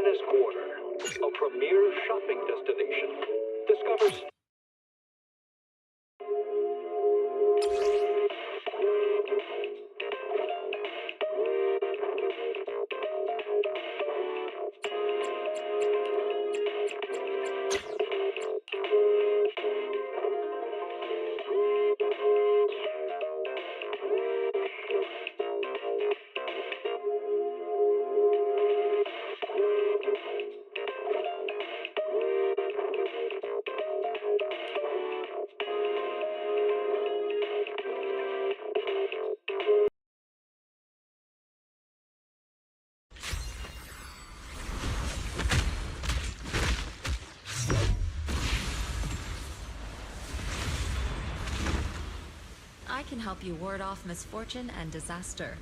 Uranus Quarter, a premier shopping destination. Discover I can help you ward off misfortune and disaster.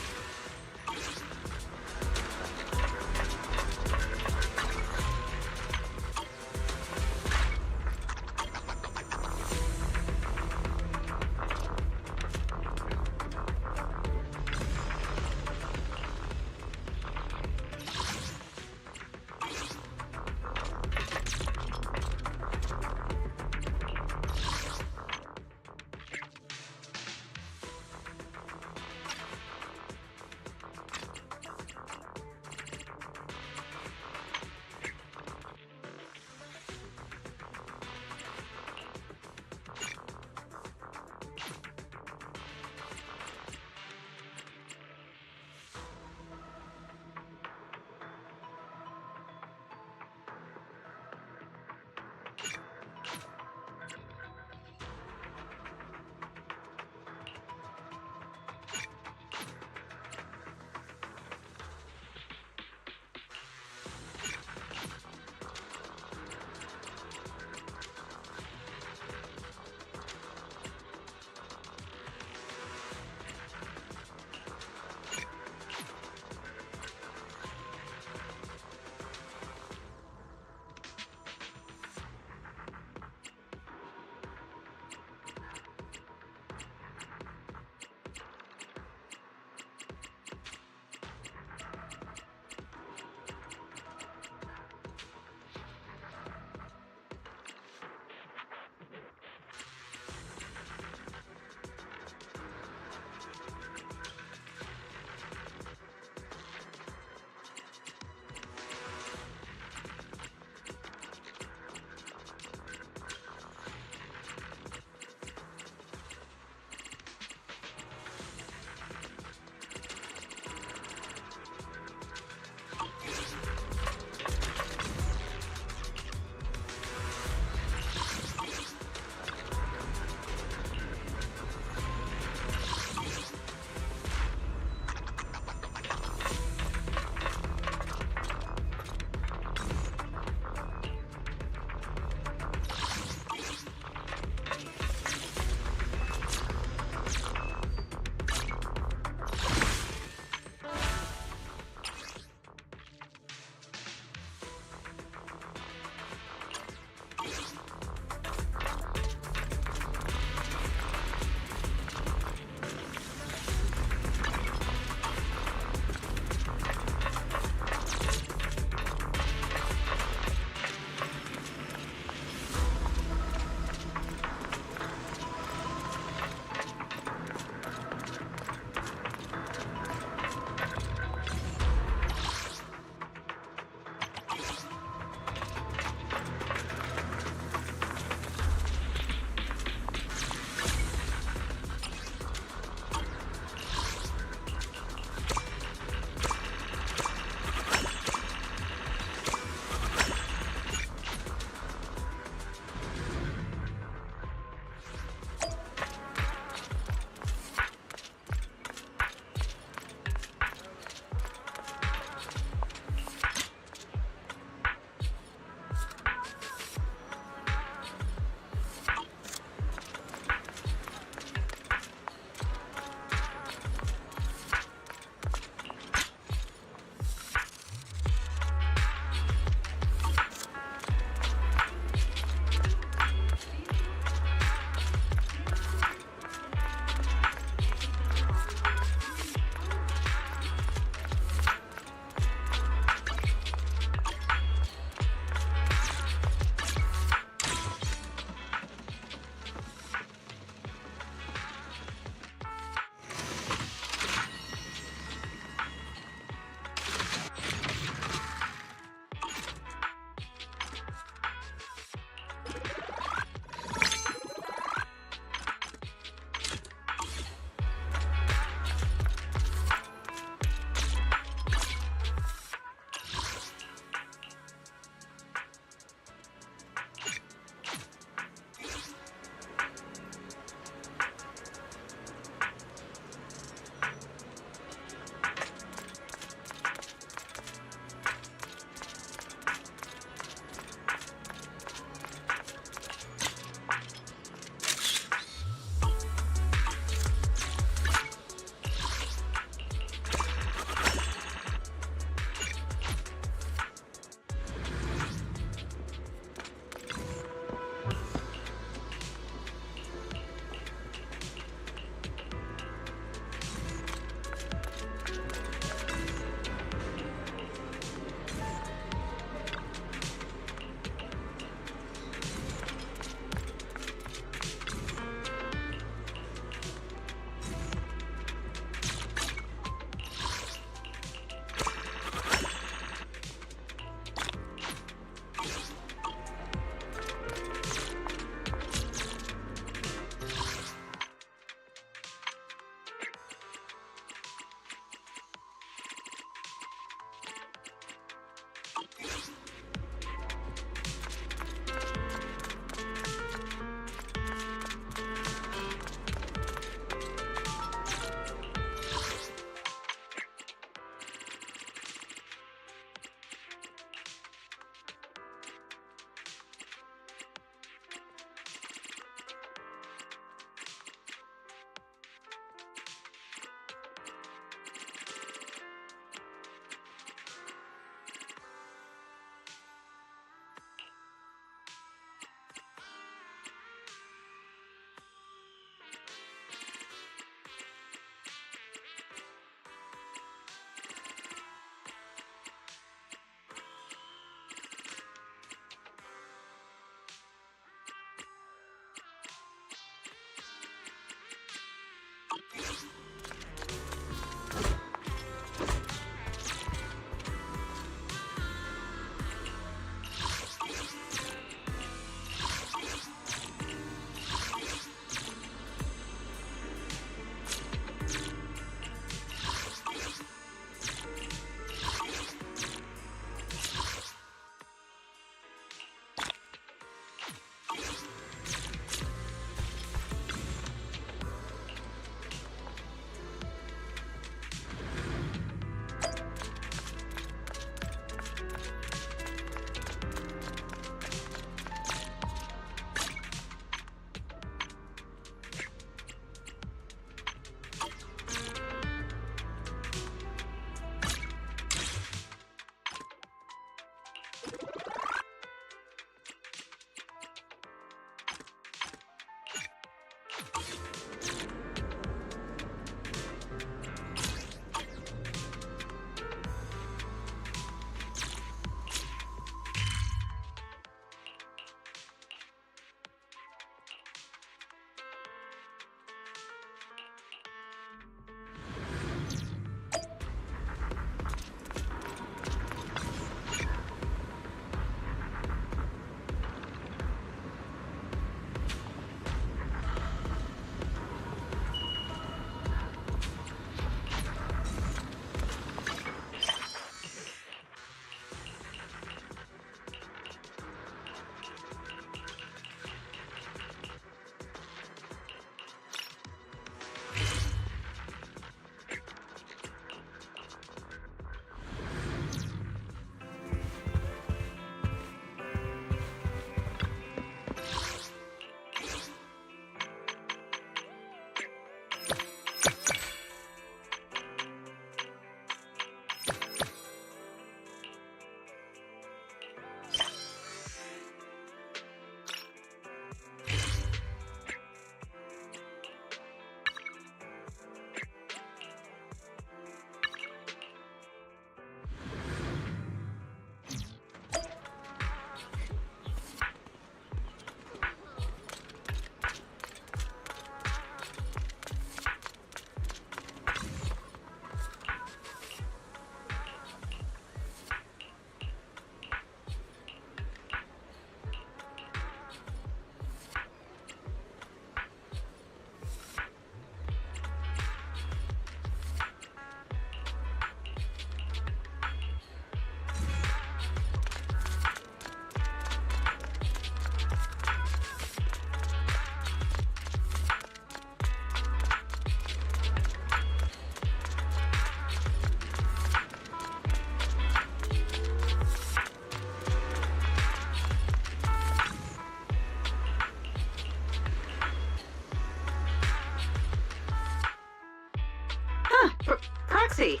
Proxy,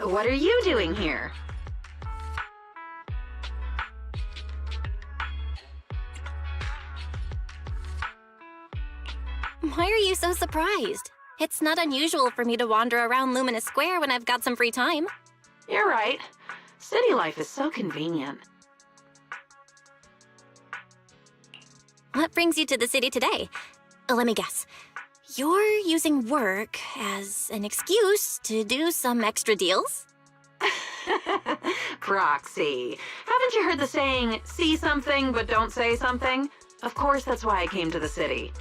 what are you doing here? Why are you so surprised? It's not unusual for me to wander around Luminous Square when I've got some free time. You're right. City life is so convenient. What brings you to the city today? Let me guess. You're using work as an excuse to do some extra deals? Proxy, haven't you heard the saying, see something but don't say something? Of course, that's why I came to the city.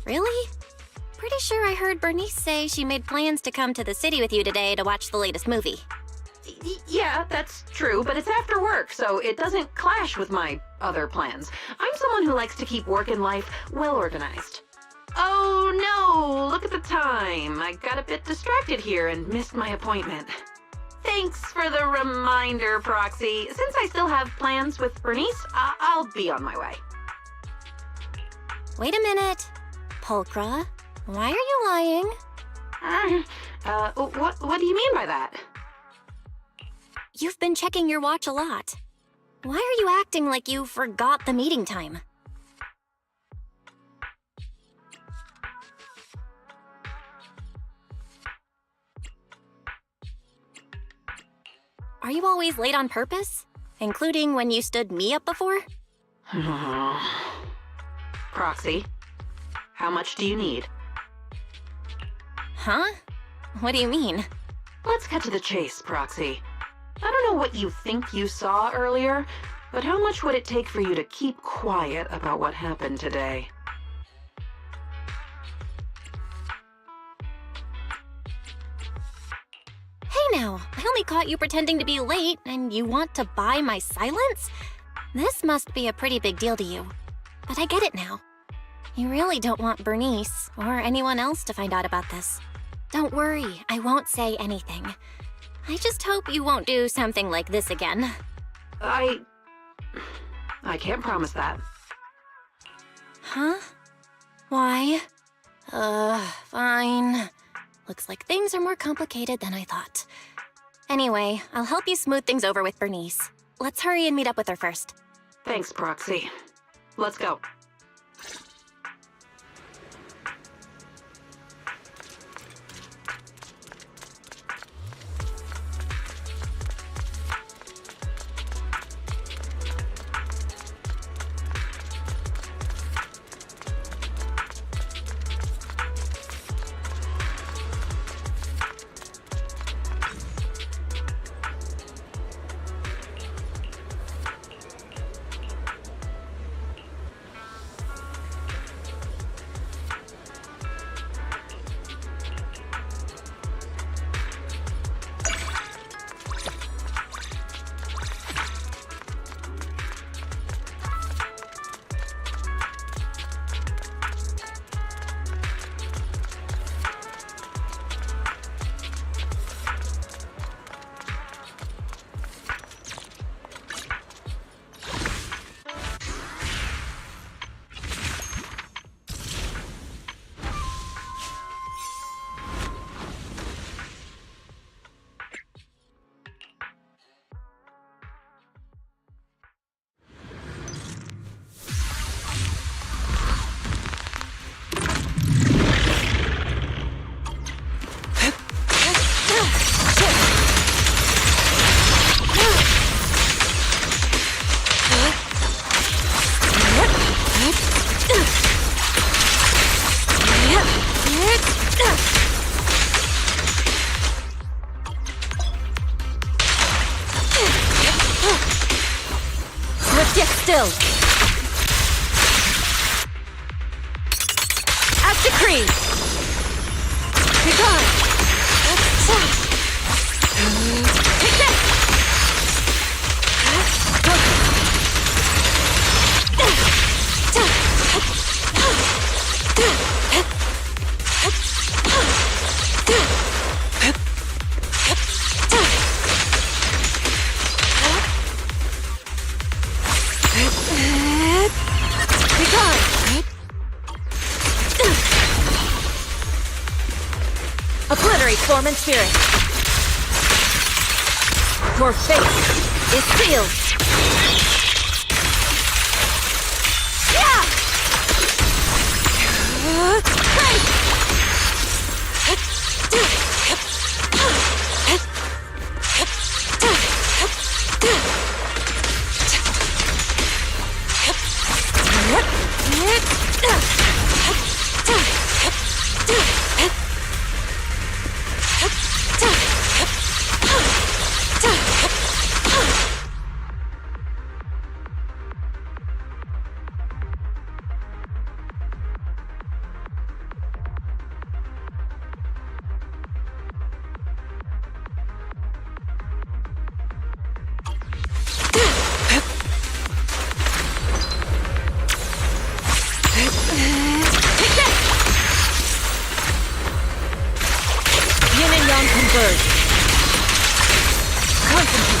Really? Pretty sure I heard Bernice say she made plans to come to the city with you today to watch the latest movie. Yeah, that's true, but it's after work, so it doesn't clash with my other plans. I'm someone who likes to keep work and life well organized. Oh no, look at the time. I got a bit distracted here and missed my appointment. Thanks for the reminder, Proxy. Since I still have plans with Bernice, I'll be on my way. Wait a minute. Pulchra, why are you lying? What do you mean by that? You've been checking your watch a lot. Why are you acting like you forgot the meeting time? Are you always late on purpose? Including when you stood me up before? Proxy, how much do you need? Huh? What do you mean? Let's cut to the chase, Proxy. I don't know what you think you saw earlier, but how much would it take for you to keep quiet about what happened today? Hey now, I only caught you pretending to be late, and you want to buy my silence? This must be a pretty big deal to you. But I get it now. You really don't want Bernice or anyone else to find out about this. Don't worry, I won't say anything. I just hope you won't do something like this again. I can't promise that. Huh? Why? Fine. Looks like things are more complicated than I thought. Anyway, I'll help you smooth things over with Bernice. Let's hurry and meet up with her first. Thanks, Proxy. Let's go. Get still! As decreed! Be gone! Take this! Be gone! form and spirit. Your fate is sealed. Yeah! Yin and Yang converge. Concentrate.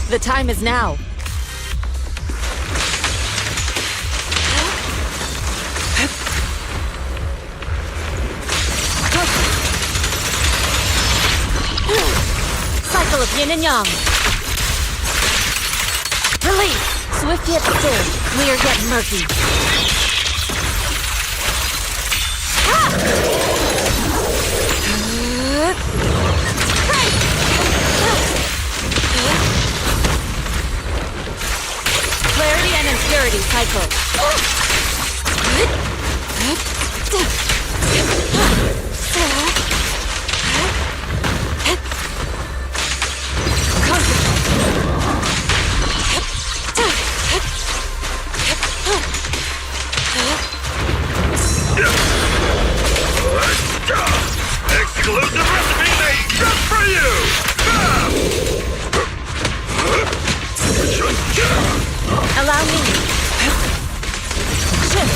The time is now. Cycle of yin and yang. Release. Swift yet still, clear yet murky. Clarity and impurity cycle. Exclusive recipe made just for you! Allow me. Shift.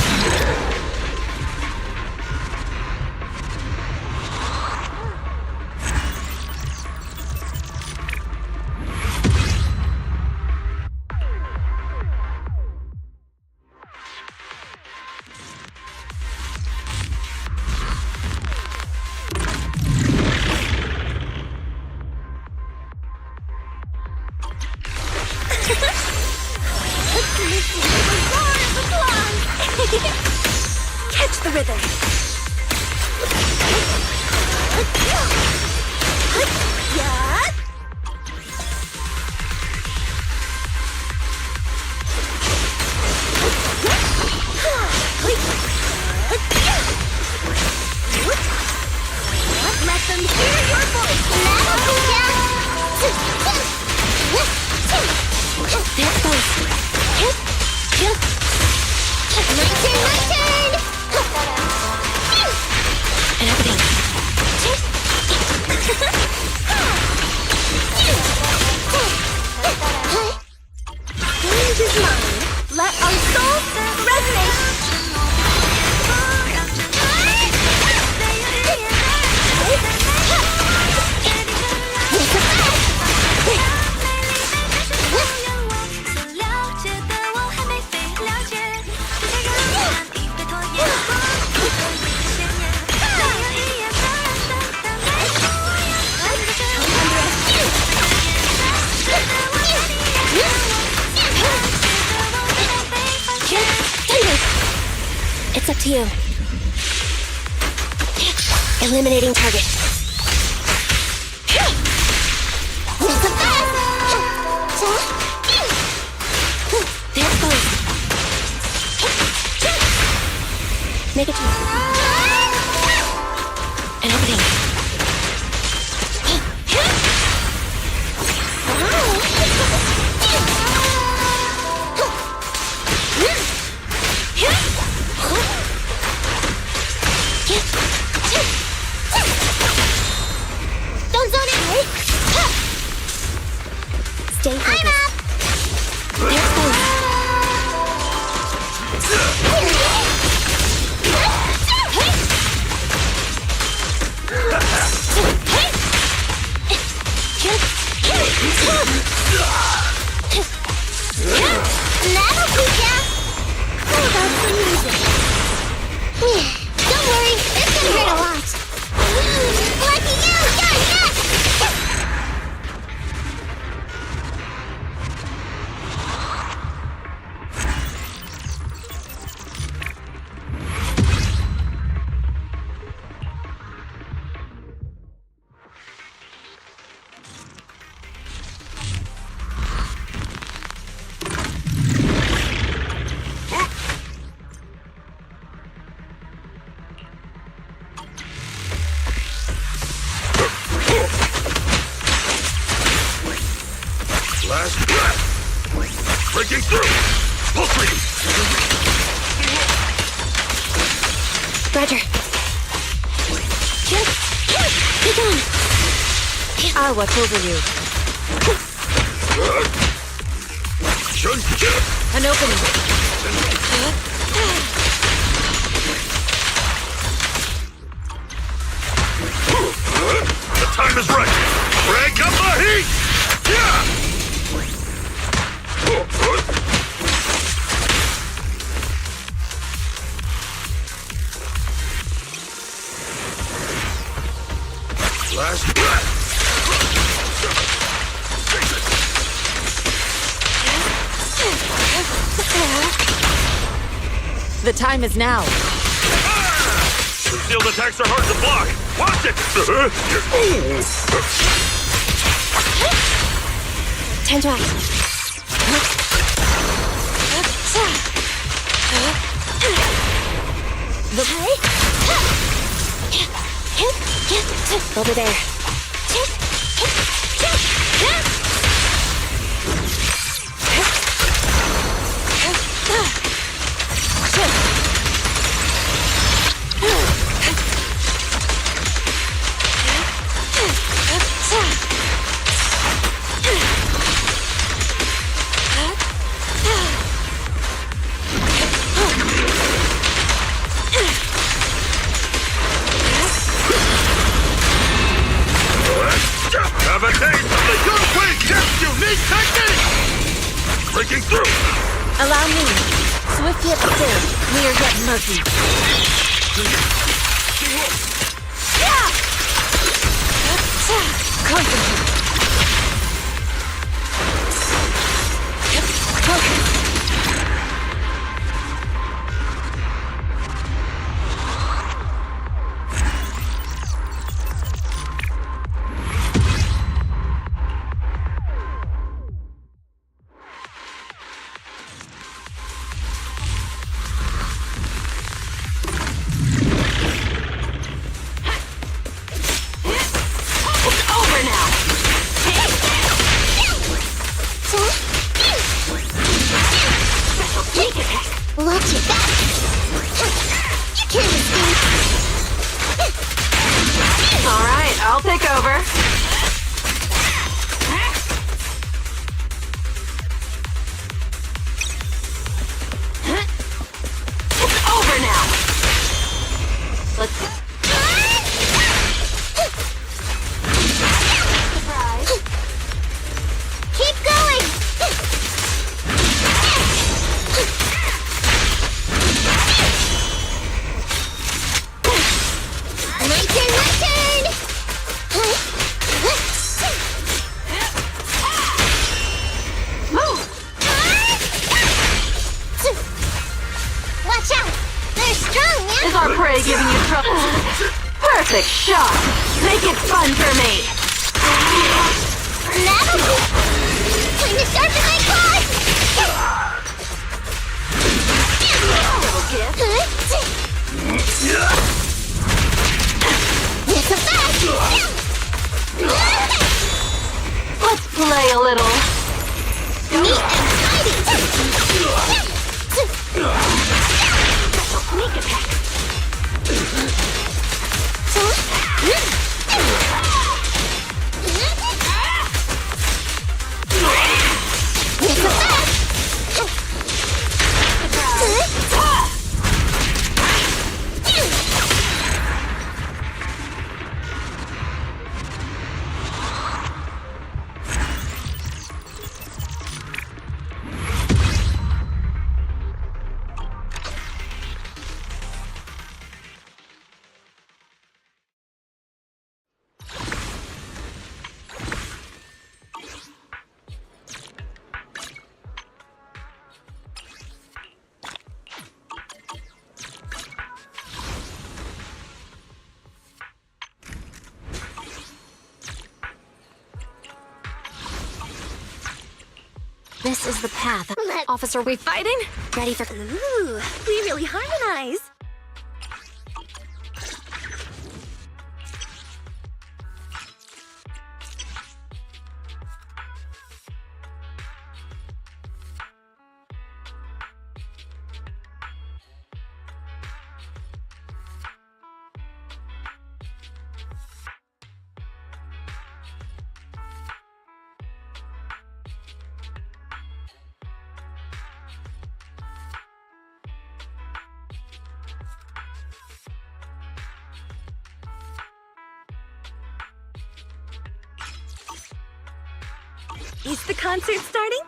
Catch the rhythm. Let them hear your voice. That's voice. My turn! And everything. Stage is mine. Let our souls resonate. It's up to you. Eliminating target. There it goes. Make it and everything. Breaking through! Pulse reading! Roger. Keep on. I'll watch over you. An opening. The time is right! Crank up the heat! Yeah! Last breath! The time is now. Concealed attacks are hard to block! Watch it! Time to act. Over there. Have a taste of the Yunhui Jet's unique technique! Breaking through! Allow me. Swift yet still, clear yet murky. Concentrate. Watch it back! You can't escape! Alright, I'll take over. It's over now! Let's go. Surprise. Keep going! My turn! Move! Watch out! They're strong, yeah? Is our prey giving you trouble? Perfect shot! Make it fun for me! That'll do! Time to sharpen my claws! Little gift. It's a fact! Let's play a little. Neat and tidy! Sneak attack. It's a fact! This is the path. Officer, we fighting? Ready for... Ooh, we really harmonize. Is the concert starting?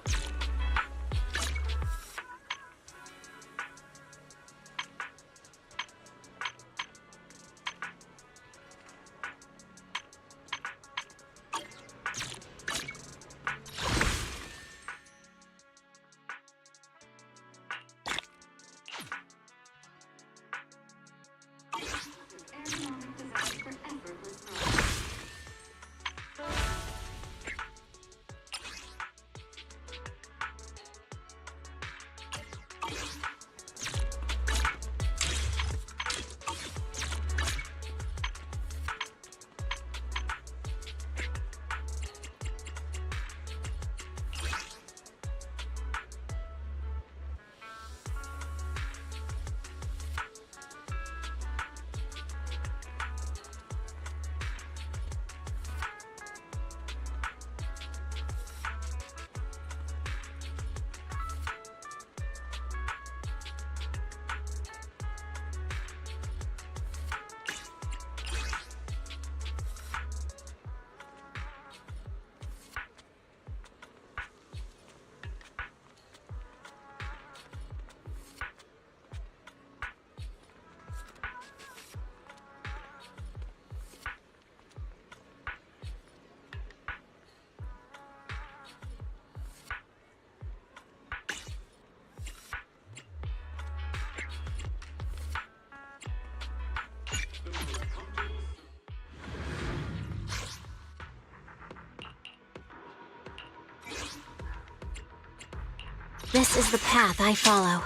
This is the path I follow.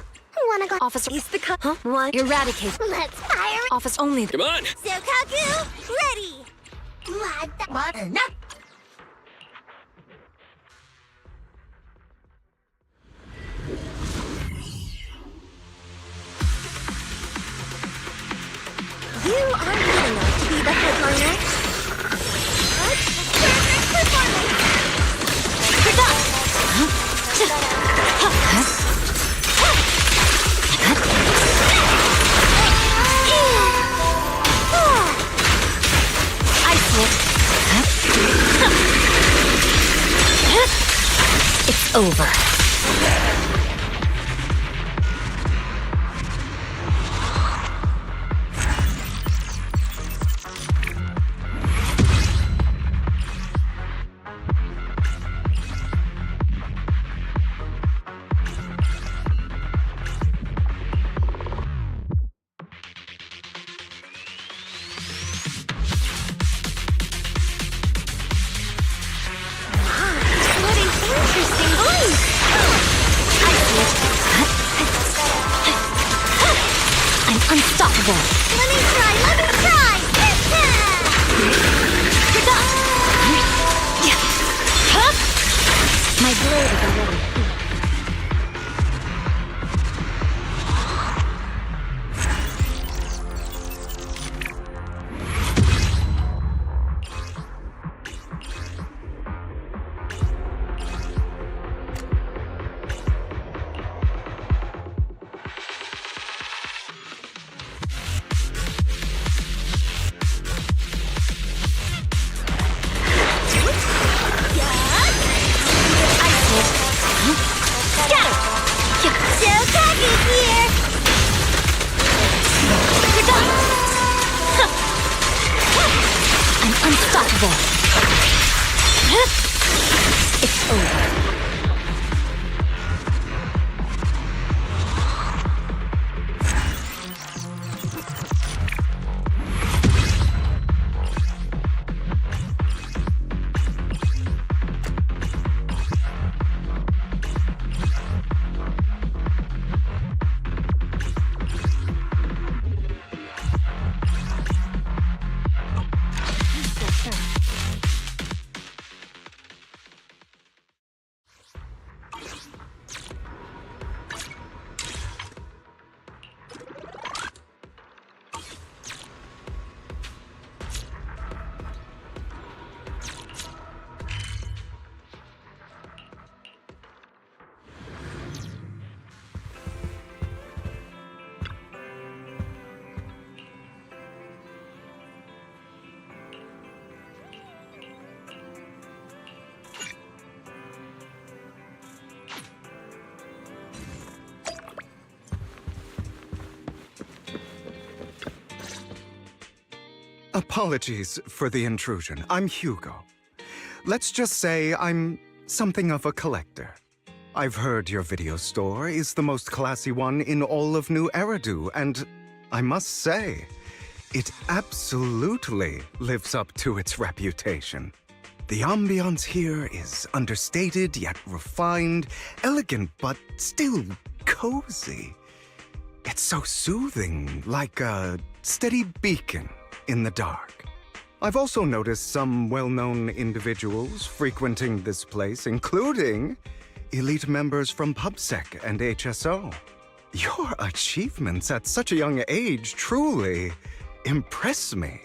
Wanna go? Officer. Is the Huh? What? Eradicate. Let's fire it. Office only. Come on! Sokaku, ready. What? Enough. You are good enough to be the headliner. Perfect performance. Pick up! I see it. It's over. What an interesting voice. I see it. I'm unstoppable. Let me try. Pick up! Huh? My blade is already healed. I see it. Huh? Apologies for the intrusion. I'm Hugo. Let's just say I'm something of a collector. I've heard your video store is the most classy one in all of New Eridu, and I must say, it absolutely lives up to its reputation. The ambiance here is understated yet refined, elegant but still cozy. It's so soothing, like a steady beacon in the dark. I've also noticed some well-known individuals frequenting this place, including elite members from PubSec and HSO. Your achievements at such a young age truly impress me.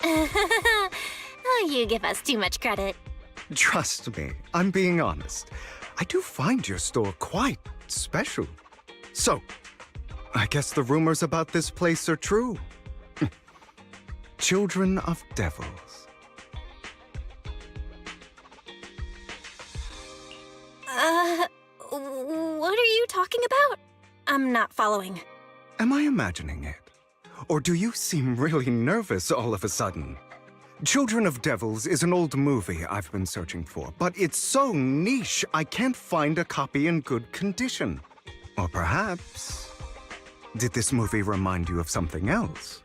Oh, you give us too much credit. Trust me, I'm being honest. I do find your store quite special. So, I guess the rumors about this place are true. Children of Devils. What are you talking about? I'm not following. Am I imagining it? Or do you seem really nervous all of a sudden? Children of Devils is an old movie I've been searching for, but it's so niche I can't find a copy in good condition. Or perhaps, did this movie remind you of something else?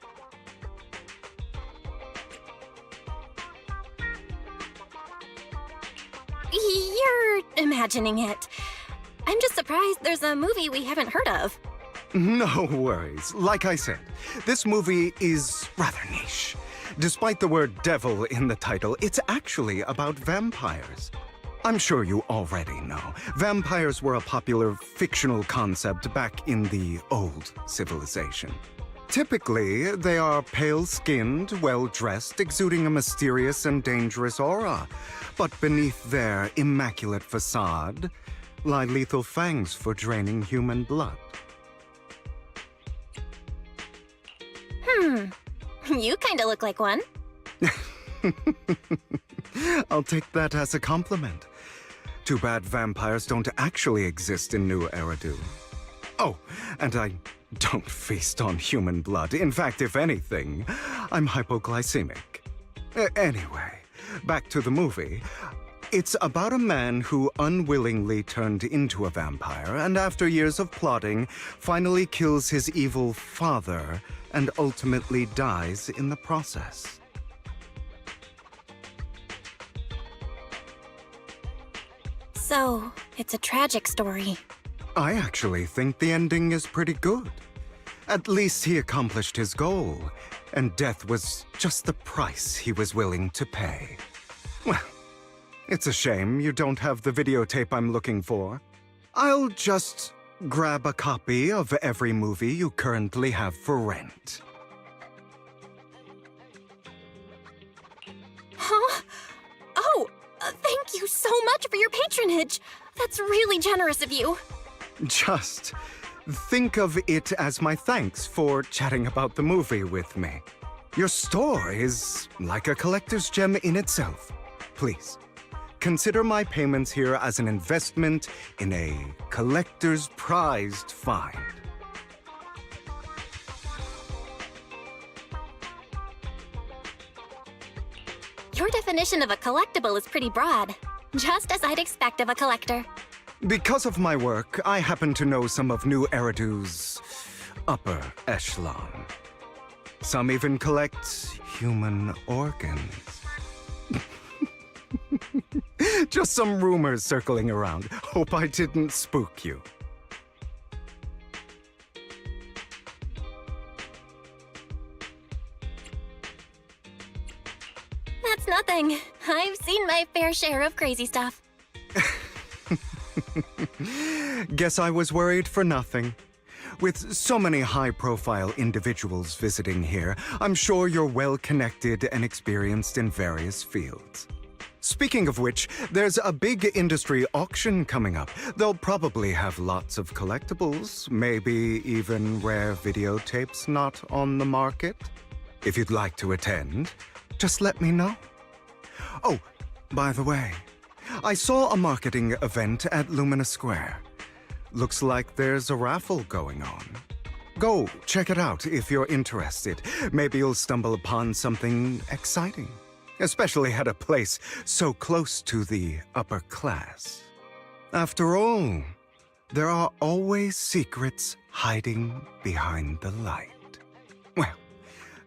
You're imagining it. I'm just surprised there's a movie we haven't heard of. No worries. Like I said, this movie is rather niche. Despite the word devil in the title, it's actually about vampires. I'm sure you already know. Vampires were a popular fictional concept back in the old civilization. Typically, they are pale-skinned, well-dressed, exuding a mysterious and dangerous aura. But beneath their immaculate facade lie lethal fangs for draining human blood. You kinda look like one. I'll take that as a compliment. Too bad vampires don't actually exist in New Eridu. Oh, and I don't feast on human blood. In fact, if anything, I'm hypoglycemic. Anyway, back to the movie. It's about a man who unwillingly turned into a vampire, and after years of plotting, finally kills his evil father and ultimately dies in the process. So, it's a tragic story. I actually think the ending is pretty good. At least he accomplished his goal, and death was just the price he was willing to pay. Well, it's a shame you don't have the videotape I'm looking for. I'll just grab a copy of every movie you currently have for rent. Huh? Oh, thank you so much for your patronage. That's really generous of you. Just think of it as my thanks for chatting about the movie with me. Your store is like a collector's gem in itself. Please, consider my payments here as an investment in a collector's prized find. Your definition of a collectible is pretty broad. Just as I'd expect of a collector. Because of my work, I happen to know some of New Eridu's upper echelon. Some even collect human organs. Just some rumors circling around. Hope I didn't spook you. That's nothing. I've seen my fair share of crazy stuff. Guess I was worried for nothing. With so many high-profile individuals visiting here, I'm sure you're well-connected and experienced in various fields. Speaking of which, there's a big industry auction coming up. They'll probably have lots of collectibles, maybe even rare videotapes not on the market. If you'd like to attend, just let me know. Oh, by the way, I saw a marketing event at Lumina Square. Looks like there's a raffle going on. Go check it out if you're interested. Maybe you'll stumble upon something exciting, especially at a place so close to the upper class. After all, there are always secrets hiding behind the light. Well,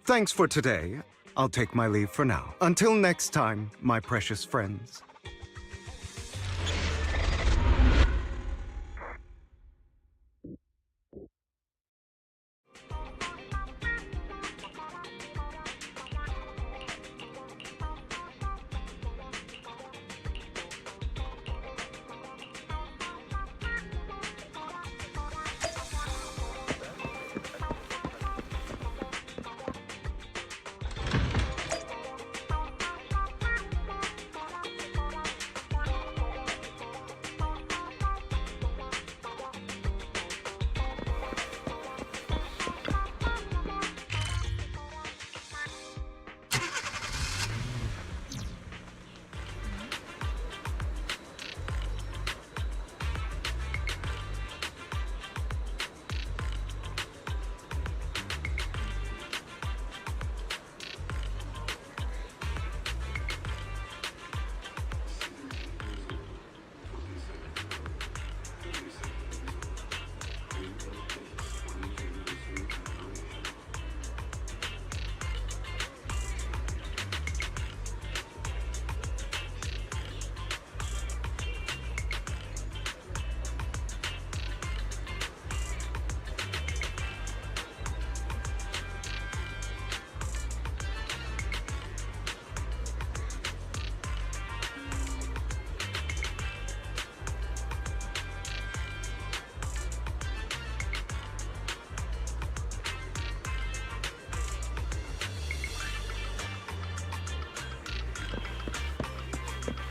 thanks for today. I'll take my leave for now. Until next time, my precious friends.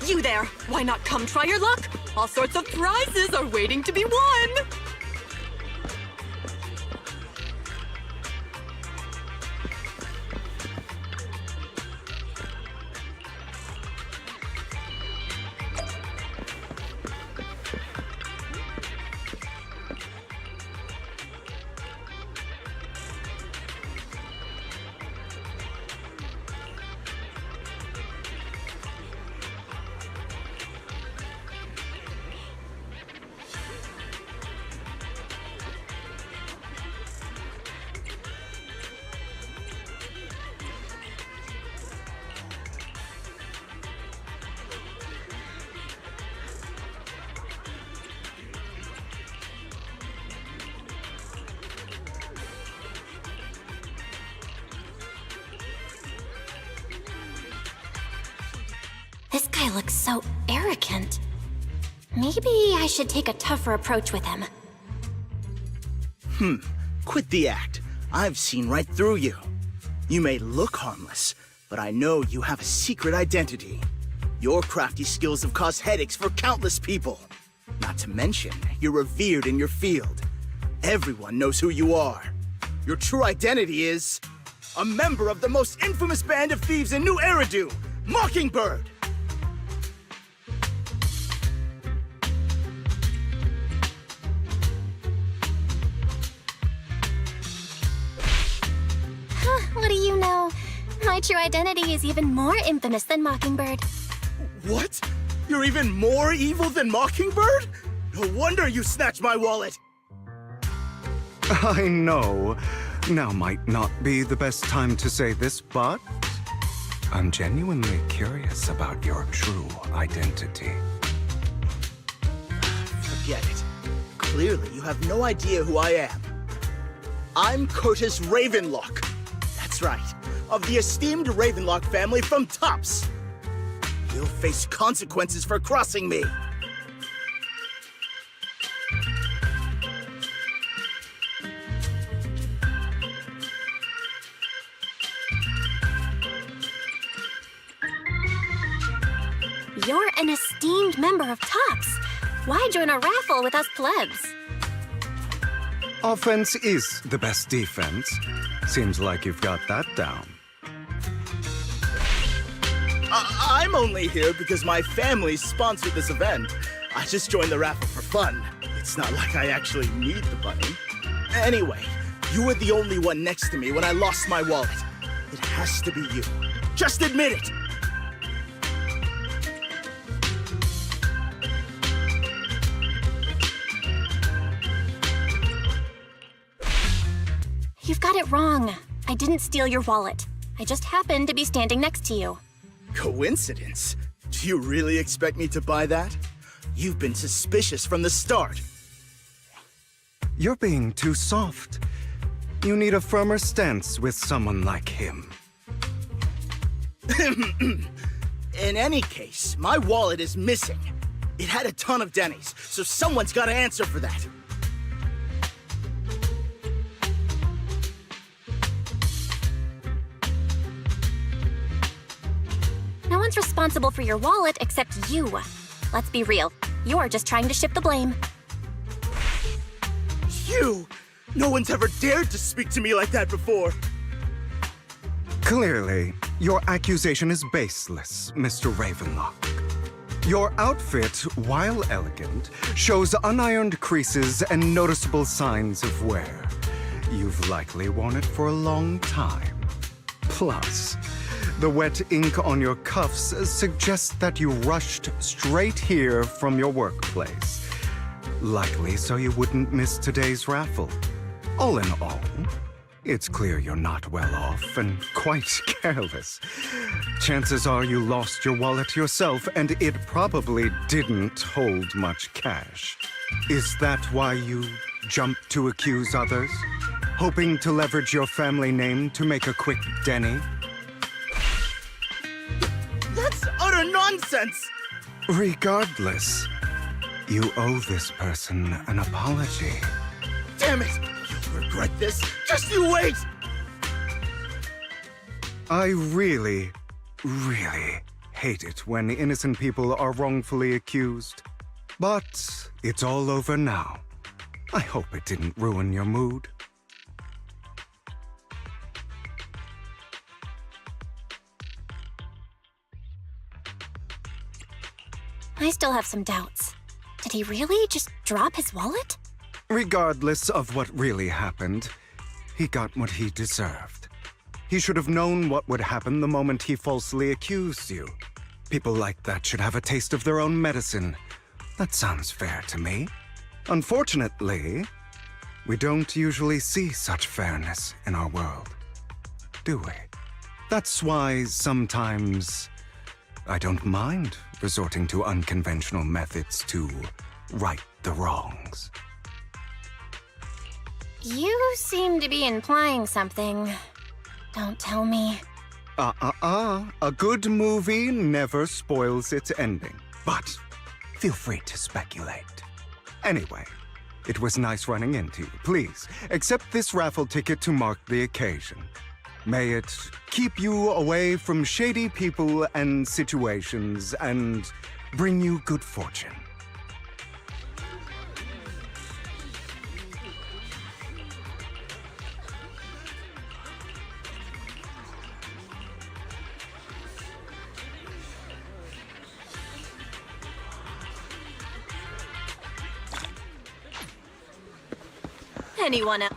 You there! Why not come try your luck? All sorts of prizes are waiting to be won! This guy looks so arrogant. Maybe I should take a tougher approach with him. Quit the act. I've seen right through you. You may look harmless, but I know you have a secret identity. Your crafty skills have caused headaches for countless people. Not to mention, you're revered in your field. Everyone knows who you are. Your true identity is a member of the most infamous band of thieves in New Eridu, Mockingbird! What do you know? My true identity is even more infamous than Mockingbird. What? You're even more evil than Mockingbird? No wonder you snatched my wallet! I know. Now might not be the best time to say this, but I'm genuinely curious about your true identity. Forget it. Clearly, you have no idea who I am. I'm Curtis Ravenlock. That's right, of the esteemed Ravenlock family from Tops. You'll face consequences for crossing me. You're an esteemed member of Tops. Why join a raffle with us plebs? Offense is the best defense. Seems like you've got that down. I'm only here because my family sponsored this event. I just joined the raffle for fun. It's not like I actually need the money. Anyway, you were the only one next to me when I lost my wallet. It has to be you. Just admit it! You've got it wrong. I didn't steal your wallet. I just happened to be standing next to you. Coincidence? Do you really expect me to buy that? You've been suspicious from the start. You're being too soft. You need a firmer stance with someone like him. In any case, my wallet is missing. It had a ton of Denny's, so someone's got to answer for that. No one's responsible for your wallet except you. Let's be real. You're just trying to shift the blame. You! No one's ever dared to speak to me like that before. Clearly, your accusation is baseless, Mr. Ravenlock. Your outfit, while elegant, shows unironed creases and noticeable signs of wear. You've likely worn it for a long time. Plus, the wet ink on your cuffs suggests that you rushed straight here from your workplace. Likely so you wouldn't miss today's raffle. All in all, it's clear you're not well off and quite careless. Chances are you lost your wallet yourself, and it probably didn't hold much cash. Is that why you jumped to accuse others? Hoping to leverage your family name to make a quick Denny? That's utter nonsense! Regardless, you owe this person an apology. Damn it! You'll regret this. Just you wait! I really hate it when innocent people are wrongfully accused. But it's all over now. I hope it didn't ruin your mood. I still have some doubts. Did he really just drop his wallet? Regardless of what really happened, he got what he deserved. He should have known what would happen the moment he falsely accused you. People like that should have a taste of their own medicine. That sounds fair to me. Unfortunately, we don't usually see such fairness in our world, do we? That's why sometimes I don't mind resorting to unconventional methods to right the wrongs. You seem to be implying something. Don't tell me. A good movie never spoils its ending, but feel free to speculate. Anyway, it was nice running into you. Please, accept this raffle ticket to mark the occasion. May it keep you away from shady people and situations and bring you good fortune. Anyone else?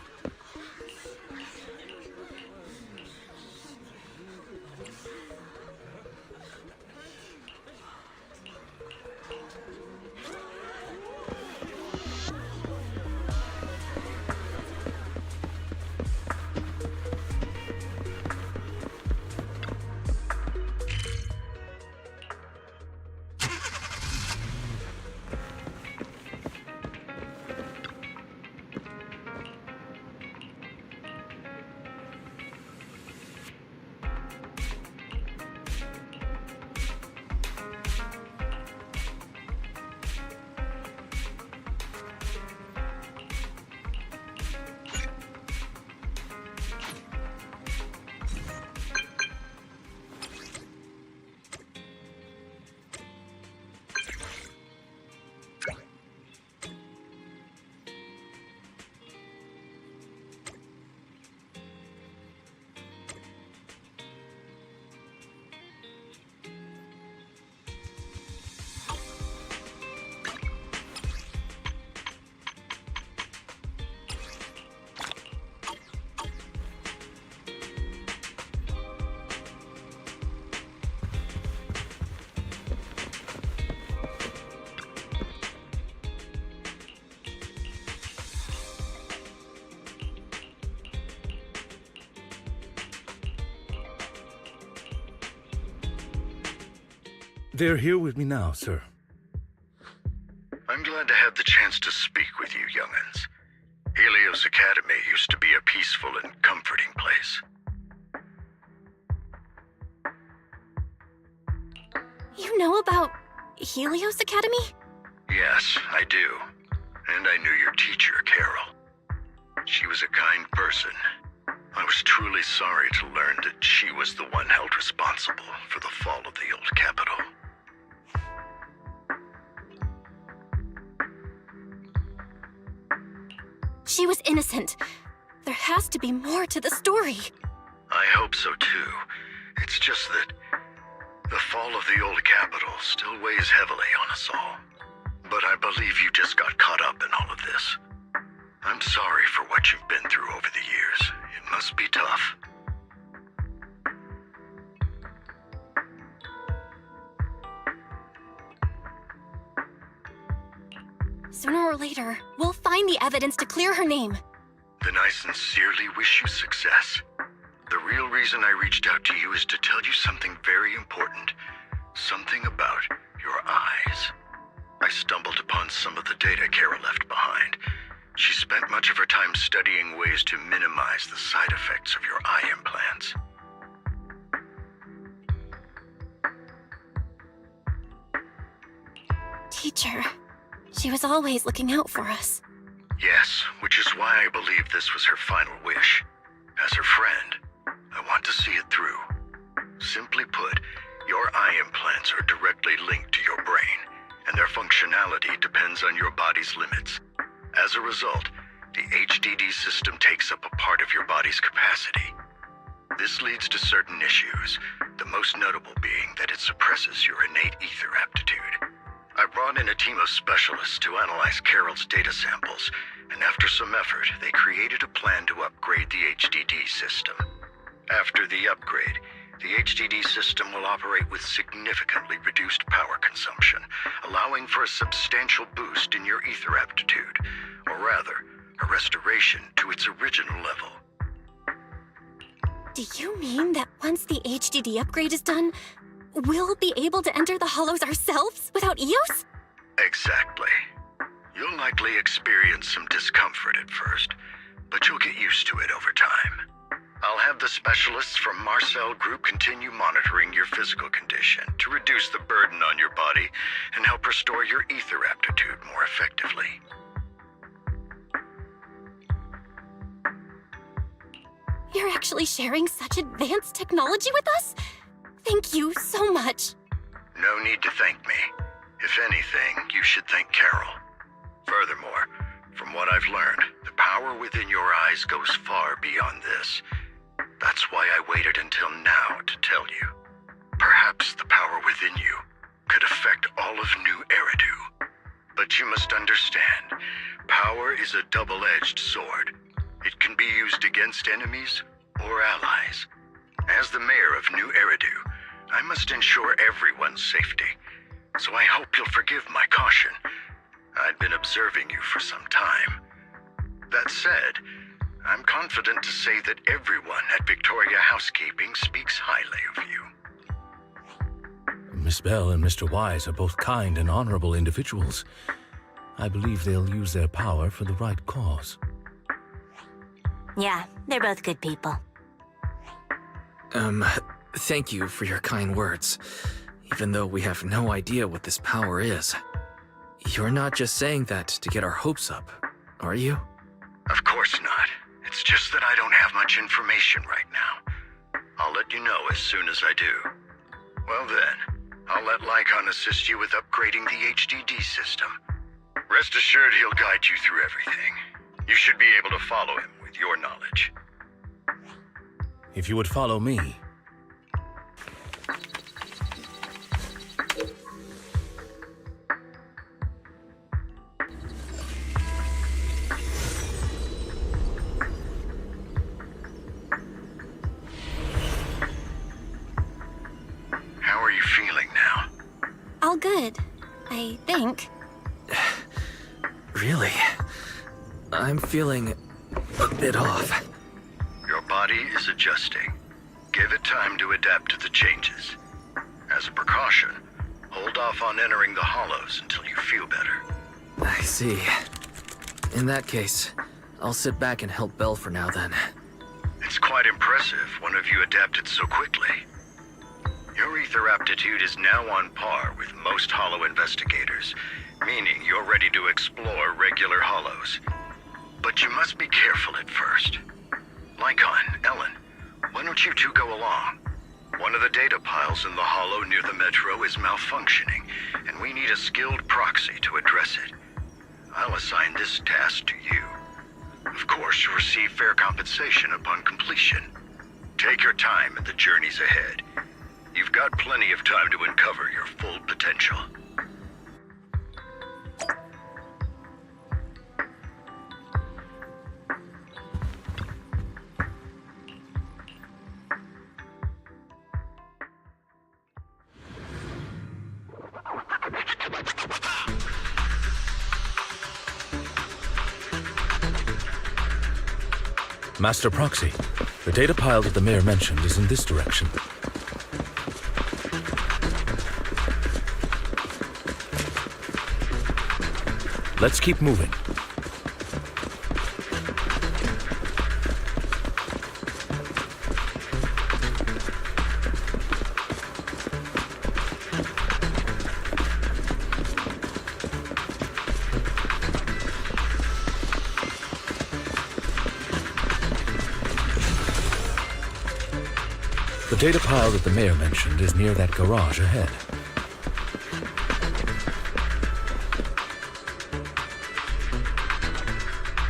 They're here with me now, sir. I'm glad to have the chance to speak with you, young'uns. Helios Academy used to be a peaceful and comforting place. You know about Helios Academy? Yes, I do. And I knew your teacher, Carol. She was a kind person. I was truly sorry to learn that she was the one held responsible for the fall of the old capital. She was innocent. There has to be more to the story. I hope so too. It's just that the fall of the old capital still weighs heavily on us all. But I believe you just got caught up in all of this. I'm sorry for what you've been through over the years. It must be tough. Sooner or later, we'll find the evidence to clear her name. Then I sincerely wish you success. The real reason I reached out to you is to tell you something very important. Something about your eyes. I stumbled upon some of the data Carol left behind. She spent much of her time studying ways to minimize the side effects of your eye implants. Teacher, she was always looking out for us. Yes, which is why I believe this was her final wish. As her friend, I want to see it through. Simply put, your eye implants are directly linked to your brain, and their functionality depends on your body's limits. As a result, the HDD system takes up a part of your body's capacity. This leads to certain issues, the most notable being that it suppresses your innate ether aptitude. I brought in a team of specialists to analyze Carol's data samples, and after some effort, they created a plan to upgrade the HDD system. After the upgrade, the HDD system will operate with significantly reduced power consumption, allowing for a substantial boost in your ether aptitude, or rather, a restoration to its original level. Do you mean that once the HDD upgrade is done, we'll be able to enter the Hollows ourselves without EOS? Exactly. You'll likely experience some discomfort at first, but you'll get used to it over time. I'll have the specialists from Marcel Group continue monitoring your physical condition to reduce the burden on your body and help restore your ether aptitude more effectively. You're actually sharing such advanced technology with us? Thank you so much. No need to thank me. If anything, you should thank Carol. Furthermore, from what I've learned, the power within your eyes goes far beyond this. That's why I waited until now to tell you. Perhaps the power within you could affect all of New Eridu. But you must understand, power is a double-edged sword. It can be used against enemies or allies. As the mayor of New Eridu, I must ensure everyone's safety. So I hope you'll forgive my caution. I'd been observing you for some time. That said, I'm confident to say that everyone at Victoria Housekeeping speaks highly of you. Miss Bell and Mr. Wise are both kind and honorable individuals. I believe they'll use their power for the right cause. Yeah, they're both good people. Thank you for your kind words, even though we have no idea what this power is. You're not just saying that to get our hopes up, are you? Of course not. It's just that I don't have much information right now. I'll let you know as soon as I do. Well then, I'll let Lycon assist you with upgrading the HDD system. Rest assured he'll guide you through everything. You should be able to follow him with your knowledge. If you would follow me. How are you feeling now? All good, I think. Really? I'm feeling a bit off. Your body is adjusting. Give it time to adapt to the changes. As a precaution, Hold off on entering the hollows until you feel better. I see. In that case, I'll sit back and help Belle for now then. It's quite impressive one of you adapted so quickly. Your ether aptitude is now on par with most hollow investigators, meaning you're ready to explore regular hollows. But you must be careful at first. Lycon, Ellen, why don't you two go along? One of the data piles in the hollow near the metro is malfunctioning, and we need a skilled proxy to address it. I'll assign this task to you. Of course, you'll receive fair compensation upon completion. Take your time in the journeys ahead. You've got plenty of time to uncover your full potential. Master Proxy, the data pile that the mayor mentioned is in this direction. Let's keep moving. The data pile that the mayor mentioned is near that garage ahead.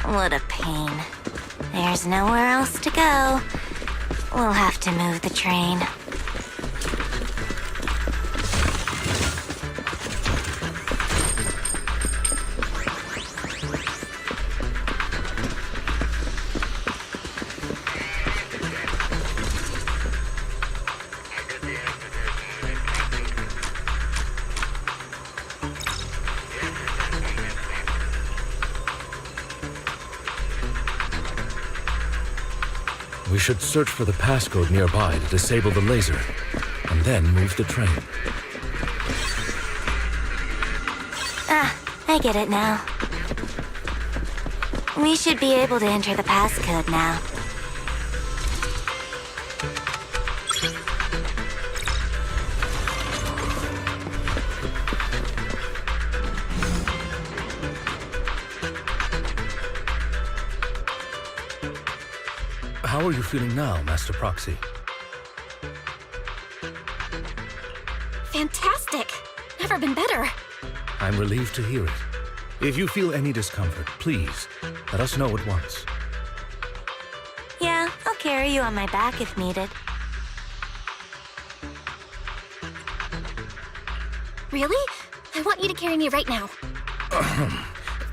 What a pain. There's nowhere else to go. We'll have to move the train. We should search for the passcode nearby to disable the laser, and then move the train. Ah, I get it now. We should be able to enter the passcode now. How are you feeling now, Master Proxy? Fantastic! Never been better. I'm relieved to hear it. If you feel any discomfort, please, let us know at once. Yeah, I'll carry you on my back if needed. Really? I want you to carry me right now.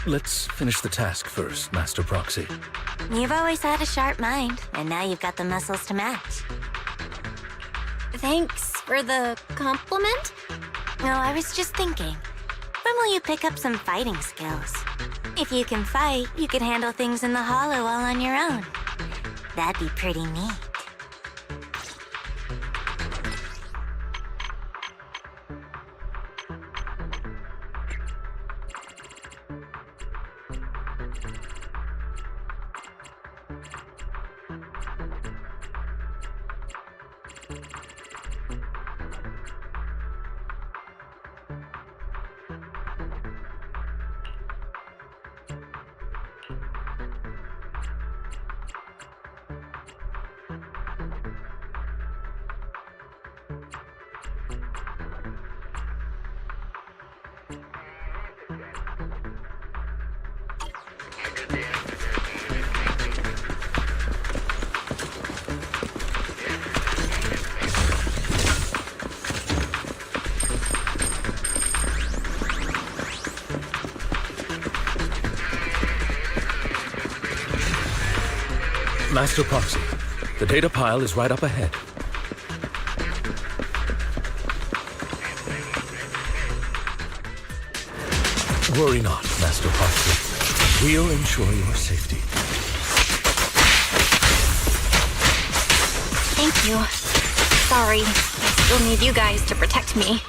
Let's finish the task first, Master Proxy. You've always had a sharp mind, and now you've got the muscles to match. Thanks for the compliment? No, I was just thinking. When will you pick up some fighting skills? If you can fight, you could handle things in the hollow all on your own. That'd be pretty neat. Master Proxy, the data pile is right up ahead. Worry not, Master Proxy. We'll ensure your safety. Thank you. Sorry, I still need you guys to protect me.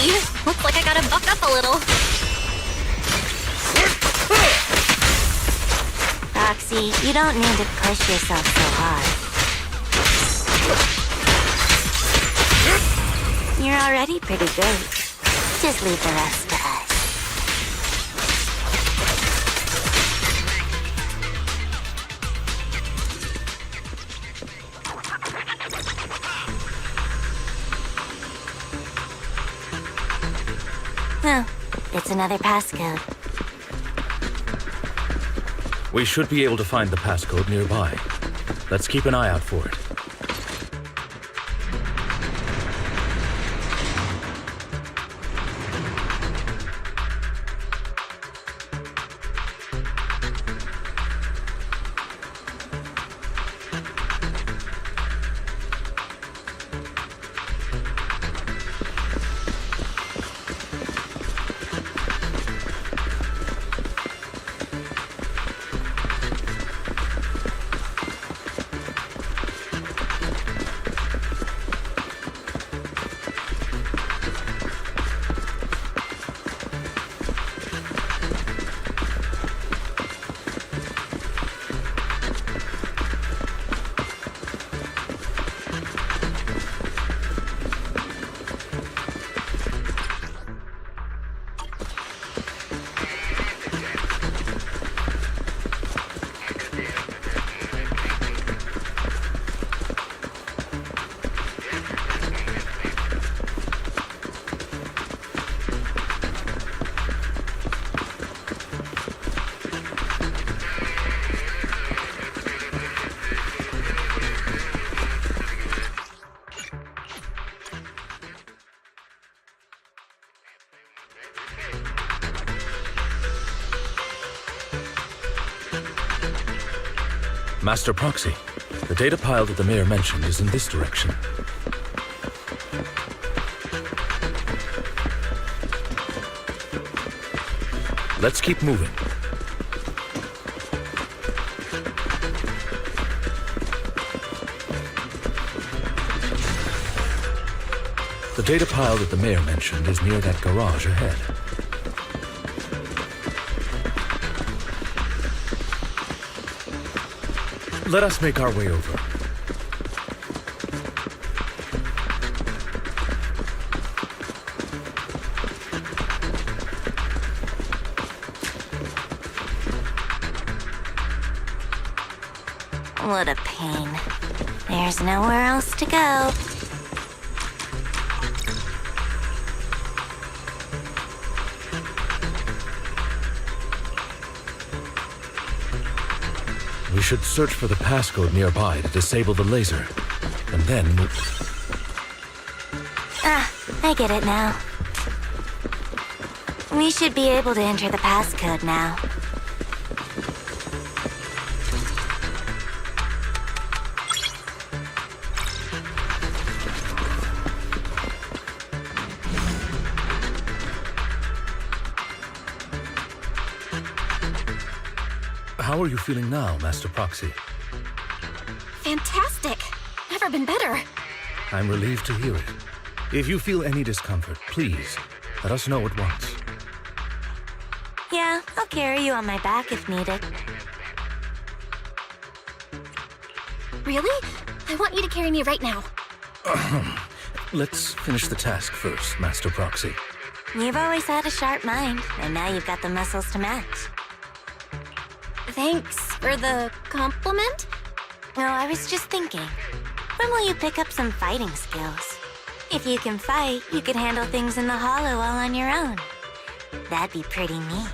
Roxy. Looks like I gotta buck up a little. Roxy, you don't need to push yourself so hard. You're already pretty good. Just leave the rest to us. Oh, it's another passcode. We should be able to find the passcode nearby. Let's keep an eye out for it. Master Proxy, the data pile that the mayor mentioned is in this direction. Let's keep moving. The data pile that the mayor mentioned is near that garage ahead. Let us make our way over. What a pain. There's nowhere else to go. We should search for the passcode nearby to disable the laser, and then Ah, I get it now. We should be able to enter the passcode now. How are you feeling now, Master Proxy? Fantastic! Never been better. I'm relieved to hear it. If you feel any discomfort, please, let us know at once. Yeah, I'll carry you on my back if needed. Really? I want you to carry me right now. Let's finish the task first, Master Proxy. You've always had a sharp mind, and now you've got the muscles to match. Thanks for the compliment. No, I was just thinking. When will you pick up some fighting skills? If you can fight, you could handle things in the hollow all on your own. That'd be pretty neat.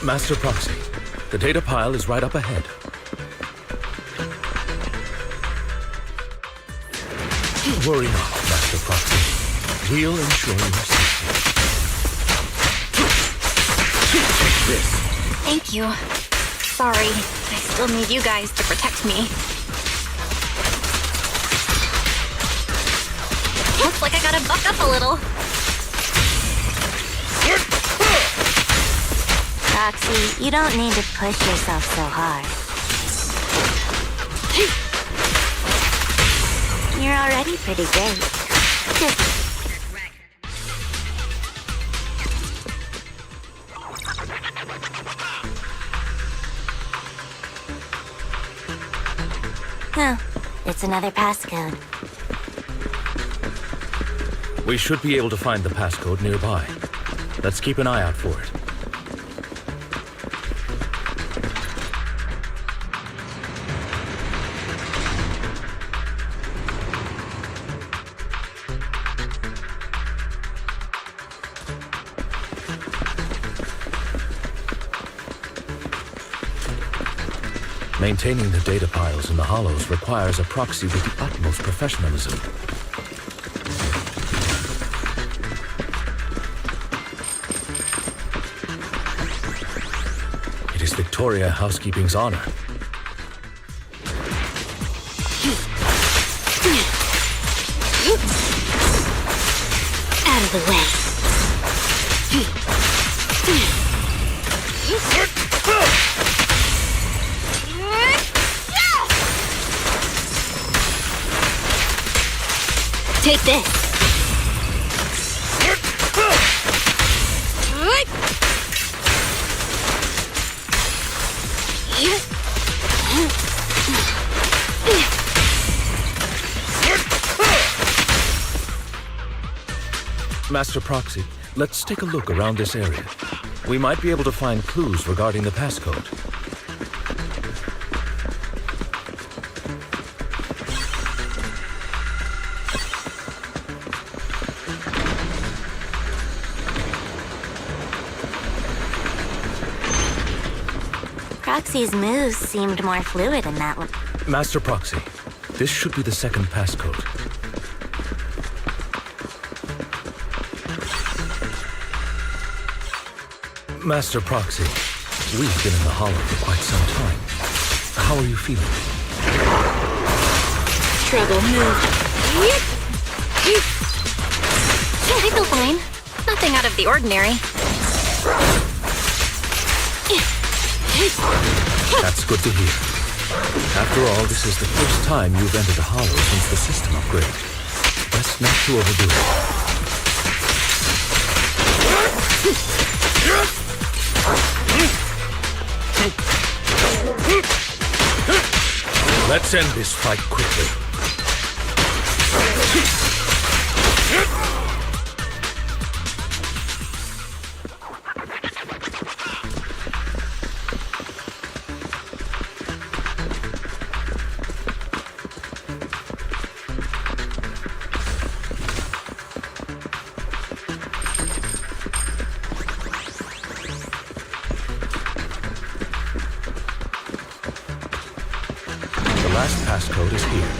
Master Proxy, the data pile is right up ahead. Worry not, Master Proxy. We'll ensure your safety. Take this. Thank you. Sorry, I still need you guys to protect me. Looks like I gotta buck up a little. Proxy, you don't need to push yourself so hard. You're already pretty great. Just oh, it's another passcode. We should be able to find the passcode nearby. Let's keep an eye out for it. Maintaining the data piles in the hollows requires a proxy with the utmost professionalism. It is Victoria Housekeeping's honor. Out of the way. Take this. Master Proxy, let's take a look around this area. We might be able to find clues regarding the passcode. Proxy's moves seemed more fluid in that one. Master Proxy, this should be the second passcode. Master Proxy, we've been in the Hollow for quite some time. How are you feeling? Trouble moved. I feel fine. Nothing out of the ordinary. That's good to hear. After all, this is the first time you've entered a Hollow since the system upgrade. Best not to overdo it. Let's end this fight quickly. The last passcode is here.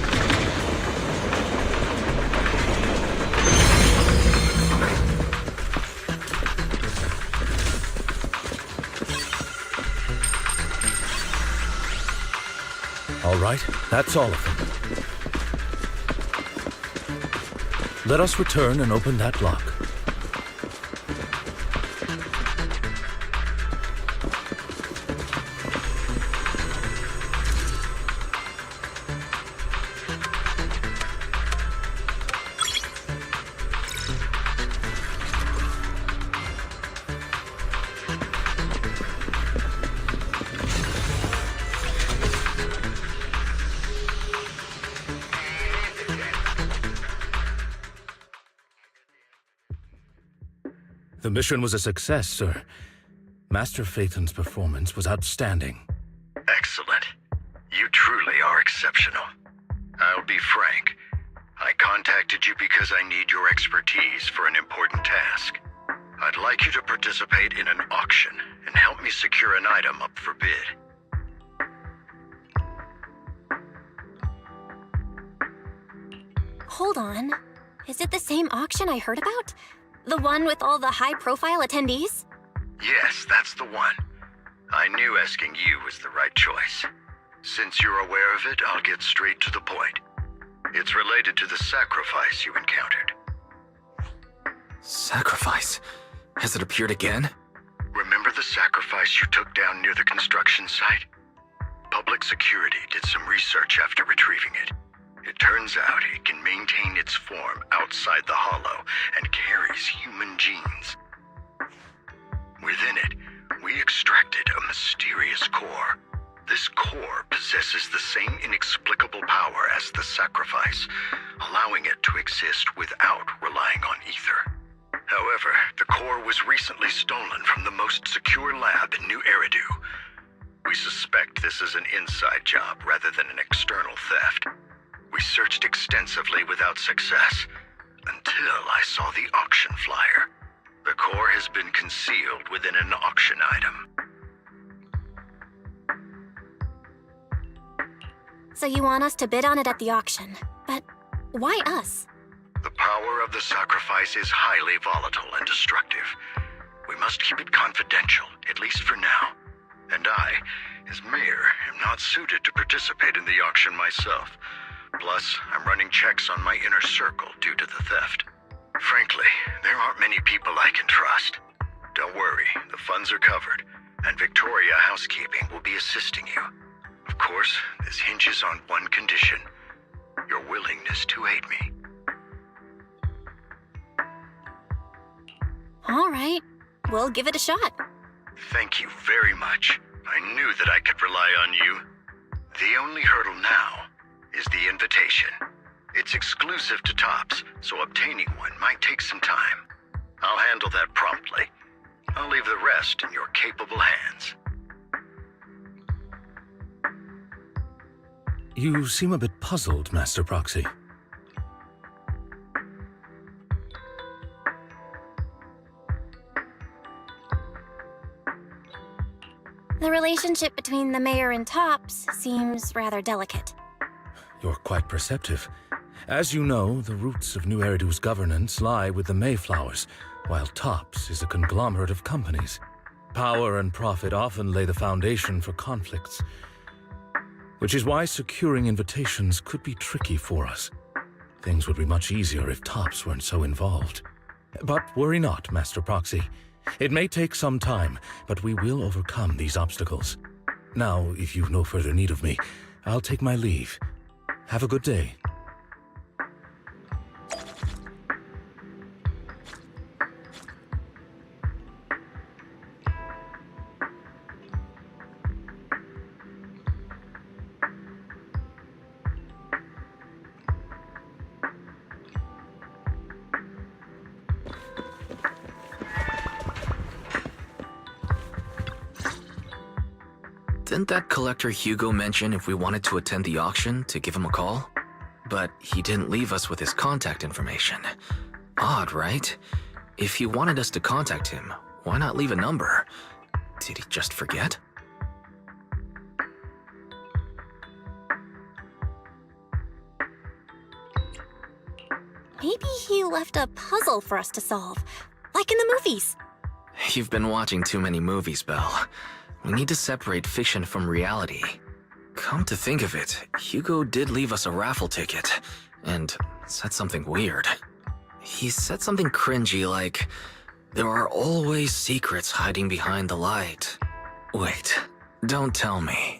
All right, that's all of them. Let us return and open that lock. The mission was a success, sir. Master Phaeton's performance was outstanding. Excellent. You truly are exceptional. I'll be frank. I contacted you because I need your expertise for an important task. I'd like you to participate in an auction and help me secure an item up for bid. Hold on. Is it the same auction I heard about? The one with all the high-profile attendees? Yes, that's the one. I knew asking you was the right choice. Since you're aware of it, I'll get straight to the point. It's related to the sacrifice you encountered. Sacrifice? Has it appeared again? Remember the sacrifice you took down near the construction site? Public security did some research after retrieving it. It turns out it can maintain its form outside the hollow and carries human genes. Within it, we extracted a mysterious core. This core possesses the same inexplicable power as the sacrifice, allowing it to exist without relying on ether. However, the core was recently stolen from the most secure lab in New Eridu. We suspect this is an inside job rather than an external theft. We searched extensively without success, until I saw the auction flyer. The core has been concealed within an auction item. So you want us to bid on it at the auction, but why us? The power of the sacrifice is highly volatile and destructive. We must keep it confidential, at least for now. And I, as mayor, am not suited to participate in the auction myself. Plus, I'm running checks on my inner circle due to the theft. Frankly, there aren't many people I can trust. Don't worry, the funds are covered, and Victoria Housekeeping will be assisting you. Of course, this hinges on one condition: your willingness to aid me. All right, we'll give it a shot. Thank you very much. I knew that I could rely on you. The only hurdle now is the invitation. It's exclusive to Tops, so obtaining one might take some time. I'll handle that promptly. I'll leave the rest in your capable hands. You seem a bit puzzled, Master Proxy. The relationship between the mayor and Tops seems rather delicate. You're quite perceptive. As you know, the roots of New Eridu's governance lie with the Mayflowers, while Tops is a conglomerate of companies. Power and profit often lay the foundation for conflicts, which is why securing invitations could be tricky for us. Things would be much easier if Tops weren't so involved. But worry not, Master Proxy. It may take some time, but we will overcome these obstacles. Now, if you've no further need of me, I'll take my leave. Have a good day. Didn't that collector Hugo mention if we wanted to attend the auction to give him a call? But he didn't leave us with his contact information. Odd, right? If he wanted us to contact him, why not leave a number? Did he just forget? Maybe he left a puzzle for us to solve, like in the movies. You've been watching too many movies, Belle. We need to separate fiction from reality. Come to think of it, Hugo did leave us a raffle ticket, and said something weird. He said something cringy like, "There are always secrets hiding behind the light." Wait, don't tell me.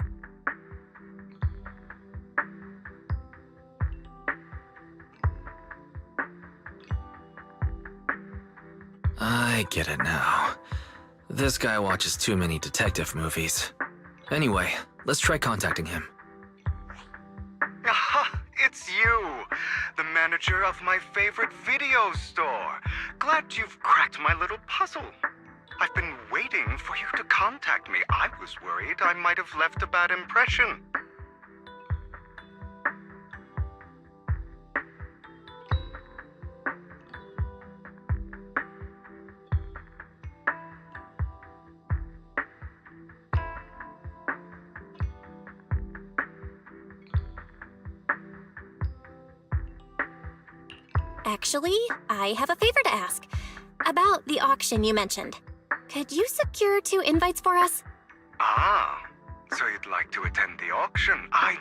I get it now. This guy watches too many detective movies. Anyway, let's try contacting him. Aha! It's you! The manager of my favorite video store. Glad you've cracked my little puzzle. I've been waiting for you to contact me. I was worried I might have left a bad impression. Actually, I have a favor to ask. About the auction you mentioned. Could you secure 2 invites for us? Ah, so you'd like to attend the auction? I'd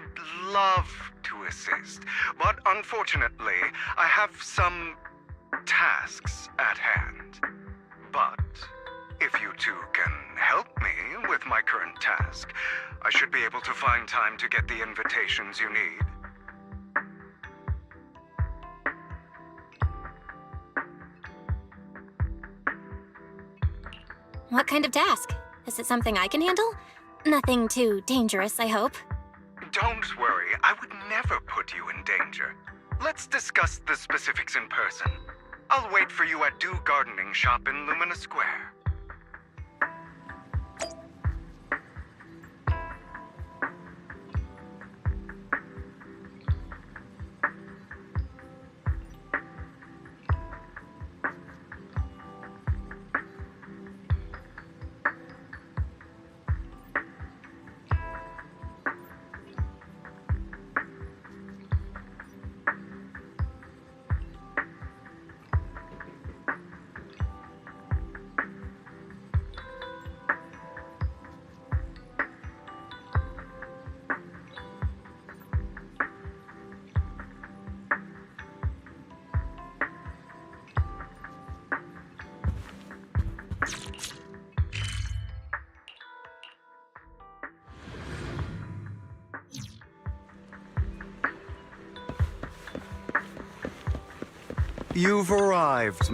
love to assist, but unfortunately, I have some tasks at hand. But if you two can help my current task. I should be able to find time to get the invitations you need. What kind of task? Is it something I can handle? Nothing too dangerous, I hope. Don't worry, I would never put you in danger. Let's discuss the specifics in person. I'll wait for you at Dew Gardening Shop in Lumina Square. You've arrived,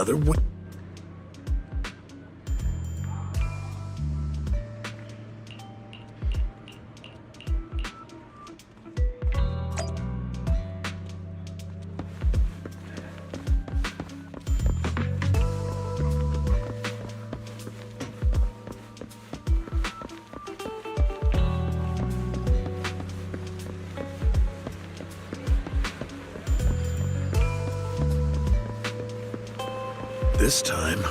Another one. This time,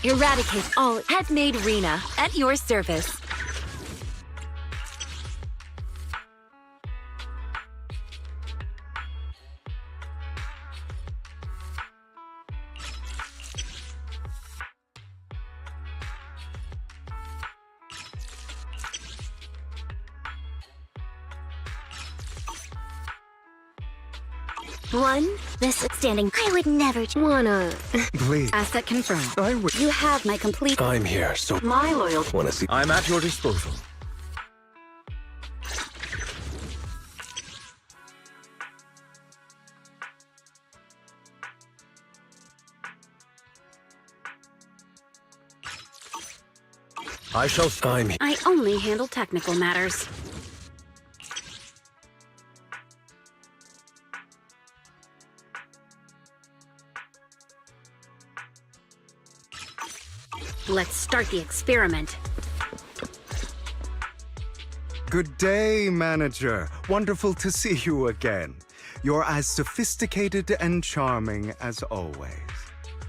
Eradicate all. Headmaid Rena, at your service. One, this standing. I would never wanna. Please. Asset confirmed. I would. You have my complete. I'm here, so My loyalty. wanna see. I'm at your disposal. I shall. I'm here. I only handle technical matters. Let's start the experiment. Good day, Manager. Wonderful to see you again. You're as sophisticated and charming as always.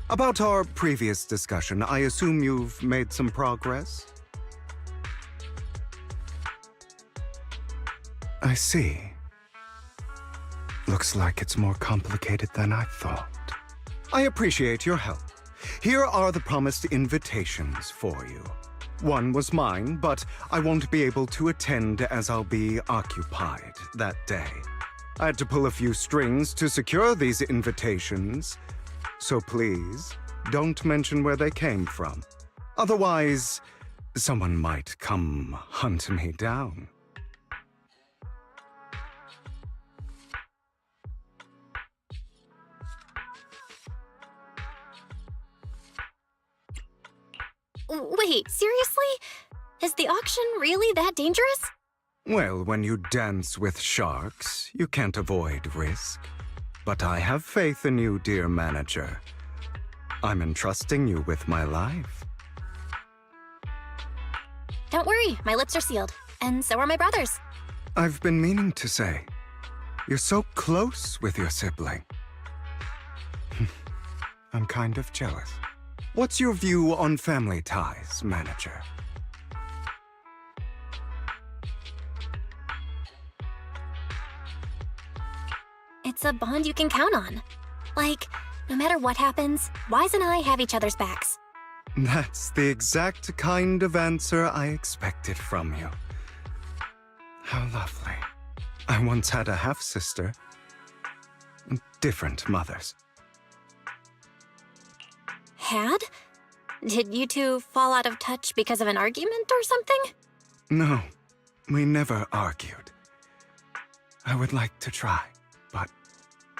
About our previous discussion, I assume you've made some progress? I see. Looks like it's more complicated than I thought. I appreciate your help. Here are the promised invitations for you. One was mine, but I won't be able to attend as I'll be occupied that day. I had to pull a few strings to secure these invitations, so please don't mention where they came from. Otherwise, someone might come hunt me down. Wait, seriously? Is the auction really that dangerous? Well, when you dance with sharks, you can't avoid risk. But I have faith in you, dear manager. I'm entrusting you with my life. Don't worry, my lips are sealed. And so are my brothers. I've been meaning to say, you're so close with your sibling. I'm kind of jealous. What's your view on family ties, manager? It's a bond you can count on. Like, no matter what happens, Wise and I have each other's backs. That's the exact kind of answer I expected from you. How lovely. I once had a half-sister. Different mothers. Had? Did you two fall out of touch because of an argument or something? No, we never argued. I would like to try, but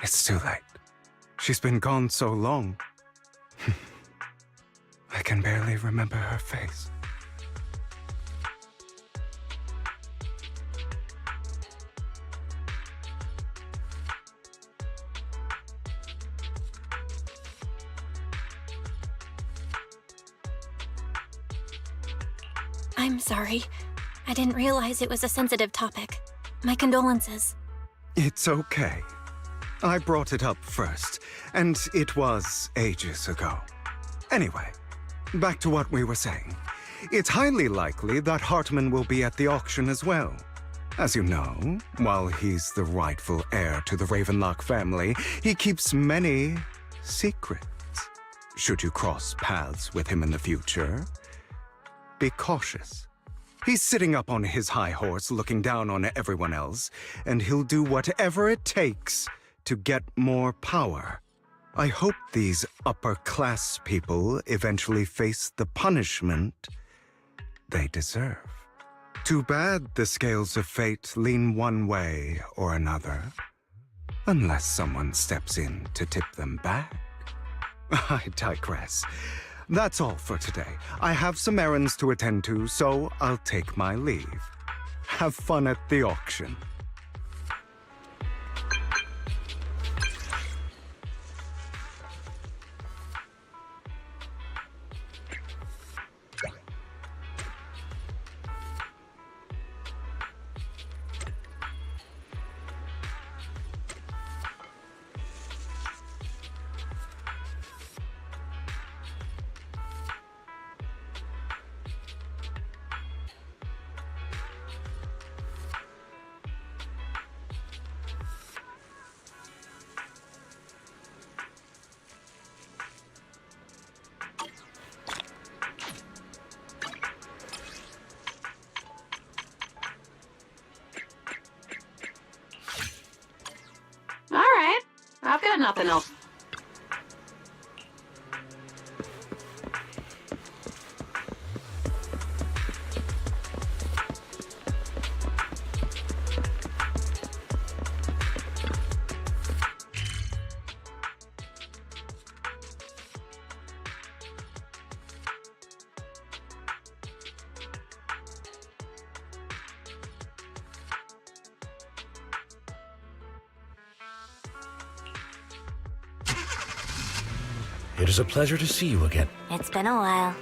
it's too late. She's been gone so long. I can barely remember her face. I'm sorry. I didn't realize it was a sensitive topic. My condolences. It's okay. I brought it up first, and it was ages ago. Anyway, back to what we were saying. It's highly likely that Hartman will be at the auction as well. As you know, while he's the rightful heir to the Ravenlock family, he keeps many secrets. Should you cross paths with him in the future, be cautious. He's sitting up on his high horse looking down on everyone else, and he'll do whatever it takes to get more power. I hope these upper-class people eventually face the punishment they deserve. Too bad the scales of fate lean one way or another, unless someone steps in to tip them back. I digress. That's all for today. I have some errands to attend to, so I'll take my leave. Have fun at the auction. All right. I've got nothing else. It is a pleasure to see you again. It's been a while.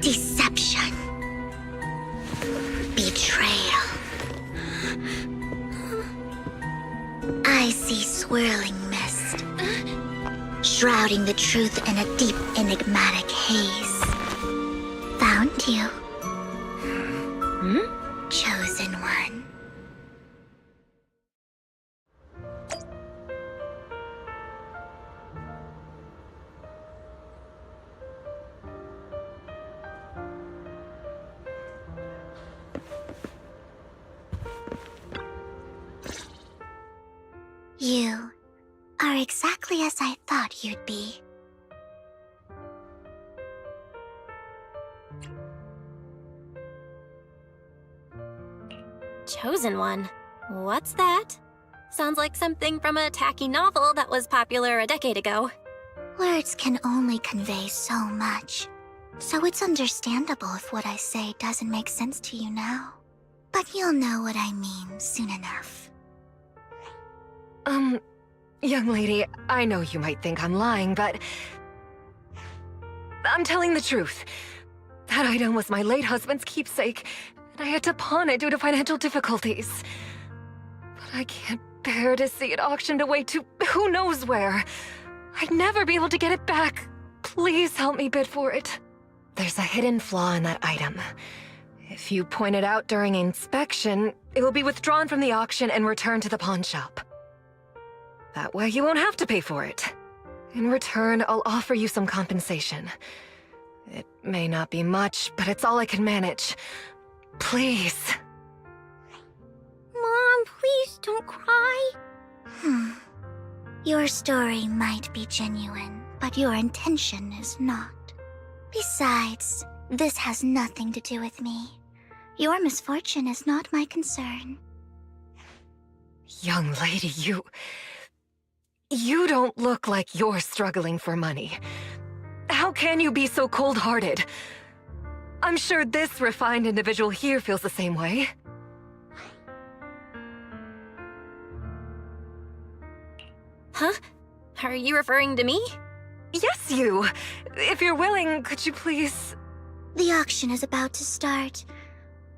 Deception. Betrayal. I see swirling mist, shrouding the truth in a deep, enigmatic haze. Found you. Chosen one. You are exactly as I thought you'd be. Chosen one? What's that? Sounds like something from a tacky novel that was popular a decade ago. Words can only convey so much, so it's understandable if what I say doesn't make sense to you now. But you'll know what I mean soon enough. Young lady, I know you might think I'm lying, but I'm telling the truth. That item was my late husband's keepsake, and I had to pawn it due to financial difficulties. But I can't bear to see it auctioned away to who knows where. I'd never be able to get it back. Please help me bid for it. There's a hidden flaw in that item. If you point it out during inspection, it will be withdrawn from the auction and returned to the pawn shop. That way you won't have to pay for it. In return, I'll offer you some compensation. It may not be much, but it's all I can manage. Please. Mom, please don't cry. Your story might be genuine, but your intention is not. Besides, this has nothing to do with me. Your misfortune is not my concern. Young lady, You don't look like you're struggling for money. How can you be so cold-hearted? I'm sure this refined individual here feels the same way. Huh? Are you referring to me? Yes, you! If you're willing, could you please... The auction is about to start.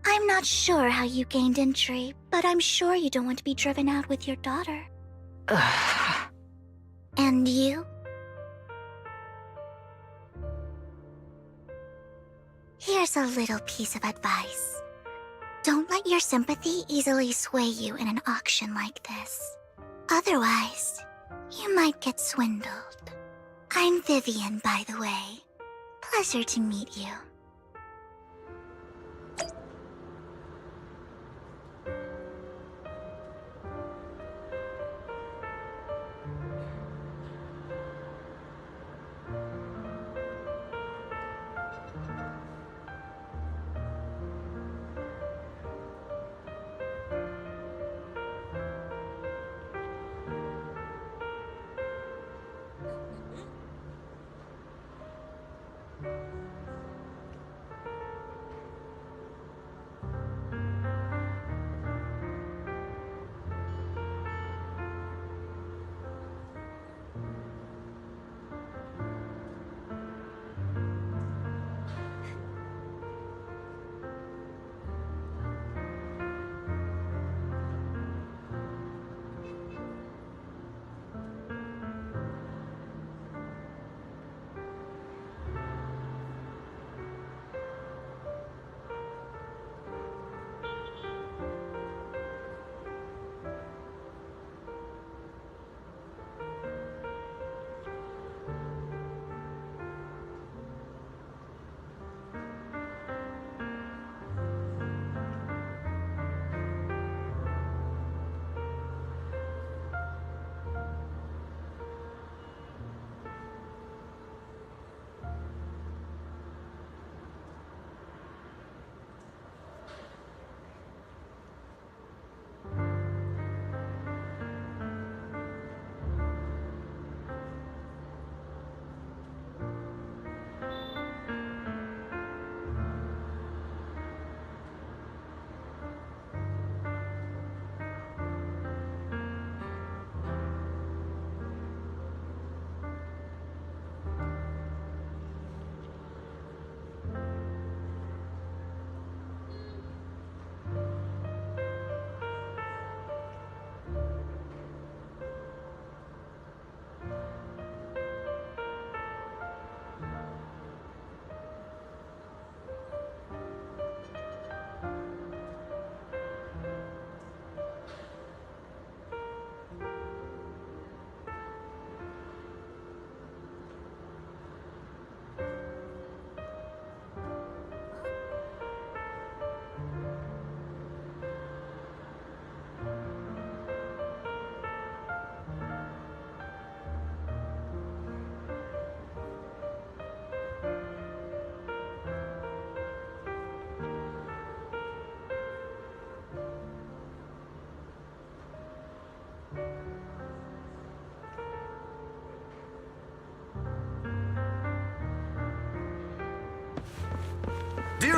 I'm not sure how you gained entry, but I'm sure you don't want to be driven out with your daughter. And you? Here's a little piece of advice. Don't let your sympathy easily sway you in an auction like this. Otherwise, you might get swindled. I'm Vivian, by the way. Pleasure to meet you.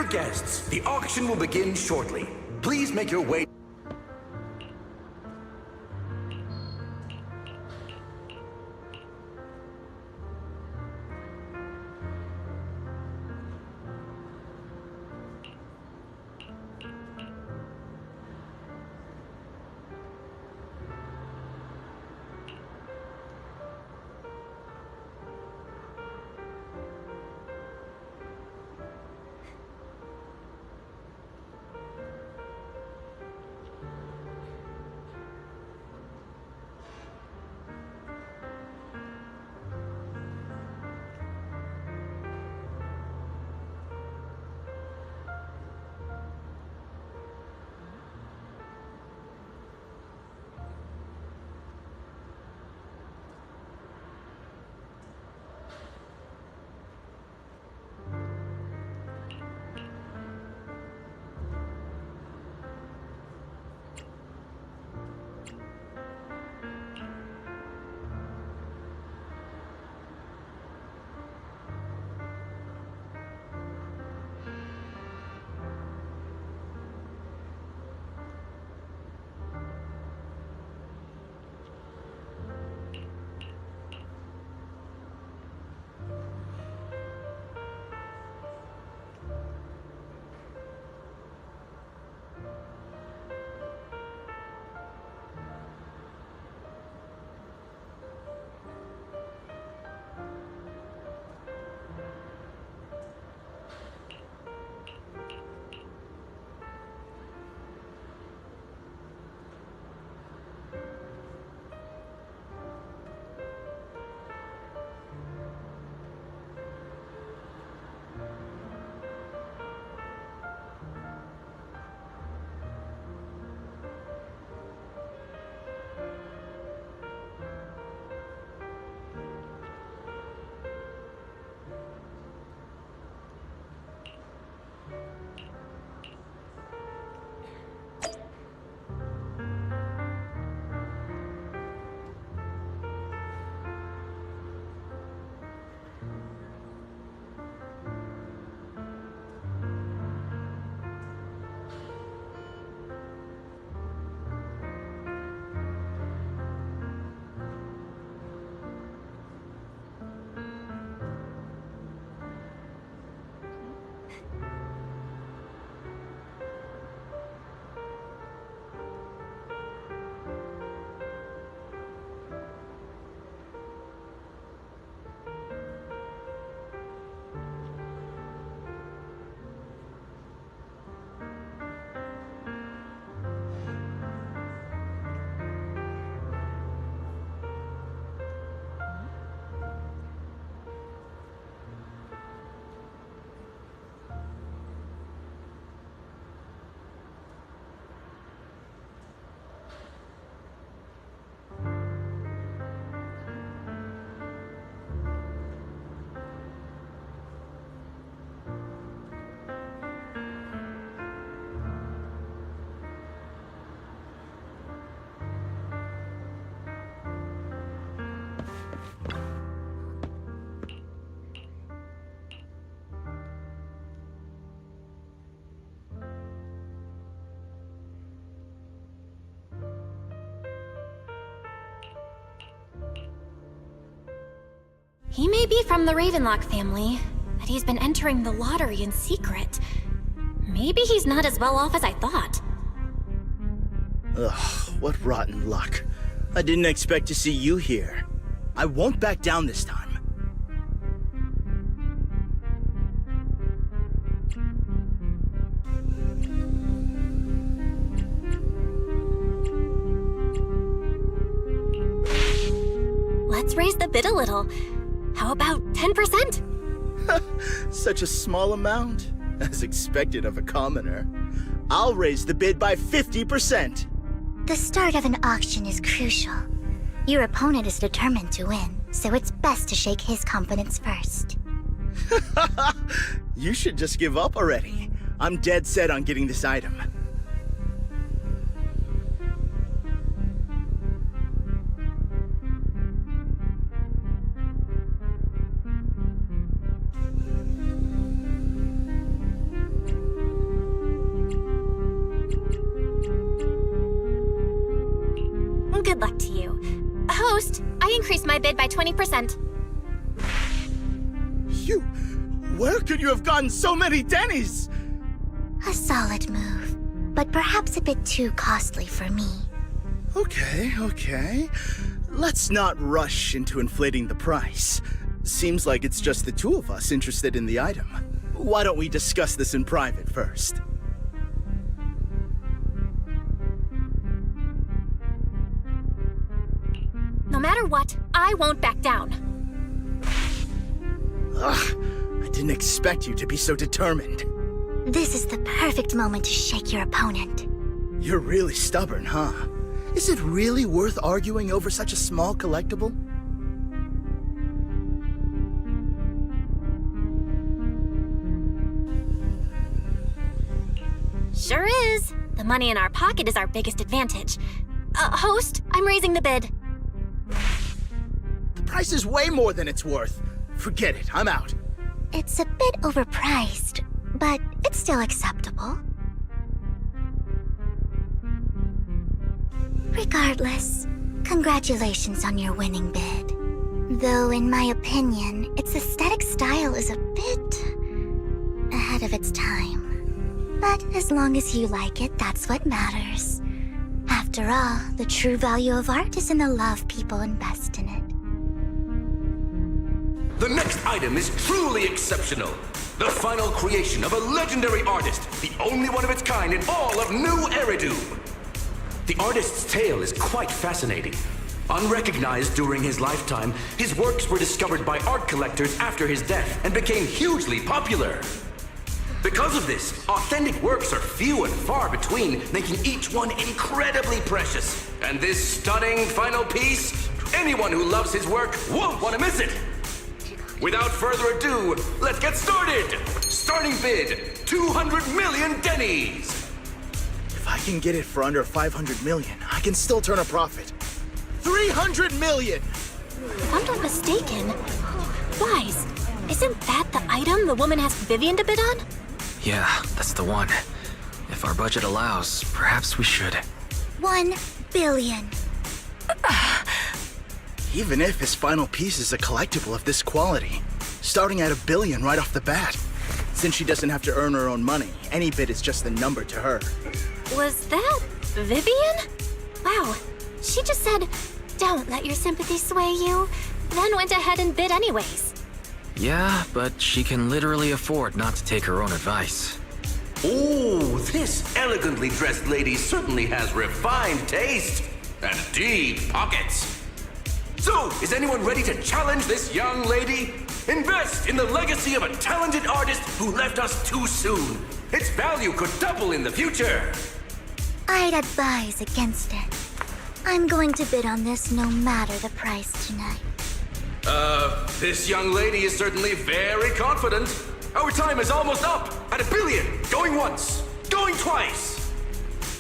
Dear guests, the auction will begin shortly. Please make your way. He may be from the Ravenlock family, but he's been entering the lottery in secret. Maybe he's not as well off as I thought. Ugh, what rotten luck. I didn't expect to see you here. I won't back down this time. Let's raise the bid a little. How about 10%? Such a small amount, as expected of a commoner. I'll raise the bid by 50%. The start of an auction is crucial. Your opponent is determined to win, so it's best to shake his confidence first. You should just give up already. I'm dead set on getting this item. increased my bid by 20%. Where could you have gotten so many Denny's? A solid move, but perhaps a bit too costly for me. Okay. Let's not rush into inflating the price. Seems like it's just the two of us interested in the item. Why don't we discuss this in private first? No matter what, I won't back down. Ugh, I didn't expect you to be so determined. This is the perfect moment to shake your opponent. You're really stubborn, huh? Is it really worth arguing over such a small collectible? Sure is. The money in our pocket is our biggest advantage. Host, I'm raising the bid. The price is way more than it's worth. Forget it, I'm out. It's a bit overpriced, but it's still acceptable. Regardless, congratulations on your winning bid. Though in my opinion, its aesthetic style is a bit ahead of its time. But as long as you like it, that's what matters. After all, the true value of art is in the love people invest in it. The next item is truly exceptional. The final creation of a legendary artist, the only one of its kind in all of New Eridu. The artist's tale is quite fascinating. Unrecognized during his lifetime, his works were discovered by art collectors after his death and became hugely popular. Because of this, authentic works are few and far between, making each one incredibly precious. And this stunning final piece, anyone who loves his work won't want to miss it. Without further ado, let's get started! Starting bid, 200 million Denny's! If I can get it for under 500 million, I can still turn a profit. 300 million! If I'm not mistaken, Wise, isn't that the item the woman asked Vivian to bid on? Yeah, that's the one. If our budget allows, perhaps we should. 1 billion. Even if his final piece is a collectible of this quality, starting at $1 billion right off the bat. Since she doesn't have to earn her own money, any bid is just a number to her. Was that Vivian? Wow, she just said, "Don't let your sympathy sway you," then went ahead and bid anyways. Yeah, but she can literally afford not to take her own advice. Ooh, this elegantly dressed lady certainly has refined taste and deep pockets. So, is anyone ready to challenge this young lady? Invest in the legacy of a talented artist who left us too soon. Its value could double in the future. I'd advise against it. I'm going to bid on this no matter the price tonight. This young lady is certainly very confident. Our time is almost up at $1 billion. Going once, going twice,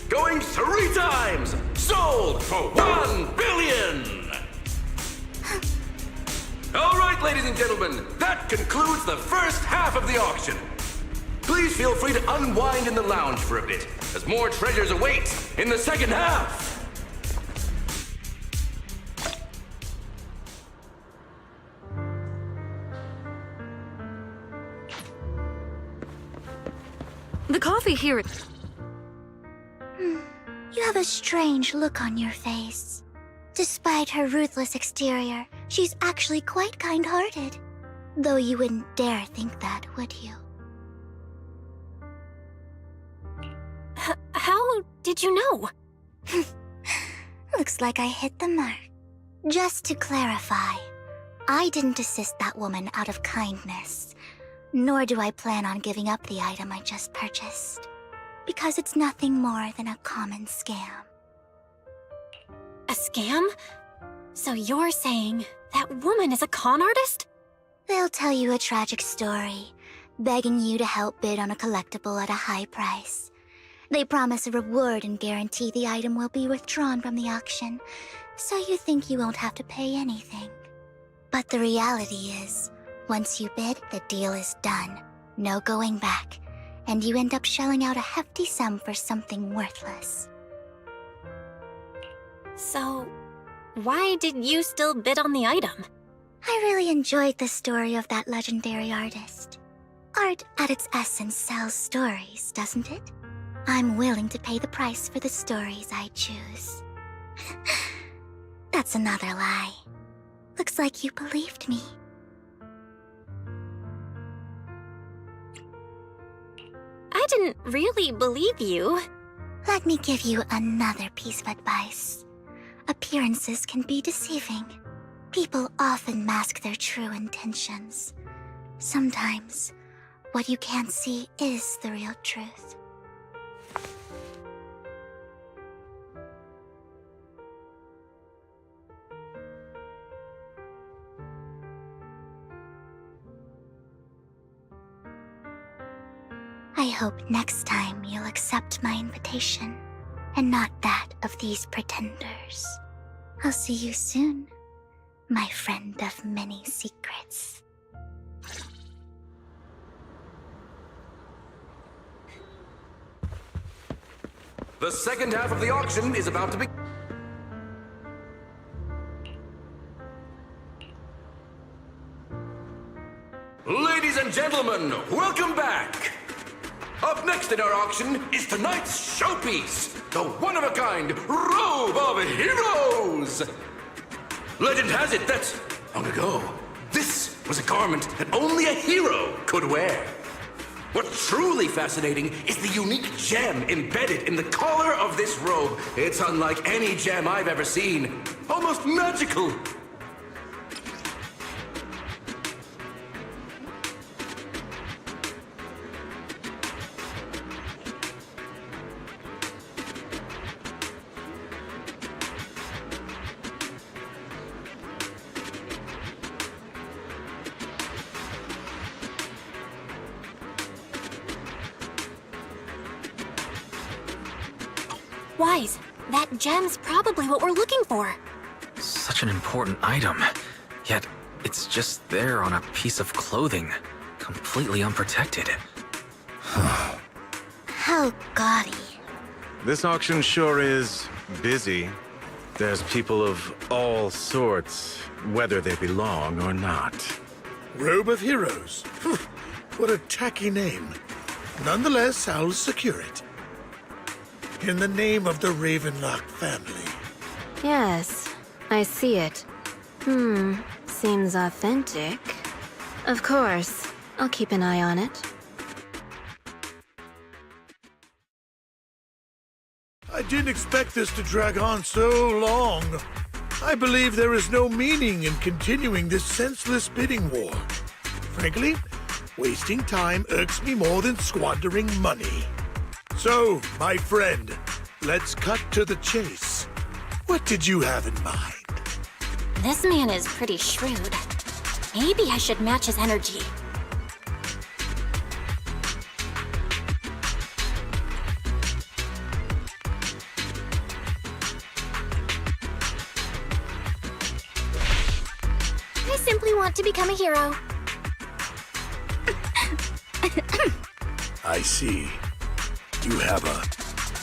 going 3 times. Sold for $1 billion. All right, ladies and gentlemen, that concludes the first half of the auction. Please feel free to unwind in the lounge for a bit, as more treasures await in the second half. The coffee here. You have a strange look on your face. Despite her ruthless exterior, she's actually quite kind-hearted. Though you wouldn't dare think that, would you? How did you know? Looks like I hit the mark. Just to clarify, I didn't assist that woman out of kindness. Nor do I plan on giving up the item I just purchased. Because it's nothing more than a common scam. A scam? So you're saying that woman is a con artist? They'll tell you a tragic story, begging you to help bid on a collectible at a high price. They promise a reward and guarantee the item will be withdrawn from the auction, so you think you won't have to pay anything. But the reality is, once you bid, the deal is done. No going back. And you end up shelling out a hefty sum for something worthless. So, why did you still bid on the item? I really enjoyed the story of that legendary artist. Art at its essence sells stories, doesn't it? I'm willing to pay the price for the stories I choose. That's another lie. Looks like you believed me. I didn't really believe you. Let me give you another piece of advice. Appearances can be deceiving. People often mask their true intentions. Sometimes, what you can't see is the real truth. I hope next time you'll accept my invitation, and not that of these pretenders. I'll see you soon, my friend of many secrets. The second half of the auction is about to begin. Ladies and gentlemen, welcome back! Up next in our auction is tonight's showpiece, the one-of-a-kind Robe of Heroes! Legend has it that, long ago, this was a garment that only a hero could wear. What's truly fascinating is the unique gem embedded in the collar of this robe. It's unlike any gem I've ever seen. Almost magical. Wise, that gem's probably what we're looking for. Such an important item, yet it's just there on a piece of clothing, completely unprotected. How gaudy. This auction sure is busy. There's people of all sorts, whether they belong or not. Robe of Heroes. What a tacky name. Nonetheless, I'll secure it. In the name of the Ravenlock family. Yes, I see it. Seems authentic. Of course, I'll keep an eye on it. I didn't expect this to drag on so long. I believe there is no meaning in continuing this senseless bidding war. Frankly, wasting time irks me more than squandering money. So, my friend, let's cut to the chase. What did you have in mind? This man is pretty shrewd. Maybe I should match his energy. I simply want to become a hero. I see. You have a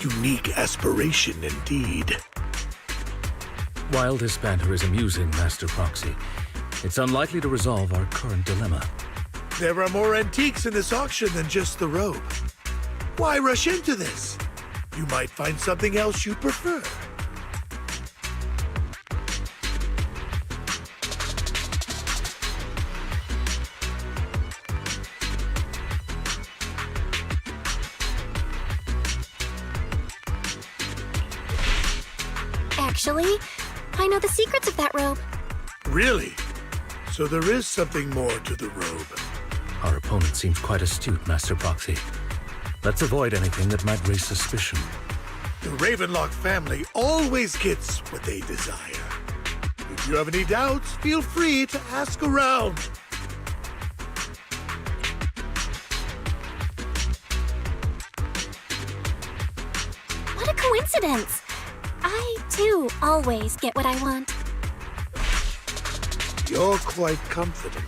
unique aspiration indeed. While this banter is amusing, Master Proxy, it's unlikely to resolve our current dilemma. There are more antiques in this auction than just the robe. Why rush into this? You might find something else you prefer. Actually, I know the secrets of that robe. Really? So there is something more to the robe. Our opponent seems quite astute, Master Proxy. Let's avoid anything that might raise suspicion. The Ravenlock family always gets what they desire. If you have any doubts, feel free to ask around. What a coincidence! I, too, always get what I want. You're quite confident.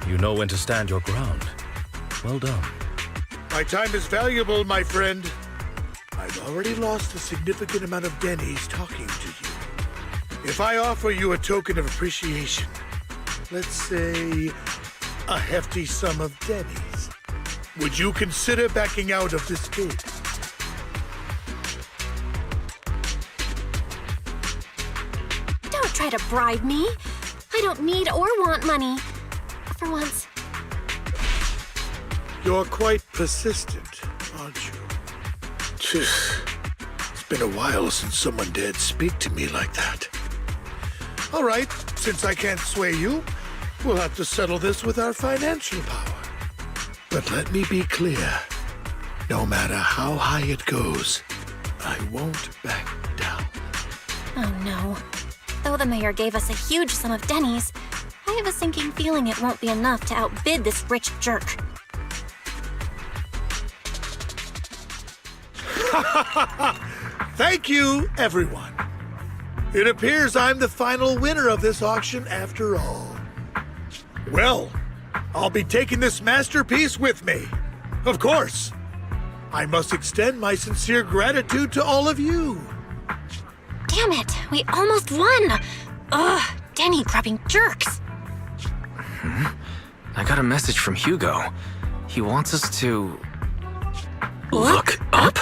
You know when to stand your ground. Well done. My time is valuable, my friend. I've already lost a significant amount of Denny's talking to you. If I offer you a token of appreciation, let's say a hefty sum of Denny's, would you consider backing out of this bid? Don't try to bribe me. I don't need or want money. For once. You're quite persistent, aren't you? It's been a while since someone dared speak to me like that. All right, since I can't sway you, we'll have to settle this with our financial power. But let me be clear. No matter how high it goes, I won't back down. Oh no. Though the mayor gave us a huge sum of Denny's, I have a sinking feeling it won't be enough to outbid this rich jerk. Thank you, everyone. It appears I'm the final winner of this auction after all. Well, I'll be taking this masterpiece with me. Of course. I must extend my sincere gratitude to all of you. Damn it, we almost won! Ugh, Denny grubbing jerks. I got a message from Hugo. He wants us to... Look up?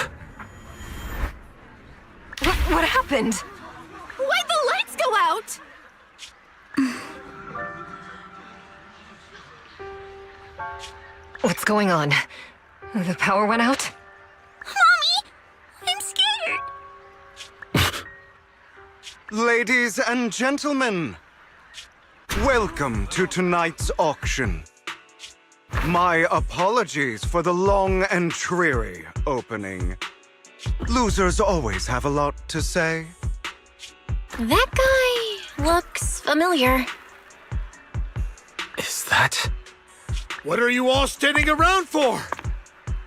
What happened? Why'd the lights go out? What's going on? The power went out? Mommy! I'm scared! Ladies and gentlemen, welcome to tonight's auction. My apologies for the long and dreary opening. Losers always have a lot to say. That guy looks familiar. Is that... What are you all standing around for?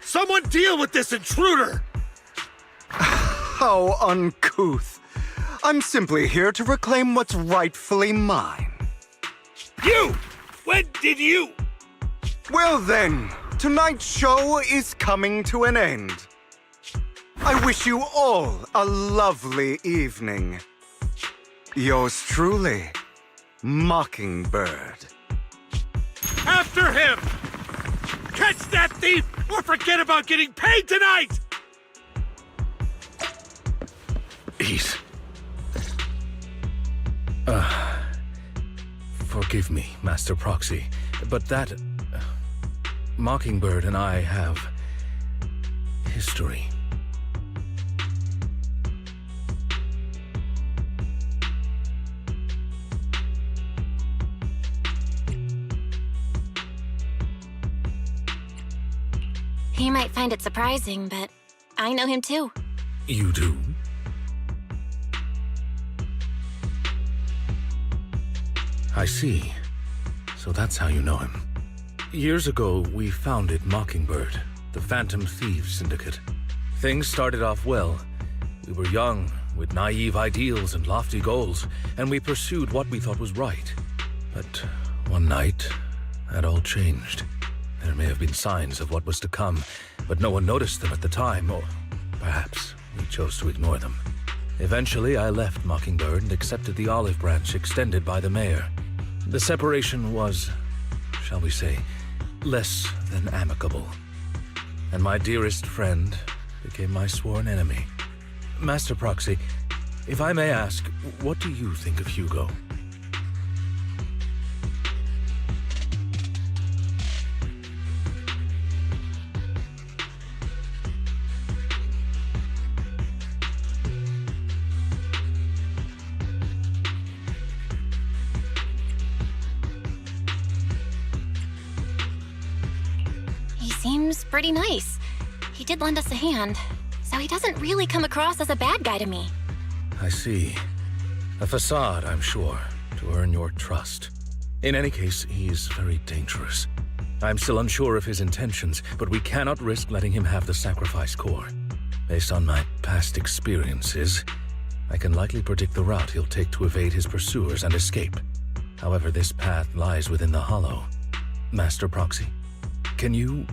Someone deal with this intruder! How uncouth. I'm simply here to reclaim what's rightfully mine. You! When did you? Well then, tonight's show is coming to an end. I wish you all a lovely evening. Yours truly, Mockingbird. After him! Catch that thief or forget about getting paid tonight! Eat. Forgive me, Master Proxy, but that... Mockingbird and I have... history. He might find it surprising, but I know him too. You do? I see. So that's how you know him. Years ago, we founded Mockingbird, the Phantom Thieves Syndicate. Things started off well. We were young, with naive ideals and lofty goals, and we pursued what we thought was right. But one night, that all changed. There may have been signs of what was to come, but no one noticed them at the time, or perhaps we chose to ignore them. Eventually, I left Mockingbird and accepted the olive branch extended by the mayor. The separation was, shall we say, less than amicable. And my dearest friend became my sworn enemy. Master Proxy, if I may ask, what do you think of Hugo? Seems pretty nice. He did lend us a hand, so he doesn't really come across as a bad guy to me. I see. A facade, I'm sure, to earn your trust. In any case, he's very dangerous. I'm still unsure of his intentions, but we cannot risk letting him have the sacrifice core. Based on my past experiences, I can likely predict the route he'll take to evade his pursuers and escape. However, this path lies within the Hollow. Master Proxy, can you...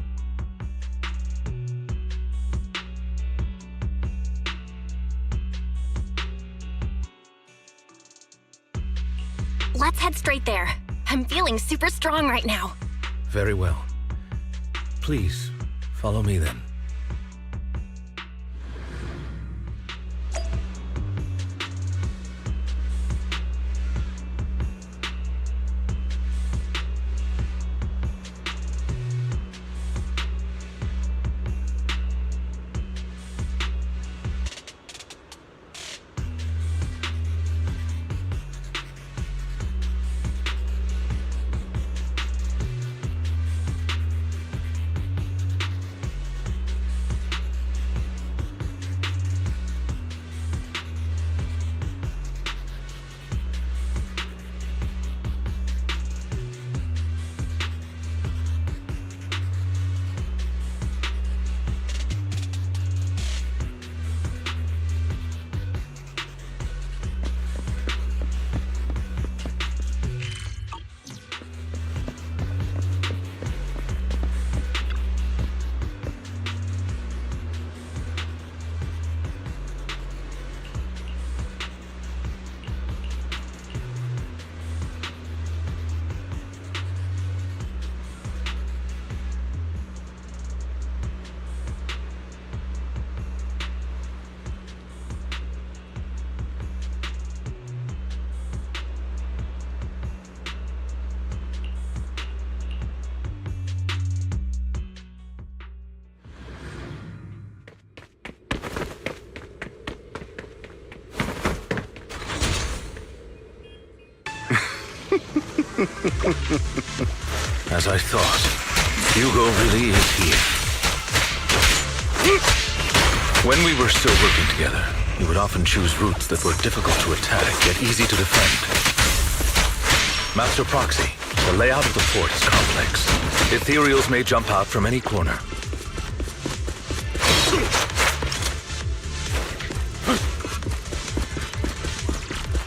let's head straight there. I'm feeling super strong right now. Very well. Please, follow me then. As I thought, Hugo really is here. When we were still working together, he would often choose routes that were difficult to attack, yet easy to defend. Master Proxy, the layout of the fort is complex. Ethereals may jump out from any corner.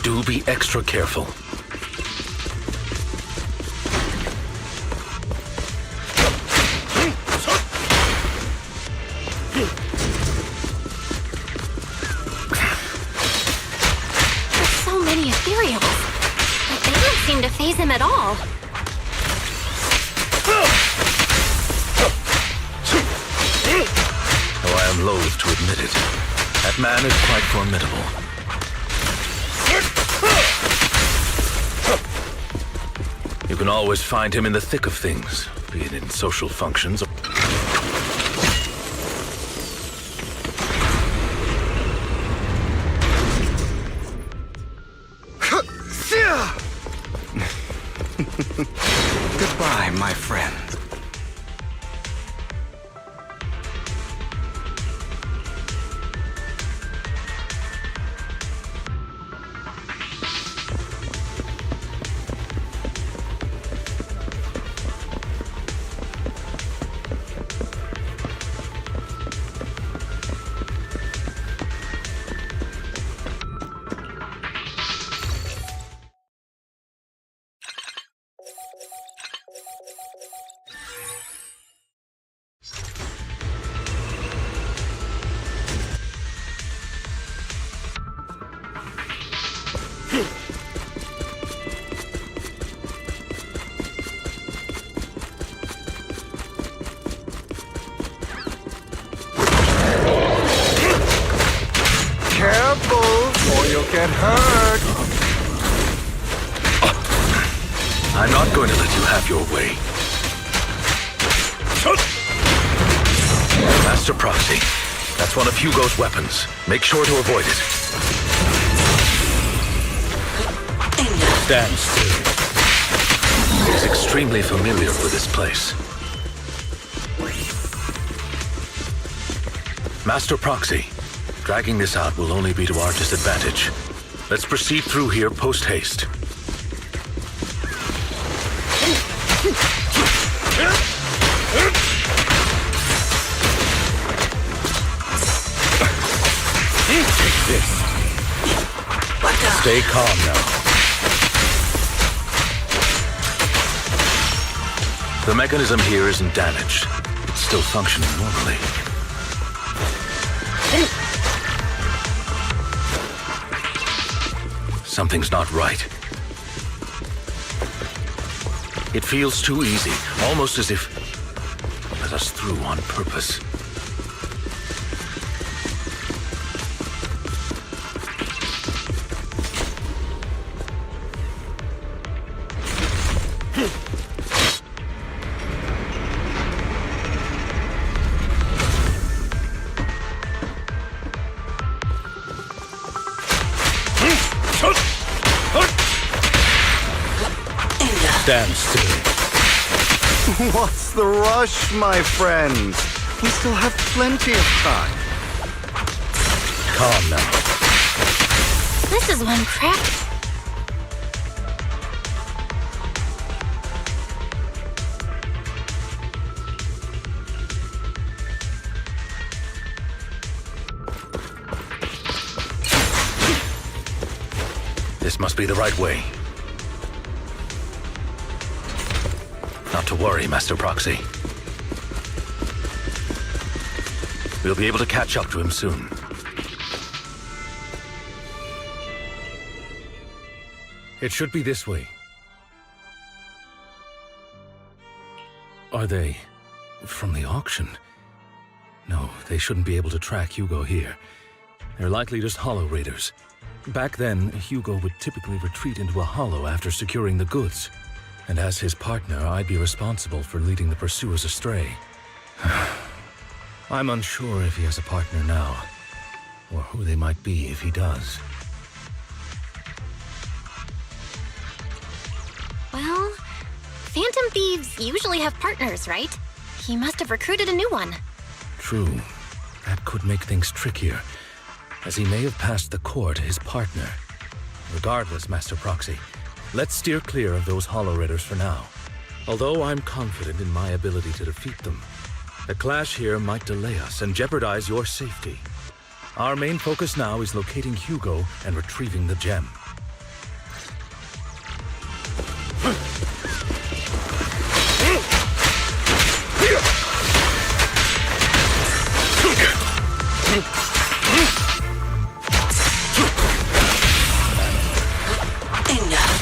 Do be extra careful. To phase him at all. Though I am loath to admit it, that man is quite formidable. You can always find him in the thick of things, be it in social functions or... Goodbye, my friend. Get hurt! I'm not going to let you have your way. Master Proxy, that's one of Hugo's weapons. Make sure to avoid it. Stand still. He's extremely familiar with this place. Master Proxy, dragging this out will only be to our disadvantage. Let's proceed through here post-haste. Take this. Stay calm now. The mechanism here isn't damaged. It's still functioning normally. Something's not right. It feels too easy, almost as if you let us through on purpose. Stand still. What's the rush, my friend? We still have plenty of time. Calm now. This is one crap. This must be the right way. Not to worry, Master Proxy. We'll be able to catch up to him soon. It should be this way. Are they from the auction? No, they shouldn't be able to track Hugo here. They're likely just hollow raiders. Back then, Hugo would typically retreat into a hollow after securing the goods. And as his partner, I'd be responsible for leading the pursuers astray. I'm unsure if he has a partner now, or who they might be if he does. Well, Phantom Thieves usually have partners, right? He must have recruited a new one. True. That could make things trickier, as he may have passed the core to his partner. Regardless, Master Proxy, let's steer clear of those Hollow Raiders for now. Although I'm confident in my ability to defeat them, the clash here might delay us and jeopardize your safety. Our main focus now is locating Hugo and retrieving the gem.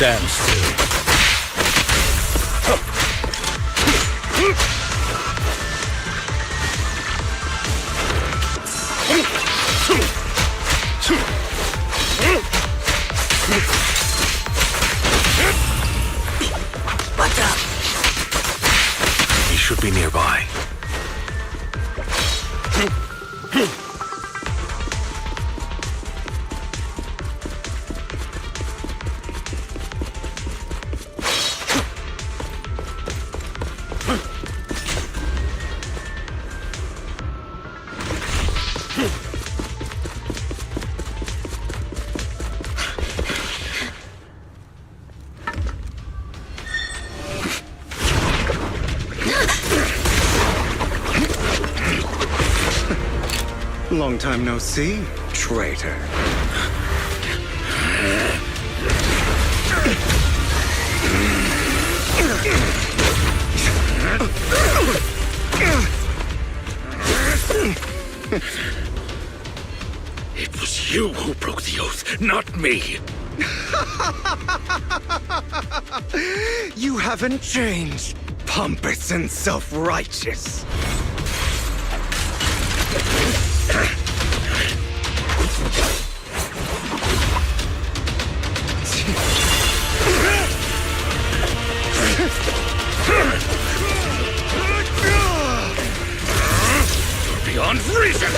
Stand still. What's up? He should be nearby. Long time no see, traitor. It was you who broke the oath, not me. You haven't changed, pompous and self-righteous. Beyond reason!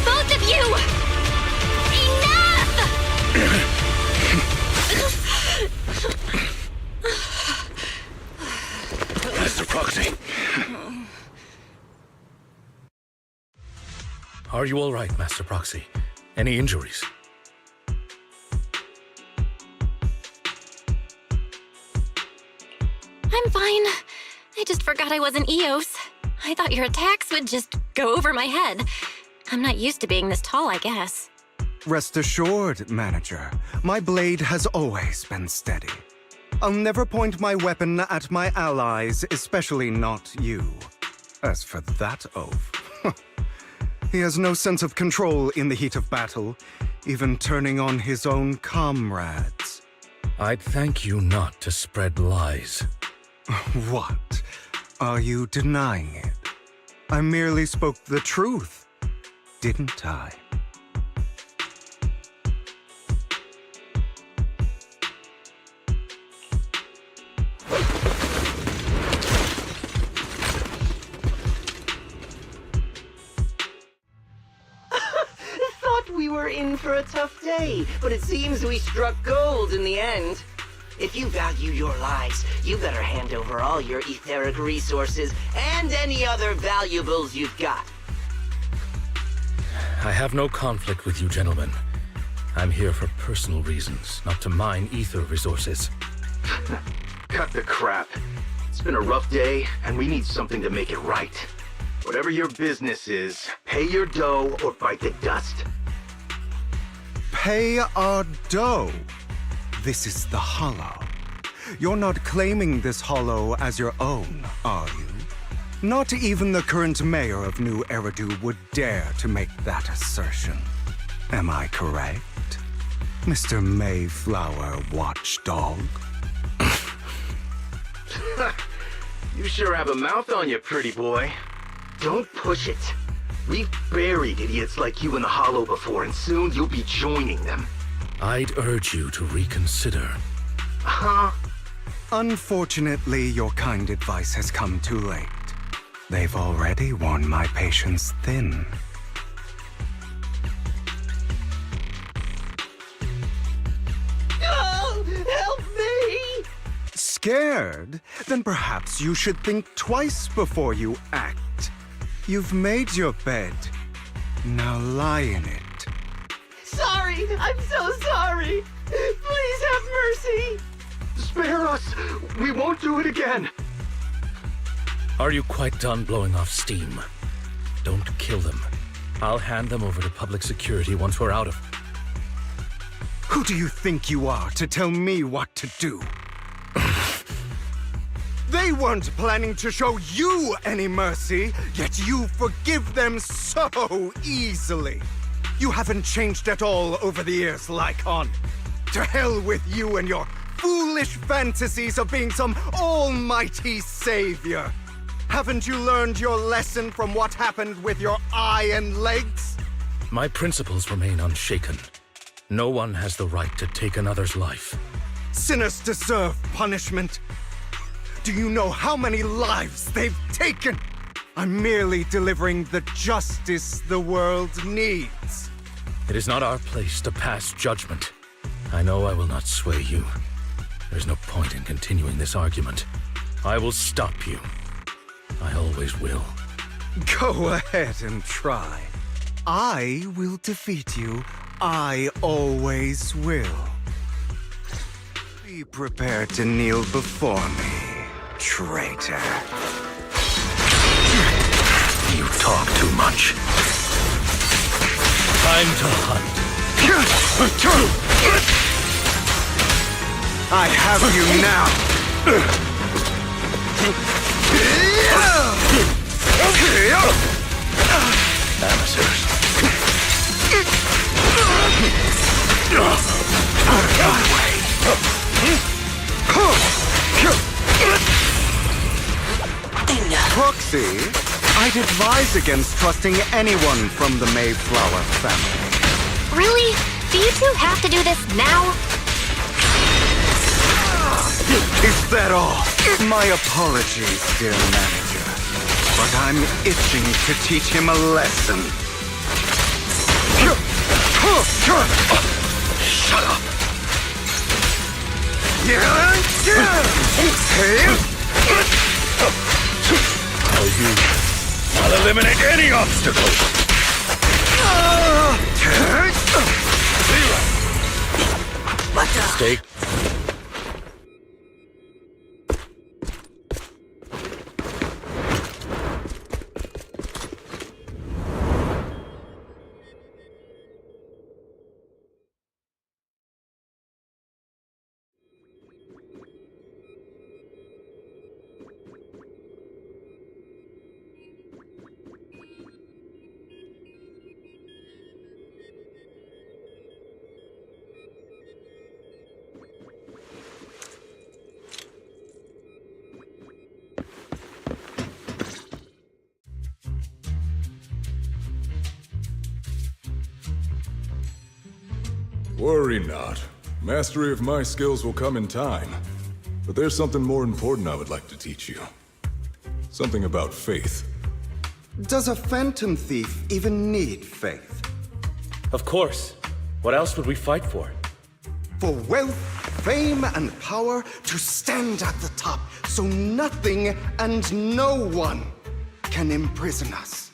Both of you! Enough! Master Proxy. Are you all right, Master Proxy? Any injuries? I'm fine. I just forgot I wasn't Eos. I thought your attacks would just go over my head. I'm not used to being this tall, I guess. Rest assured, Manager, my blade has always been steady. I'll never point my weapon at my allies, especially not you. As for that oaf, he has no sense of control in the heat of battle, even turning on his own comrades. I'd thank you not to spread lies. What? Are you denying it? I merely spoke the truth, didn't I? Thought we were in for a tough day, but it seems we struck gold in the end. If you value your lives, you better hand over all your etheric resources and any other valuables you've got. I have no conflict with you, gentlemen. I'm here for personal reasons, not to mine ether resources. Cut the crap. It's been a rough day, and we need something to make it right. Whatever your business is, pay your dough or bite the dust. Pay our dough. This is the Hollow. You're not claiming this Hollow as your own, are you? Not even the current mayor of New Eridu would dare to make that assertion. Am I correct, Mr. Mayflower Watchdog? You sure have a mouth on you, pretty boy. Don't push it. We've buried idiots like you in the Hollow before, and soon you'll be joining them. I'd urge you to reconsider. Huh? Unfortunately, your kind advice has come too late. They've already worn my patience thin. Oh, help me! Scared? Then perhaps you should think twice before you act. You've made your bed. Now lie in it. Sorry, I'm so sorry. Please have mercy. Spare us! We won't do it again! Are you quite done blowing off steam? Don't kill them. I'll hand them over to public security once we're out of... Who do you think you are to tell me what to do? They weren't planning to show you any mercy, yet you forgive them so easily. You haven't changed at all over the years, Lycon. To hell with you and your foolish fantasies of being some almighty savior. Haven't you learned your lesson from what happened with your eye and legs? My principles remain unshaken. No one has the right to take another's life. Sinners deserve punishment. Do you know how many lives they've taken? I'm merely delivering the justice the world needs. It is not our place to pass judgment. I know I will not sway you. There's no point in continuing this argument. I will stop you. I always will. Go ahead and try. I will defeat you. I always will. Be prepared to kneel before me, traitor. You talk too much. Time to hunt. I have you now. Amateurs. Proxy, I'd advise against trusting anyone from the Mayflower family. Really? Do you two have to do this now? Is that all? My apologies, dear manager. But I'm itching to teach him a lesson. Shut up! I'll eliminate any obstacle! Stay. Worry not. Mastery of my skills will come in time. But there's something more important I would like to teach you. Something about faith. Does a phantom thief even need faith? Of course. What else would we fight for? For wealth, fame, and power to stand at the top so nothing and no one can imprison us.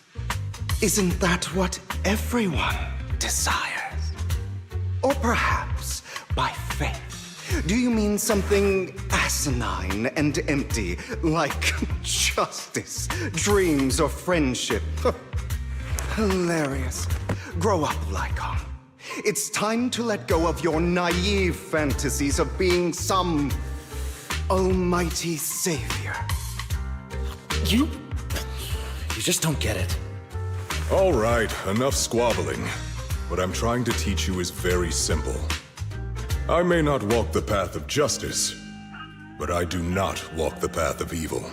Isn't that what everyone desires? Or perhaps by faith, do you mean something asinine and empty, like justice, dreams, or friendship? Hilarious. Grow up, Lycon. It's time to let go of your naive fantasies of being some almighty savior. You just don't get it. All right, enough squabbling. What I'm trying to teach you is very simple. I may not walk the path of justice, but I do not walk the path of evil.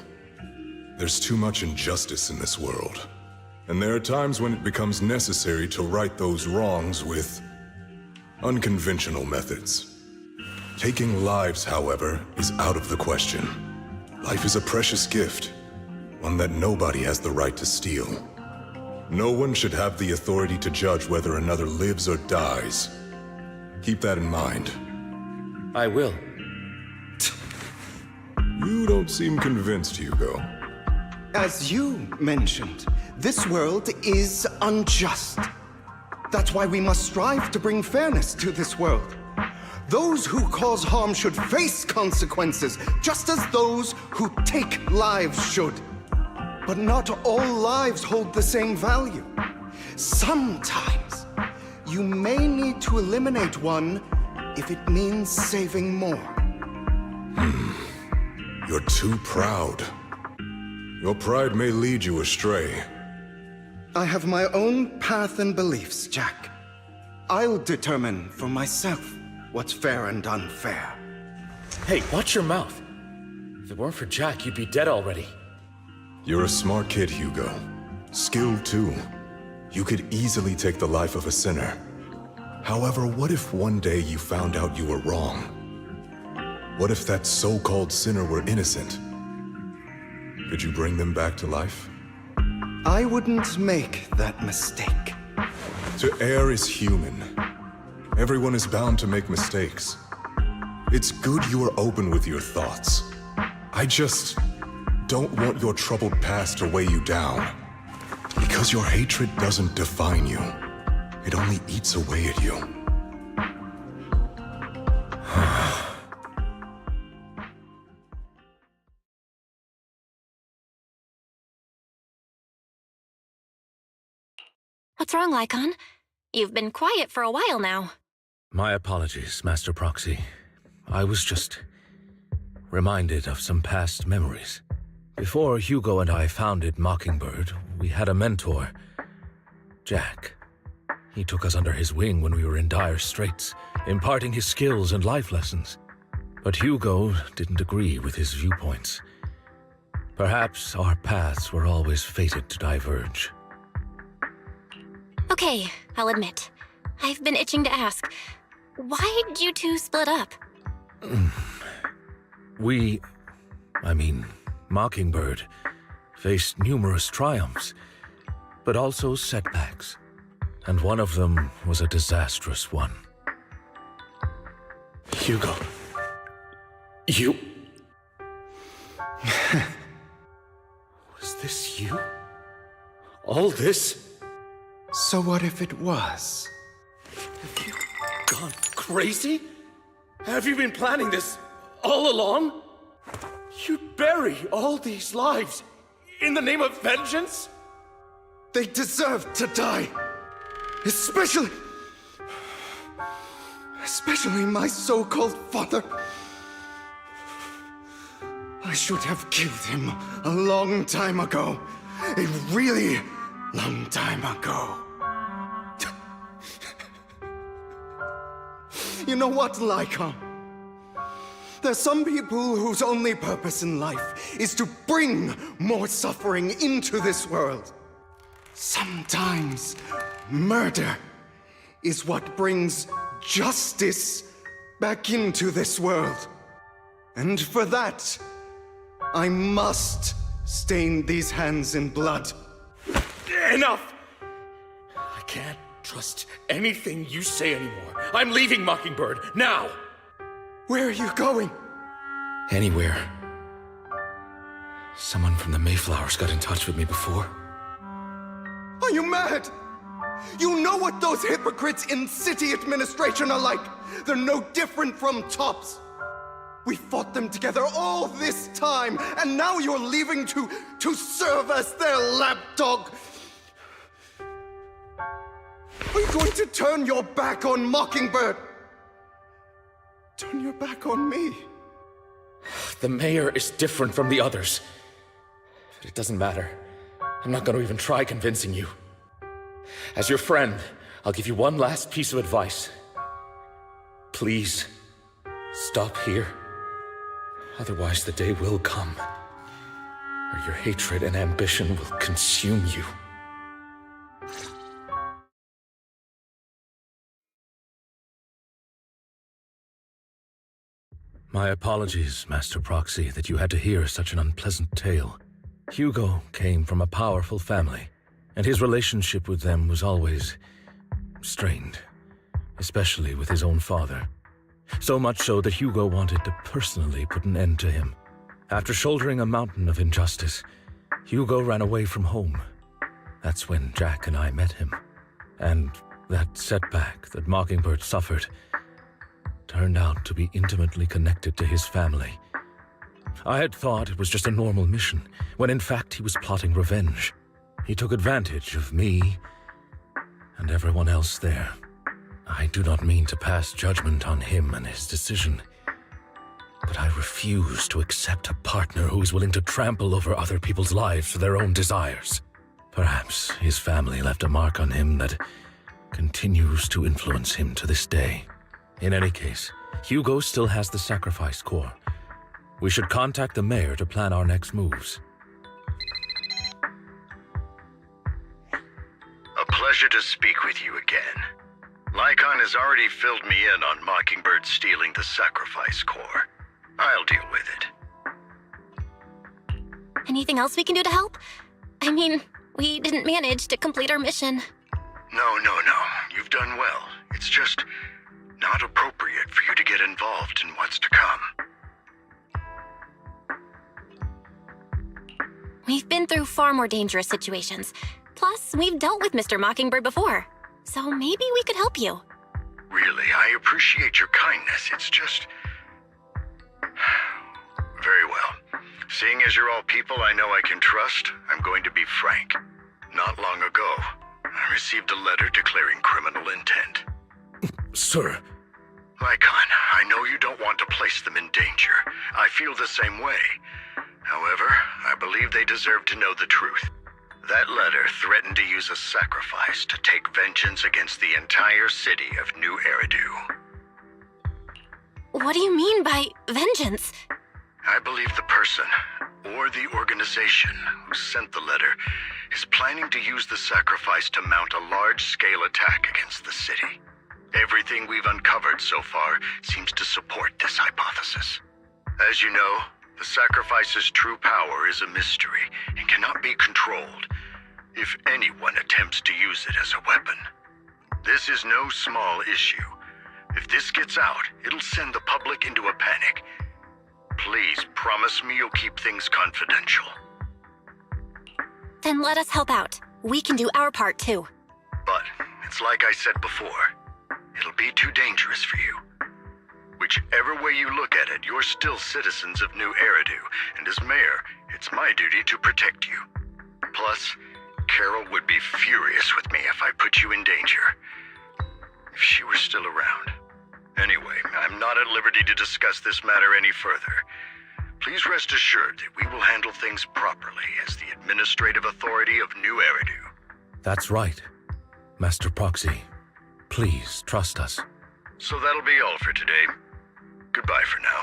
There's too much injustice in this world, and there are times when it becomes necessary to right those wrongs with unconventional methods. Taking lives, however, is out of the question. Life is a precious gift, one that nobody has the right to steal. No one should have the authority to judge whether another lives or dies. Keep that in mind. I will. You don't seem convinced, Hugo. As you mentioned, this world is unjust. That's why we must strive to bring fairness to this world. Those who cause harm should face consequences, just as those who take lives should. But not all lives hold the same value. Sometimes, you may need to eliminate one if it means saving more. You're too proud. Your pride may lead you astray. I have my own path and beliefs, Jack. I'll determine for myself what's fair and unfair. Hey, watch your mouth. If it weren't for Jack, you'd be dead already. You're a smart kid, Hugo. Skilled too. You could easily take the life of a sinner. However, what if one day you found out you were wrong? What if that so-called sinner were innocent? Could you bring them back to life? I wouldn't make that mistake. To err is human. Everyone is bound to make mistakes. It's good you are open with your thoughts. I just don't want your troubled past to weigh you down. Because your hatred doesn't define you. It only eats away at you. What's wrong, Lycon? You've been quiet for a while now. My apologies, Master Proxy. I was just reminded of some past memories. Before Hugo and I founded Mockingbird, we had a mentor, Jack. He took us under his wing when we were in dire straits, imparting his skills and life lessons. But Hugo didn't agree with his viewpoints. Perhaps our paths were always fated to diverge. Okay, I'll admit. I've been itching to ask. Why did you two split up? Mockingbird faced numerous triumphs, but also setbacks. And one of them was a disastrous one. Hugo. You... Was this you? All this? So what if it was? Have you gone crazy? Have you been planning this all along? You'd bury all these lives in the name of vengeance? They deserve to die. Especially my so-called father. I should have killed him a long time ago. A really long time ago. You know what, Lycon? There's some people whose only purpose in life is to bring more suffering into this world. Sometimes murder is what brings justice back into this world. And for that, I must stain these hands in blood. Enough! I can't trust anything you say anymore. I'm leaving Mockingbird, now! Where are you going? Anywhere. Someone from the Mayflowers got in touch with me before. Are you mad? You know what those hypocrites in city administration are like. They're no different from tops. We fought them together all this time, and now you're leaving to serve as their lapdog. Are you going to turn your back on Mockingbird? Turn your back on me. The mayor is different from the others. But it doesn't matter. I'm not going to even try convincing you. As your friend, I'll give you one last piece of advice. Please, stop here. Otherwise, the day will come where your hatred and ambition will consume you. My apologies, Master Proxy, that you had to hear such an unpleasant tale. Hugo came from a powerful family, and his relationship with them was always strained, especially with his own father. So much so that Hugo wanted to personally put an end to him. After shouldering a mountain of injustice, Hugo ran away from home. That's when Jack and I met him. And that setback that Mockingbird suffered turned out to be intimately connected to his family. I had thought it was just a normal mission, when in fact he was plotting revenge. He took advantage of me and everyone else there. I do not mean to pass judgment on him and his decision, but I refuse to accept a partner who is willing to trample over other people's lives for their own desires. Perhaps his family left a mark on him that continues to influence him to this day. In any case, Hugo still has the sacrifice core. We should contact the mayor to plan our next moves. A pleasure to speak with you again. Lycon has already filled me in on Mockingbird stealing the sacrifice core. I'll deal with it. Anything else we can do to help? I mean, we didn't manage to complete our mission. No. You've done well. It's just not appropriate for you to get involved in what's to come. We've been through far more dangerous situations. Plus, we've dealt with Mr. Mockingbird before. So maybe we could help you. Really, I appreciate your kindness. It's just... Very well. Seeing as you're all people I know I can trust, I'm going to be frank. Not long ago, I received a letter declaring criminal intent. Sir. Lycon, I know you don't want to place them in danger. I feel the same way. However, I believe they deserve to know the truth. That letter threatened to use a sacrifice to take vengeance against the entire city of New Eridu. What do you mean by vengeance? I believe the person, or the organization, who sent the letter is planning to use the sacrifice to mount a large-scale attack against the city. Everything we've uncovered so far seems to support this hypothesis. As you know, the sacrifice's true power is a mystery and cannot be controlled if anyone attempts to use it as a weapon. This is no small issue. If this gets out, it'll send the public into a panic. Please promise me you'll keep things confidential. Then let us help out. We can do our part too. But it's like I said before, it'll be too dangerous for you. Whichever way you look at it, you're still citizens of New Eridu, and as mayor, it's my duty to protect you. Plus, Carol would be furious with me if I put you in danger. If she were still around. Anyway, I'm not at liberty to discuss this matter any further. Please rest assured that we will handle things properly as the administrative authority of New Eridu. That's right. Master Proxy, please trust us. So that'll be all for today. Goodbye for now.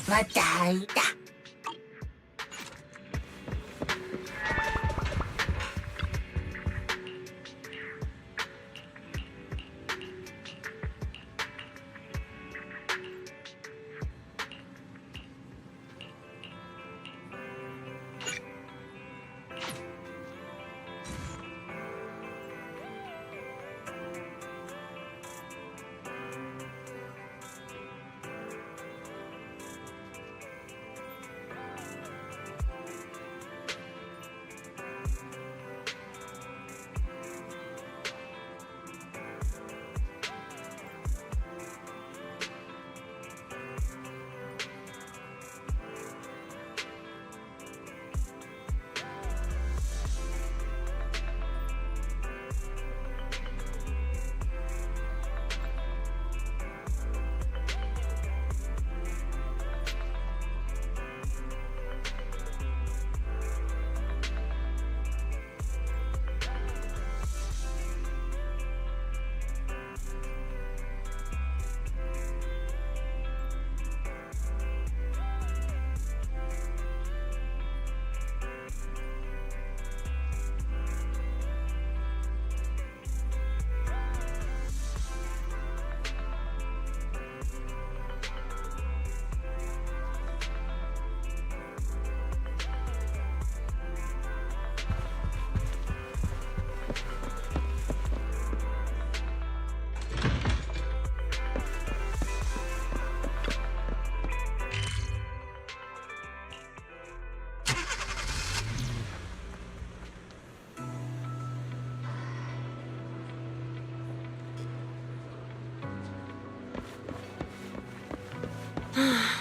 また会いた。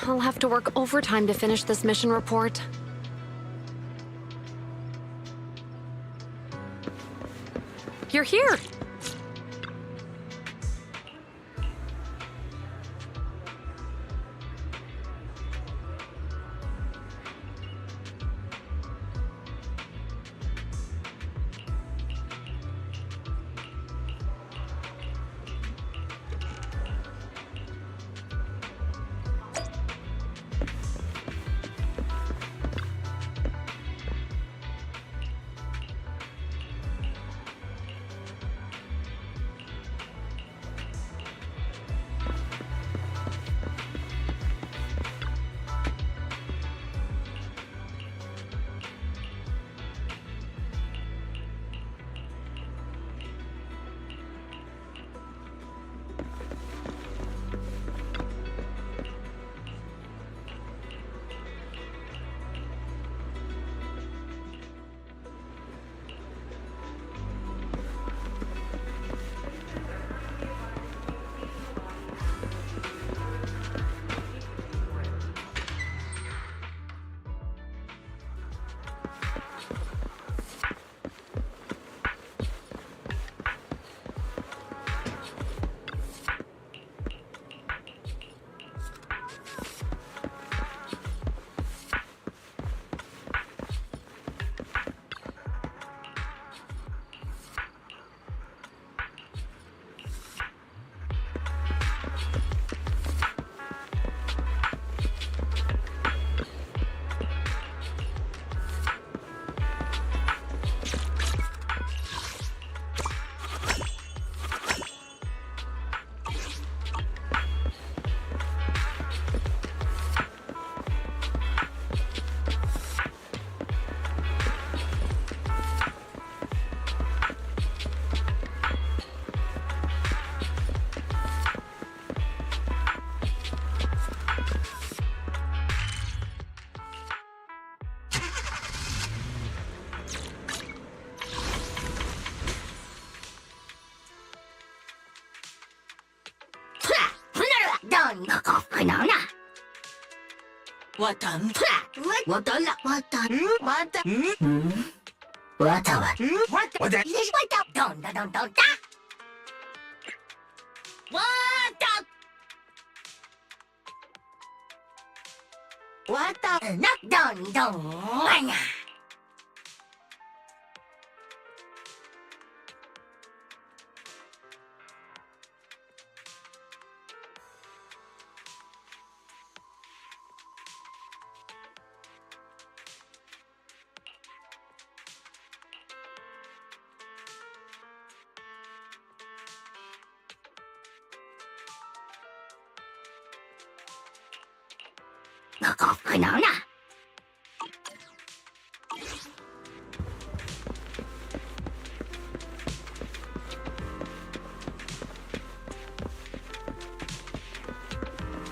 I'll have to work overtime to finish this mission report. You're here!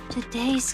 Today's...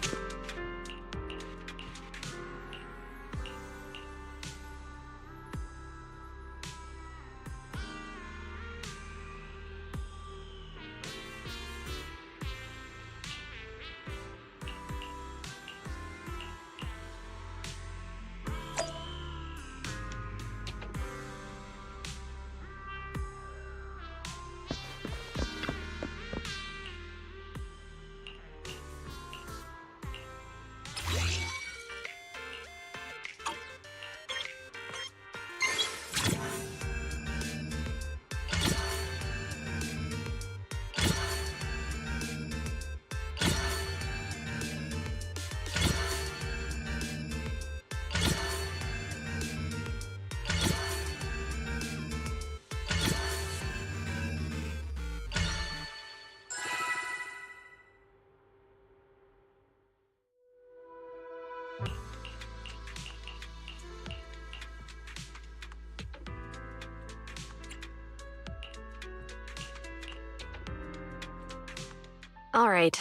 All right,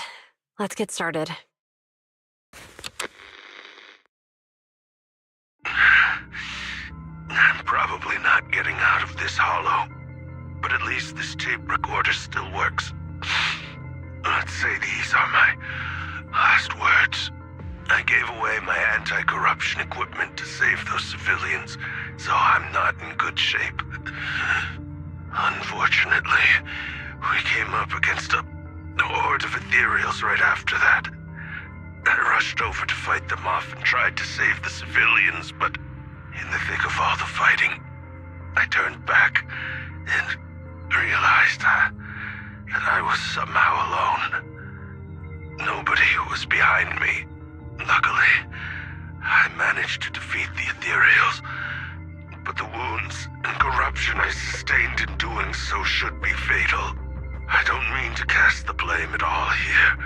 let's get started. I'm probably not getting out of this hollow, but at least this tape recorder still works. Let's say these are my last words. I gave away my anti-corruption equipment to save those civilians, so I'm not in good shape. Unfortunately, we came up against a horde of ethereals right after that. I rushed over to fight them off and tried to save the civilians, but in the thick of all the fighting, I turned back and realized that I was somehow alone. Nobody was behind me. Luckily, I managed to defeat the ethereals, but the wounds and corruption I sustained in doing so should be fatal. I don't mean to cast the blame at all here,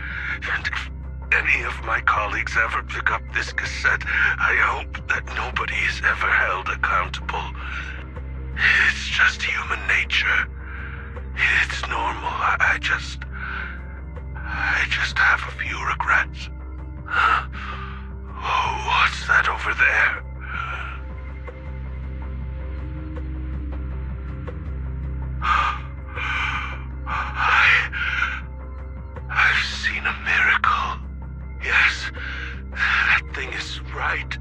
and if any of my colleagues ever pick up this cassette, I hope that nobody is ever held accountable. It's just human nature. It's normal. I just have a few regrets. Oh, what's that over there? I've seen a miracle. Yes, that thing is right.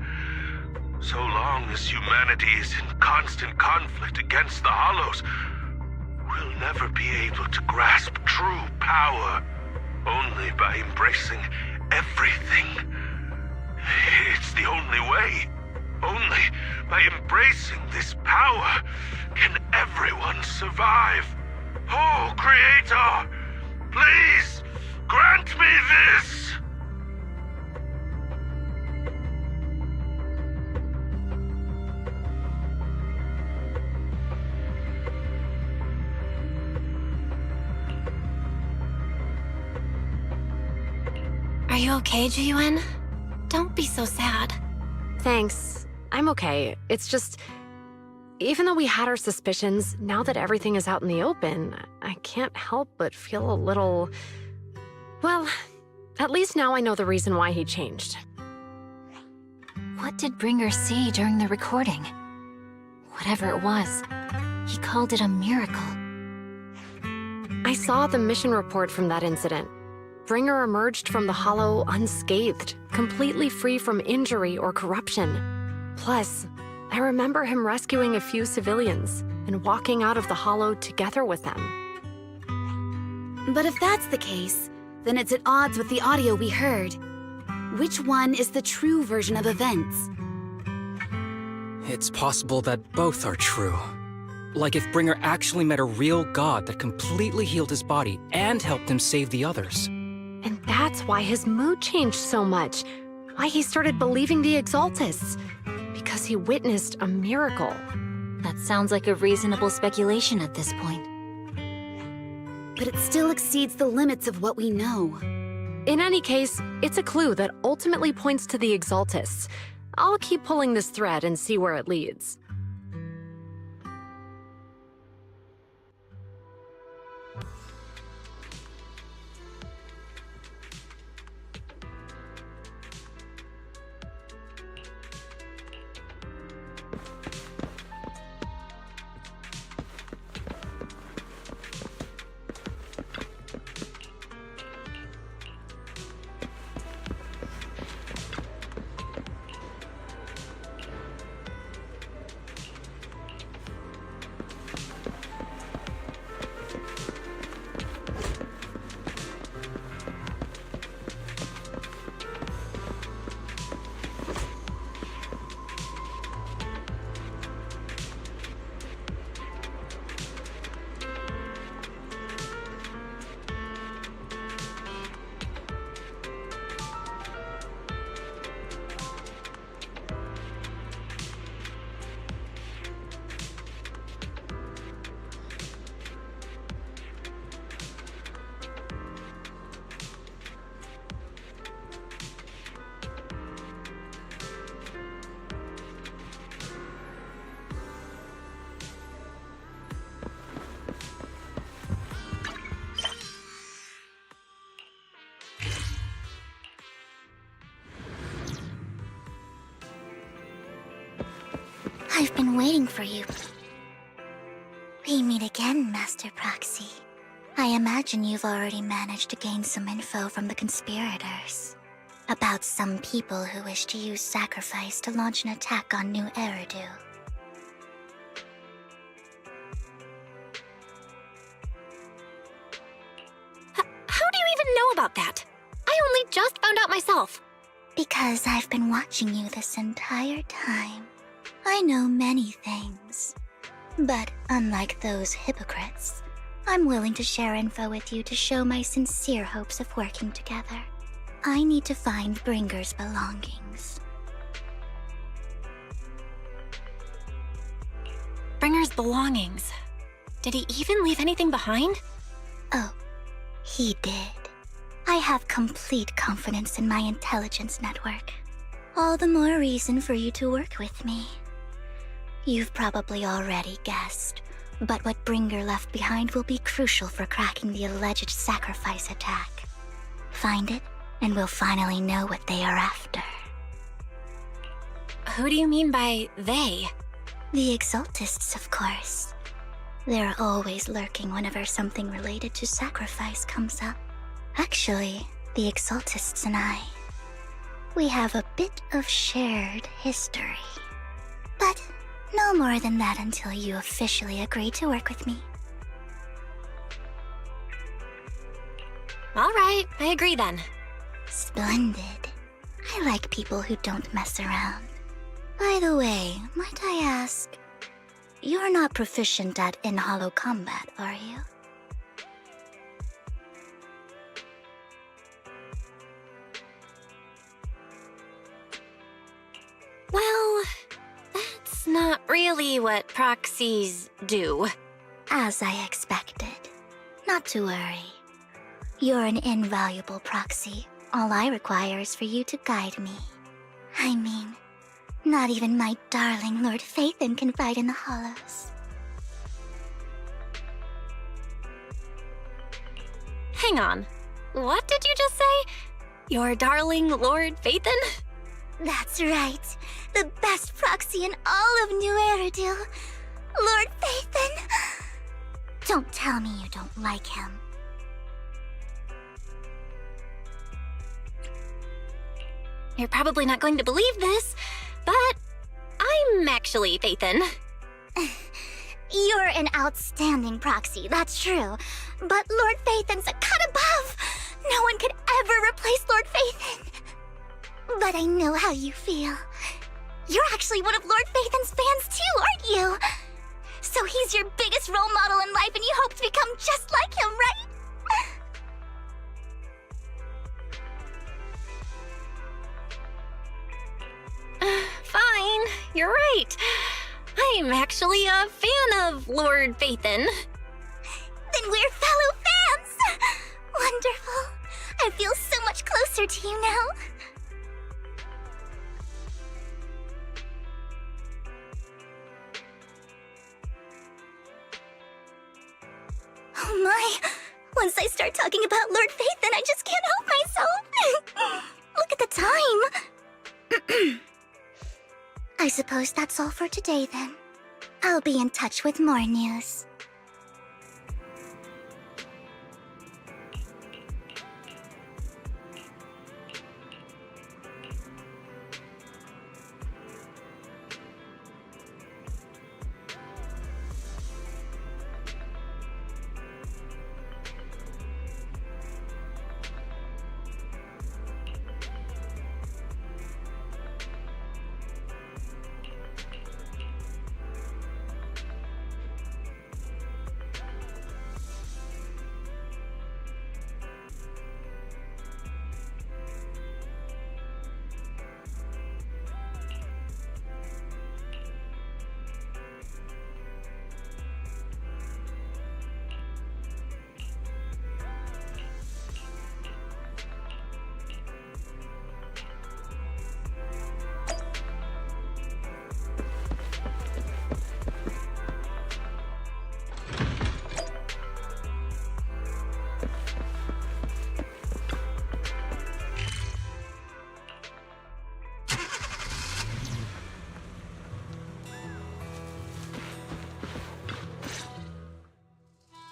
So long as humanity is in constant conflict against the Hollows, we'll never be able to grasp true power. Only by embracing everything. It's the only way. Only by embracing this power can everyone survive. Oh, Creator, please grant me this! Are you okay, Jiyuan? Don't be so sad. Thanks. I'm okay. It's just... even though we had our suspicions, now that everything is out in the open, I can't help but feel a little... well, at least now I know the reason why he changed. What did Bringer see during the recording? Whatever it was, he called it a miracle. I saw the mission report from that incident. Bringer emerged from the Hollow unscathed, completely free from injury or corruption. Plus, I remember him rescuing a few civilians and walking out of the Hollow together with them. But if that's the case, then it's at odds with the audio we heard. Which one is the true version of events? It's possible that both are true. Like if Bringer actually met a real god that completely healed his body and helped him save the others. And that's why his mood changed so much. Why he started believing the Exaltists. Because he witnessed a miracle. That sounds like a reasonable speculation at this point. But it still exceeds the limits of what we know. In any case, it's a clue that ultimately points to the Exaltists. I'll keep pulling this thread and see where it leads. I've been waiting for you. We meet again, Master Proxy. I imagine you've already managed to gain some info from the conspirators about some people who wish to use sacrifice to launch an attack on New Eridu. How do you even know about that? I only just found out myself. Because I've been watching you this entire time. I know many things. But unlike those hypocrites, I'm willing to share info with you to show my sincere hopes of working together. I need to find Bringer's belongings. Bringer's belongings. Did he even leave anything behind? Oh, he did. I have complete confidence in my intelligence network. All the more reason for you to work with me. You've probably already guessed, but what Bringer left behind will be crucial for cracking the alleged sacrifice attack. Find it, and we'll finally know what they are after. Who do you mean by they? The Exaltists, of course. They're always lurking whenever something related to sacrifice comes up. Actually, the Exaltists and I, we have a bit of shared history. But no more than that until you officially agree to work with me. All right, I agree then. Splendid. I like people who don't mess around. By the way, might I ask, you're not proficient at in-hollow combat, are you? Well, that's not really what proxies do. As I expected. Not to worry. You're an invaluable proxy. All I require is for you to guide me. I mean, not even my darling Lord Phaethon can fight in the Hollows. Hang on. What did you just say? Your darling Lord Phaethon? That's right. The best proxy in all of New Eridu. Lord Phaethon. Don't tell me you don't like him. You're probably not going to believe this, but I'm actually Phaethon. You're an outstanding proxy, that's true. But Lord Phaethon's a cut above. No one could ever replace Lord Phaethon. But I know how you feel. You're actually one of Lord Phaethon's fans too, aren't you? So he's your biggest role model in life and you hope to become just like him, right? Fine, you're right. I'm actually a fan of Lord Phaethon. Then we're fellow fans! Wonderful. I feel so much closer to you now? Oh my! Once I start talking about Lord Faith, then I just can't help myself! Look at the time! I suppose that's all for today then. I'll be in touch with more news.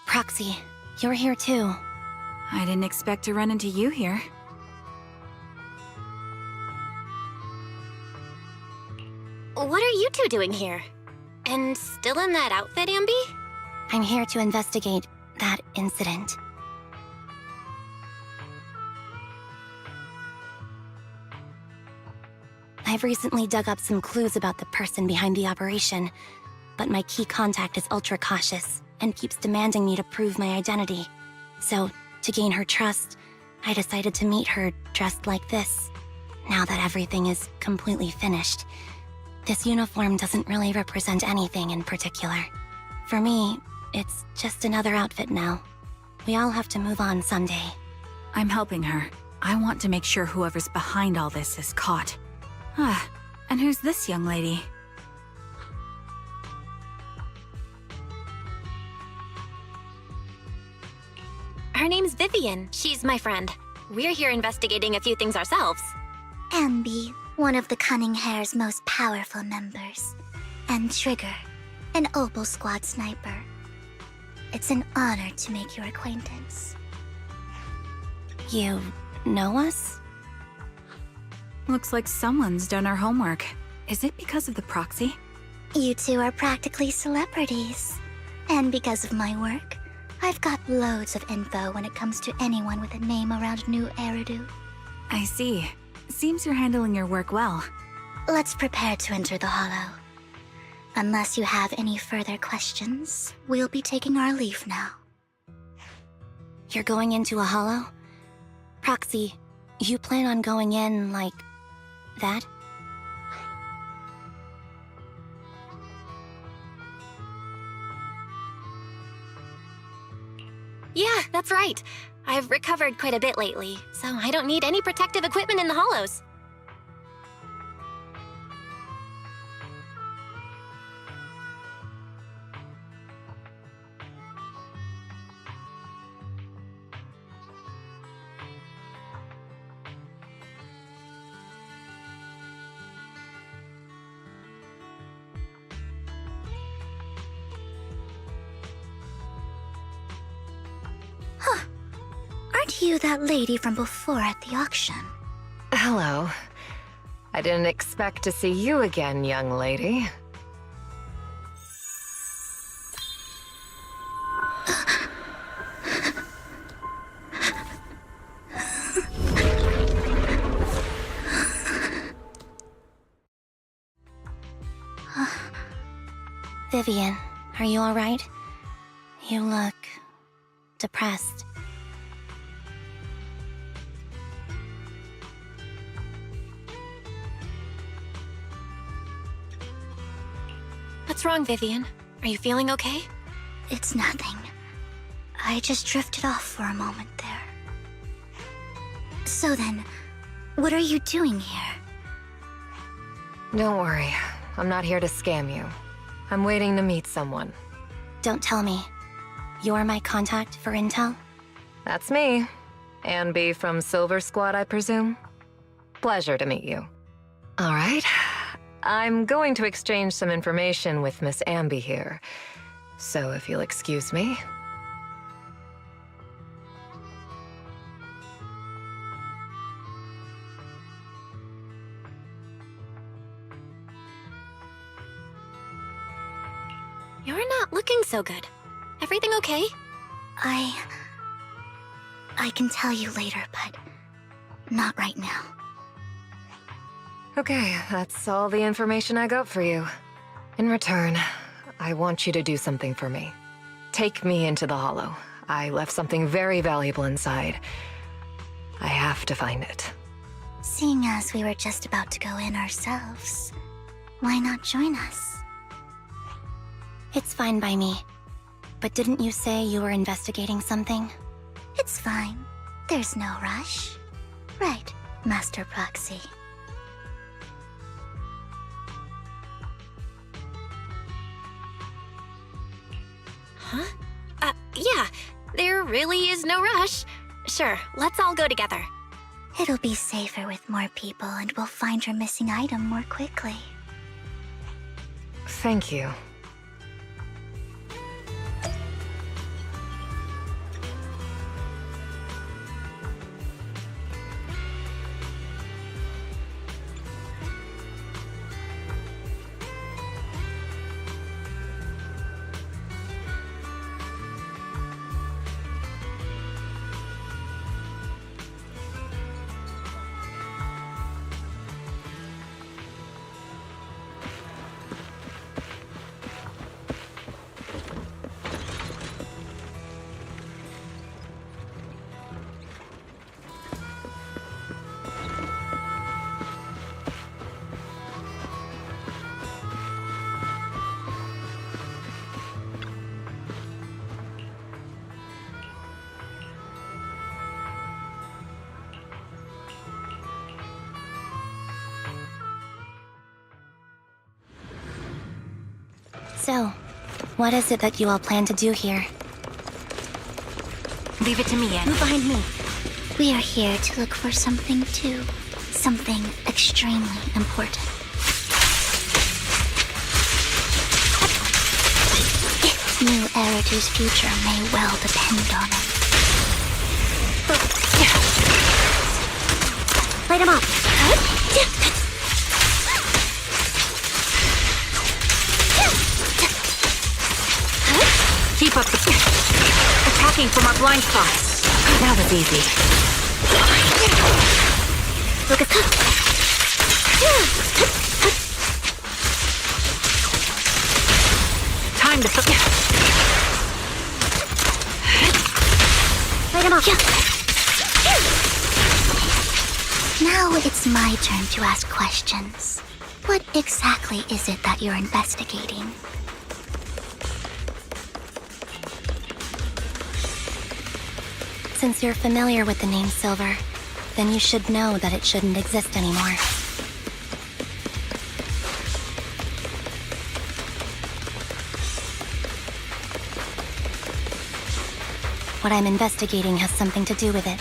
Proxy, you're here too. I didn't expect to run into you here. What are you two doing here? And still in that outfit, Ambi? I'm here to investigate that incident. I've recently dug up some clues about the person behind the operation, but my key contact is ultra cautious and keeps demanding me to prove my identity. So, to gain her trust, I decided to meet her dressed like this. Now that everything is completely finished, this uniform doesn't really represent anything in particular. For me, it's just another outfit now. We all have to move on someday. I'm helping her. I want to make sure whoever's behind all this is caught. Ah, and who's this young lady? Her name's Vivian. She's my friend. We're here investigating a few things ourselves. Ambi, one of the Cunning Hair's most powerful members. And Trigger, an Opal Squad sniper. It's an honor to make your acquaintance. You know us? Looks like someone's done our homework. Is it because of the proxy? You two are practically celebrities. And because of my work, I've got loads of info when it comes to anyone with a name around New Eridu. I see. Seems you're handling your work well. Let's prepare to enter the Hollow. Unless you have any further questions, we'll be taking our leave now. You're going into a hollow? Proxy, you plan on going in like that? Yeah, that's right. I've recovered quite a bit lately, so I don't need any protective equipment in the hollows. Aren't you that lady from before at the auction? Hello. I didn't expect to see you again, young lady. Vivian, are you alright? You look depressed. What's wrong, Vivian? Are you feeling okay? It's nothing. I just drifted off for a moment there. So then, What are you doing here? Don't worry. I'm not here to scam you. I'm waiting to meet someone. Don't tell me. You're my contact for intel? That's me. Ambi from Silver Squad, I presume? Pleasure to meet you. All right. I'm going to exchange some information with Miss Ambi here. So if you'll excuse me. You're not looking so good. Everything okay? I can tell you later, but not right now. Okay, that's all the information I got for you. In return, I want you to do something for me. Take me into the Hollow. I left something very valuable inside. I have to find it. Seeing as we were just about to go in ourselves, why not join us? It's fine by me. But didn't you say you were investigating something? It's fine. There's no rush. Right, Master Proxy. Huh? Yeah. There really is no rush. Sure, let's all go together. It'll be safer with more people, and we'll find your missing item more quickly. Thank you. So, what is it that you all plan to do here? Leave it to me, Annie. Move behind me. We are here to look for something too. Something extremely important. New Eridu's future may well depend on it. Light him up. Keep up the... Attacking from our blind spot. That was easy. Look at that. Time to... Light him up. Now it's my turn to ask questions. What exactly is it that you're investigating? Since you're familiar with the name Silver, then you should know that it shouldn't exist anymore. What I'm investigating has something to do with it.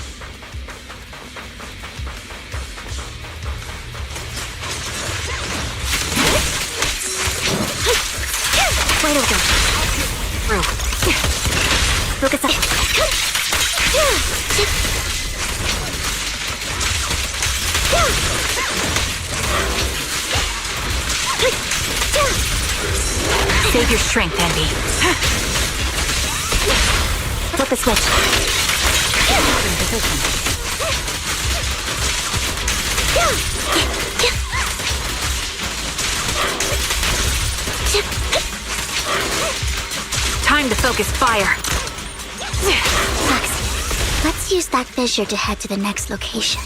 Right over. Through. Focus up. Save your strength, Envy. Flip the switch. In position. Time to focus fire. Lux, let's use that fissure to head to the next location.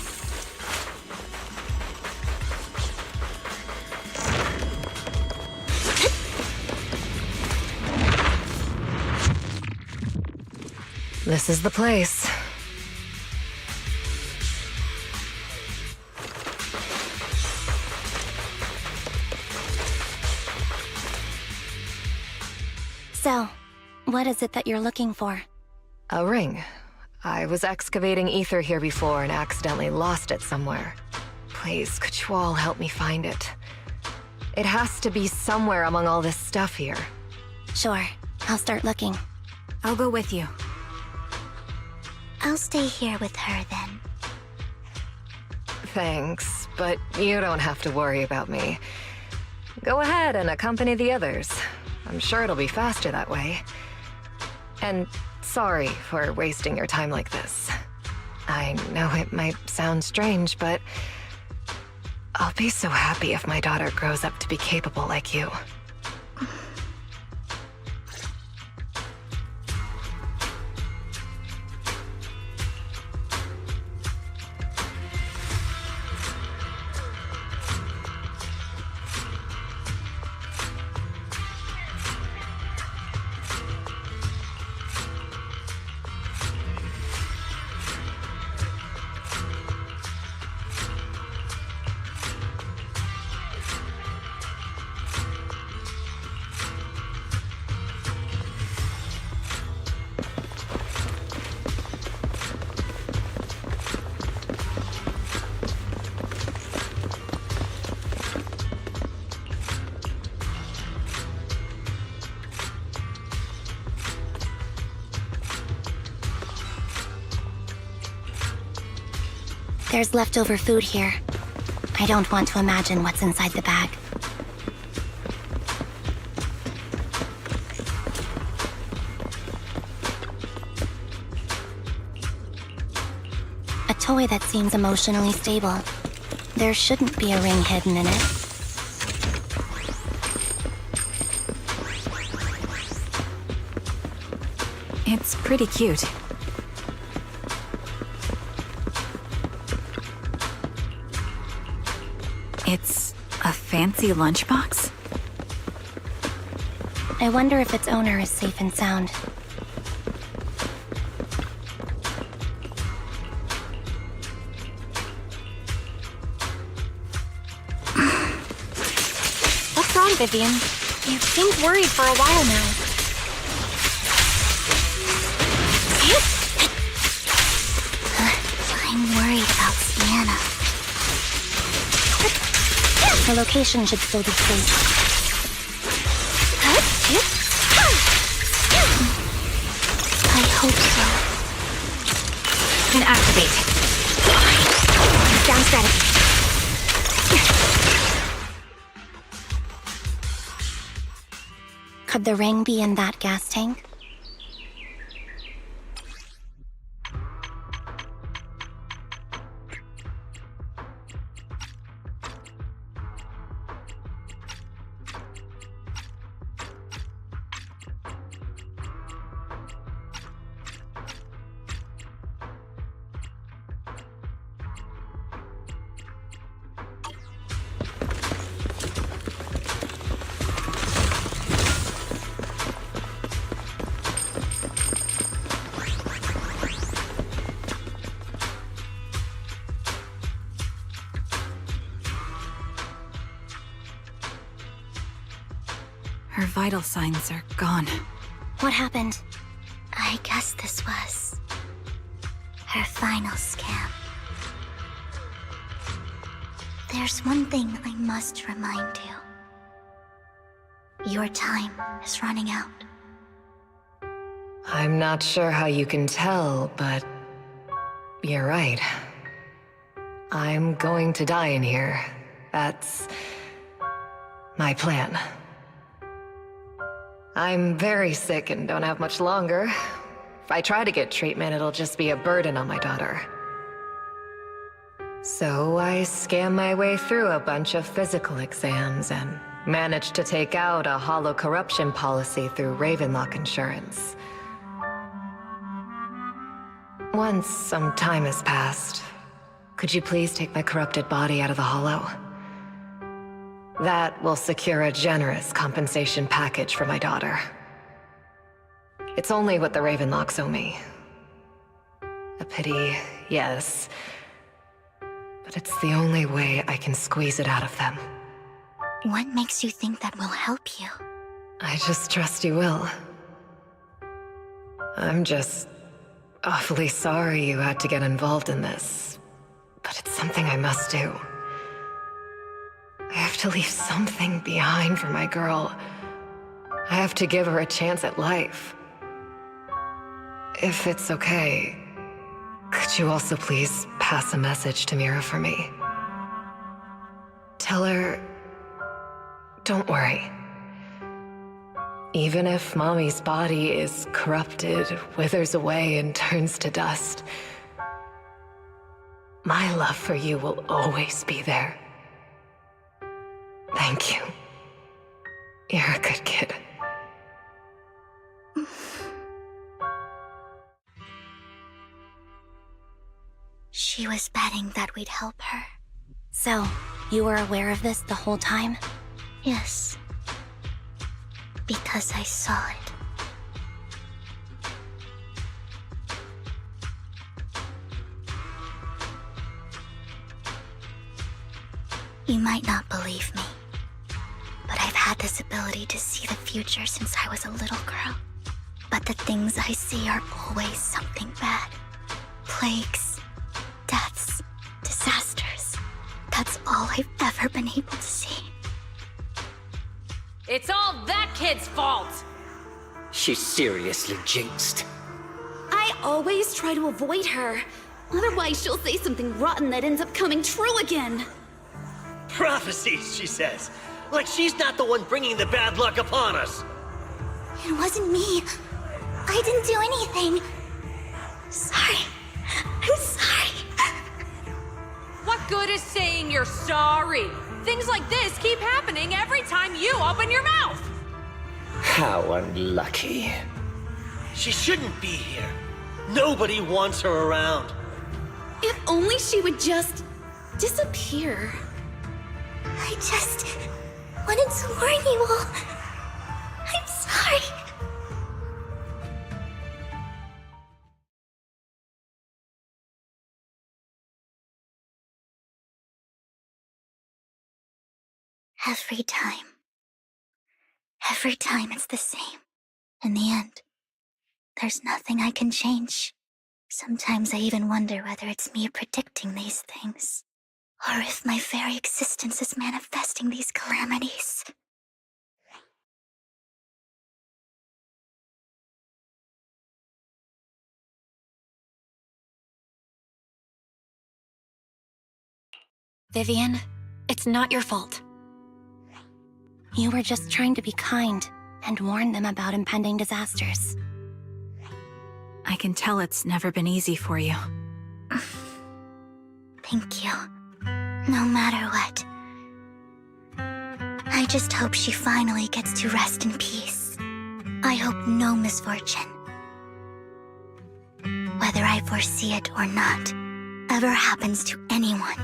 This is the place. What is it that you're looking for? A ring. I was excavating ether here before and accidentally lost it somewhere. Please, could you all help me find it? It has to be somewhere among all this stuff here. Sure, I'll start looking. I'll go with you. I'll stay here with her then. Thanks, but you don't have to worry about me. Go ahead and accompany the others. I'm sure it'll be faster that way. And sorry for wasting your time like this. I know it might sound strange, but I'll be so happy if my daughter grows up to be capable like you. There's leftover food here. I don't want to imagine what's inside the bag. A toy that seems emotionally stable. There shouldn't be a ring hidden in it. It's pretty cute. It's a fancy lunchbox? I wonder if its owner is safe and sound. What's wrong, Vivian? You seemed worried for a while now. I'm worried about Sienna. The location should still be safe. I hope so. Inactivate. Down strategy. Could the ring be in that gas tank? Her vital signs are gone. What happened? I guess this was her final scam. There's one thing I must remind you. Your time is running out. I'm not sure how you can tell, but you're right. I'm going to die in here. That's my plan. I'm very sick and don't have much longer. If I try to get treatment, it'll just be a burden on my daughter. So I scam my way through a bunch of physical exams and managed to take out a hollow corruption policy through Ravenlock Insurance. Once some time has passed, could you please take my corrupted body out of the hollow? That will secure a generous compensation package for my daughter. It's only what the Ravenlocks owe me. A pity, yes. But it's the only way I can squeeze it out of them. What makes you think that will help you? I just trust you will. I'm just awfully sorry you had to get involved in this, but it's something I must do. I have to leave something behind for my girl. I have to give her a chance at life. If it's okay, could you also please pass a message to Mira for me? Tell her, don't worry. Even if Mommy's body is corrupted, withers away, and turns to dust, my love for you will always be there. Thank you. You're a good kid. She was betting that we'd help her. So, you were aware of this the whole time? Yes. Because I saw it. You might not believe me, but I've had this ability to see the future since I was a little girl. But the things I see are always something bad. Plagues, deaths, disasters. That's all I've ever been able to see. It's all that kid's fault! She's seriously jinxed. I always try to avoid her. Otherwise, she'll say something rotten that ends up coming true again. Prophecies, she says. Like she's not the one bringing the bad luck upon us. It wasn't me. I didn't do anything. Sorry. I'm sorry. What good is saying you're sorry? Things like this keep happening every time you open your mouth! How unlucky. She shouldn't be here. Nobody wants her around. If only she would just disappear. I just wanted to warn you all. I'm sorry. Every time it's the same. In the end, there's nothing I can change. Sometimes I even wonder whether it's me predicting these things, or if my very existence is manifesting these calamities. Vivian, it's not your fault. You were just trying to be kind and warn them about impending disasters. I can tell it's never been easy for you. Thank you. No matter what. I just hope she finally gets to rest in peace. I hope no misfortune, whether I foresee it or not, ever happens to anyone.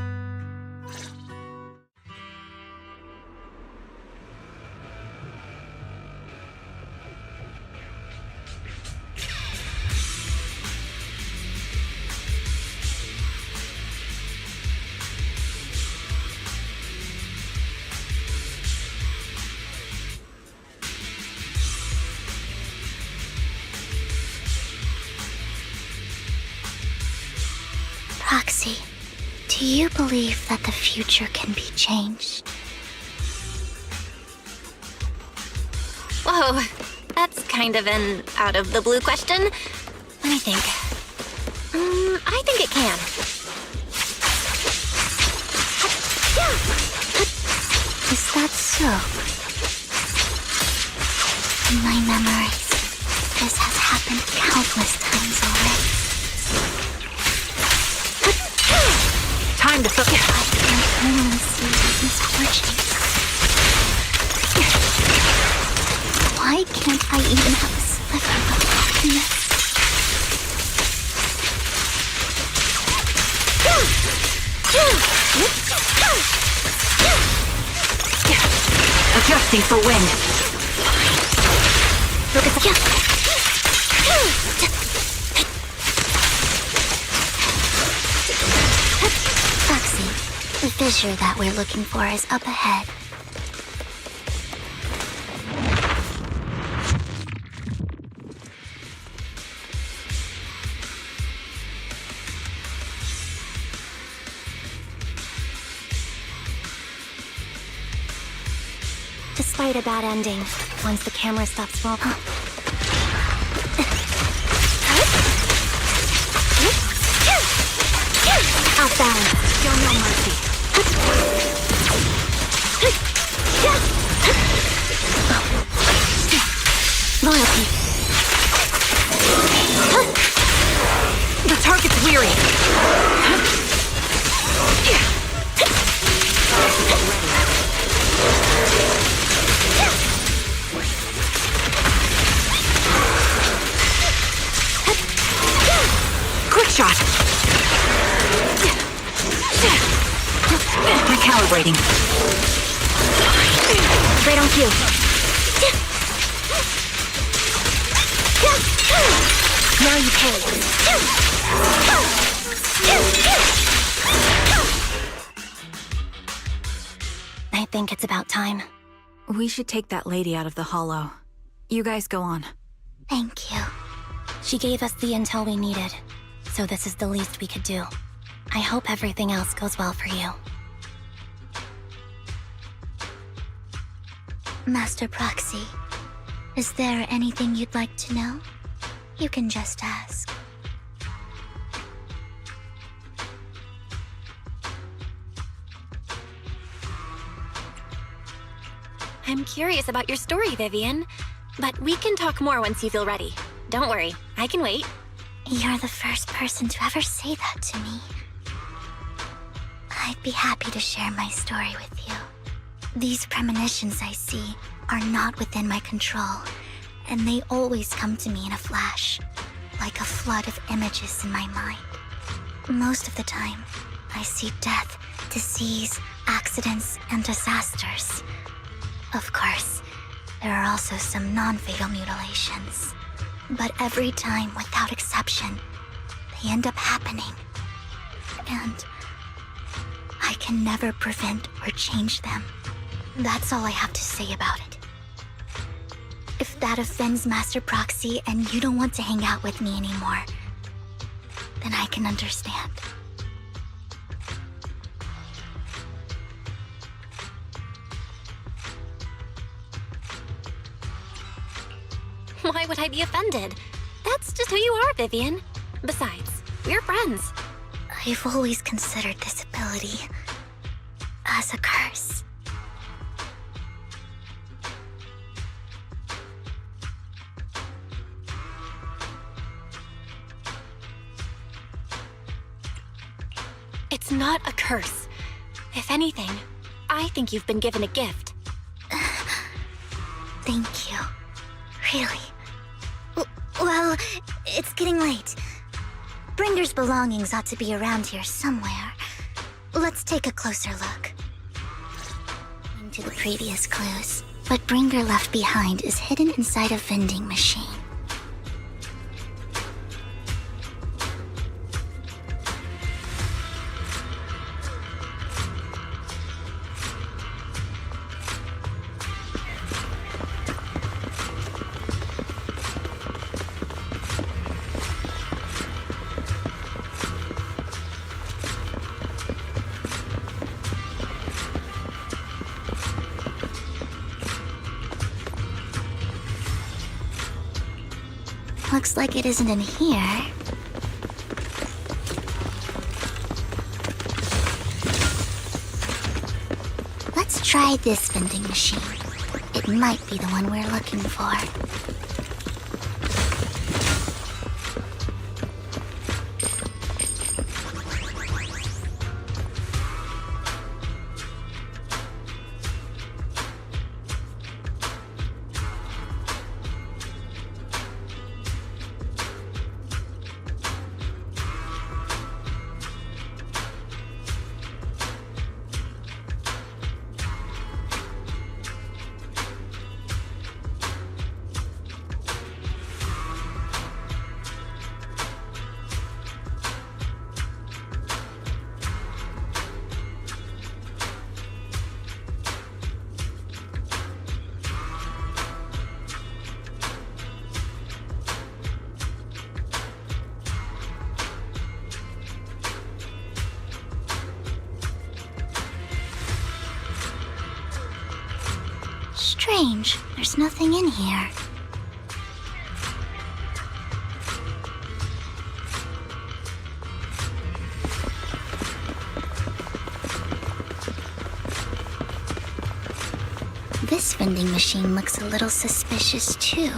Proxy, do you believe that the future can be changed? Whoa, that's kind of an out-of-the-blue question. Let me think. I think it can. Is that so? In my memories, this has happened countless times already. Time to focus. I can only see these misfortunes. Why can't I even have a sliver of happiness? Adjusting for wind. Foxy, the fissure that we're looking for is up ahead. fight a bad ending once the camera stops rolling. Off balance. Show no mercy. Loyalty. The target's weary. Quick shot. Recalibrating. Right on cue. Now you pay. I think it's about time. We should take that lady out of the hollow. You guys go on. Thank you. She gave us the intel we needed, so this is the least we could do. I hope everything else goes well for you. Master Proxy, is there anything you'd like to know? You can just ask. I'm curious about your story, Vivian. But we can talk more once you feel ready. Don't worry, I can wait. You're the first person to ever say that to me. I'd be happy to share my story with you. These premonitions I see are not within my control, and they always come to me in a flash, like a flood of images in my mind. Most of the time, I see death, disease, accidents, and disasters. Of course, there are also some non-fatal mutilations. But every time, without exception, they end up happening. And I can never prevent or change them. That's all I have to say about it. If that offends Master Proxy and you don't want to hang out with me anymore, then I can understand. Why would I be offended? That's just who you are, Vivian. Besides, we're friends. I've always considered this ability as a curse. It's not a curse. If anything, I think you've been given a gift. Thank you. Really? Well, it's getting late. Bringer's belongings ought to be around here somewhere. Let's take a closer look into the previous clues. What Bringer left behind is hidden inside a vending machine. Looks like it isn't in here. Let's try this vending machine. It might be the one we're looking for. Strange, there's nothing in here. This vending machine looks a little suspicious too.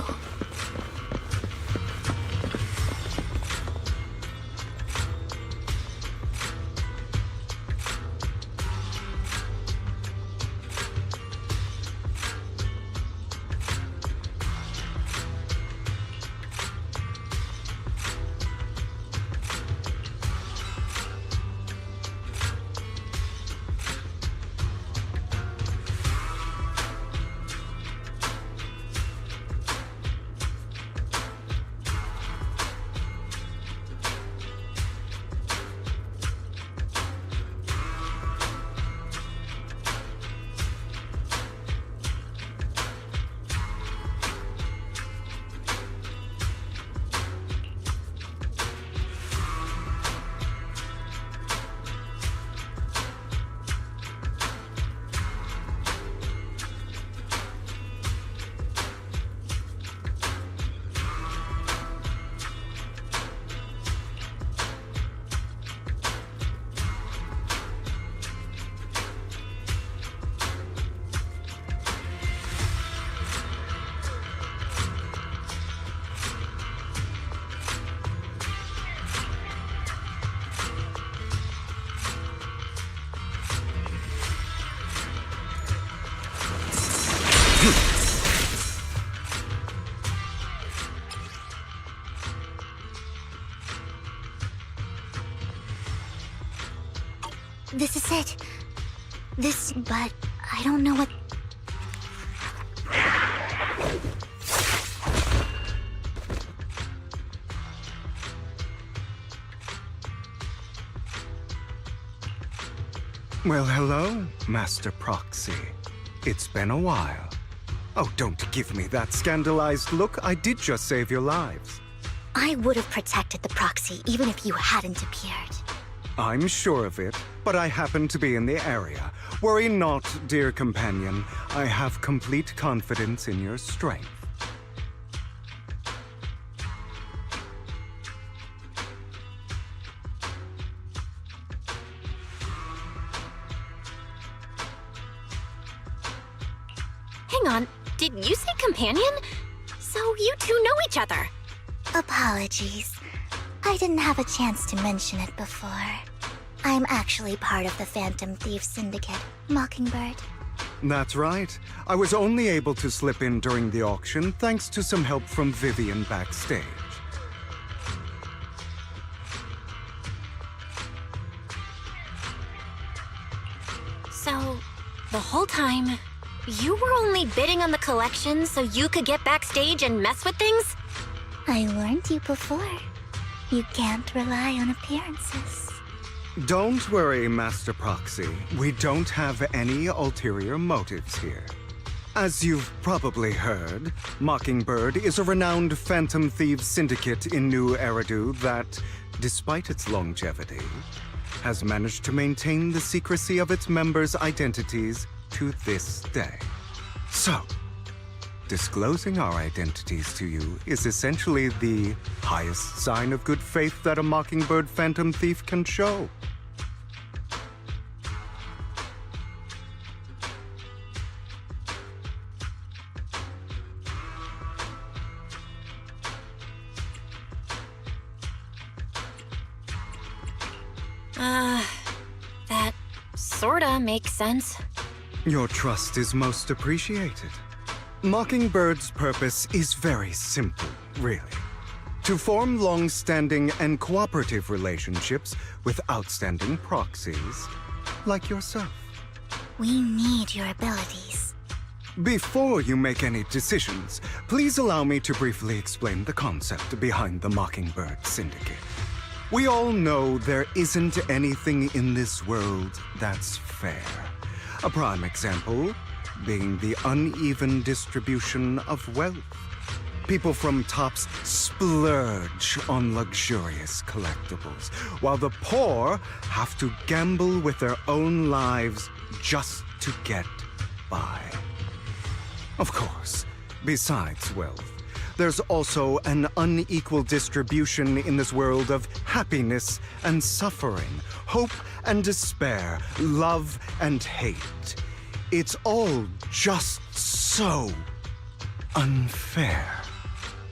This is it. But I don't know what... Well, hello, Master Proxy. It's been a while. Oh, don't give me that scandalized look. I did just save your lives. I would have protected the proxy even if you hadn't appeared. I'm sure of it, but I happen to be in the area. Worry not, dear companion. I have complete confidence in your strength. Hang on, did you say companion? So you two know each other. Apologies. I didn't have a chance to mention it before. I'm actually part of the Phantom Thief Syndicate, Mockingbird. That's right. I was only able to slip in during the auction thanks to some help from Vivian backstage. So, the whole time, you were only bidding on the collection so you could get backstage and mess with things? I warned you before. You can't rely on appearances. Don't worry, Master Proxy. We don't have any ulterior motives here. As you've probably heard, Mockingbird is a renowned Phantom Thieves syndicate in New Eridu that, despite its longevity, has managed to maintain the secrecy of its members' identities to this day. So, disclosing our identities to you is essentially the highest sign of good faith that a Mockingbird Phantom Thief can show. That sorta makes sense. Your trust is most appreciated. Mockingbird's purpose is very simple, really. To form long-standing and cooperative relationships with outstanding proxies like yourself. We need your abilities. Before you make any decisions, please allow me to briefly explain the concept behind the Mockingbird Syndicate. We all know there isn't anything in this world that's fair. A prime example being the uneven distribution of wealth. People from tops splurge on luxurious collectibles, while the poor have to gamble with their own lives just to get by. Of course. Besides wealth, there's also an unequal distribution in this world of happiness and suffering, hope and despair, love and hate. It's all just so unfair.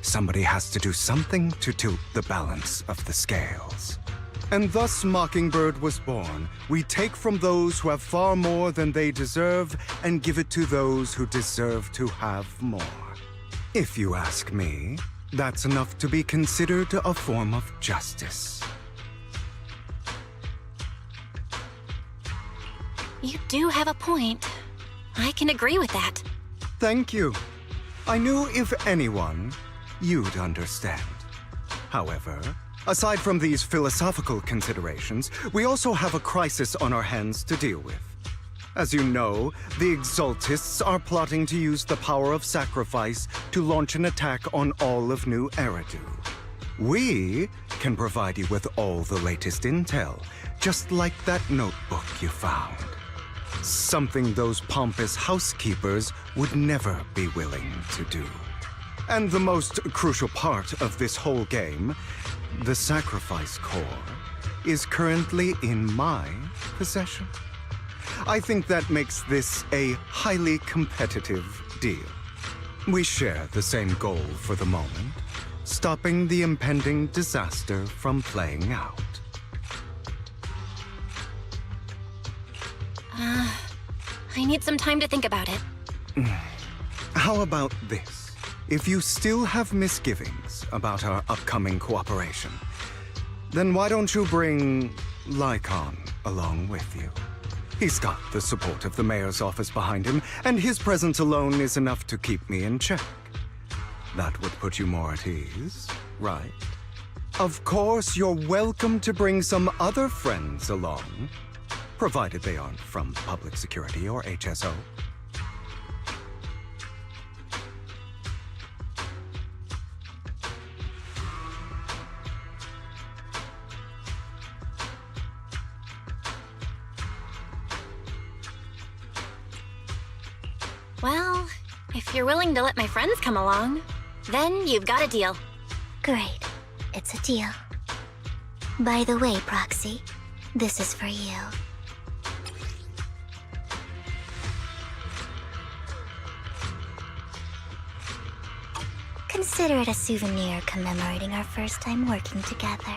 Somebody has to do something to tilt the balance of the scales. And thus Mockingbird was born. We take from those who have far more than they deserve and give it to those who deserve to have more. If you ask me, that's enough to be considered a form of justice. You do have a point. I can agree with that. Thank you. I knew if anyone, you'd understand. However, aside from these philosophical considerations, we also have a crisis on our hands to deal with. As you know, the Exaltists are plotting to use the power of sacrifice to launch an attack on all of New Eridu. We can provide you with all the latest intel, just like that notebook you found. Something those pompous housekeepers would never be willing to do. And the most crucial part of this whole game, the sacrifice core, is currently in my possession. I think that makes this a highly competitive deal. We share the same goal for the moment, stopping the impending disaster from playing out. I need some time to think about it. How about this? If you still have misgivings about our upcoming cooperation, then why don't you bring Lycon along with you? He's got the support of the mayor's office behind him, and his presence alone is enough to keep me in check. That would put you more at ease, right? Of course, you're welcome to bring some other friends along, provided they aren't from Public Security or HSO. Well, if you're willing to let my friends come along, then you've got a deal. Great. It's a deal. By the way, Proxy, this is for you. Consider it a souvenir commemorating our first time working together.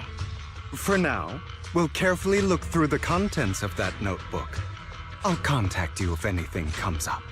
For now, we'll carefully look through the contents of that notebook. I'll contact you if anything comes up.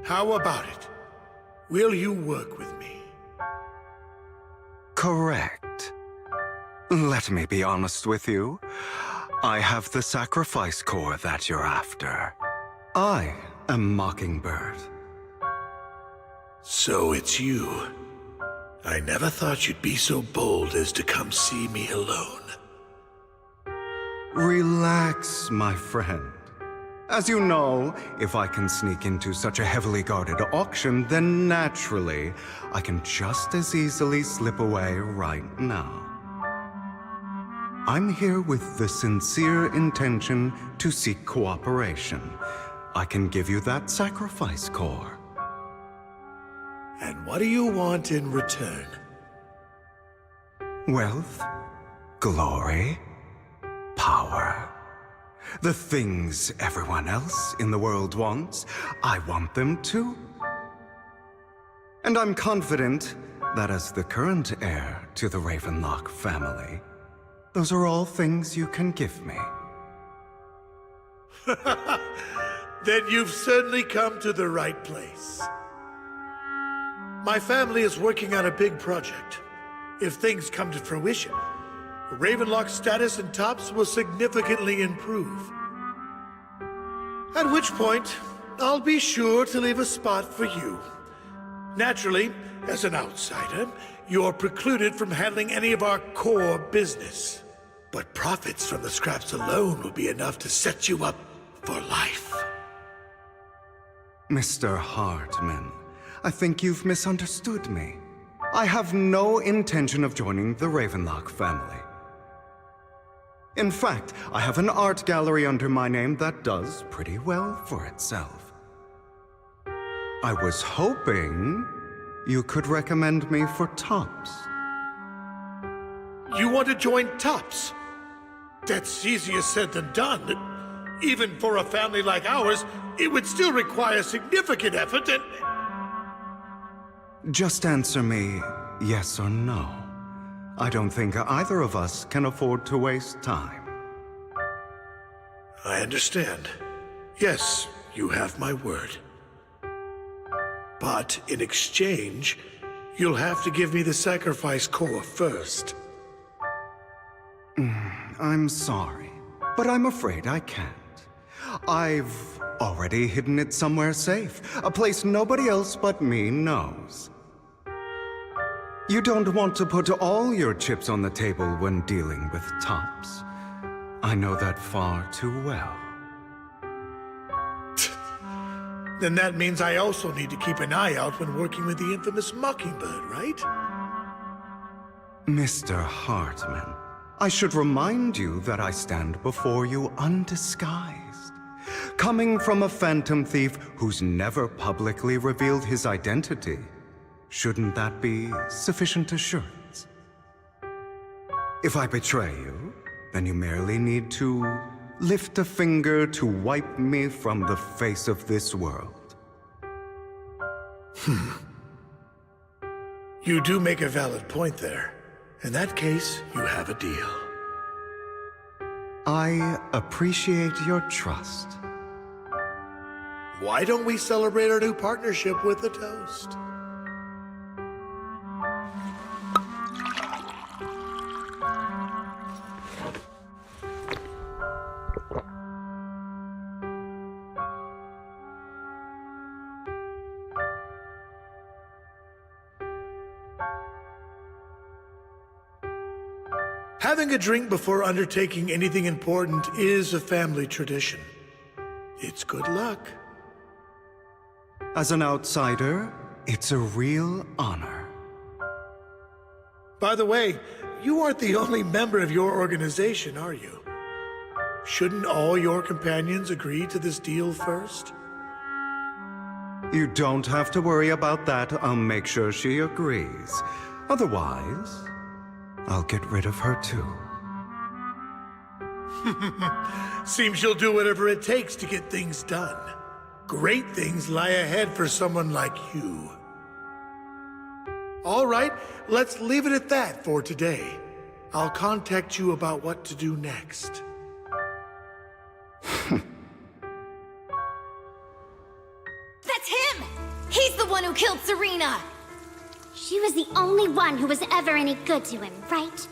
How about it? Will you work with me? Correct. Let me be honest with you. I have the sacrifice core that you're after. I am Mockingbird. So it's you. I never thought you'd be so bold as to come see me alone. Relax, my friend. As you know, if I can sneak into such a heavily guarded auction, then naturally, I can just as easily slip away right now. I'm here with the sincere intention to seek cooperation. I can give you that sacrifice core. And what do you want in return? Wealth, glory, power. The things everyone else in the world wants, I want them too. And I'm confident that as the current heir to the Ravenlock family, those are all things you can give me. Then you've certainly come to the right place. My family is working on a big project. If things come to fruition, Ravenlock's status in Tops will significantly improve. At which point, I'll be sure to leave a spot for you. Naturally, as an outsider, you're precluded from handling any of our core business. But profits from the scraps alone will be enough to set you up for life. Mr. Hartman, I think you've misunderstood me. I have no intention of joining the Ravenlock family. In fact, I have an art gallery under my name that does pretty well for itself. I was hoping you could recommend me for Tops. You want to join Tops? That's easier said than done. Even for a family like ours, it would still require significant effort and... Just answer me yes or no. I don't think either of us can afford to waste time. I understand. Yes, you have my word. But in exchange, you'll have to give me the sacrifice core first. I'm sorry, but I'm afraid I can't. I've already hidden it somewhere safe, a place nobody else but me knows. You don't want to put all your chips on the table when dealing with Tops. I know that far too well. Then that means I also need to keep an eye out when working with the infamous Mockingbird, right? Mr. Hartman, I should remind you that I stand before you undisguised. Coming from a phantom thief who's never publicly revealed his identity, shouldn't that be sufficient assurance? If I betray you, then you merely need to lift a finger to wipe me from the face of this world. You do make a valid point there. In that case, you have a deal. I appreciate your trust. Why don't we celebrate our new partnership with a toast? Having a drink before undertaking anything important is a family tradition. It's good luck. As an outsider, it's a real honor. By the way, you aren't the only member of your organization, are you? Shouldn't all your companions agree to this deal first? You don't have to worry about that. I'll make sure she agrees. Otherwise, I'll get rid of her too. Seems you'll do whatever it takes to get things done. Great things lie ahead for someone like you. All right, let's leave it at that for today. I'll contact you about what to do next. That's him! He's the one who killed Serena! She was the only one who was ever any good to him, right?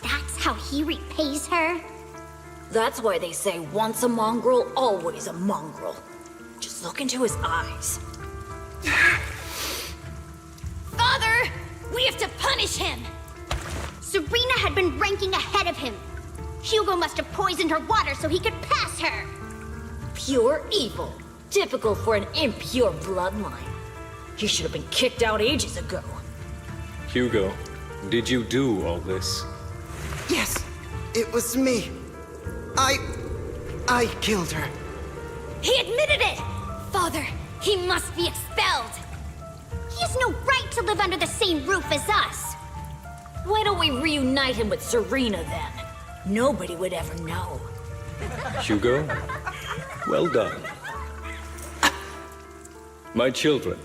That's how he repays her? That's why they say once a mongrel, always a mongrel. Just look into his eyes. Father! We have to punish him! Serena had been ranking ahead of him. Hugo must have poisoned her water so he could pass her. Pure evil. Typical for an impure bloodline. He should have been kicked out ages ago. Hugo, did you do all this? Yes, it was me. I killed her. He admitted it! Father, he must be expelled. He has no right to live under the same roof as us. Why don't we reunite him with Serena then? Nobody would ever know. Hugo, well done. My children,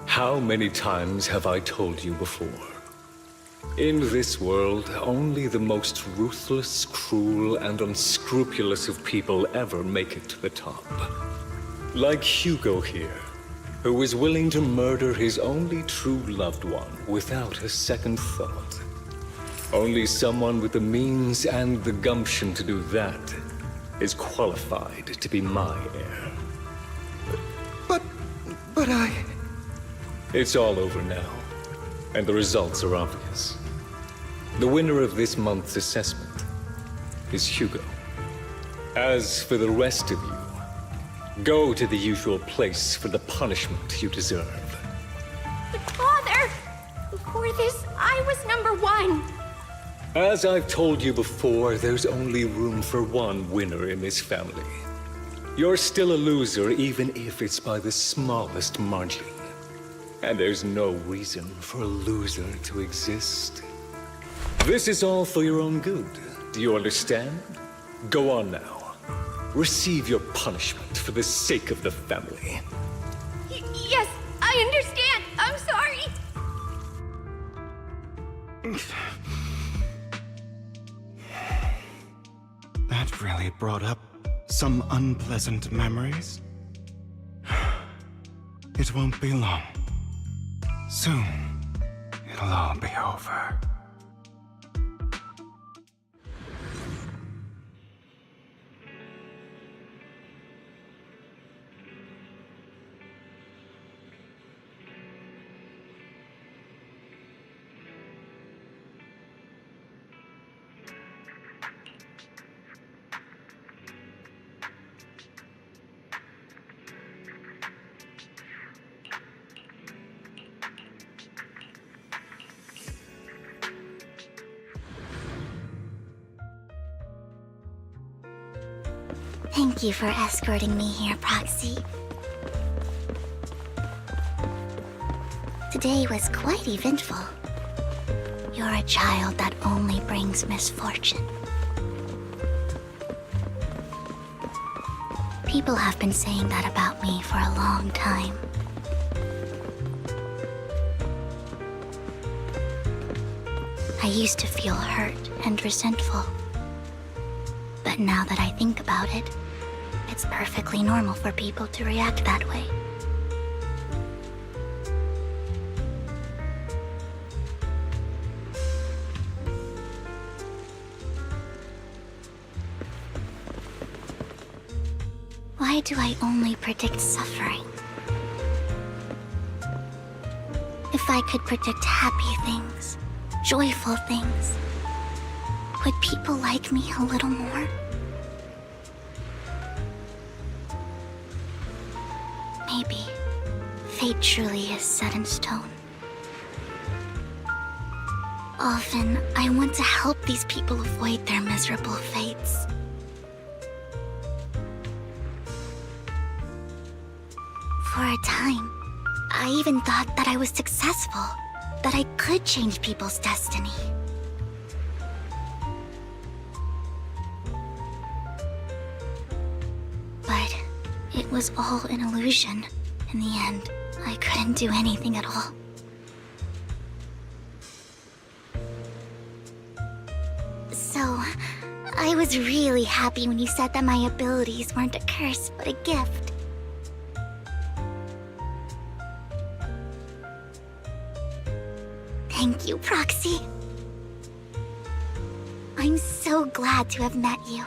how many times have I told you before? In this world, only the most ruthless, cruel, and unscrupulous of people ever make it to the top. Like Hugo here, who was willing to murder his only true loved one without a second thought. Only someone with the means and the gumption to do that is qualified to be my heir. But I... It's all over now, and the results are obvious. The winner of this month's assessment is Hugo. As for the rest of you, go to the usual place for the punishment you deserve. But Father, before this, I was #1. As I've told you before, there's only room for one winner in this family. You're still a loser, even if it's by the smallest margin. And there's no reason for a loser to exist. This is all for your own good. Do you understand? Go on now. Receive your punishment for the sake of the family. Yes, I understand. I'm sorry. That really brought up some unpleasant memories. It won't be long. Soon, it'll all be over. Thank you for escorting me here, Proxy. Today was quite eventful. You're a child that only brings misfortune. People have been saying that about me for a long time. I used to feel hurt and resentful. But now that I think about it, it's perfectly normal for people to react that way. Why do I only predict suffering? If I could predict happy things, joyful things, would people like me a little more? Maybe fate truly is set in stone. Often, I want to help these people avoid their miserable fates. For a time, I even thought that I was successful, that I could change people's destiny. But it was all an illusion. In the end, I couldn't do anything at all. So, I was really happy when you said that my abilities weren't a curse, but a gift. Thank you, Proxy. I'm so glad to have met you.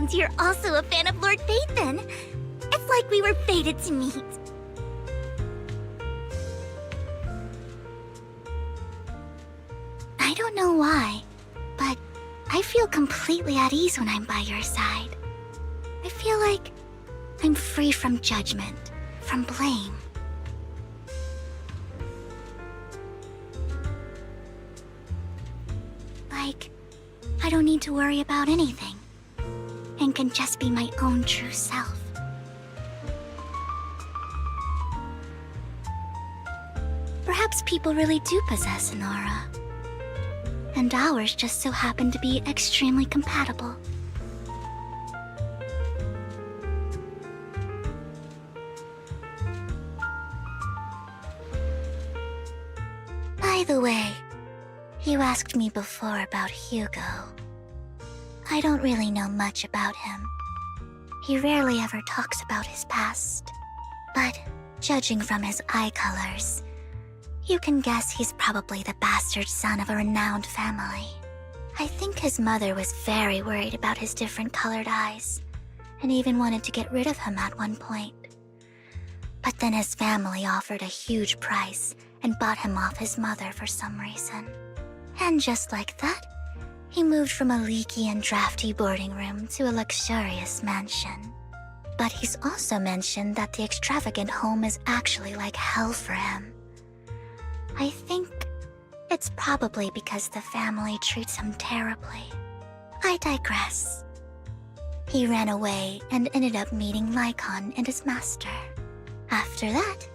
understands you're also a fan of Lord Phaethon. It's like we were fated to meet. I don't know why, but I feel completely at ease when I'm by your side. I feel like I'm free from judgment, from blame. Like, I don't need to worry about anything, and can just be my own true self. Perhaps people really do possess an aura, and ours just so happen to be extremely compatible. By the way, you asked me before about Hugo. I don't really know much about him. He rarely ever talks about his past. But judging from his eye colors, you can guess he's probably the bastard son of a renowned family. I think his mother was very worried about his different colored eyes, and even wanted to get rid of him at one point. But then his family offered a huge price and bought him off his mother for some reason. And just like that, he moved from a leaky and drafty boarding room to a luxurious mansion. But he's also mentioned that the extravagant home is actually like hell for him. I think it's probably because the family treats him terribly. I digress. He ran away and ended up meeting Lycon and his master. After that,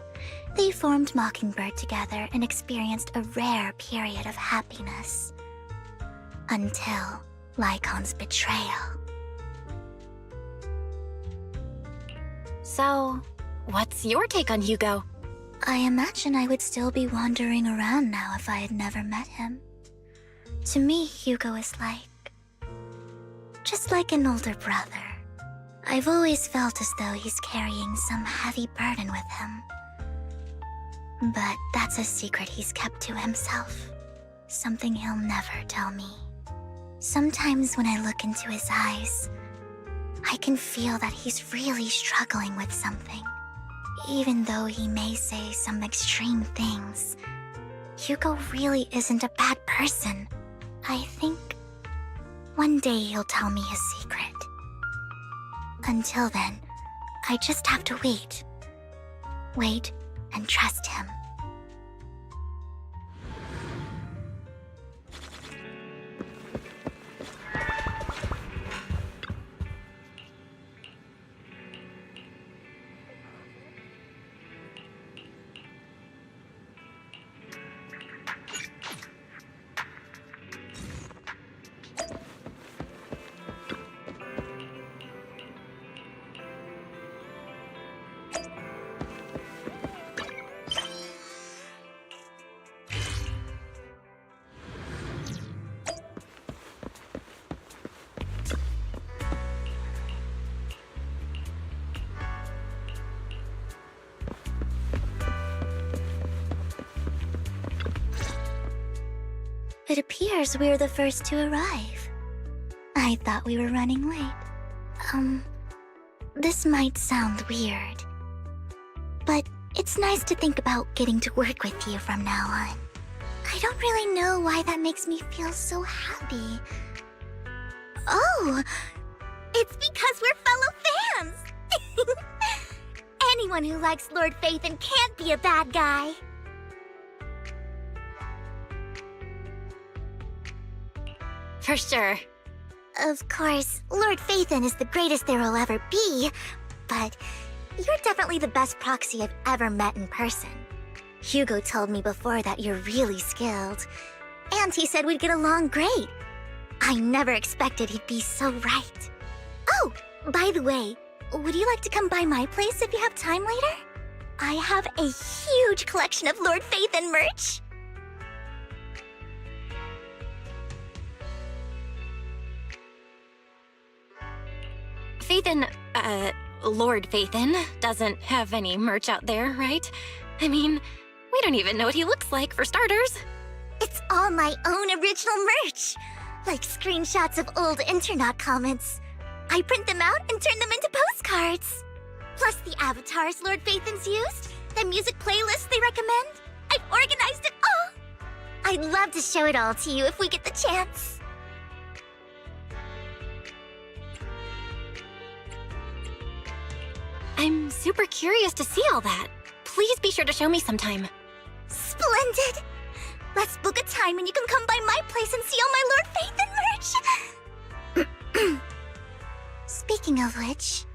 they formed Mockingbird together and experienced a rare period of happiness. Until Lycon's betrayal. So, what's your take on Hugo? I imagine I would still be wandering around now if I had never met him. To me, Hugo is just like an older brother. I've always felt as though he's carrying some heavy burden with him. But that's a secret he's kept to himself. Something he'll never tell me. Sometimes when I look into his eyes, I can feel that he's really struggling with something. Even though he may say some extreme things, Hugo really isn't a bad person. I think one day he'll tell me his secret. Until then, I just have to wait. Wait and trust him. It appears we're the first to arrive. I thought we were running late. This might sound weird, but it's nice to think about getting to work with you from now on. I don't really know why that makes me feel so happy. Oh, it's because we're fellow fans! Anyone who likes Lord Phaethon can't be a bad guy. For sure. Of course, Lord Phaethon is the greatest there will ever be, but you're definitely the best proxy I've ever met in person. Hugo told me before that you're really skilled, and he said we'd get along great. I never expected he'd be so right. Oh, by the way, would you like to come by my place if you have time later? I have a huge collection of Lord Phaethon merch. Phaethon, Lord Phaethon doesn't have any merch out there, right? I mean, we don't even know what he looks like, for starters. It's all my own original merch, like screenshots of old Internet comments. I I print them out and turn them into postcards. Plus the avatars Lord Phaethon's used, the music playlists they recommend. I've organized it all. I'd love to show it all to you if we get the chance. I'm super curious to see all that. Please be sure to show me sometime. Splendid! Let's book a time and you can come by my place and see all my Lord Phaethon merch! Speaking of which,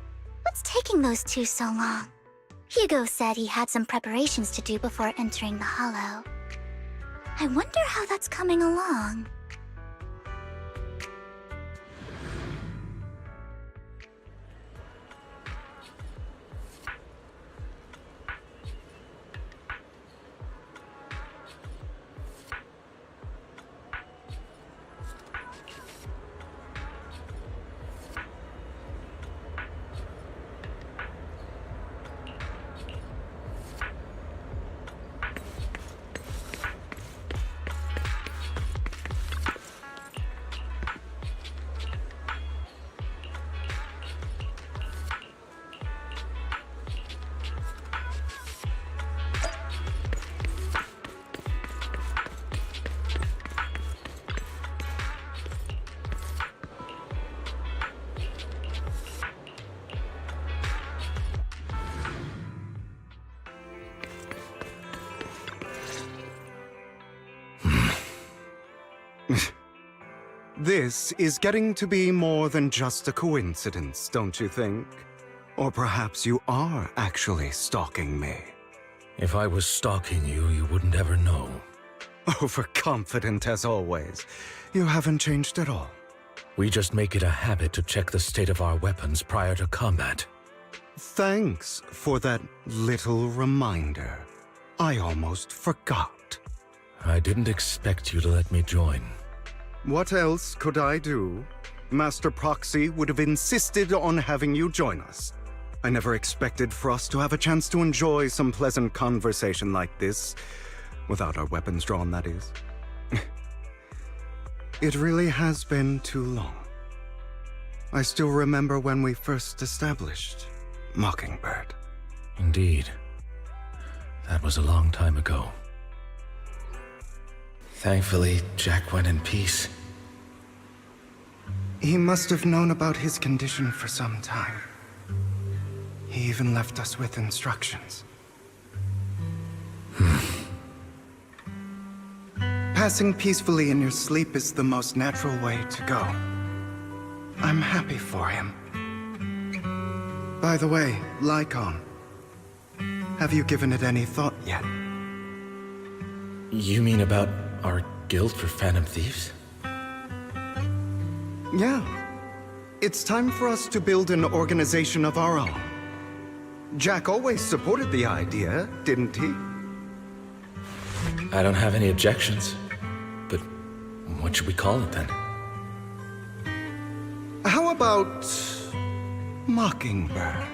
what's taking those two so long? Hugo said he had some preparations to do before entering the Hollow. I wonder how that's coming along. This is getting to be more than just a coincidence, don't you think? Or perhaps you are actually stalking me. If I was stalking you, you wouldn't ever know. Overconfident as always. You haven't changed at all. We just make it a habit to check the state of our weapons prior to combat. Thanks for that little reminder. I almost forgot. I didn't expect you to let me join. What else could I do? Master Proxy would have insisted on having you join us. I never expected for us to have a chance to enjoy some pleasant conversation like this. Without our weapons drawn, that is. It really has been too long. I still remember when we first established Mockingbird. Indeed. That was a long time ago. Thankfully, Jack went in peace. He must have known about his condition for some time. He even left us with instructions. Passing peacefully in your sleep is the most natural way to go. I'm happy for him. By the way, Lycon, have you given it any thought yet? You mean about our guild for Phantom Thieves? Yeah. It's time for us to build an organization of our own. Jack always supported the idea, didn't he? I don't have any objections. But what should we call it then? How about Mockingbird?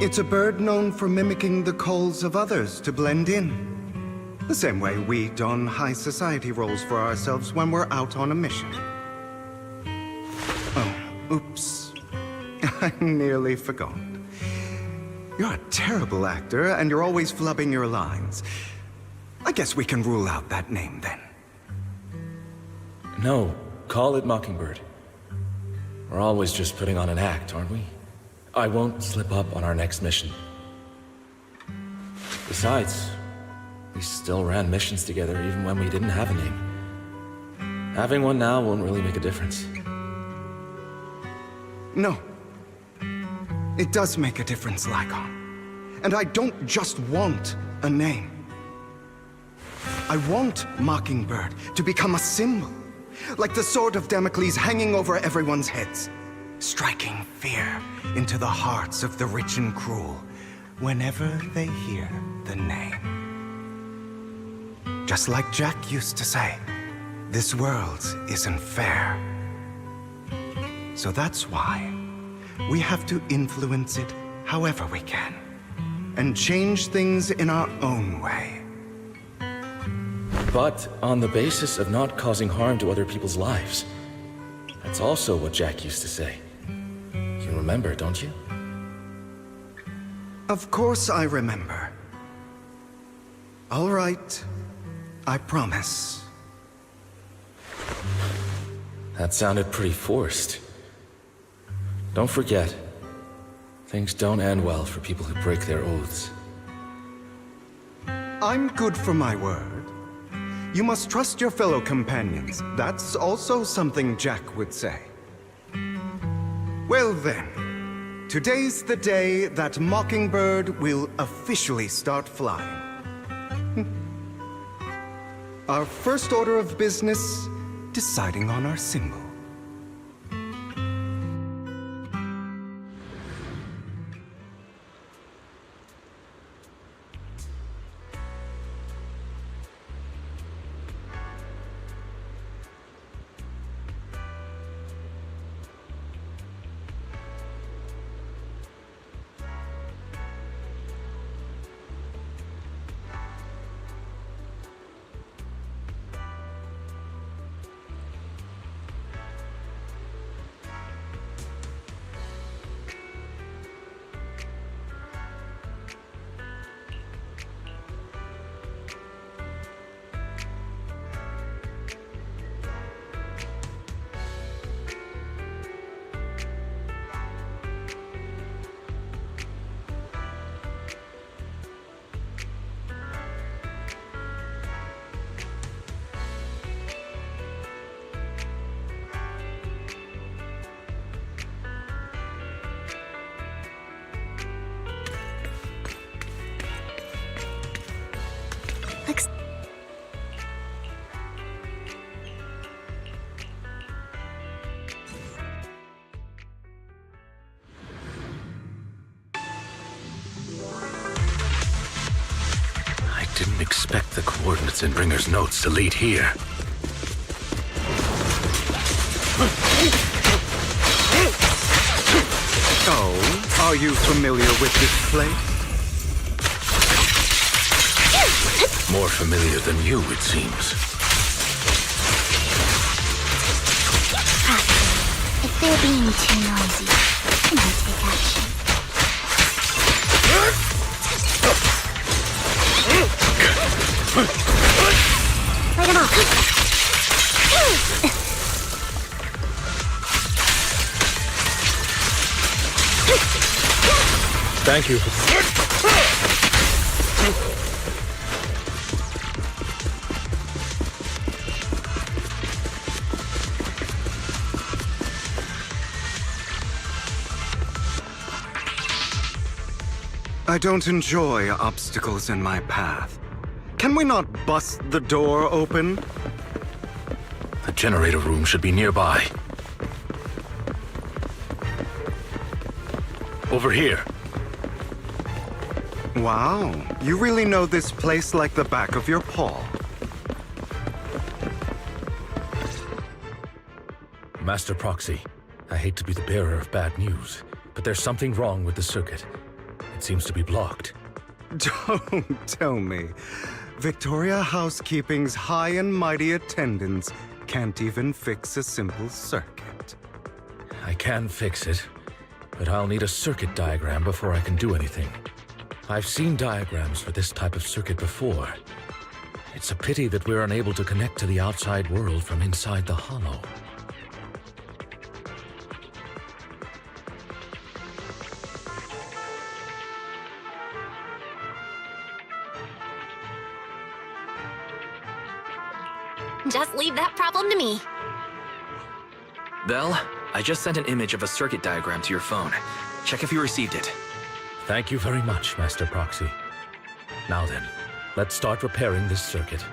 It's a bird known for mimicking the calls of others to blend in. The same way we don high society roles for ourselves when we're out on a mission. Oh, oops. I nearly forgot. You're a terrible actor, and you're always flubbing your lines. I guess we can rule out that name, then. No, call it Mockingbird. We're always just putting on an act, aren't we? I won't slip up on our next mission. Besides, we still ran missions together even when we didn't have a name. Having one now won't really make a difference. No. It does make a difference, Lycon. And I don't just want a name. I want Mockingbird to become a symbol, like the sword of Damocles hanging over everyone's heads, striking fear into the hearts of the rich and cruel whenever they hear the name. Just like Jack used to say, this world isn't fair. So that's why we have to influence it however we can, and change things in our own way. But on the basis of not causing harm to other people's lives. That's also what Jack used to say. You remember, don't you? Of course I remember. All right. I promise. That sounded pretty forced. Don't forget, things don't end well for people who break their oaths. I'm good for my word. You must trust your fellow companions. That's also something Jack would say. Well then, today's the day that Mockingbird will officially start flying. Our first order of business, deciding on our symbol. I didn't expect the coordinates in Bringer's notes to lead here. Oh, are you familiar with this place? More familiar than you, it seems. If they're being too noisy, can I take action? Light them off. Thank you. I don't enjoy obstacles in my path. Can we not bust the door open? The generator room should be nearby. Over here. Wow, you really know this place like the back of your paw. Master Proxy, I hate to be the bearer of bad news, but there's something wrong with the circuit. It seems to be blocked. Don't tell me. Victoria Housekeeping's high and mighty attendants can't even fix a simple circuit. I can fix it, but I'll need a circuit diagram before I can do anything. I've seen diagrams for this type of circuit before. It's a pity that we're unable to connect to the outside world from inside the hollow. Just leave that problem to me. Belle, I just sent an image of a circuit diagram to your phone. Check if you received it. Thank you very much, Master Proxy. Now then, let's start repairing this circuit.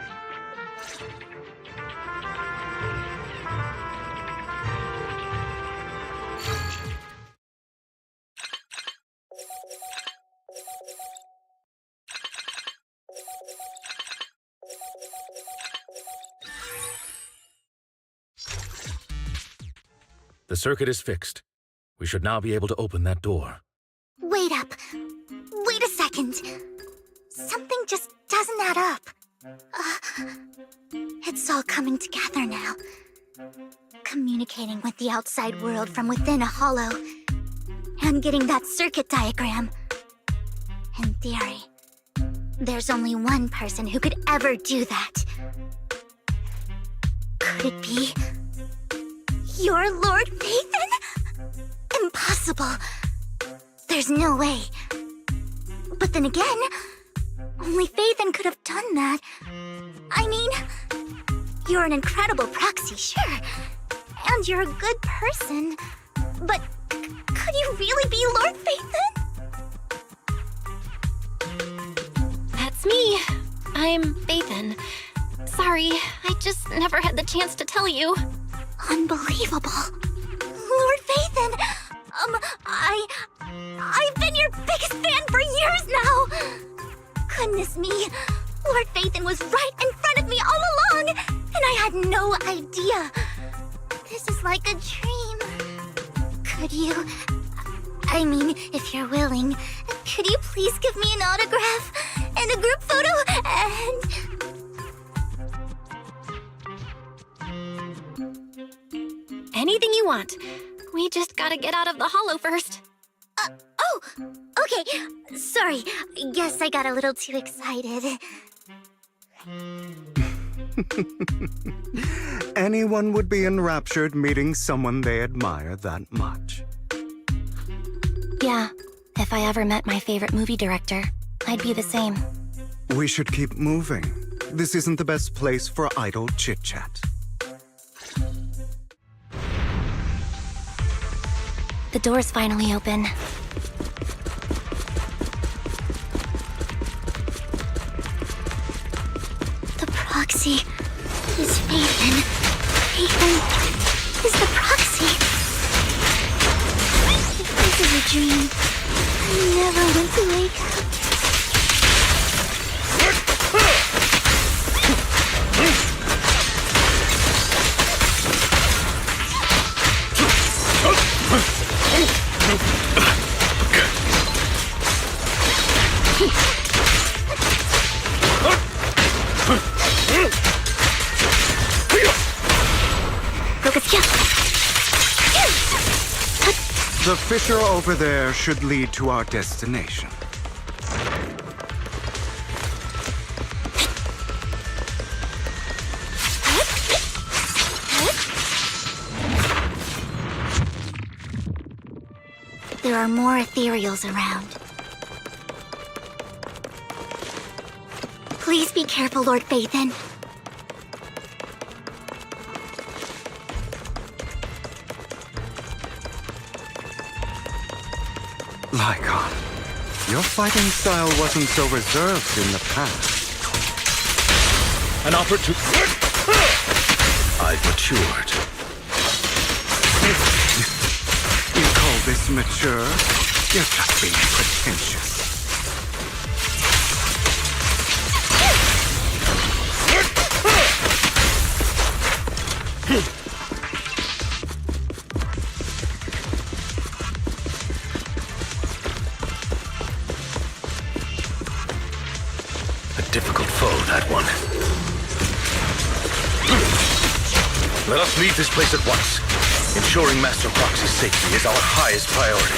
The circuit is fixed. We should now be able to open that door. Wait up. Wait a second. Something just doesn't add up. It's all coming together now. communicating with the outside world from within a hollow, and getting that circuit diagram. In theory, there's only one person who could ever do that. Could it be your Lord Phaethon? Impossible. There's no way. But then again, only Phaethon could have done that. I mean, you're an incredible proxy, sure. And you're a good person. But could you really be Lord Phaethon? That's me. I'm Phaethon. Sorry, I just never had the chance to tell you. Unbelievable. Lord Phaethon! I've been your biggest fan for years now! Goodness me, Lord Phaethon was right in front of me all along, and I had no idea. This is like a dream. Could you... I mean, if you're willing, could you please give me an autograph and a group photo and... Anything you want. We just gotta get out of the hollow first. Oh! Okay, sorry. Guess I got a little too excited. Anyone would be enraptured meeting someone they admire that much. Yeah, if I ever met my favorite movie director, I'd be the same. We should keep moving. This isn't the best place for idle chit-chat. The door's finally open. The proxy is Phaethon. Phaethon is the proxy. If this is a dream, I never want to wake up. The fissure over there should lead to our destination. There are more ethereals around. Please be careful, Lord Phaethon. Lycon, your fighting style wasn't so reserved in the past. An opportunity. I've matured. You call this mature? You're just being pretentious. Difficult foe, that one. Let us leave this place at once. Ensuring Master Proxy's safety is our highest priority.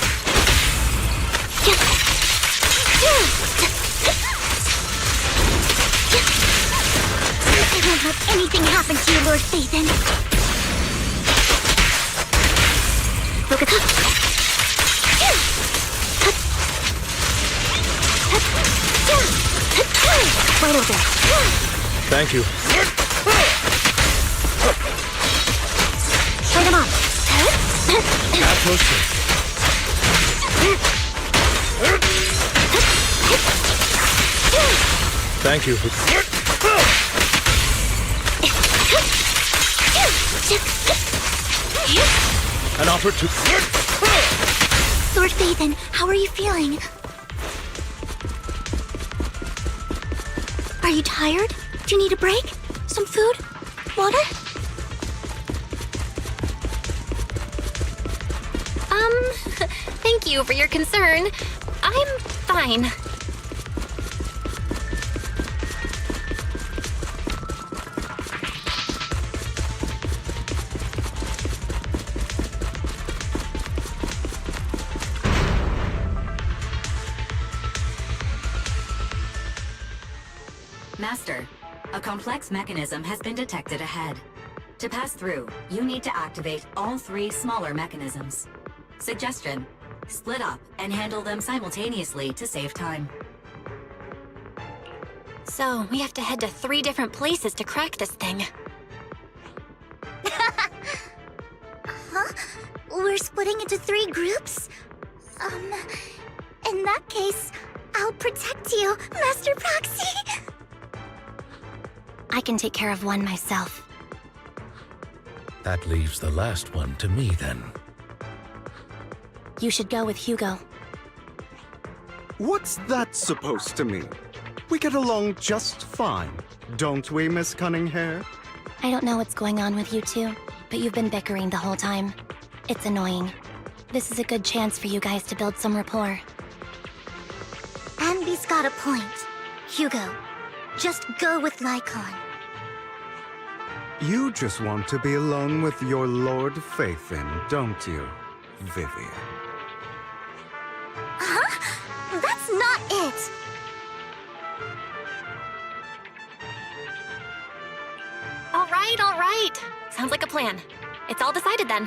I won't let anything happen to you, Lord Phaethon. Look at that. Right over there. Thank you. Bring him on. Atmos. Thank you. An opportunity. Lord Phaethon, how are you feeling? Are you tired? Do you need a break? Some food? Water? Thank you for your concern. I'm fine. Master, a complex mechanism has been detected ahead. To pass through, you need to activate all 3 smaller mechanisms. Suggestion: split up and handle them simultaneously to save time. So, we have to head to 3 different places to crack this thing. Huh? We're splitting into 3 groups? In that case, I'll protect you, Master Proxy! I can take care of one myself. That leaves the last one to me, then. You should go with Hugo. What's that supposed to mean? We get along just fine, don't we, Miss Cunninghair? I don't know what's going on with you two, but you've been bickering the whole time. It's annoying. This is a good chance for you guys to build some rapport. Anby's got a point. Hugo, just go with Lycon. You just want to be alone with your Lord Phaethon, don't you, Vivian? Huh? That's not it! All right. Sounds like a plan. It's all decided then.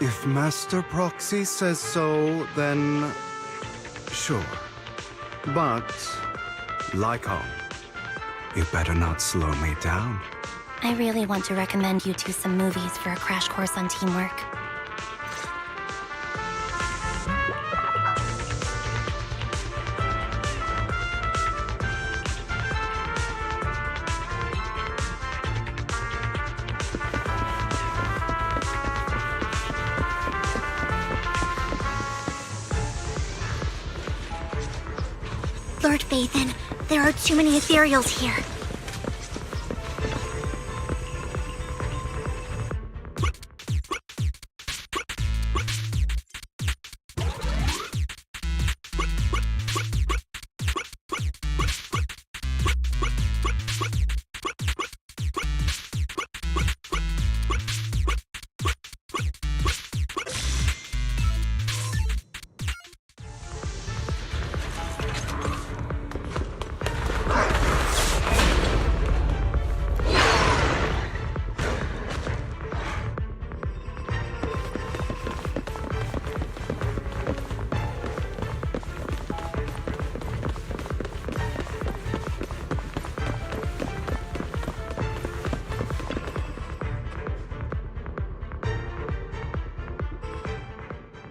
If Master Proxy says so, then sure. But, Lycon, you better not slow me down. I really want to recommend you two some movies for a crash course on teamwork. Lord Phaethon, there are too many ethereals here.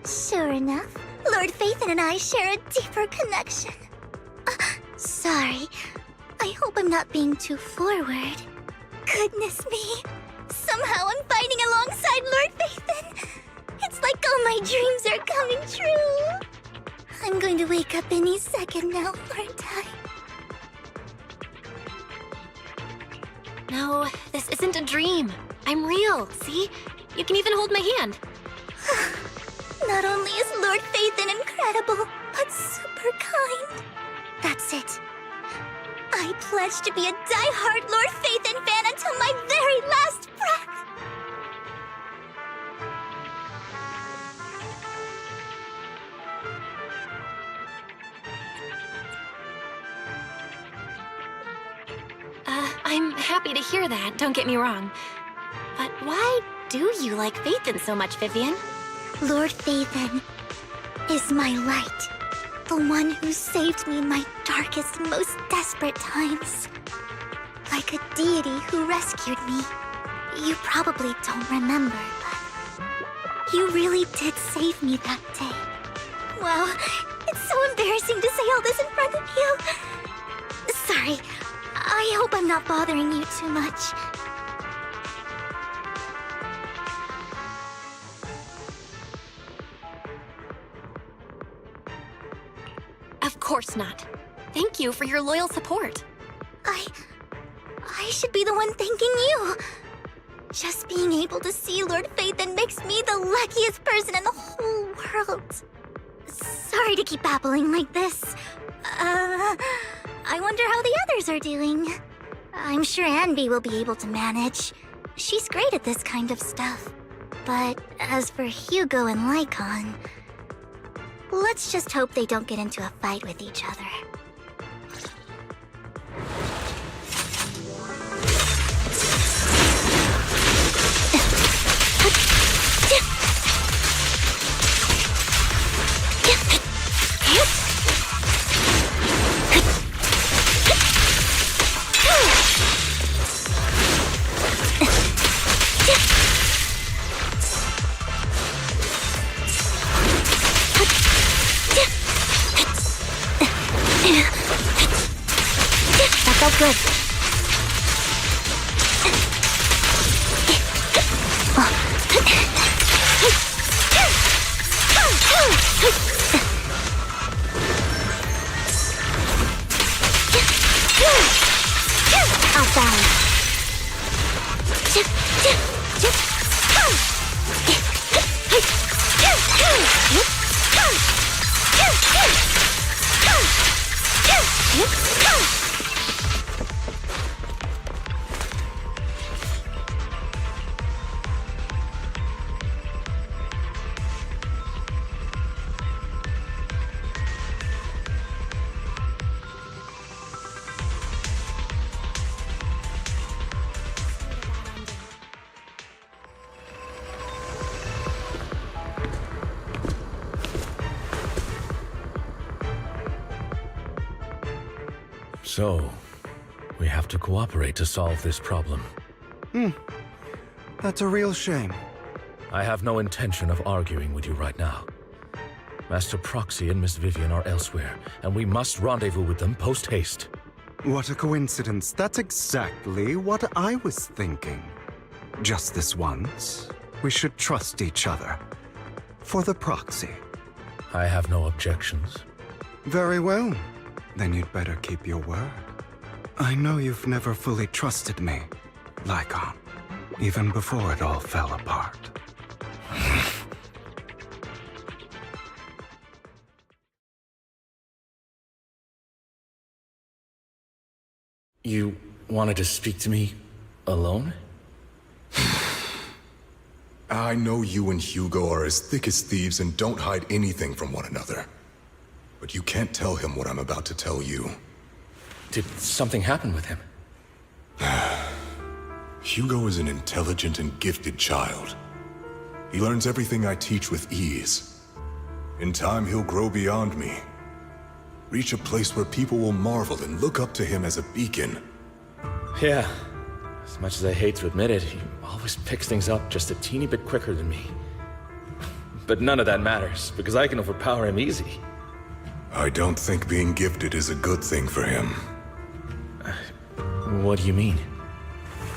Sure enough, Lord Phaethon and I share a deeper connection. Sorry. I hope I'm not being too forward. Goodness me. Somehow I'm fighting alongside Lord Phaethon. It's like all my dreams are coming true. I'm going to wake up any second now, aren't I? No, this isn't a dream. I'm real, see? You can even hold my hand. Not only is Lord Phaethon incredible, but super kind. That's it. I pledge to be a die-hard Lord Phaethon fan until my very last breath. I'm happy to hear that, don't get me wrong. But why do you like Phaethon so much, Vivian? Lord Phaethon is my light. The one who saved me in my darkest, most desperate times. Like a deity who rescued me. You probably don't remember, but you really did save me that day. Wow, it's so embarrassing to say all this in front of you. Sorry, I hope I'm not bothering you too much. Of course not. Thank you for your loyal support. I should be the one thanking you. Just being able to see Lord Phaethon makes me the luckiest person in the whole world. Sorry to keep babbling like this. I wonder how the others are doing. I'm sure Anby will be able to manage. She's great at this kind of stuff. But as for Hugo and Lycon, let's just hope they don't get into a fight with each other. So, we have to cooperate to solve this problem. That's a real shame. I have no intention of arguing with you right now. Master Proxy and Miss Vivian are elsewhere, and we must rendezvous with them post-haste. What a coincidence. That's exactly what I was thinking. Just this once, we should trust each other. For the Proxy. I have no objections. Very well. Then you'd better keep your word. I know you've never fully trusted me, Lycon, even before it all fell apart. You wanted to speak to me alone? I know you and Hugo are as thick as thieves and don't hide anything from one another. But you can't tell him what I'm about to tell you. Did something happen with him? Hugo is an intelligent and gifted child. He learns everything I teach with ease. In time, he'll grow beyond me. Reach a place where people will marvel and look up to him as a beacon. Yeah. As much as I hate to admit it, he always picks things up just a teeny bit quicker than me. But none of that matters, because I can overpower him easy. I don't think being gifted is a good thing for him. What do you mean?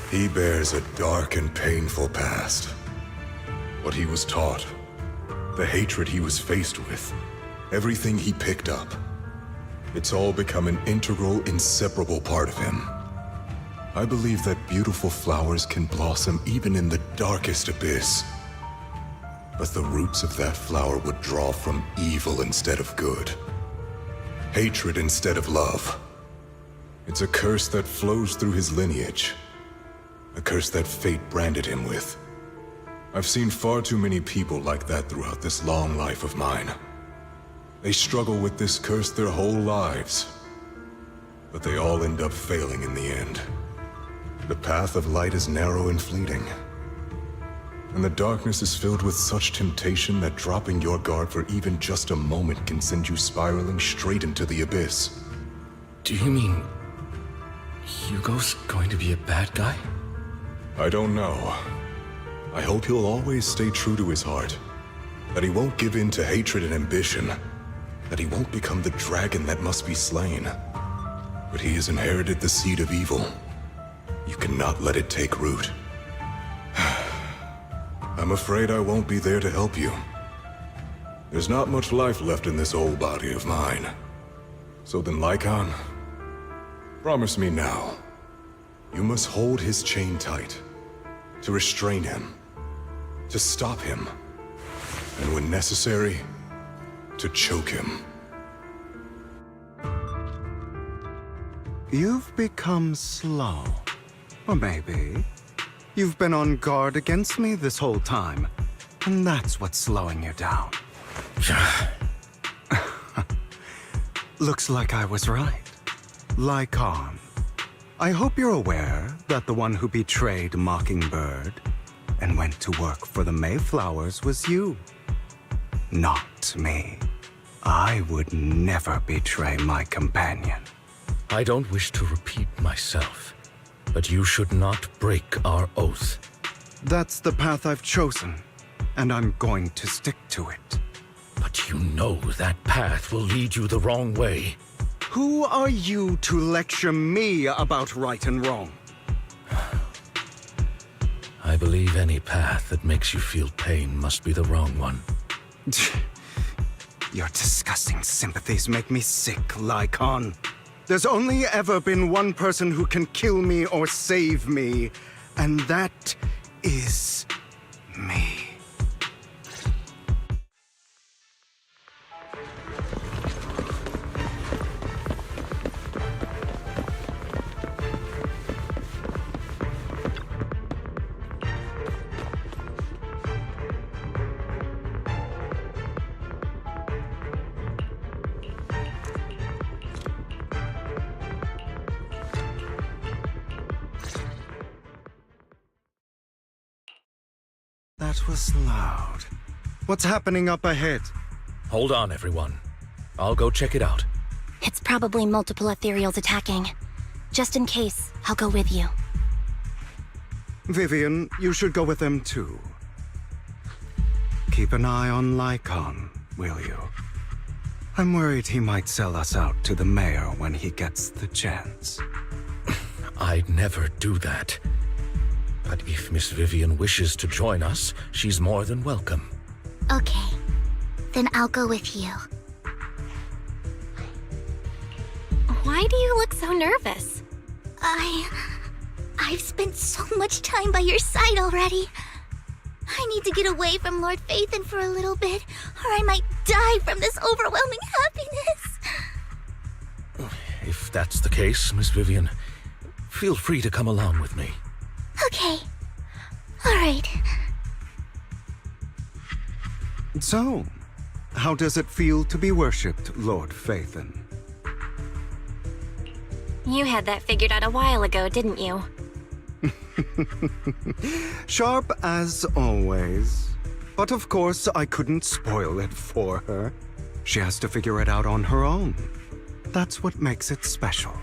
He bears a dark and painful past. What he was taught, the hatred he was faced with, everything he picked up. It's all become an integral, inseparable part of him. I believe that beautiful flowers can blossom even in the darkest abyss. But the roots of that flower would draw from evil instead of good. Hatred instead of love. It's a curse that flows through his lineage. A curse that fate branded him with. I've seen far too many people like that throughout this long life of mine. They struggle with this curse their whole lives. But they all end up failing in the end. The path of light is narrow and fleeting. And the darkness is filled with such temptation that dropping your guard for even just a moment can send you spiraling straight into the abyss. Do you mean Hugo's going to be a bad guy? I don't know. I hope he'll always stay true to his heart. That he won't give in to hatred and ambition. That he won't become the dragon that must be slain. But he has inherited the seed of evil. You cannot let it take root. I'm afraid I won't be there to help you. There's not much life left in this old body of mine. So then, Lycon, promise me now. You must hold his chain tight. To restrain him. To stop him. And when necessary, to choke him. You've become slow. Or maybe you've been on guard against me this whole time, and that's what's slowing you down. Looks like I was right. Lycon. I hope you're aware that the one who betrayed Mockingbird and went to work for the Mayflowers was you. Not me. I would never betray my companion. I don't wish to repeat myself, but you should not break our oath. That's the path I've chosen, and I'm going to stick to it. But you know that path will lead you the wrong way. Who are you to lecture me about right and wrong? I believe any path that makes you feel pain must be the wrong one. Your disgusting sympathies make me sick, Lycon. There's only ever been one person who can kill me or save me, and that is me. That was loud. What's happening up ahead? Hold on, everyone. I'll go check it out. It's probably multiple ethereals attacking. Just in case, I'll go with you. Vivian, you should go with them too. Keep an eye on Lycon, will you? I'm worried he might sell us out to the mayor when he gets the chance. I'd never do that. But if Miss Vivian wishes to join us, she's more than welcome. Okay. Then I'll go with you. Why do you look so nervous? I've spent so much time by your side already. I need to get away from Lord Phaethon for a little bit, or I might die from this overwhelming happiness. If that's the case, Miss Vivian, feel free to come along with me. Okay. All right. So, how does it feel to be worshipped, Lord Phaethon? You had that figured out a while ago, didn't you? Sharp as always. But of course, I couldn't spoil it for her. She has to figure it out on her own. That's what makes it special.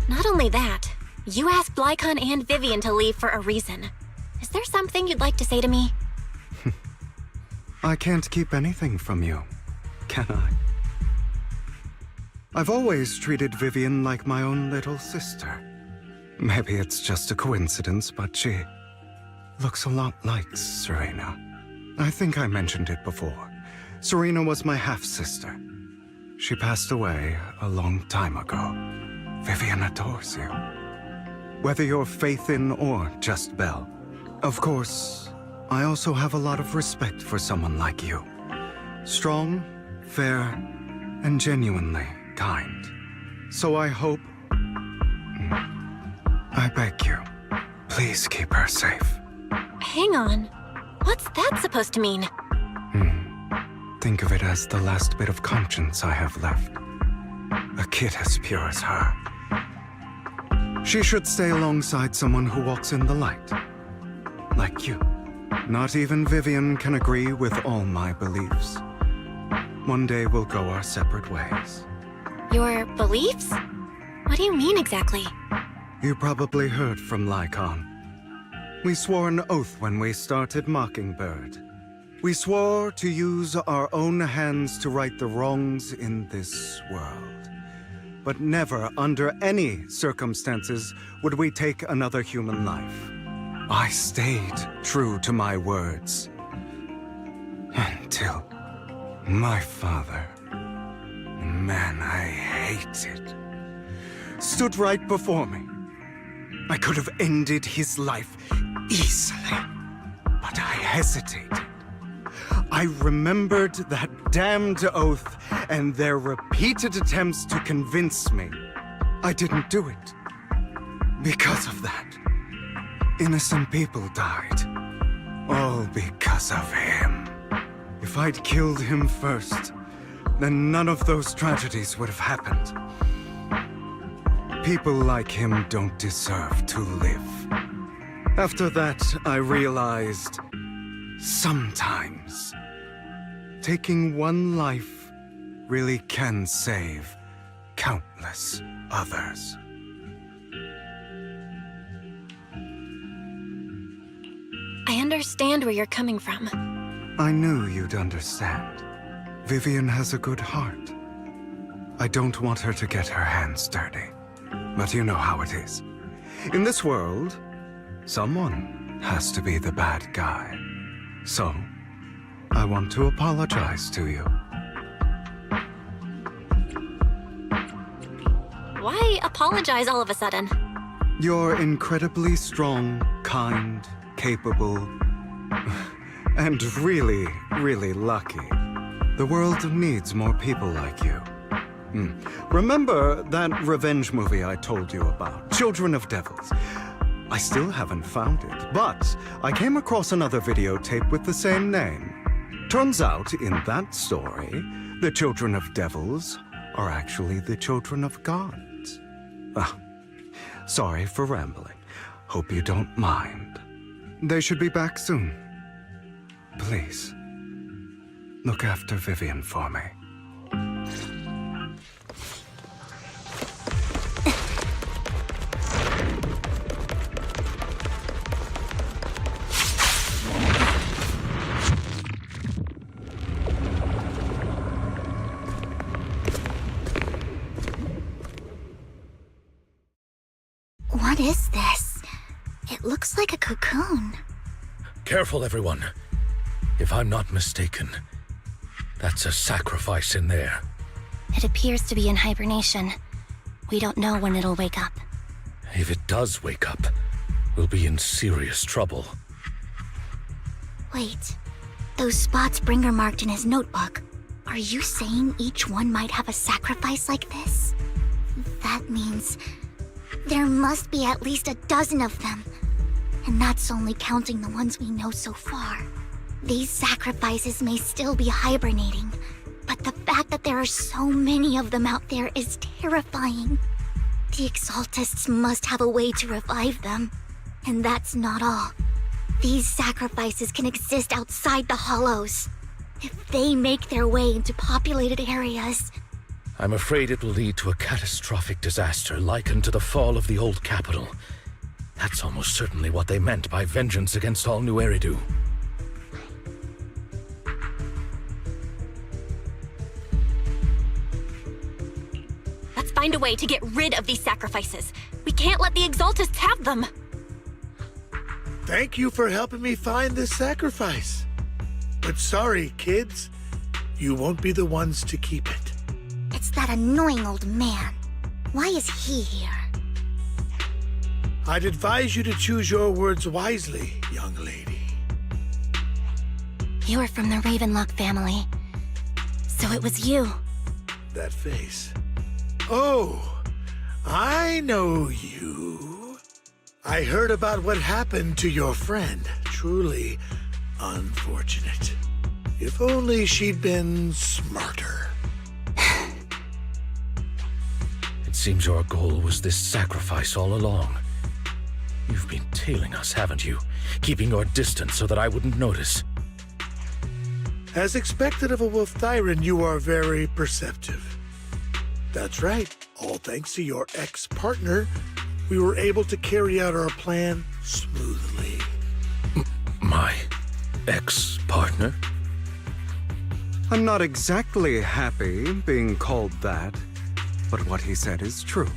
Not only that, you asked Lycon and Vivian to leave for a reason. Is there something you'd like to say to me? I can't keep anything from you, can I? I've always treated Vivian like my own little sister. Maybe it's just a coincidence, but she looks a lot like Serena. I think I mentioned it before. Serena was my half-sister. She passed away a long time ago. Vivian adores you. Whether you're Phaethon or just Belle. Of course, I also have a lot of respect for someone like you. Strong, fair, and genuinely kind. So I hope... I beg you, please keep her safe. Hang on. What's that supposed to mean? Think of it as the last bit of conscience I have left. A kid as pure as her. She should stay alongside someone who walks in the light. Like you. Not even Vivian can agree with all my beliefs. One day we'll go our separate ways. Your beliefs? What do you mean exactly? You probably heard from Lycon. We swore an oath when we started Mockingbird. We swore to use our own hands to right the wrongs in this world. But never, under any circumstances, would we take another human life. I stayed true to my words. Until my father, the man I hated, stood right before me. I could have ended his life easily, but I hesitated. I remembered that damned oath and their repeated attempts to convince me. I didn't do it. Because of that, innocent people died. All because of him. If I'd killed him first, then none of those tragedies would have happened. People like him don't deserve to live. After that, I realized, sometimes, taking one life really can save countless others. I understand where you're coming from. I knew you'd understand. Vivian has a good heart. I don't want her to get her hands dirty. But you know how it is. In this world, someone has to be the bad guy. So, I want to apologize to you. Why apologize all of a sudden? You're incredibly strong, kind, capable, and really, really lucky. The world needs more people like you. Remember that revenge movie I told you about, Children of Devils? I still haven't found it, but I came across another videotape with the same name. Turns out, in that story, the Children of Devils are actually the children of gods. Sorry for rambling. Hope you don't mind. They should be back soon. Please, look after Vivian for me. What is this? It looks like a cocoon. Careful, everyone. If I'm not mistaken, that's a sacrifice in there. It appears to be in hibernation. We don't know when it'll wake up. If it does wake up, we'll be in serious trouble. Wait, those spots Bringer marked in his notebook. Are you saying each one might have a sacrifice like this? That means there must be at least a dozen of them. And that's only counting the ones we know so far. These sacrifices may still be hibernating, but the fact that there are so many of them out there is terrifying. The Exaltists must have a way to revive them. And that's not all. These sacrifices can exist outside the Hollows. If they make their way into populated areas... I'm afraid it will lead to a catastrophic disaster likened to the fall of the old capital. That's almost certainly what they meant by vengeance against all New Eridu. Let's find a way to get rid of these sacrifices. We can't let the Exaltists have them. Thank you for helping me find this sacrifice. But sorry, kids. You won't be the ones to keep it. It's that annoying old man. Why is he here? I'd advise you to choose your words wisely, young lady. You're from the Ravenlock family. So it was you. That face. Oh, I know you. I heard about what happened to your friend. Truly unfortunate. If only she'd been smarter. It seems your goal was this sacrifice all along. You've been tailing us, haven't you? Keeping your distance so that I wouldn't notice. As expected of a Wolf Thyran, you are very perceptive. That's right. All thanks to your ex-partner, we were able to carry out our plan smoothly. My ex-partner? I'm not exactly happy being called that, but what he said is true.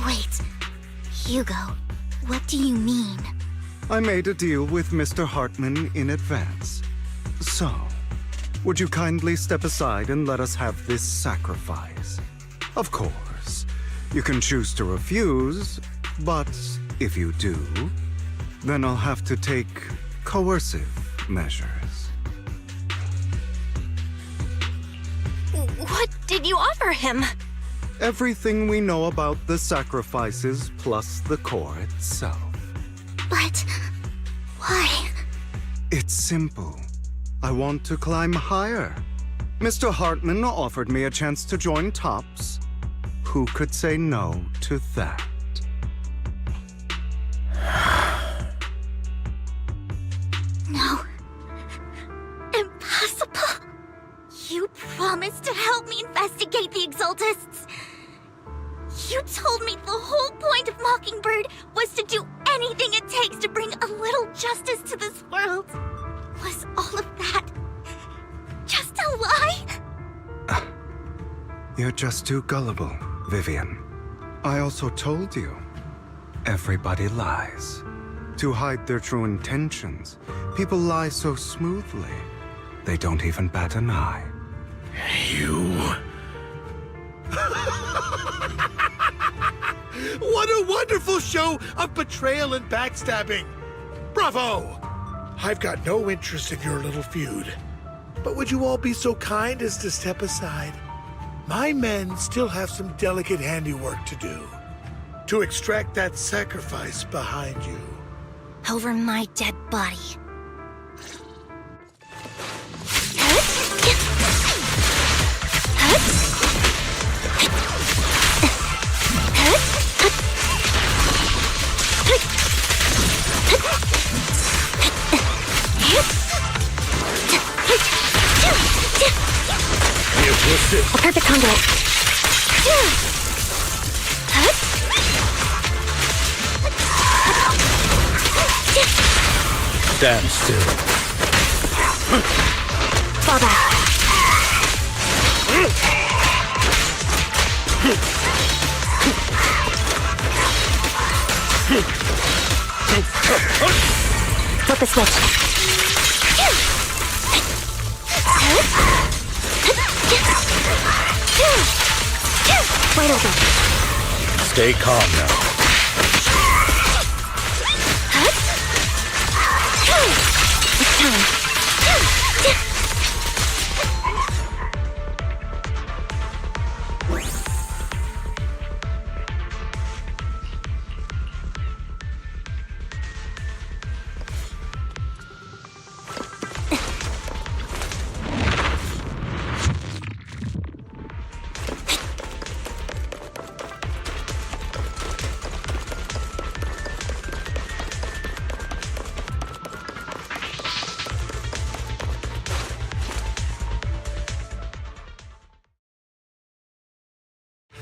Wait, Hugo, what do you mean? I made a deal with Mr. Hartman in advance. So, would you kindly step aside and let us have this sacrifice? Of course, you can choose to refuse, but if you do, then I'll have to take coercive measures. What did you offer him? Everything we know about the sacrifices plus the core itself. But why? It's simple. I want to climb higher. Mr. Hartman offered me a chance to join TOPS. Who could say no to that? No. Impossible. You promised to help me investigate the Exaltists. You told me the whole point of Mockingbird was to do anything it takes to bring a little justice to this world. Was all of that just a lie? You're just too gullible, Vivian. I also told you, everybody lies. To hide their true intentions, people lie so smoothly, they don't even bat an eye. You... What a wonderful show of betrayal and backstabbing! Bravo! I've got no interest in your little feud. But would you all be so kind as to step aside? My men still have some delicate handiwork to do. To extract that sacrifice behind you. Over my dead body. A perfect conduit. Stand still. Fall back. Flip the switch. Wide open. Stay calm now. It's time.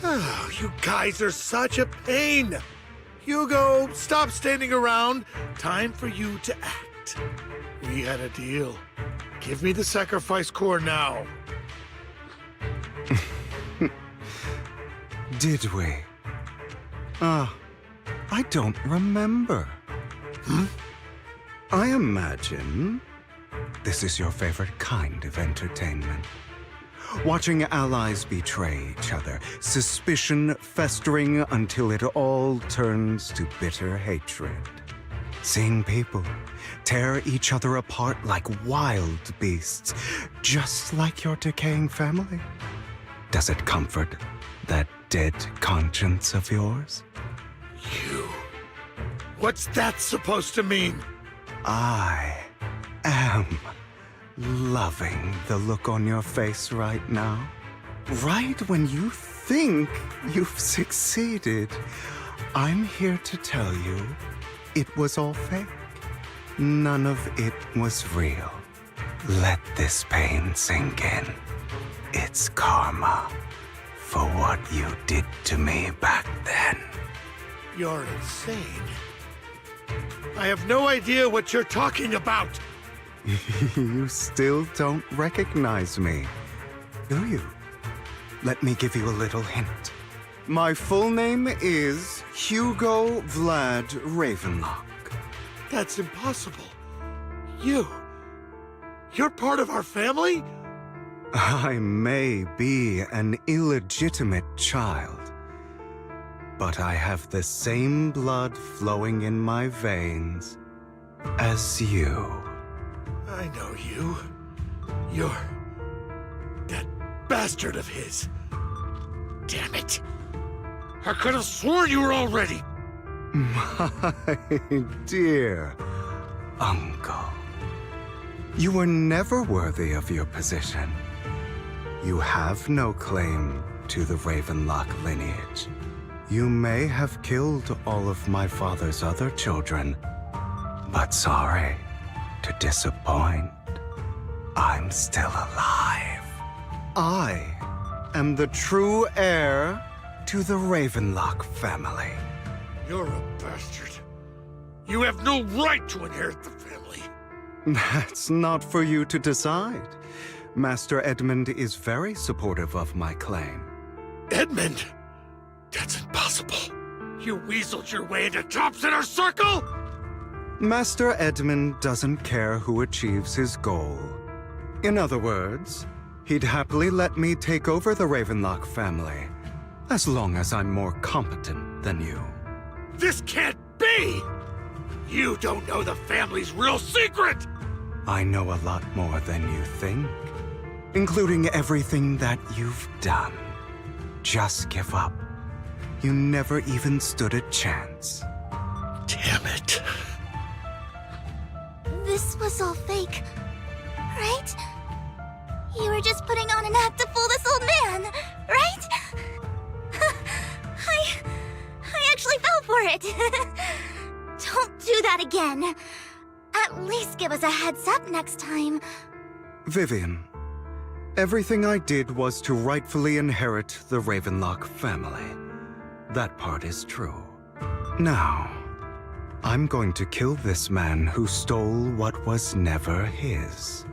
Oh, you guys are such a pain. Hugo, stop standing around. Time for you to act. We had a deal. Give me the sacrifice core now. Did we? I don't remember. I imagine this is your favorite kind of entertainment. Watching allies betray each other, suspicion festering until it all turns to bitter hatred. Seeing people tear each other apart like wild beasts, just like your decaying family. Does it comfort that dead conscience of yours? You. What's that supposed to mean? I am loving the look on your face right now. Right when you think you've succeeded, I'm here to tell you it was all fake. None of it was real. Let this pain sink in. It's karma for what you did to me back then. You're insane. I have no idea what you're talking about. You still don't recognize me, do you? Let me give you a little hint. My full name is Hugo Vlad Ravenlock. That's impossible. You're part of our family? I may be an illegitimate child, but I have the same blood flowing in my veins as you. I know you. You're that bastard of his. Damn it. I could have sworn you were already. My dear uncle, you were never worthy of your position. You have no claim to the Ravenlock lineage. You may have killed all of my father's other children, but sorry to disappoint. I'm still alive. I am the true heir to the Ravenlock family. You're a bastard. You have no right to inherit the family. That's not for you to decide. Master Edmund is very supportive of my claim. Edmund? That's impossible. You weaseled your way into Top's inner circle? Master Edmund doesn't care who achieves his goal. In other words, he'd happily let me take over the Ravenlock family, as long as I'm more competent than you. This can't be! You don't know the family's real secret! I know a lot more than you think, including everything that you've done. Just give up. You never even stood a chance. Damn it. This was all fake, right? You were just putting on an act to fool this old man, right? I actually fell for it. Don't do that again. At least give us a heads up next time. Vivian, everything I did was to rightfully inherit the Ravenlock family. That part is true. Now, I'm going to kill this man who stole what was never his.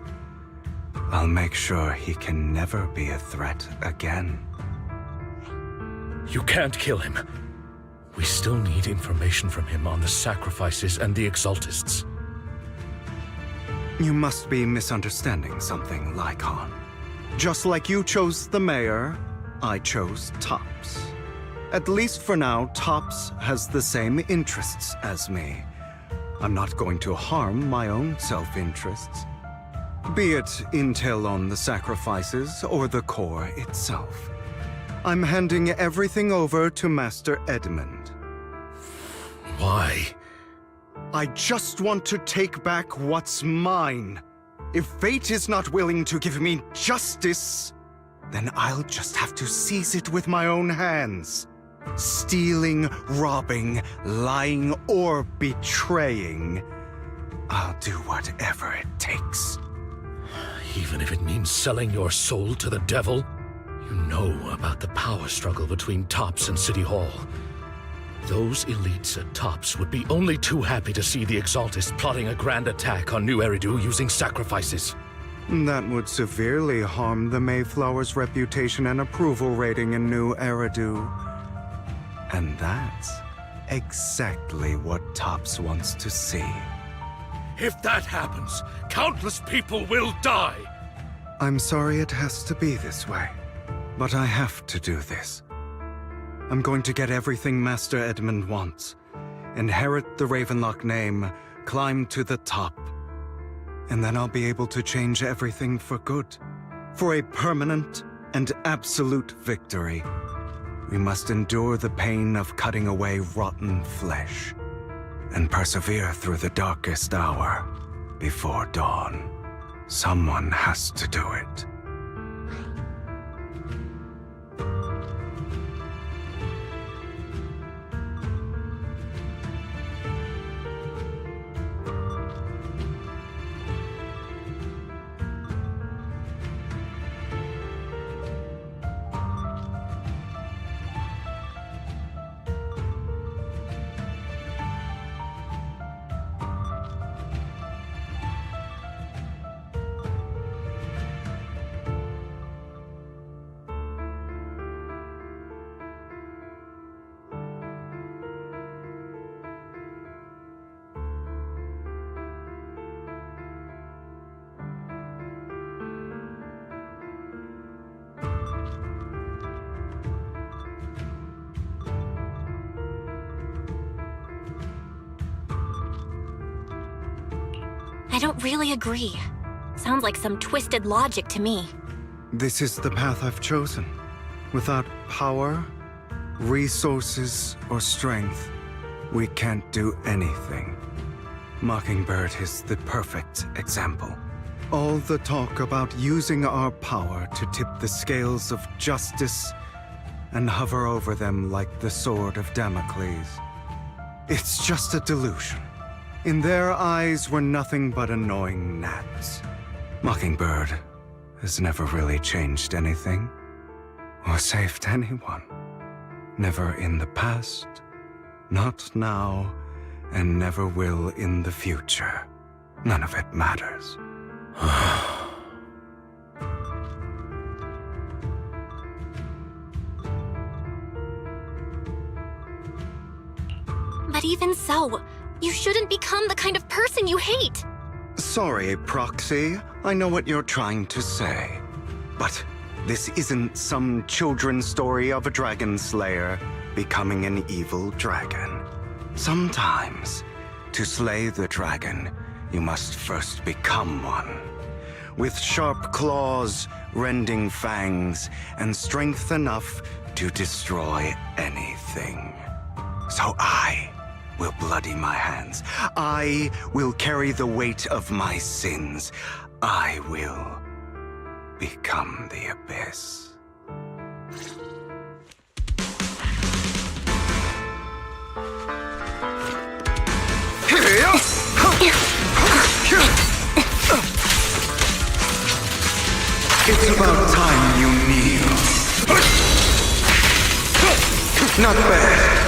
I'll make sure he can never be a threat again. You can't kill him. We still need information from him on the sacrifices and the Exaltists. You must be misunderstanding something, Lycon. Just like you chose the mayor, I chose Tops. At least for now, Tops has the same interests as me. I'm not going to harm my own self-interests. Be it intel on the sacrifices or the core itself. I'm handing everything over to Master Edmund. Why? I just want to take back what's mine. If fate is not willing to give me justice, then I'll just have to seize it with my own hands. Stealing, robbing, lying, or betraying. I'll do whatever it takes. Even if it means selling your soul to the devil? You know about the power struggle between Tops and City Hall. Those elites at Tops would be only too happy to see the Exaltists plotting a grand attack on New Eridu using sacrifices. That would severely harm the Mayflower's reputation and approval rating in New Eridu. And that's exactly what Tops wants to see. If that happens, countless people will die! I'm sorry it has to be this way, but I have to do this. I'm going to get everything Master Edmund wants. Inherit the Ravenlock name, climb to the top. And then I'll be able to change everything for good. For a permanent and absolute victory. We must endure the pain of cutting away rotten flesh. And persevere through the darkest hour before dawn. Someone has to do it. I don't really agree. Sounds like some twisted logic to me. This is the path I've chosen. Without power, resources, or strength, we can't do anything. Mockingbird is the perfect example. All the talk about using our power to tip the scales of justice and hover over them like the sword of Damocles. It's just a delusion. In their eyes, we're nothing but annoying gnats. Mockingbird has never really changed anything, or saved anyone. Never in the past, not now, and never will in the future. None of it matters. But even so, you shouldn't become the kind of person you hate. Sorry, Proxy. I know what you're trying to say. But this isn't some children's story of a dragon slayer becoming an evil dragon. Sometimes, to slay the dragon, you must first become one. With sharp claws, rending fangs, and strength enough to destroy anything. So I will bloody my hands. I will carry the weight of my sins. I will become the Abyss. It's about time you kneel. Not bad.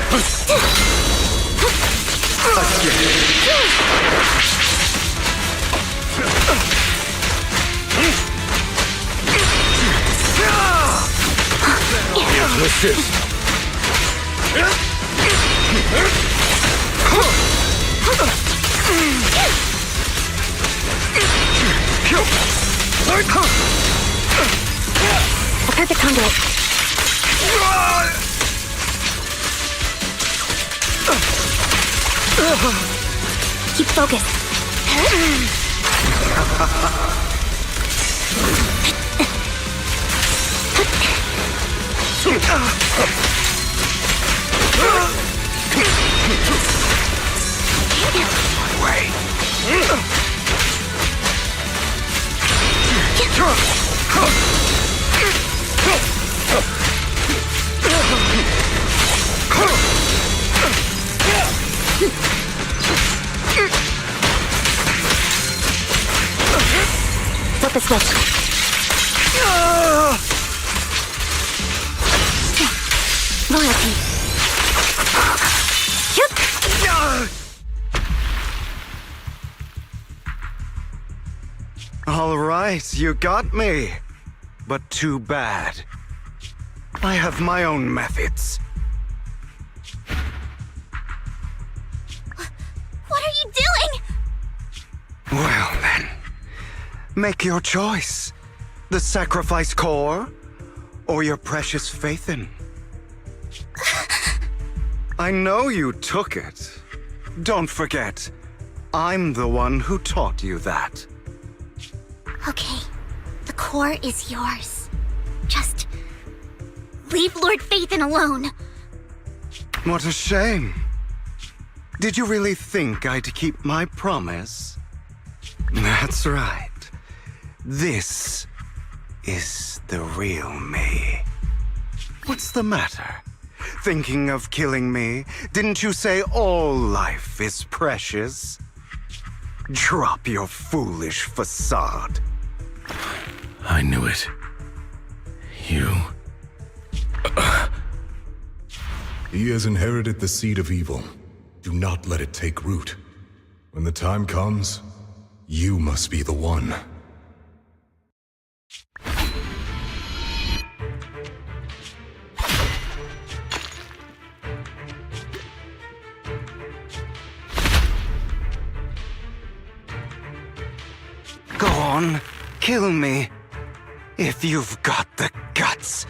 Let's perfect conduit. Keep focused. Flip the switch. Loyalty. All right, you got me. But too bad. I have my own methods. What are you doing? Well then, make your choice. The sacrifice core, or your precious Phaethon. I know you took it. Don't forget, I'm the one who taught you that. Okay, the core is yours. Just leave Lord Phaethon alone. What a shame. Did you really think I'd keep my promise? That's right. This is the real me. What's the matter? Thinking of killing me? Didn't you say all life is precious? Drop your foolish facade. I knew it. You... He has inherited the seed of evil. Do not let it take root. When the time comes, you must be the one. Go on, kill me. If you've got the guts,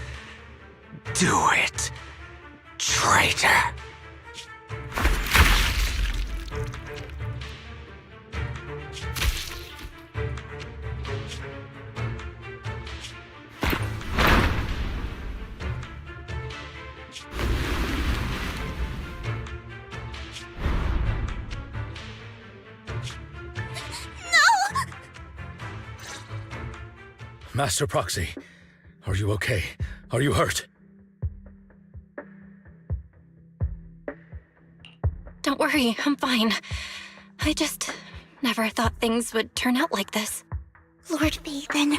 do it, traitor. Master Proxy, are you okay? Are you hurt? Don't worry, I'm fine. I just never thought things would turn out like this. Lord Phaethon,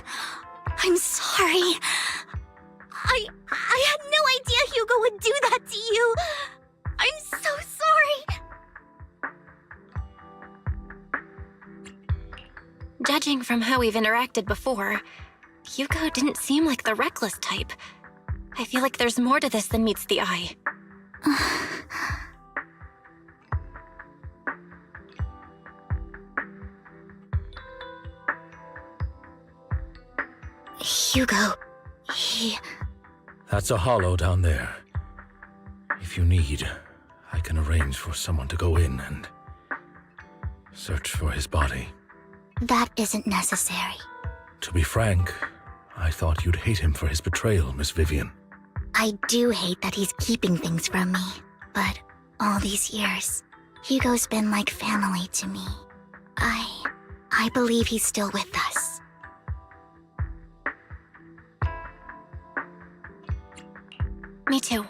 I'm sorry. I had no idea Hugo would do that to you. I'm so sorry. Judging from how we've interacted before, Hugo didn't seem like the reckless type. I feel like there's more to this than meets the eye. Hugo, he... That's a hollow down there. If you need, I can arrange for someone to go in and search for his body. That isn't necessary. To be frank, I thought you'd hate him for his betrayal, Miss Vivian. I do hate that he's keeping things from me, but all these years, Hugo's been like family to me. I believe he's still with us. Me too.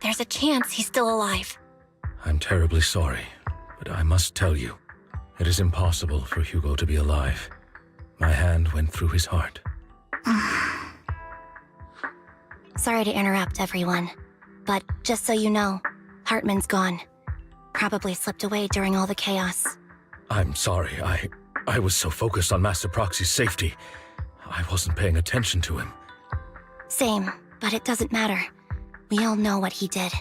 There's a chance he's still alive. I'm terribly sorry, but I must tell you, it is impossible for Hugo to be alive. My hand went through his heart. Sorry to interrupt, everyone. But just so you know, Hartman's gone. Probably slipped away during all the chaos. I'm sorry, I was so focused on Master Proxy's safety. I wasn't paying attention to him. Same, but it doesn't matter. We all know what he did.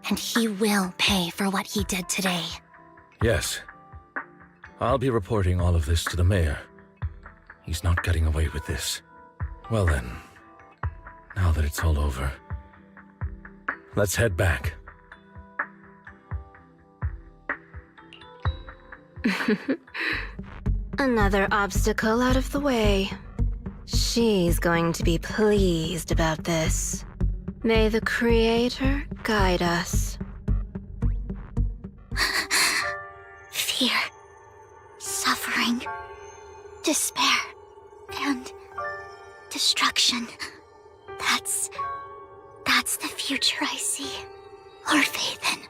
And he will pay for what he did today. Yes. I'll be reporting all of this to the mayor. He's not getting away with this. Well then, now that it's all over, let's head back. Another obstacle out of the way. She's going to be pleased about this. May the Creator guide us. Fear, suffering, despair, and destruction. That's the future I see. Lord Phaethon.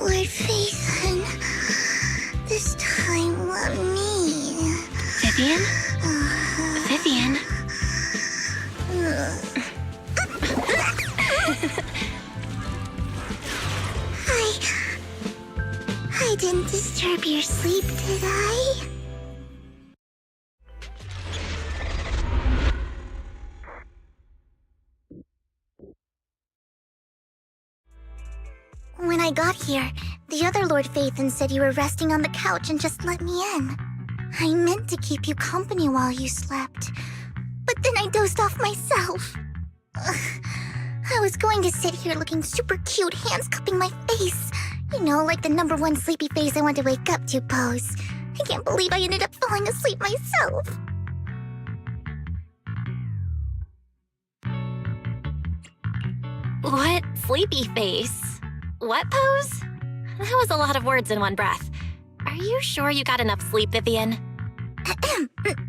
Lord Phaethon, this time let me. Vivian? Vivian? I didn't disturb your sleep, did I? When I got here, the other Lord Phaethon said you were resting on the couch and just let me in. I meant to keep you company while you slept, but then I dozed off myself. Ugh. I was going to sit here looking super cute, hands cupping my face. You know, like the #1 sleepy face I want to wake up to pose. I can't believe I ended up falling asleep myself. What sleepy face? What pose? That was a lot of words in one breath. Are you sure you got enough sleep, Vivian?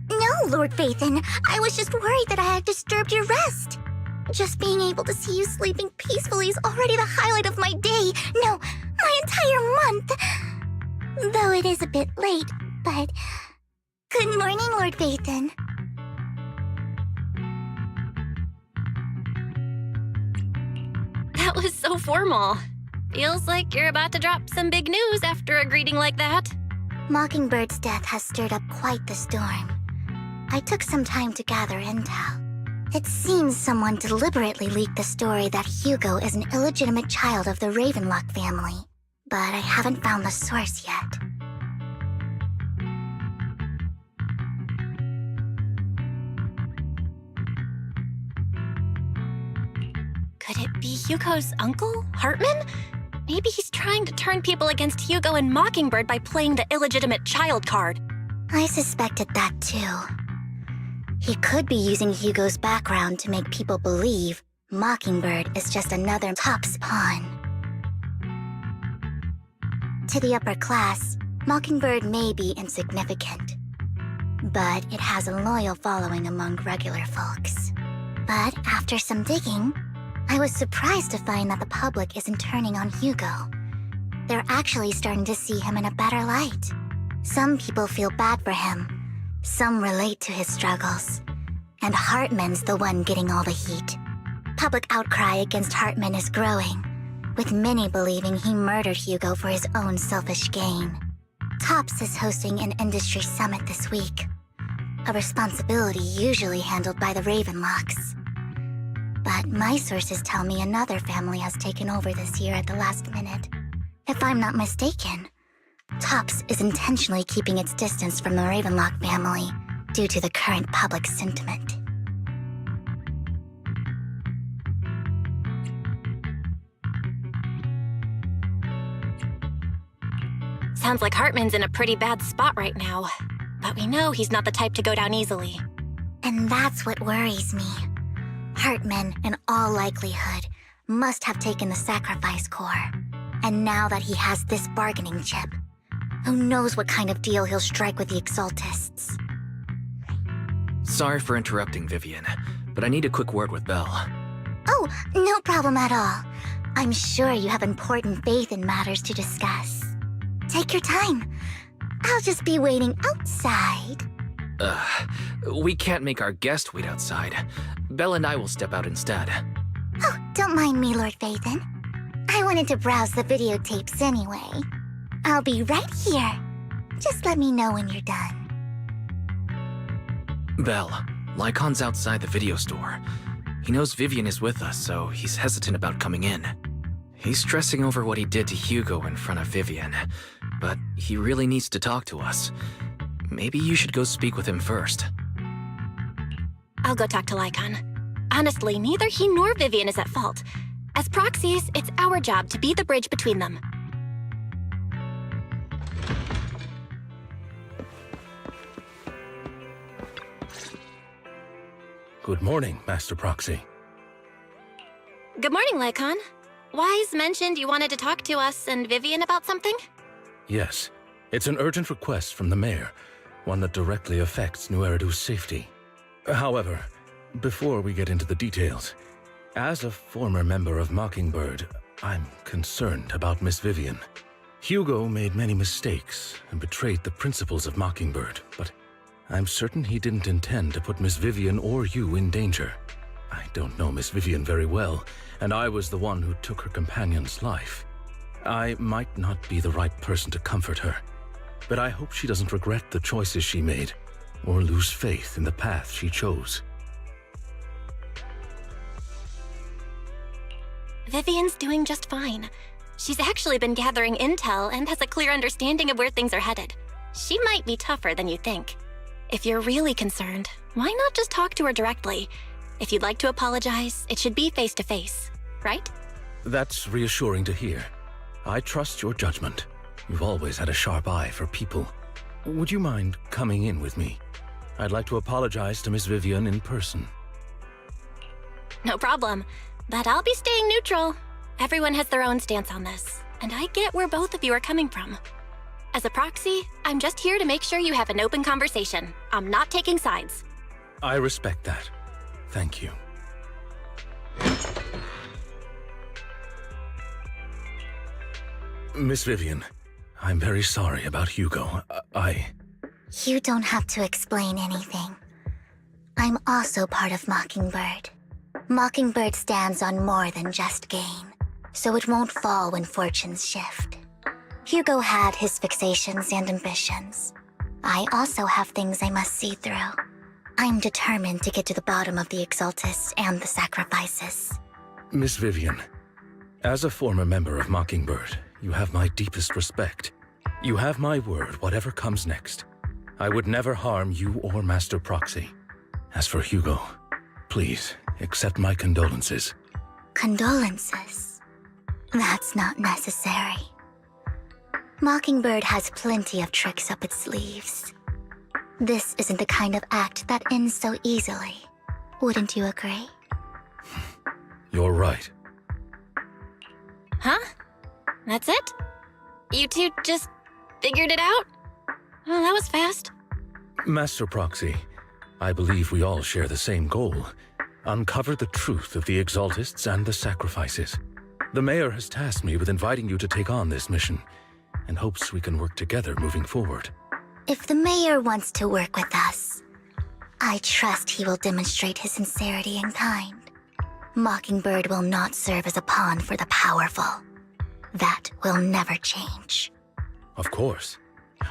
No, Lord Phaethon. I was just worried that I had disturbed your rest. Just being able to see you sleeping peacefully is already the highlight of my day. No, my entire month. Though it is a bit late, but... Good morning, Lord Phaethon. That was so formal. Feels like you're about to drop some big news after a greeting like that. Mockingbird's death has stirred up quite the storm. I took some time to gather intel. It seems someone deliberately leaked the story that Hugo is an illegitimate child of the Ravenlock family, but I haven't found the source yet. Could it be Hugo's uncle, Hartman? Maybe he's trying to turn people against Hugo and Mockingbird by playing the illegitimate child card. I suspected that too. He could be using Hugo's background to make people believe Mockingbird is just another Top's pawn. To the upper class, Mockingbird may be insignificant, but it has a loyal following among regular folks. But after some digging, I was surprised to find that the public isn't turning on Hugo. They're actually starting to see him in a better light. Some people feel bad for him. Some relate to his struggles. And Hartman's the one getting all the heat. public outcry against Hartman is growing, with many believing he murdered Hugo for his own selfish gain. TOPS is hosting an industry summit this week, a responsibility usually handled by the Ravenlocks. But my sources tell me another family has taken over this year at the last minute. If I'm not mistaken, TOPS is intentionally keeping its distance from the Ravenlock family due to the current public sentiment. Sounds like Hartman's in a pretty bad spot right now. But we know he's not the type to go down easily. And that's what worries me. Hartman, in all likelihood, must have taken the sacrifice core. And now that he has this bargaining chip, who knows what kind of deal he'll strike with the Exaltists. Sorry for interrupting, Vivian, but I need a quick word with Belle. Oh, no problem at all. I'm sure you have important faith in matters to discuss. Take your time. I'll just be waiting outside. We can't make our guest wait outside. Belle and I will step out instead. Oh, don't mind me, Lord Phaethon. I wanted to browse the videotapes anyway. I'll be right here. Just let me know when you're done. Belle, Lycon's outside the video store. He knows Vivian is with us, so he's hesitant about coming in. He's stressing over what he did to Hugo in front of Vivian, but he really needs to talk to us. Maybe you should go speak with him first. I'll go talk to Lycon. Honestly, neither he nor Vivian is at fault. As proxies, it's our job to be the bridge between them. Good morning, Master Proxy. Good morning, Lycon. Wise mentioned you wanted to talk to us and Vivian about something? Yes, it's an urgent request from the mayor, one that directly affects New Eridu's safety. However, before we get into the details, as a former member of Mockingbird, I'm concerned about Miss Vivian. Hugo made many mistakes and betrayed the principles of Mockingbird, but I'm certain he didn't intend to put Miss Vivian or you in danger. I don't know Miss Vivian very well, and I was the one who took her companion's life. I might not be the right person to comfort her, but I hope she doesn't regret the choices she made or lose faith in the path she chose. Vivian's doing just fine. She's actually been gathering intel and has a clear understanding of where things are headed. She might be tougher than you think. If you're really concerned, why not just talk to her directly? If you'd like to apologize, it should be face-to-face, right? That's reassuring to hear. I trust your judgment. You've always had a sharp eye for people. Would you mind coming in with me? I'd like to apologize to Miss Vivian in person. No problem. But I'll be staying neutral. Everyone has their own stance on this, and I get where both of you are coming from. As a proxy, I'm just here to make sure you have an open conversation. I'm not taking sides. I respect that. Thank you. Miss Vivian, I'm very sorry about Hugo. You don't have to explain anything. I'm also part of Mockingbird. Mockingbird stands on more than just gain, so it won't fall when fortunes shift. Hugo had his fixations and ambitions. I also have things I must see through. I'm determined to get to the bottom of the Exaltists and the sacrifices. Miss Vivian, as a former member of Mockingbird, you have my deepest respect. You have my word, whatever comes next. I would never harm you or Master Proxy. As for Hugo, please accept my condolences. Condolences? That's not necessary. Mockingbird has plenty of tricks up its sleeves. This isn't the kind of act that ends so easily. Wouldn't you agree? You're right. Huh? That's it? You two just figured it out? Oh, that was fast. Master Proxy, I believe we all share the same goal. Uncover the truth of the Exaltists and the sacrifices. The mayor has tasked me with inviting you to take on this mission, and hopes we can work together moving forward. If the mayor wants to work with us, I trust he will demonstrate his sincerity in kind. Mockingbird will not serve as a pawn for the powerful. That will never change. Of course.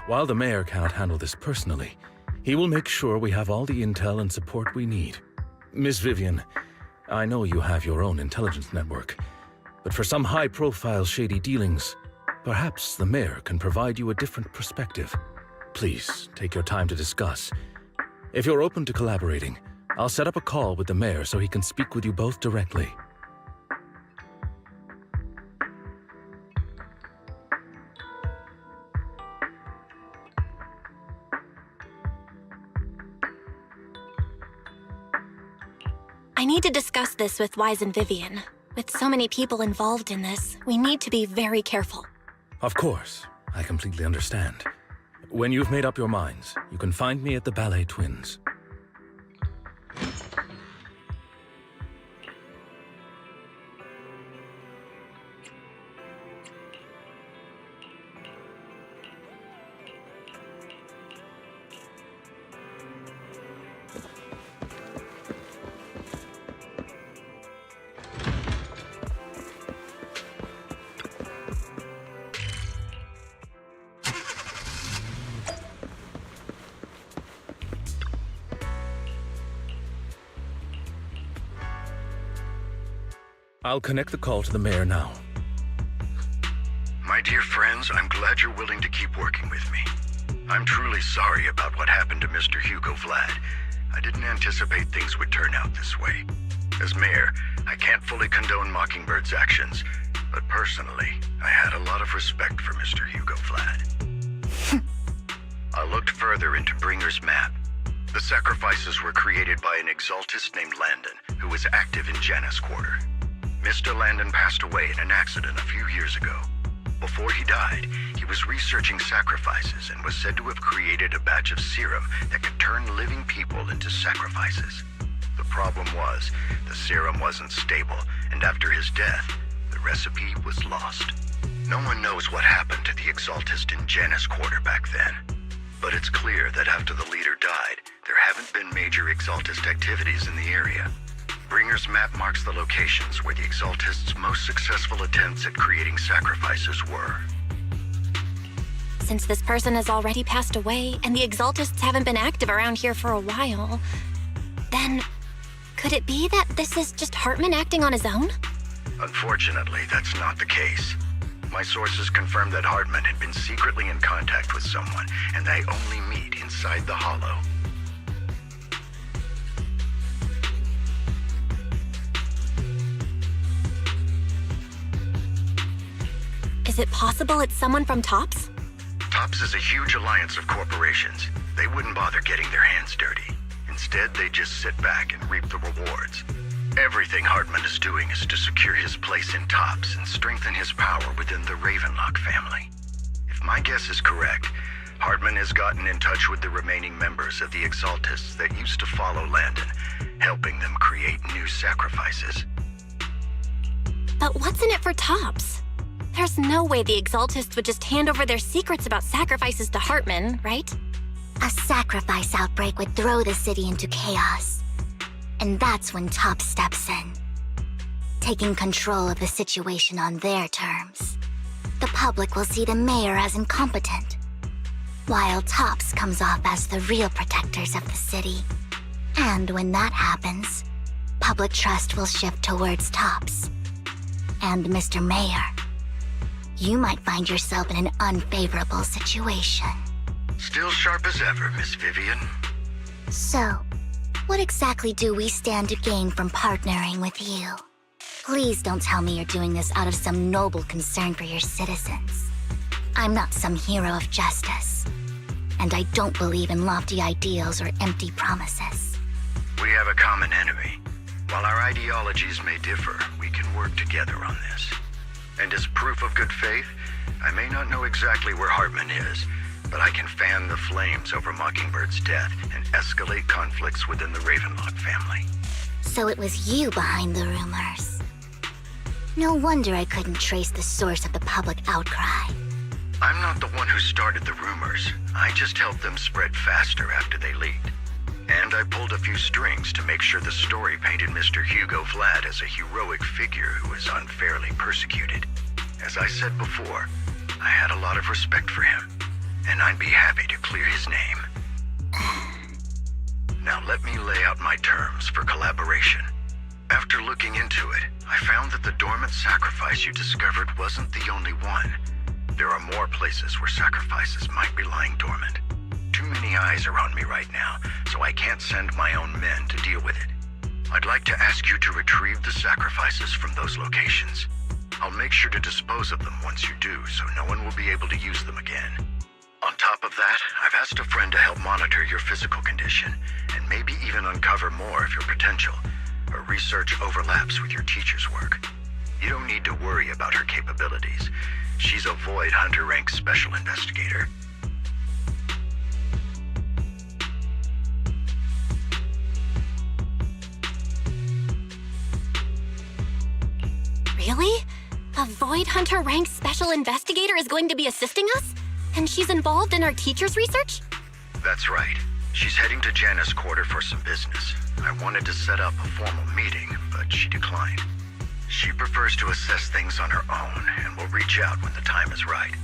While the mayor cannot handle this personally, he will make sure we have all the intel and support we need. Miss Vivian, I know you have your own intelligence network, but for some high-profile shady dealings, perhaps the mayor can provide you a different perspective. Please, take your time to discuss. If you're open to collaborating, I'll set up a call with the mayor so he can speak with you both directly. I need to discuss this with Wise and Vivian. With so many people involved in this, we need to be very careful. Of course, I completely understand. When you've made up your minds, you can find me at the Ballet Twins. I'll connect the call to the mayor now. My dear friends, I'm glad you're willing to keep working with me. I'm truly sorry about what happened to Mr. Hugo Vlad. I didn't anticipate things would turn out this way. As mayor, I can't fully condone Mockingbird's actions, but personally, I had a lot of respect for Mr. Hugo Vlad. I looked further into Bringer's map. The sacrifices were created by an exaltist named Landon, who was active in Janus Quarter. Mr. Landon passed away in an accident a few years ago. Before he died, he was researching sacrifices and was said to have created a batch of serum that could turn living people into sacrifices. The problem was, the serum wasn't stable, and after his death, the recipe was lost. No one knows what happened to the exaltist in Janus Quarter back then. But it's clear that after the leader died, there haven't been major exaltist activities in the area. Bringer's map marks the locations where the exaltists' most successful attempts at creating sacrifices were. Since this person has already passed away, and the exaltists haven't been active around here for a while, then could it be that this is just Hartman acting on his own? Unfortunately, that's not the case. My sources confirmed that Hartman had been secretly in contact with someone, and they only meet inside the Hollow. Is it possible it's someone from TOPS? TOPS is a huge alliance of corporations. They wouldn't bother getting their hands dirty. Instead, they just sit back and reap the rewards. Everything Hartman is doing is to secure his place in TOPS and strengthen his power within the Ravenlock family. If my guess is correct, Hartman has gotten in touch with the remaining members of the Exaltists that used to follow Landon, helping them create new sacrifices. But what's in it for TOPS? There's no way the Exaltists would just hand over their secrets about sacrifices to Hartman, right? A sacrifice outbreak would throw the city into chaos. And that's when TOPS steps in, taking control of the situation on their terms. The public will see the mayor as incompetent, while TOPS comes off as the real protectors of the city. And when that happens, public trust will shift towards TOPS. And Mr. Mayor, you might find yourself in an unfavorable situation. Still sharp as ever, Miss Vivian. So, what exactly do we stand to gain from partnering with you? Please don't tell me you're doing this out of some noble concern for your citizens. I'm not some hero of justice, and I don't believe in lofty ideals or empty promises. We have a common enemy. While our ideologies may differ, we can work together on this. And as proof of good faith, I may not know exactly where Hartman is, but I can fan the flames over Mockingbird's death and escalate conflicts within the Ravenlock family. So it was you behind the rumors. No wonder I couldn't trace the source of the public outcry. I'm not the one who started the rumors. I just helped them spread faster after they leaked. And I pulled a few strings to make sure the story painted Mr. Hugo Vlad as a heroic figure who was unfairly persecuted. As I said before, I had a lot of respect for him, and I'd be happy to clear his name. Now let me lay out my terms for collaboration. After looking into it, I found that the dormant sacrifice you discovered wasn't the only one. There are more places where sacrifices might be lying dormant. Too many eyes are on me right now, so I can't send my own men to deal with it. I'd like to ask you to retrieve the sacrifices from those locations. I'll make sure to dispose of them once you do, so no one will be able to use them again. On top of that, I've asked a friend to help monitor your physical condition, and maybe even uncover more of your potential. Her research overlaps with your teacher's work. You don't need to worry about her capabilities. She's a Void Hunter rank special investigator. Really? A Void Hunter rank special investigator is going to be assisting us? And she's involved in our teacher's research? That's right. She's heading to Janus Quarter for some business. I wanted to set up a formal meeting, but she declined. She prefers to assess things on her own and will reach out when the time is right.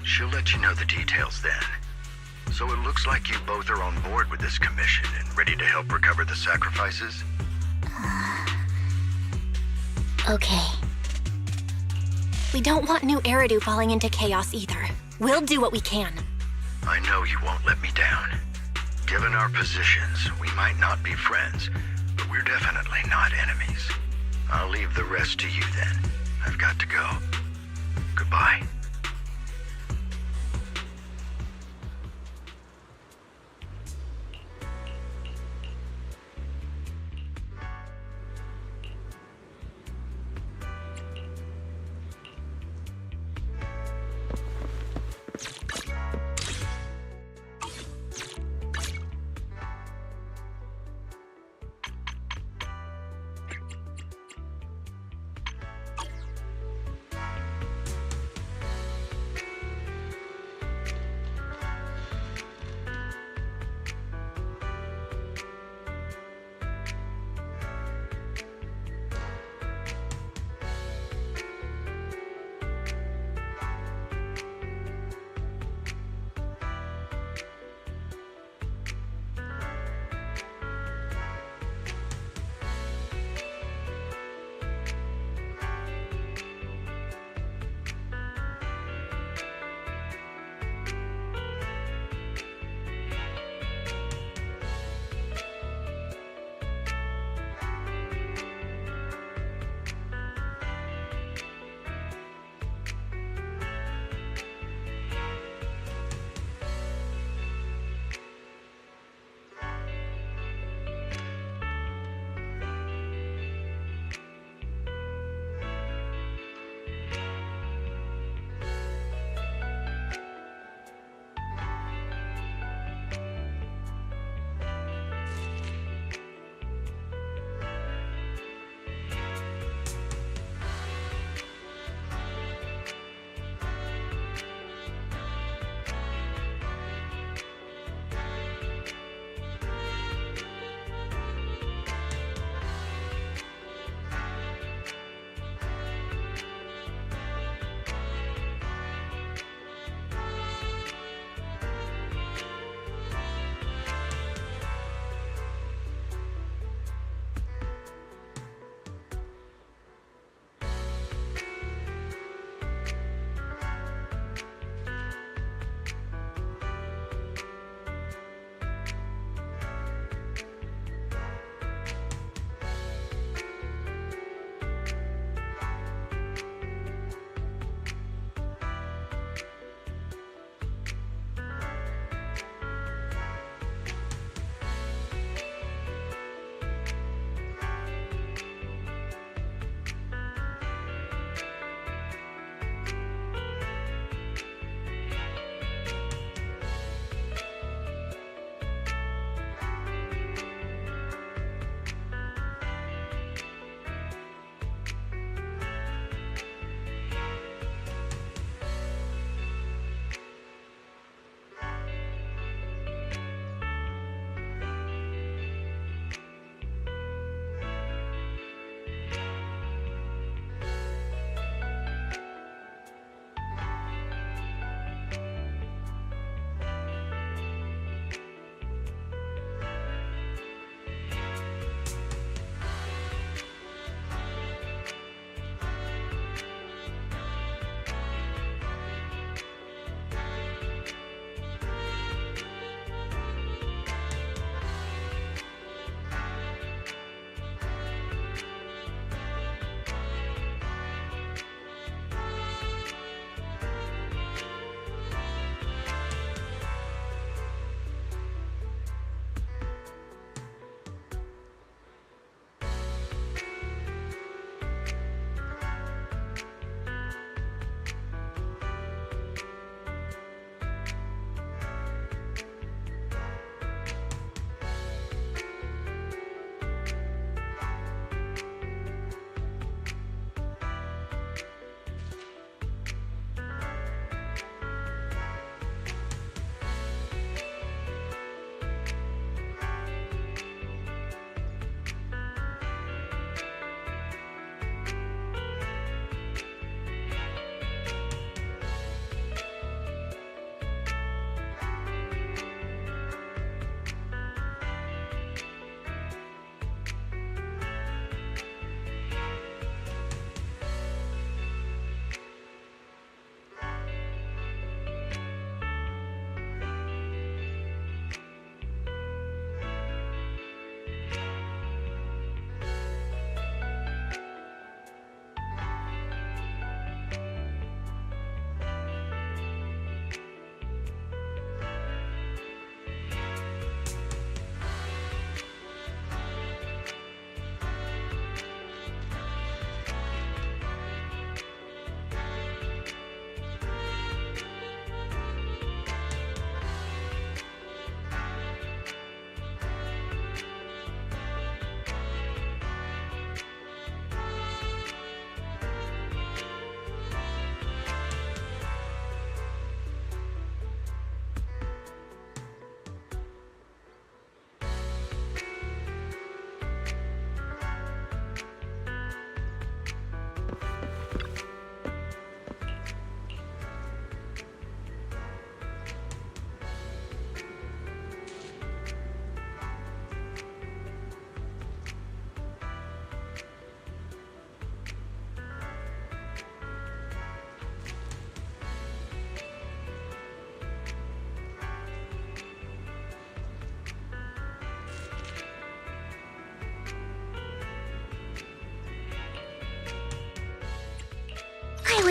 She'll let you know the details then. So it looks like you both are on board with this commission and ready to help recover the sacrifices? Okay. We don't want New Eridu falling into chaos either. We'll do what we can. I know you won't let me down. Given our positions, we might not be friends, but we're definitely not enemies. I'll leave the rest to you then. I've got to go. Goodbye.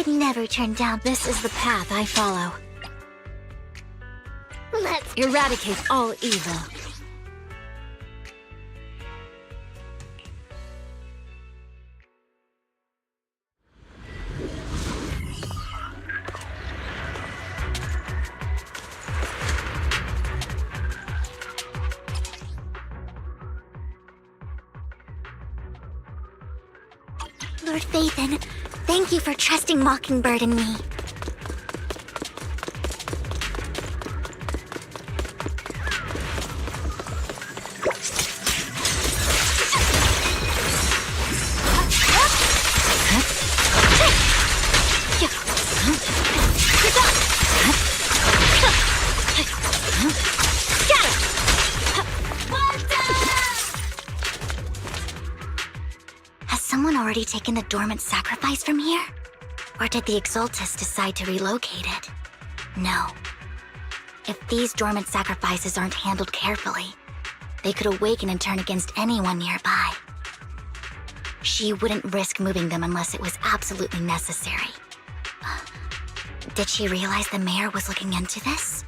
would never turn down. This is the path I follow. Let's Eradicate all evil. Lord Phaethon, thank you for trusting Mockingbird and me. Has someone already taken the dormant sacrifice from here? Or did the Exaltus decide to relocate it? No. If these dormant sacrifices aren't handled carefully, they could awaken and turn against anyone nearby. She wouldn't risk moving them unless it was absolutely necessary. Did she realize the mayor was looking into this?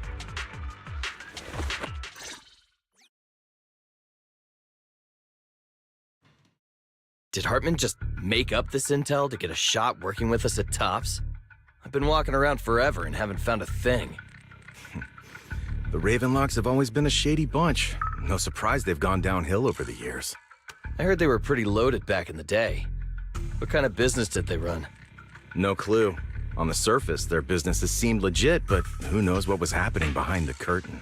Did Hartman just make up this intel to get a shot working with us at Tops? I've been walking around forever and haven't found a thing. The Ravenlocks have always been a shady bunch. No surprise they've gone downhill over the years. I heard they were pretty loaded back in the day. What kind of business did they run? No clue. On the surface, their businesses seemed legit, but who knows what was happening behind the curtain.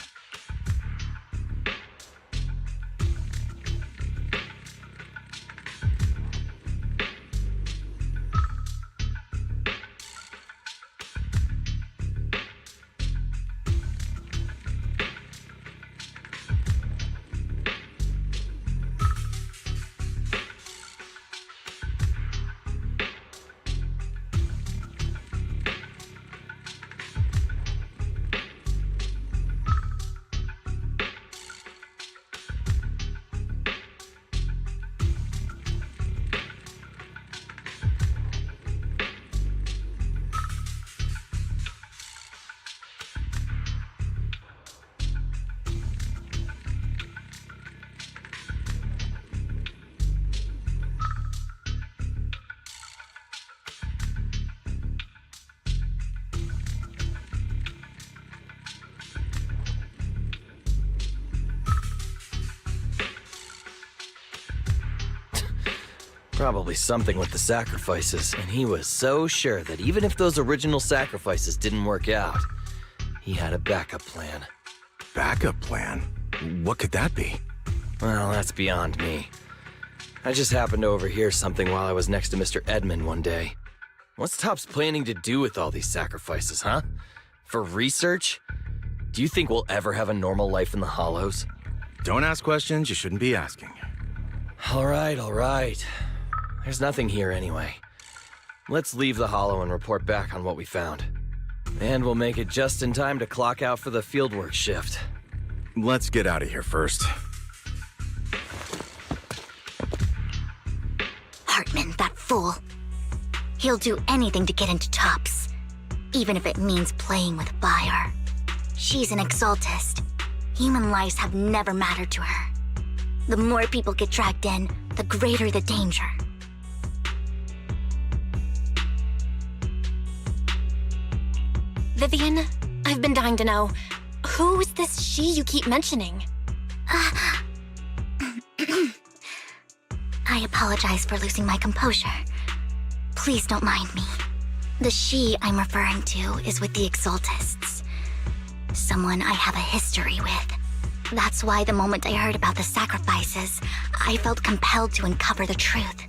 Probably something with the sacrifices, and he was so sure that even if those original sacrifices didn't work out, he had a backup plan. Backup plan? What could that be? Well, that's beyond me. I just happened to overhear something while I was next to Mr. Edmund one day. What's Tops planning to do with all these sacrifices, huh? For research? Do you think we'll ever have a normal life in the Hollows? Don't ask questions you shouldn't be asking. All right. There's nothing here anyway. Let's leave the Hollow and report back on what we found. And we'll make it just in time to clock out for the fieldwork shift. Let's get out of here first. Hartman, that fool. He'll do anything to get into Tops, even if it means playing with fire. She's an Exaltist. Human lives have never mattered to her. The more people get dragged in, the greater the danger. Vivian, I've been dying to know. Who is this she you keep mentioning? I apologize for losing my composure. Please don't mind me. The she I'm referring to is with the Exaltists. Someone I have a history with. That's why the moment I heard about the sacrifices, I felt compelled to uncover the truth.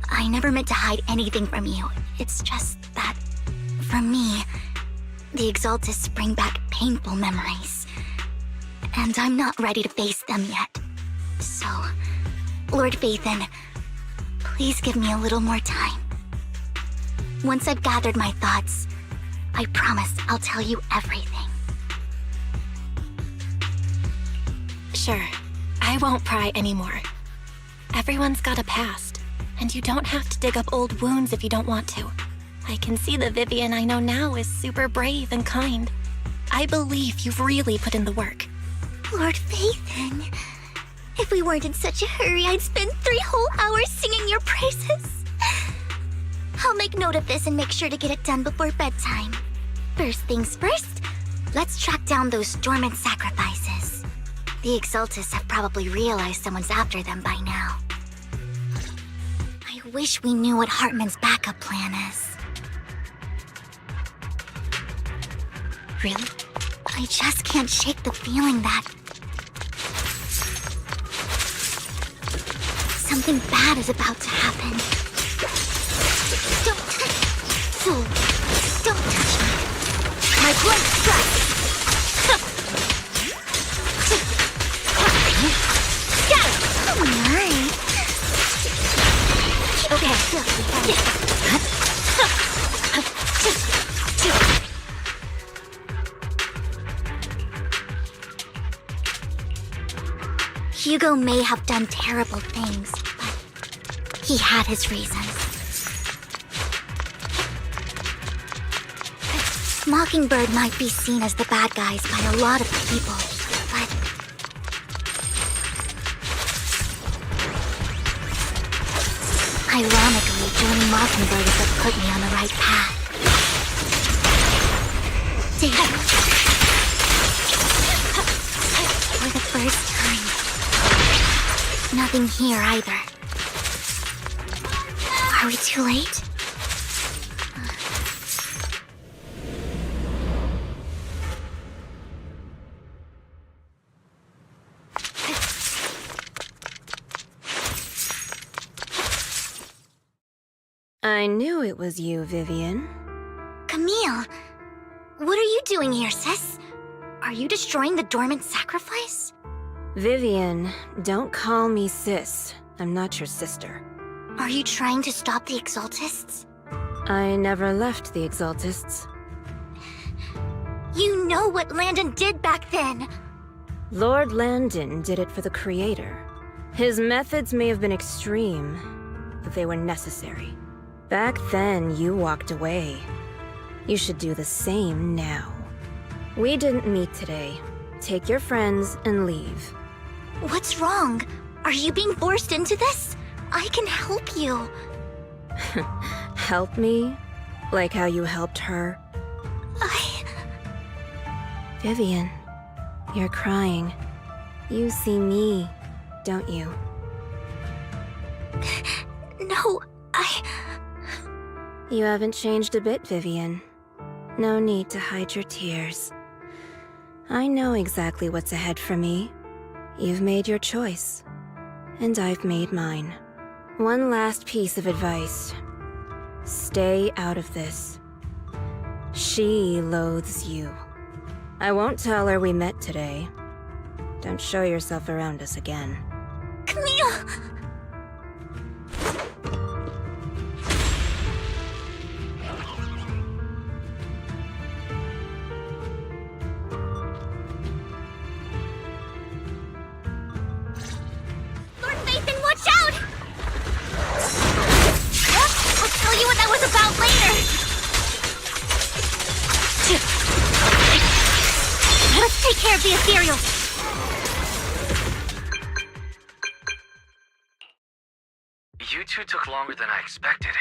I never meant to hide anything from you. It's just that, for me, the Exaltists bring back painful memories. And I'm not ready to face them yet. So, Lord Phaethon, please give me a little more time. Once I've gathered my thoughts, I promise I'll tell you everything. Sure, I won't pry anymore. Everyone's got a past, and you don't have to dig up old wounds if you don't want to. I can see the Vivian I know now is super brave and kind. I believe you've really put in the work. Lord Phaethon, if we weren't in such a hurry, I'd spend 3 whole hours singing your praises. I'll make note of this and make sure to get it done before bedtime. First things first, let's track down those dormant sacrifices. The Exaltists have probably realized someone's after them by now. I wish we knew what Hartman's backup plan is. Really? I just can't shake the feeling that something bad is about to happen. Don't touch me. Fool. Don't touch me. My blood strikes. Got it. Oh my. Okay. Hugo may have done terrible things, but he had his reasons. Mockingbird might be seen as the bad guys by a lot of people, but ironically, joining Mockingbird is what put me on the right path. Damn. For the first time. Nothing here either. Are we too late? I knew it was you, Vivian. Camille, what are you doing here, sis? Are you destroying the dormant sacrifice? Vivian, don't call me sis. I'm not your sister. Are you trying to stop the Exaltists? I never left the Exaltists. You know what Landon did back then! Lord Landon did it for the Creator. His methods may have been extreme, but they were necessary. Back then, you walked away. You should do the same now. We didn't meet today. Take your friends and leave. What's wrong? Are you being forced into this? I can help you. Help me? Like how you helped her? Vivian, you're crying. You see me, don't you? No, You haven't changed a bit, Vivian. No need to hide your tears. I know exactly what's ahead for me. You've made your choice, and I've made mine. One last piece of advice. Stay out of this. She loathes you. I won't tell her we met today. Don't show yourself around us again. Camille! Lord Phaethon, watch out! I'll tell you what that was about later! Let's take care of the ethereals! You two took longer than I expected.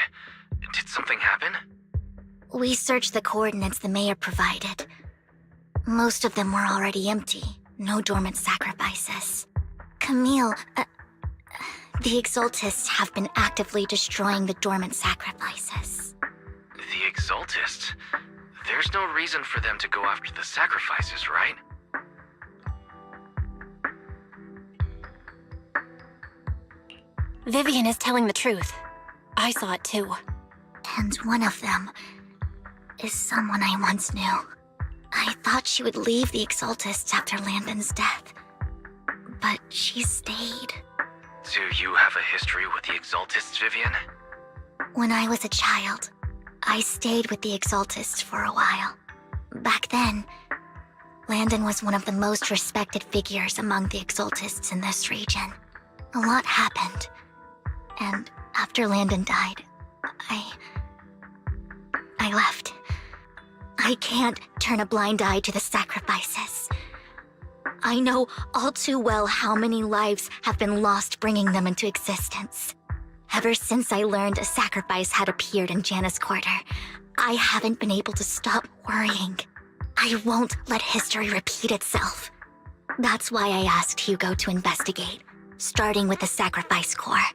Did something happen? We searched the coordinates the mayor provided. Most of them were already empty. No dormant sacrifices. Camille, the Exaltists have been actively destroying the dormant sacrifices. The Exaltists? There's no reason for them to go after the sacrifices, right? Vivian is telling the truth. I saw it too. And one of them is someone I once knew. I thought she would leave the Exaltists after Landon's death, but she stayed. Do you have a history with the Exaltists, Vivian? When I was a child, I stayed with the Exaltists for a while. Back then, Landon was one of the most respected figures among the Exaltists in this region. A lot happened, and after Landon died, I left. I can't turn a blind eye to the sacrifices. I know all too well how many lives have been lost bringing them into existence. Ever since I learned a sacrifice had appeared in Janus Quarter, I haven't been able to stop worrying. I won't let history repeat itself. That's why I asked Hugo to investigate, starting with the Sacrifice Corps.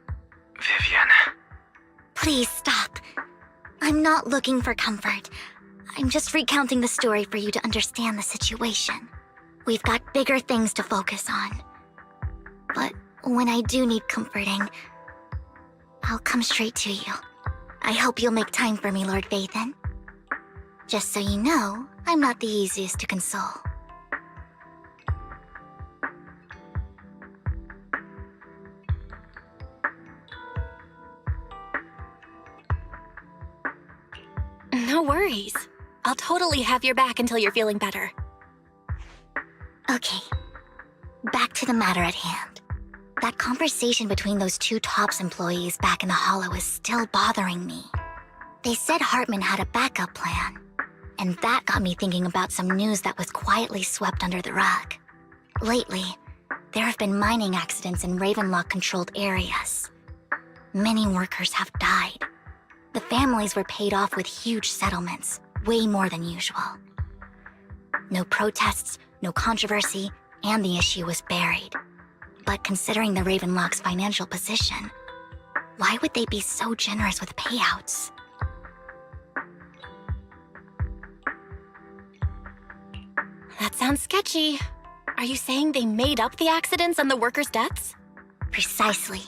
Vivian. Please stop. I'm not looking for comfort. I'm just recounting the story for you to understand the situation. We've got bigger things to focus on. But when I do need comforting, I'll come straight to you. I hope you'll make time for me, Lord Phaethon. Just so you know, I'm not the easiest to console. No worries. I'll totally have your back until you're feeling better. Okay, back to the matter at hand. That conversation between those two TOPS employees back in the Hollow is still bothering me. They said Hartman had a backup plan, and that got me thinking about some news that was quietly swept under the rug. Lately, there have been mining accidents in Ravenlock-controlled areas. Many workers have died. The families were paid off with huge settlements, way more than usual. No protests, no controversy, and the issue was buried. But considering the Ravenlock's financial position, why would they be so generous with payouts? That sounds sketchy. Are you saying they made up the accidents and the workers' deaths? Precisely.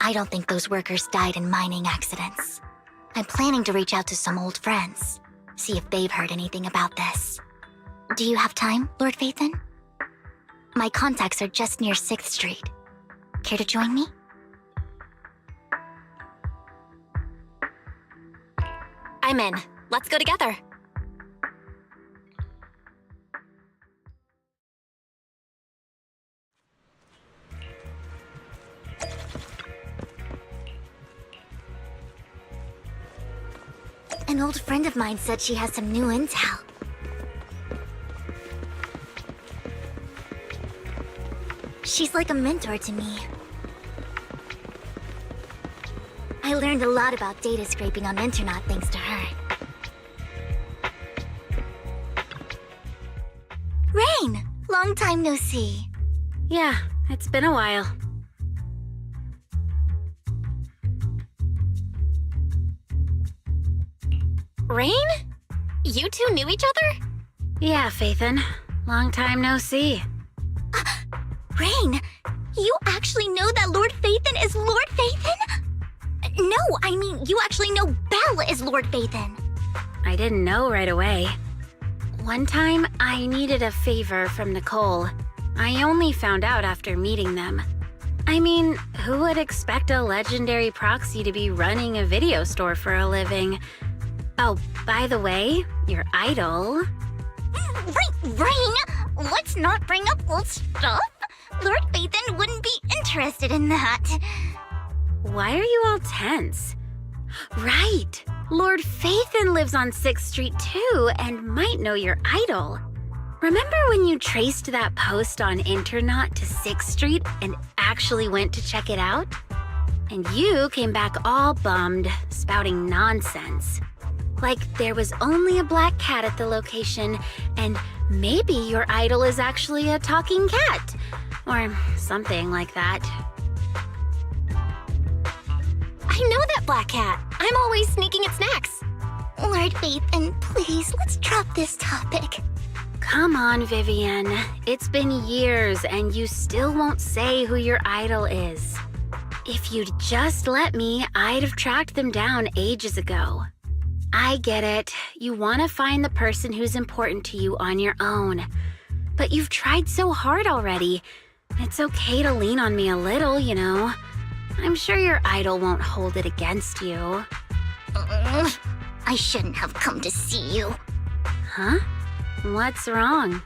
I don't think those workers died in mining accidents. I'm planning to reach out to some old friends, see if they've heard anything about this. Do you have time, Lord Phaethon? My contacts are just near 6th Street. Care to join me? I'm in. Let's go together. An old friend of mine said she has some new intel. She's like a mentor to me. I learned a lot about data scraping on Internet thanks to her. Rain! Long time no see. Yeah, it's been a while. Rain? You two knew each other? Yeah, Phaethon. Long time no see. Rain, you actually know that Lord Phaethon is Lord Phaethon? No, I mean, you actually know Belle is Lord Phaethon. I didn't know right away. One time, I needed a favor from Nicole. I only found out after meeting them. I mean, who would expect a legendary proxy to be running a video store for a living? Oh, by the way, your idol... Rain, let's not bring up old stuff. Lord Phaethon wouldn't be interested in that. Why are you all tense? Right! Lord Phaethon lives on 6th Street too, and might know your idol. Remember when you traced that post on Internet to 6th Street and actually went to check it out? And you came back all bummed, spouting nonsense. Like there was only a black cat at the location, and maybe your idol is actually a talking cat. Or something like that. I know that black cat. I'm always sneaking at snacks. Lord Phaethon, please, let's drop this topic. Come on, Vivian. It's been years and you still won't say who your idol is. If you'd just let me, I'd have tracked them down ages ago. I get it. You want to find the person who's important to you on your own. But you've tried so hard already. It's okay to lean on me a little, you know. I'm sure your idol won't hold it against you. I shouldn't have come to see you. Huh? What's wrong?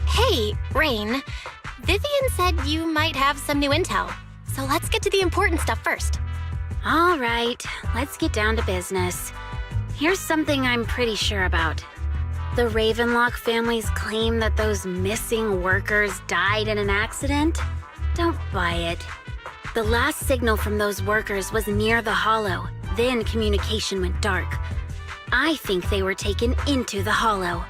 Hey, Rain. Vivian said you might have some new intel. So let's get to the important stuff first. All right, let's get down to business. Here's something I'm pretty sure about. The Ravenlock family's claim that those missing workers died in an accident? Don't buy it. The last signal from those workers was near the Hollow, then communication went dark. I think they were taken into the Hollow.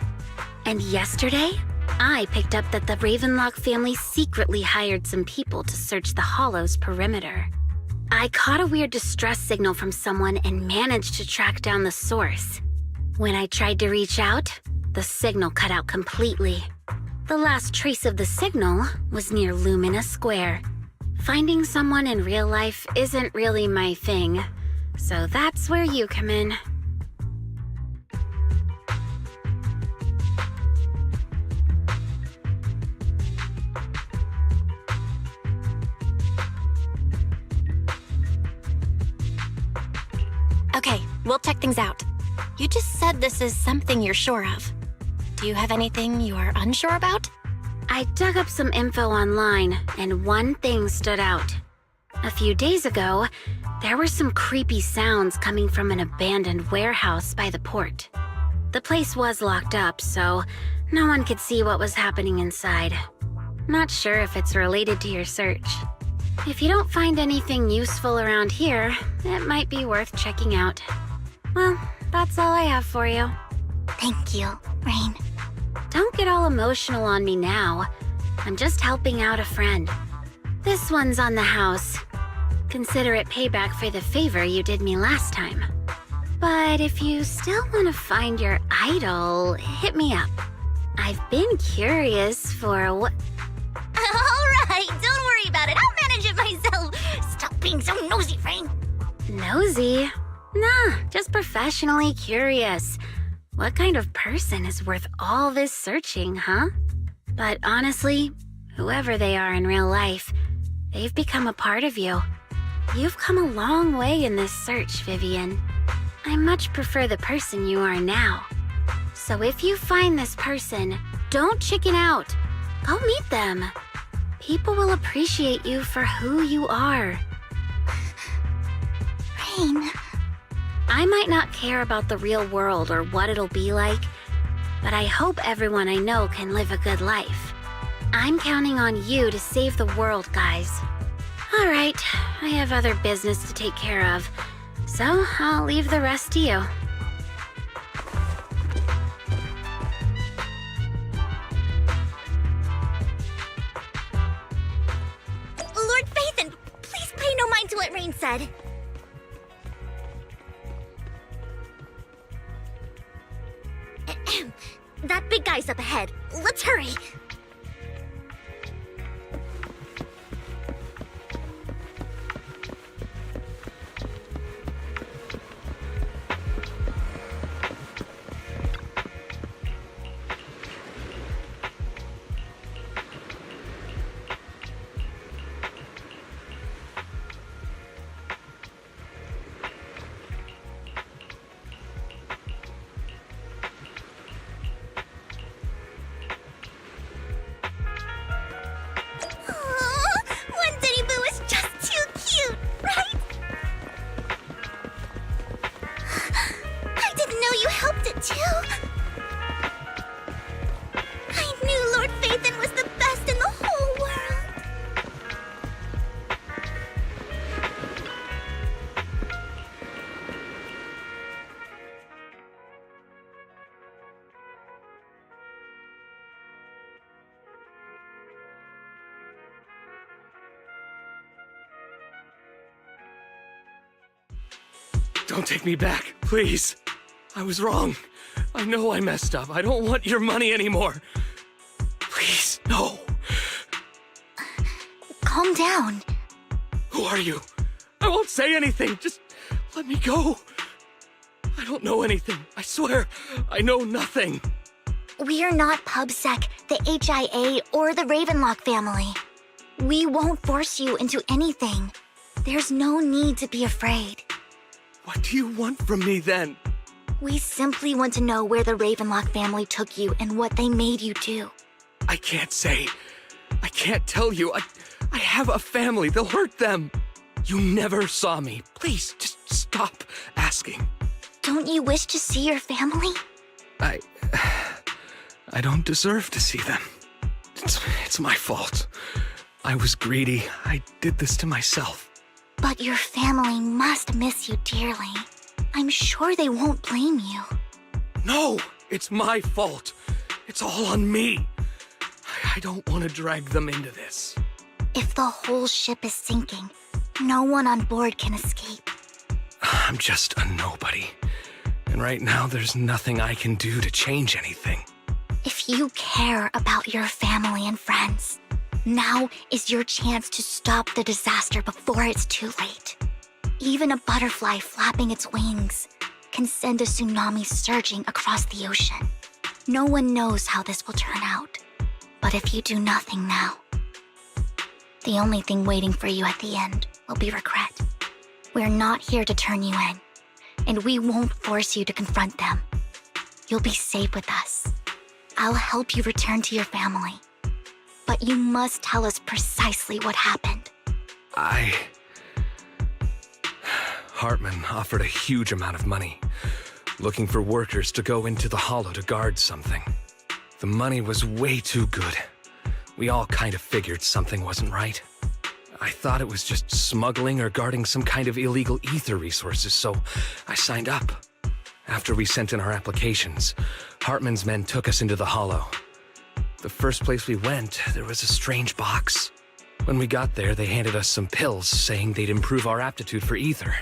And yesterday, I picked up that the Ravenlock family secretly hired some people to search the Hollow's perimeter. I caught a weird distress signal from someone and managed to track down the source. When I tried to reach out, the signal cut out completely. The last trace of the signal was near Lumina Square. Finding someone in real life isn't really my thing, so that's where you come in. Okay, we'll check things out. You just said this is something you're sure of. Do you have anything you are unsure about? I dug up some info online, and one thing stood out. A few days ago, there were some creepy sounds coming from an abandoned warehouse by the port. The place was locked up, so no one could see what was happening inside. Not sure if it's related to your search. If you don't find anything useful around here, it might be worth checking out. Well, that's all I have for you. Thank you, Rain. Don't get all emotional on me now. I'm just helping out a friend. This one's on the house. Consider it payback for the favor you did me last time. But if you still want to find your idol, hit me up. I've been curious for what... Alright, don't worry about it. I'll manage it myself. Stop being so nosy, Rain. Nosy? Nah, just professionally curious. What kind of person is worth all this searching, huh? But honestly, whoever they are in real life, they've become a part of you. You've come a long way in this search, Vivian. I much prefer the person you are now. So if you find this person, don't chicken out. Go meet them. People will appreciate you for who you are. Rain. I might not care about the real world or what it'll be like, but I hope everyone I know can live a good life. I'm counting on you to save the world, guys. All right, I have other business to take care of, so I'll leave the rest to you. Lord Phaethon, please pay no mind to what Rain said. That big guy's up ahead. Let's hurry. Don't take me back, please. I was wrong. I know I messed up. I don't want your money anymore. Please, no. Calm down. Who are you? I won't say anything. Just let me go. I don't know anything. I swear, I know nothing. We're not PubSec, the HIA, or the Ravenlock family. We won't force you into anything. There's no need to be afraid. What do you want from me then? We simply want to know where the Ravenlock family took you and what they made you do. I can't say. I can't tell you. I have a family. They'll hurt them. You never saw me. Please, just stop asking. Don't you wish to see your family? I don't deserve to see them. It's my fault. I was greedy. I did this to myself. But your family must miss you dearly. I'm sure they won't blame you. No, it's my fault. It's all on me. I don't want to drag them into this. If the whole ship is sinking, no one on board can escape. I'm just a nobody. And right now, there's nothing I can do to change anything. If you care about your family and friends, now is your chance to stop the disaster before it's too late. Even a butterfly flapping its wings can send a tsunami surging across the ocean. No one knows how this will turn out. But if you do nothing now, the only thing waiting for you at the end will be regret. We're not here to turn you in, and we won't force you to confront them. You'll be safe with us. I'll help you return to your family. But you must tell us precisely what happened. Hartman offered a huge amount of money, looking for workers to go into the Hollow to guard something. The money was way too good. We all kind of figured something wasn't right. I thought it was just smuggling or guarding some kind of illegal ether resources, so I signed up. After we sent in our applications, Hartman's men took us into the Hollow. The first place we went, there was a strange box. When we got there, they handed us some pills, saying they'd improve our aptitude for ether,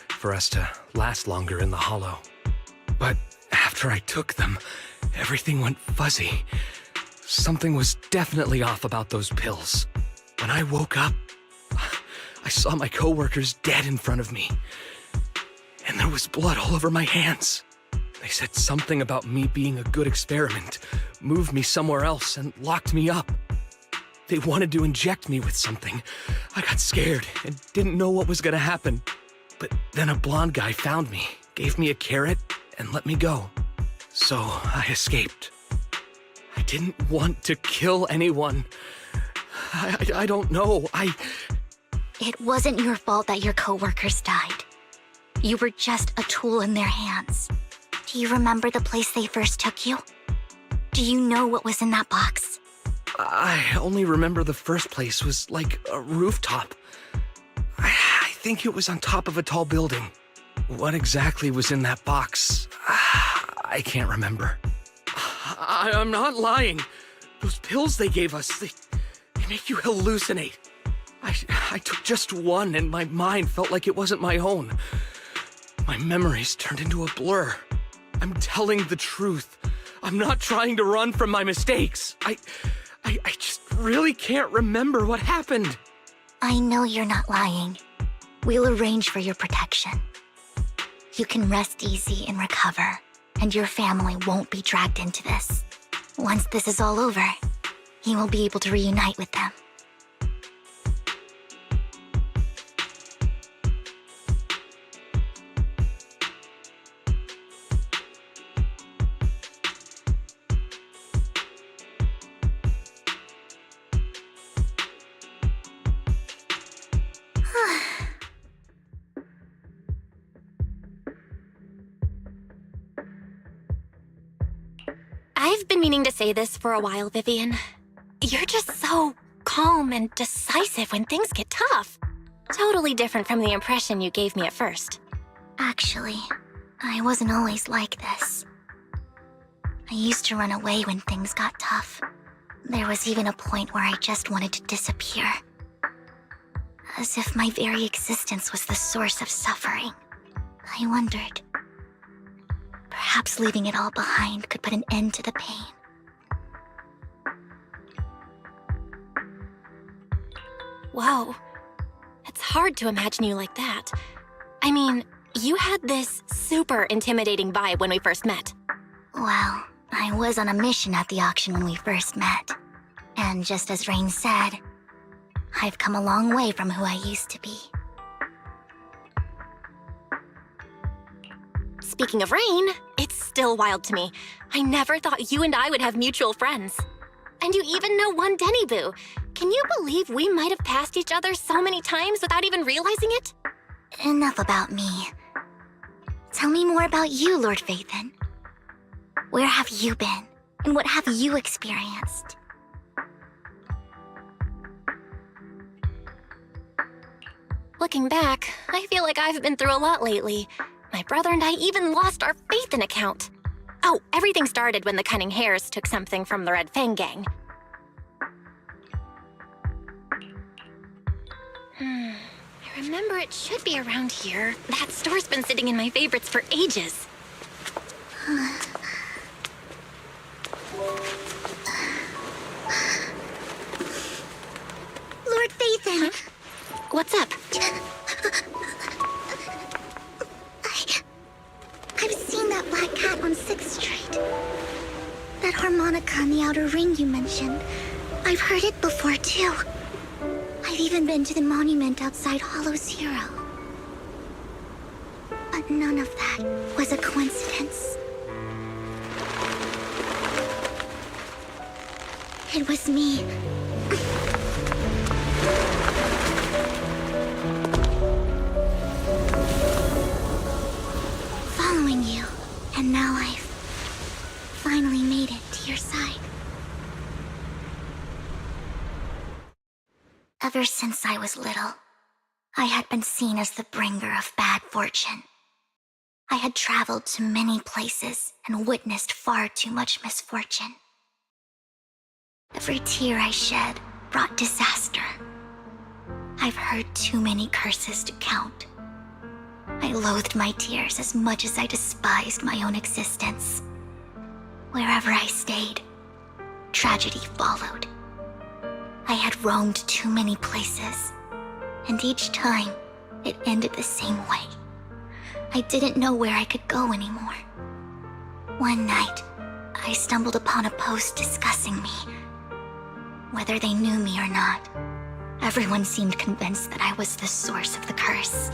for us to last longer in the Hollow. But after I took them, everything went fuzzy. Something was definitely off about those pills. When I woke up, I saw my coworkers dead in front of me. And there was blood all over my hands. They said something about me being a good experiment, moved me somewhere else, and locked me up. They wanted to inject me with something. I got scared and didn't know what was gonna happen. But then a blonde guy found me, gave me a carrot, and let me go. So I escaped. I didn't want to kill anyone. I don't know. It wasn't your fault that your coworkers died. You were just a tool in their hands. Do you remember the place they first took you? Do you know what was in that box? I only remember the first place was like a rooftop. I think it was on top of a tall building. What exactly was in that box? I can't remember. I'm not lying. Those pills they gave us, they make you hallucinate. I took just one and my mind felt like it wasn't my own. My memories turned into a blur. I'm telling the truth. I'm not trying to run from my mistakes. I just really can't remember what happened. I know you're not lying. We'll arrange for your protection. You can rest easy and recover, and your family won't be dragged into this. Once this is all over, you will be able to reunite with them. I've been meaning to say this for a while, Vivian. You're just so calm and decisive when things get tough. Totally different from the impression you gave me at first. Actually, I wasn't always like this. I used to run away when things got tough. There was even a point where I just wanted to disappear. As if my very existence was the source of suffering. I wondered. Perhaps leaving it all behind could put an end to the pain. Whoa. It's hard to imagine you like that. I mean, you had this super intimidating vibe when we first met. Well, I was on a mission at the auction when we first met. And just as Rain said, I've come a long way from who I used to be. Speaking of Rain, it's still wild to me. I never thought you and I would have mutual friends. And you even know one Denny Boo. Can you believe we might have passed each other so many times without even realizing it? Enough about me. Tell me more about you, Lord Vathan. Where have you been? And what have you experienced? Looking back, I feel like I've been through a lot lately. My brother and I even lost our Vathan account. Oh, everything started when the Cunning Hares took something from the Red Fang gang. I remember it should be around here. That store's been sitting in my favorites for ages. Lord Vathan! Huh? What's up? I've seen that black cat on 6th Street. That harmonica in the outer ring you mentioned. I've heard it before, too. I've even been to the monument outside Hollow Zero. But none of that was a coincidence. It was me. Following you, and now I've finally made it to your side. Ever since I was little, I had been seen as the bringer of bad fortune. I had traveled to many places and witnessed far too much misfortune. Every tear I shed brought disaster. I've heard too many curses to count. I loathed my tears as much as I despised my own existence. Wherever I stayed, tragedy followed. I had roamed too many places, and each time, it ended the same way. I didn't know where I could go anymore. One night, I stumbled upon a post discussing me. Whether they knew me or not, everyone seemed convinced that I was the source of the curse.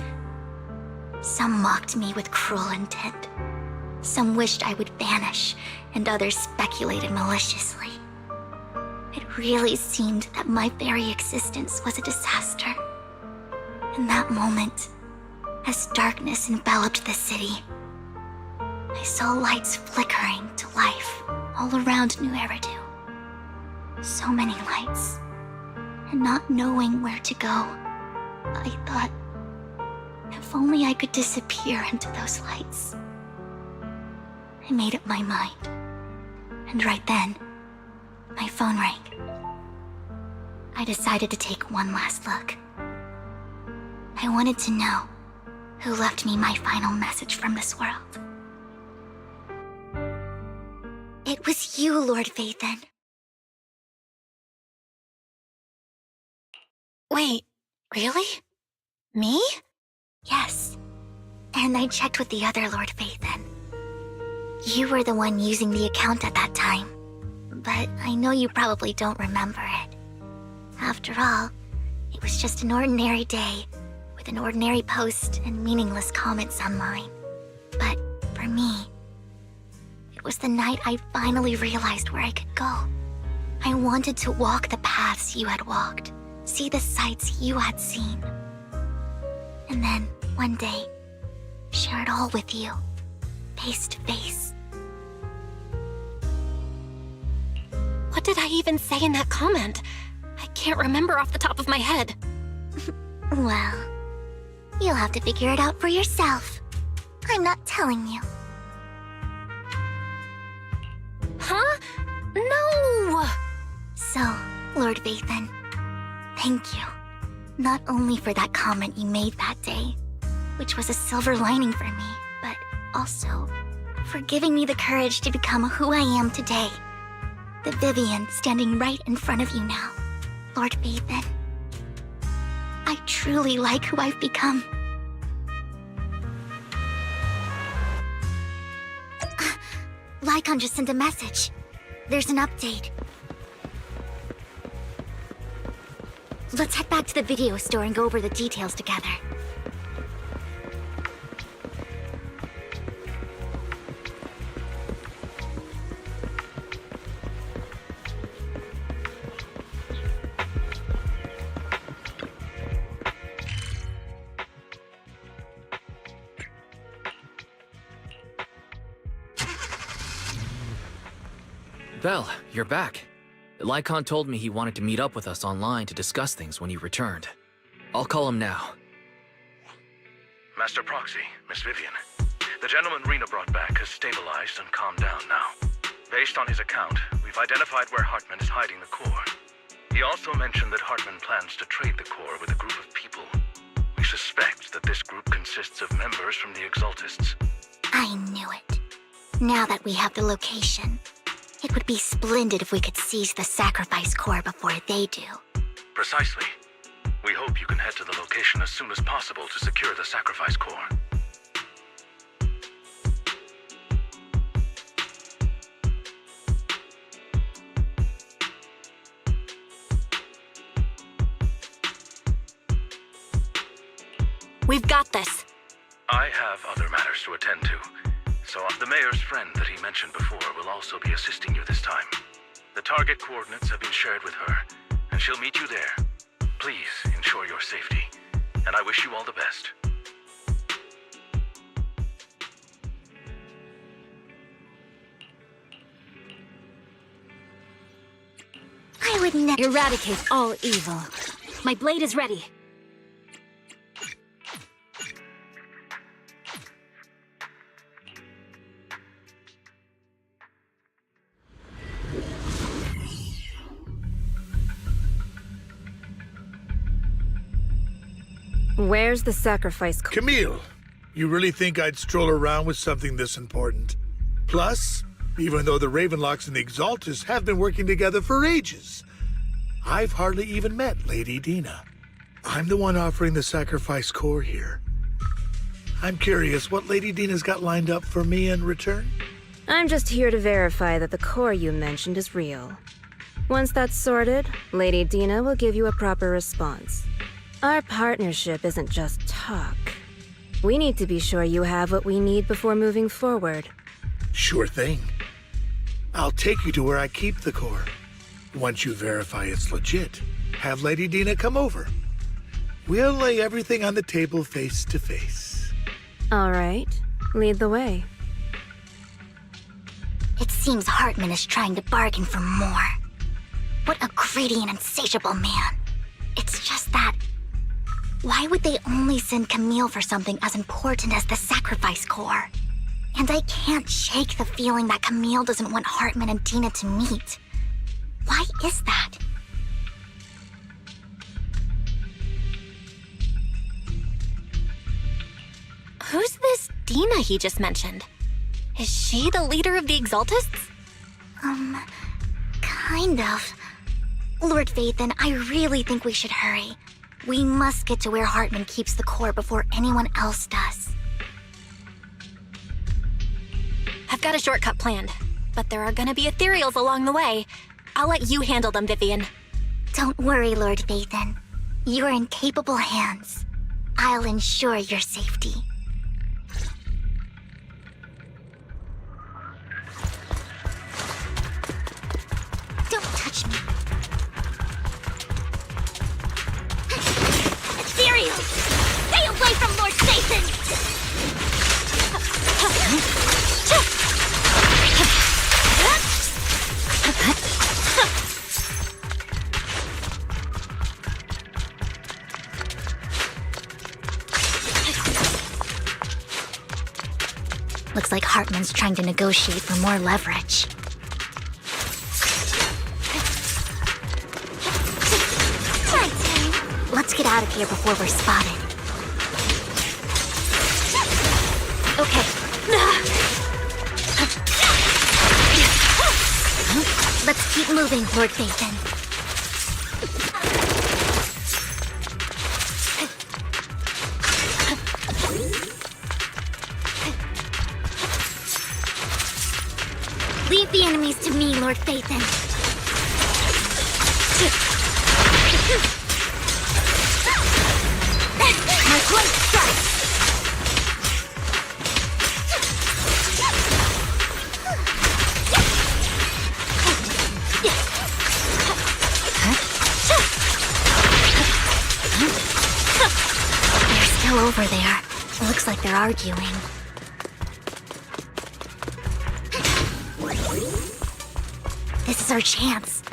Some mocked me with cruel intent. Some wished I would vanish, and others speculated maliciously. It really seemed that my very existence was a disaster. In that moment, as darkness enveloped the city, I saw lights flickering to life all around New Eridu. So many lights, and not knowing where to go, I thought, if only I could disappear into those lights. I made up my mind, and right then, my phone rang. I decided to take one last look. I wanted to know who left me my final message from this world. It was you, Lord Vathan. Wait, really? Me? Yes. And I checked with the other Lord Vathan. You were the one using the account at that time, but I know you probably don't remember it. After all, it was just an ordinary day, with an ordinary post and meaningless comments on mine. But for me, it was the night I finally realized where I could go. I wanted to walk the paths you had walked, see the sights you had seen. And then, one day, share it all with you, face to face. What did I even say in that comment? I can't remember off the top of my head. Well, you'll have to figure it out for yourself. I'm not telling you. Huh? No! So, Lord Vathan, thank you. Not only for that comment you made that day, which was a silver lining for me, but also for giving me the courage to become who I am today. The Vivian standing right in front of you now, Lord Vathan. I truly like who I've become. Lycon just sent a message. There's an update. Let's head back to the video store and go over the details together. Belle, you're back. Lycon told me he wanted to meet up with us online to discuss things when he returned. I'll call him now. Master Proxy, Miss Vivian. The gentleman Rena brought back has stabilized and calmed down now. Based on his account, we've identified where Hartman is hiding the core. He also mentioned that Hartman plans to trade the core with a group of people. We suspect that this group consists of members from the Exaltists. I knew it. Now that we have the location, it would be splendid if we could seize the sacrifice core before they do. Precisely. We hope you can head to the location as soon as possible to secure the sacrifice core. We've got this. I have other matters to attend to, so the mayor's friend that he mentioned before will also be assisting you this time. The target coordinates have been shared with her, and she'll meet you there. Please ensure your safety, and I wish you all the best. I would never eradicate all evil. My blade is ready. Where's the sacrifice core? Camille, you really think I'd stroll around with something this important? Plus, even though the Ravenlocks and the Exaltists have been working together for ages, I've hardly even met Lady Dina. I'm the one offering the sacrifice core here. I'm curious what Lady Dina's got lined up for me in return? I'm just here to verify that the core you mentioned is real. Once that's sorted, Lady Dina will give you a proper response. Our partnership isn't just talk. We need to be sure you have what we need before moving forward. Sure thing. I'll take you to where I keep the core. Once you verify it's legit, have Lady Dina come over. We'll lay everything on the table face to face. All right, lead the way. It seems Hartman is trying to bargain for more. What a greedy and insatiable man. It's just that... why would they only send Camille for something as important as the sacrifice core? And I can't shake the feeling that Camille doesn't want Hartman and Dina to meet. Why is that? Who's this Dina he just mentioned? Is she the leader of the Exaltists? Kind of. Lord Vathan, I really think we should hurry. We must get to where Hartman keeps the core before anyone else does. I've got a shortcut planned, but there are gonna be ethereals along the way. I'll let you handle them, Vivian. Don't worry, Lord Vathan. You're in capable hands. I'll ensure your safety. Don't touch me. Ethereals! Stay away from Lord Vathan! Looks like Hartman's trying to negotiate for more leverage. Let's get out of here before we're spotted. Okay. Let's keep moving, Lord Vathan. Leave the enemies to me, Lord Vathan. My point strikes! They're still over there. It looks like they're arguing. our chance.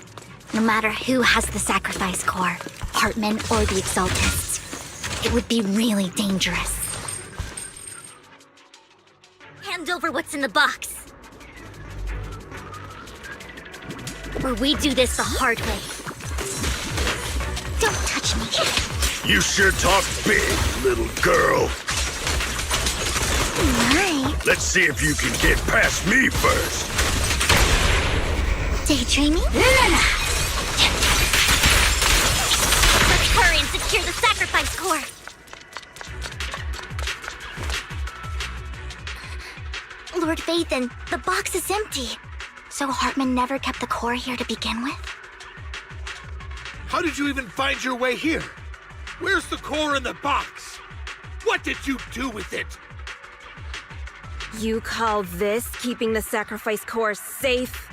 No matter who has the sacrifice core, Hartman or the Exaltists, it would be really dangerous. Hand over what's in the box. Or we do this the hard way. Don't touch me. You sure talk big, little girl. My. Let's see if you can get past me first. Daydreaming? Let's hurry and secure the sacrifice core. Lord Vathan, the box is empty. So Hartman never kept the core here to begin with? How did you even find your way here? Where's the core in the box? What did you do with it? You call this keeping the sacrifice core safe?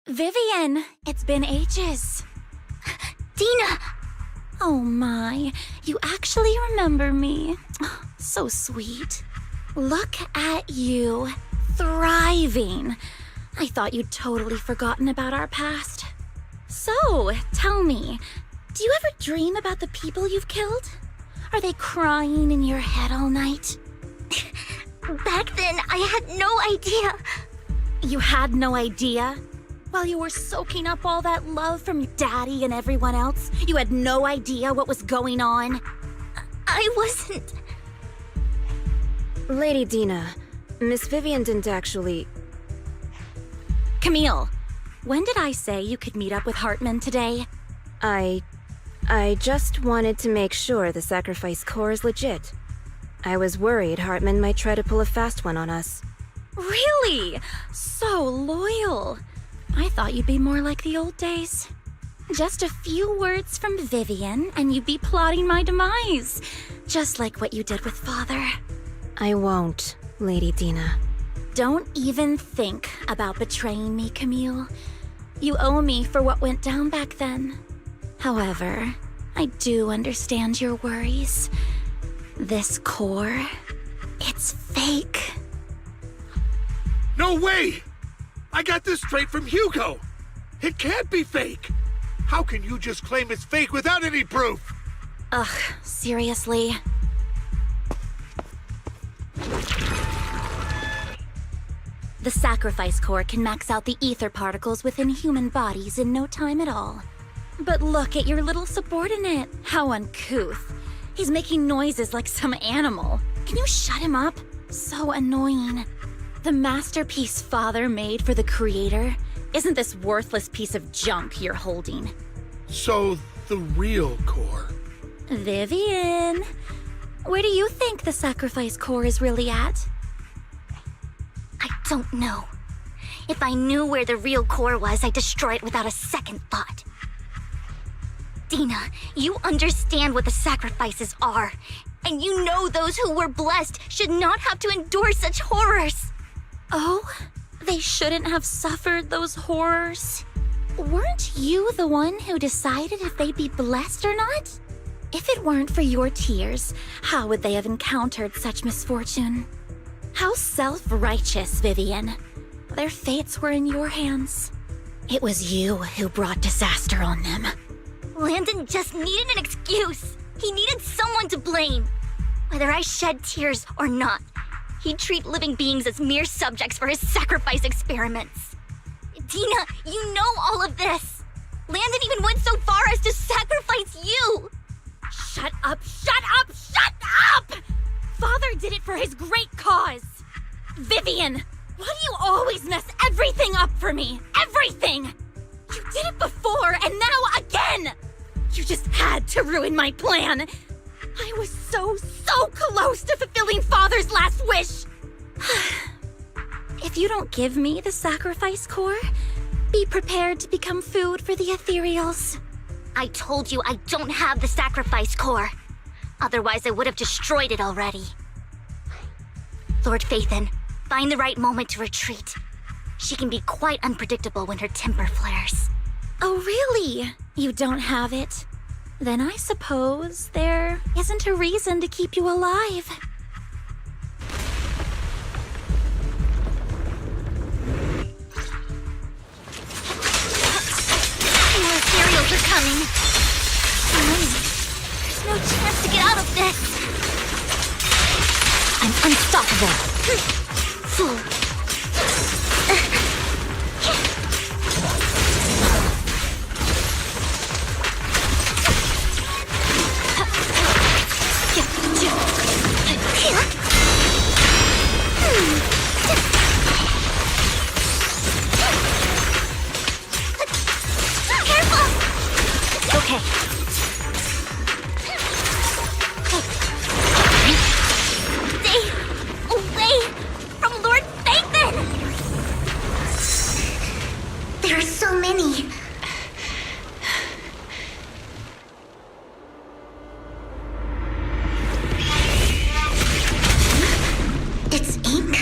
Vivian, it's been ages. Dina! Oh my, you actually remember me. So sweet. Look at you, thriving. I thought you'd totally forgotten about our past. So, tell me, do you ever dream about the people you've killed? Are they crying in your head all night? Back then, I had no idea. You had no idea? While you were soaking up all that love from your daddy and everyone else, you had no idea what was going on? I wasn't... Lady Dina, Miss Vivian didn't actually... Camille, when did I say you could meet up with Hartman today? I just wanted to make sure the sacrifice core is legit. I was worried Hartman might try to pull a fast one on us. Really? So loyal. I thought you'd be more like the old days. Just a few words from Vivian, and you'd be plotting my demise. Just like what you did with Father. I won't, Lady Dina. Don't even think about betraying me, Camille. You owe me for what went down back then. However, I do understand your worries. This core, it's fake. No way! I got this straight from Hugo! It can't be fake! How can you just claim it's fake without any proof? Ugh, seriously? The sacrifice core can max out the ether particles within human bodies in no time at all. But look at your little subordinate. How uncouth. He's making noises like some animal. Can you shut him up? So annoying. The masterpiece Father made for the Creator isn't this worthless piece of junk you're holding. So, the real core. Vivian, where do you think the sacrifice core is really at? I don't know. If I knew where the real core was, I'd destroy it without a second thought. Dina, you understand what the sacrifices are. And you know those who were blessed should not have to endure such horrors. Oh, they shouldn't have suffered those horrors. Weren't you the one who decided if they'd be blessed or not? If it weren't for your tears, how would they have encountered such misfortune? How self-righteous, Vivian. Their fates were in your hands. It was you who brought disaster on them. Landon just needed an excuse. He needed someone to blame. Whether I shed tears or not, he'd treat living beings as mere subjects for his sacrifice experiments. Dina, you know all of this. Landon even went so far as to sacrifice you. Shut up, shut up, shut up! Father did it for his great cause. Vivian, why do you always mess everything up for me? Everything! You did it before, and now again! You just had to ruin my plan. I was so close to fulfilling Father's last wish. If you don't give me the sacrifice core, be prepared to become food for the ethereals. I told you I don't have the sacrifice core. Otherwise, I would have destroyed it already. Lord Phaethon, find the right moment to retreat. She can be quite unpredictable when her temper flares. Oh, really? You don't have it? Then I suppose there isn't a reason to keep you alive. More cereals are coming. So many. There's no chance to get out of this. I'm unstoppable. Fool. Okay. Stay away from Lord Phaethon! There are so many. It's ink?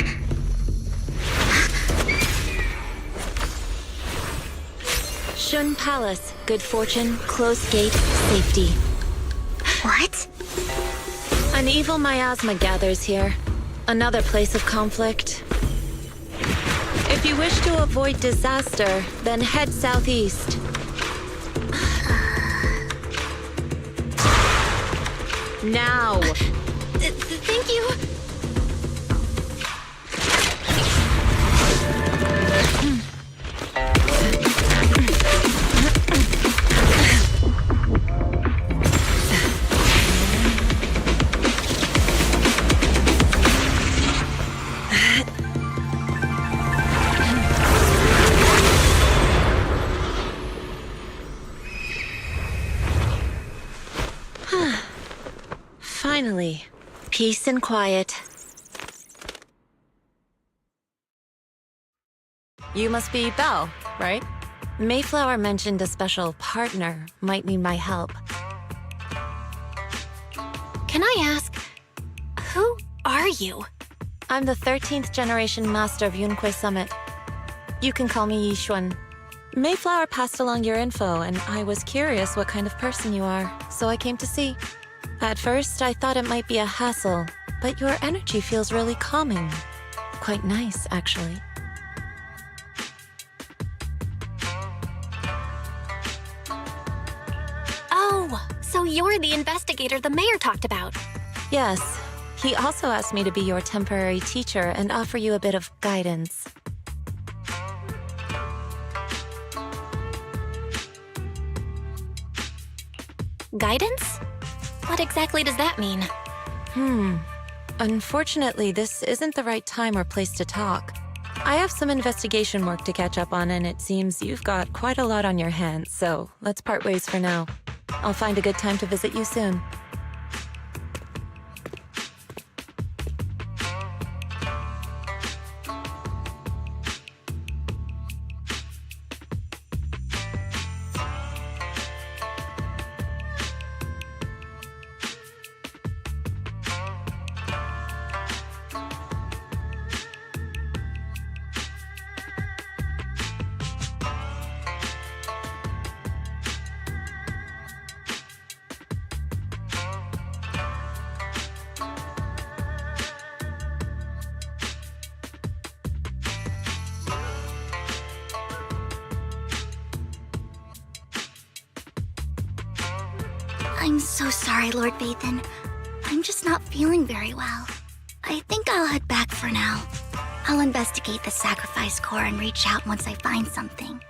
Shun Palace. Good fortune, closed gate, safety. What? An evil miasma gathers here. Another place of conflict. If you wish to avoid disaster, then head southeast. Now! Thank you. Finally, peace and quiet. You must be Belle, right? Mayflower mentioned a special partner might need my help. Can I ask, who are you? I'm the 13th generation master of Yunque Summit. You can call me Yixuan. Mayflower passed along your info, and I was curious what kind of person you are, so I came to see. At first, I thought it might be a hassle, but your energy feels really calming. Quite nice, actually. Oh, so you're the investigator the mayor talked about. Yes. He also asked me to be your temporary teacher and offer you a bit of guidance. Guidance? What exactly does that mean? Unfortunately, this isn't the right time or place to talk. I have some investigation work to catch up on, and it seems you've got quite a lot on your hands, so let's part ways for now. I'll find a good time to visit you soon. I'm so sorry, Lord Phaethon. I'm just not feeling very well. I think I'll head back for now. I'll investigate the sacrifice core and reach out once I find something.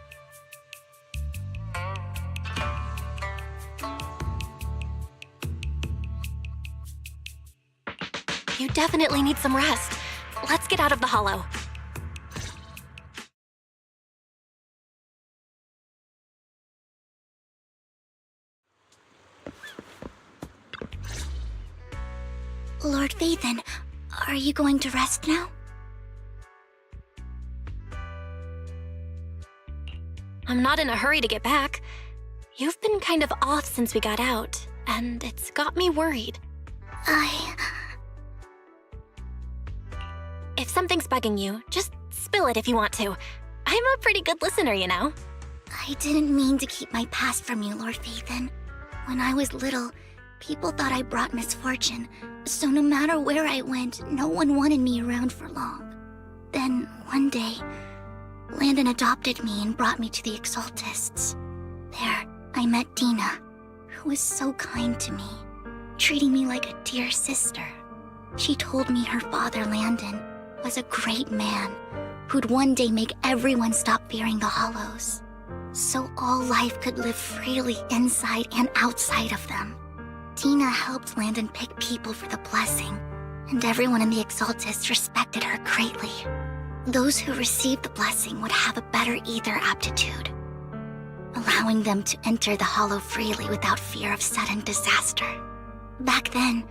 You definitely need some rest. Let's get out of the hollow. Lord Phaethon, are you going to rest now? I'm not in a hurry to get back. You've been kind of off since we got out, and it's got me worried. If something's bugging you, just spill it if you want to. I'm a pretty good listener, you know. I didn't mean to keep my past from you, Lord Phaethon. When I was little, people thought I brought misfortune, so no matter where I went, no one wanted me around for long. Then, one day, Landon adopted me and brought me to the Exaltists. There, I met Dina, who was so kind to me, treating me like a dear sister. She told me her father, Landon, was a great man who'd one day make everyone stop fearing the Hollows, so all life could live freely inside and outside of them. Dina helped Landon pick people for the blessing, and everyone in the Exaltists respected her greatly. Those who received the blessing would have a better ether aptitude, allowing them to enter the Hollow freely without fear of sudden disaster. Back then,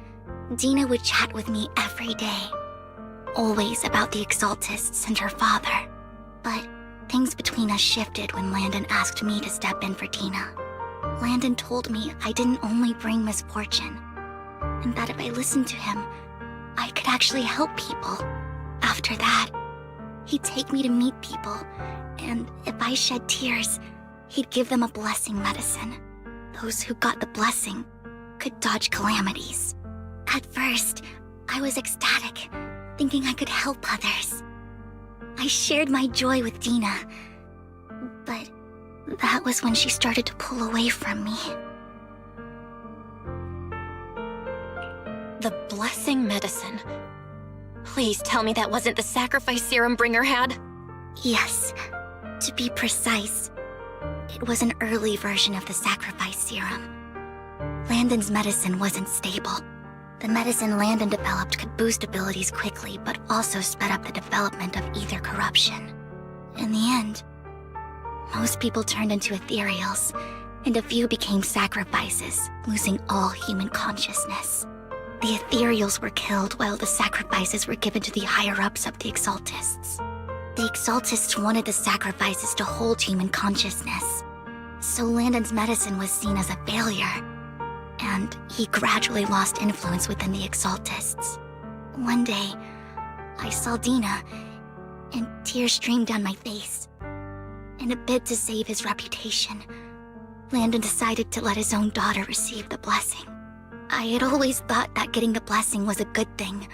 Dina would chat with me every day, always about the Exaltists and her father. But things between us shifted when Landon asked me to step in for Dina. Landon told me I didn't only bring misfortune, and that if I listened to him, I could actually help people. After that, he'd take me to meet people, and if I shed tears, he'd give them a blessing medicine. Those who got the blessing could dodge calamities. At first, I was ecstatic, thinking I could help others. I shared my joy with Dina, but that was when she started to pull away from me. The blessing medicine. Please tell me that wasn't the sacrifice serum Bringer had? Yes. To be precise, it was an early version of the sacrifice serum. Landon's medicine wasn't stable. The medicine Landon developed could boost abilities quickly, but also sped up the development of ether corruption. In the end, most people turned into ethereals, and a few became sacrifices, losing all human consciousness. The ethereals were killed while the sacrifices were given to the higher-ups of the Exaltists. The Exaltists wanted the sacrifices to hold human consciousness, so Landon's medicine was seen as a failure, and he gradually lost influence within the Exaltists. One day, I saw Dina, and tears streamed down my face. In a bid to save his reputation, Landon decided to let his own daughter receive the blessing. I had always thought that getting the blessing was a good thing,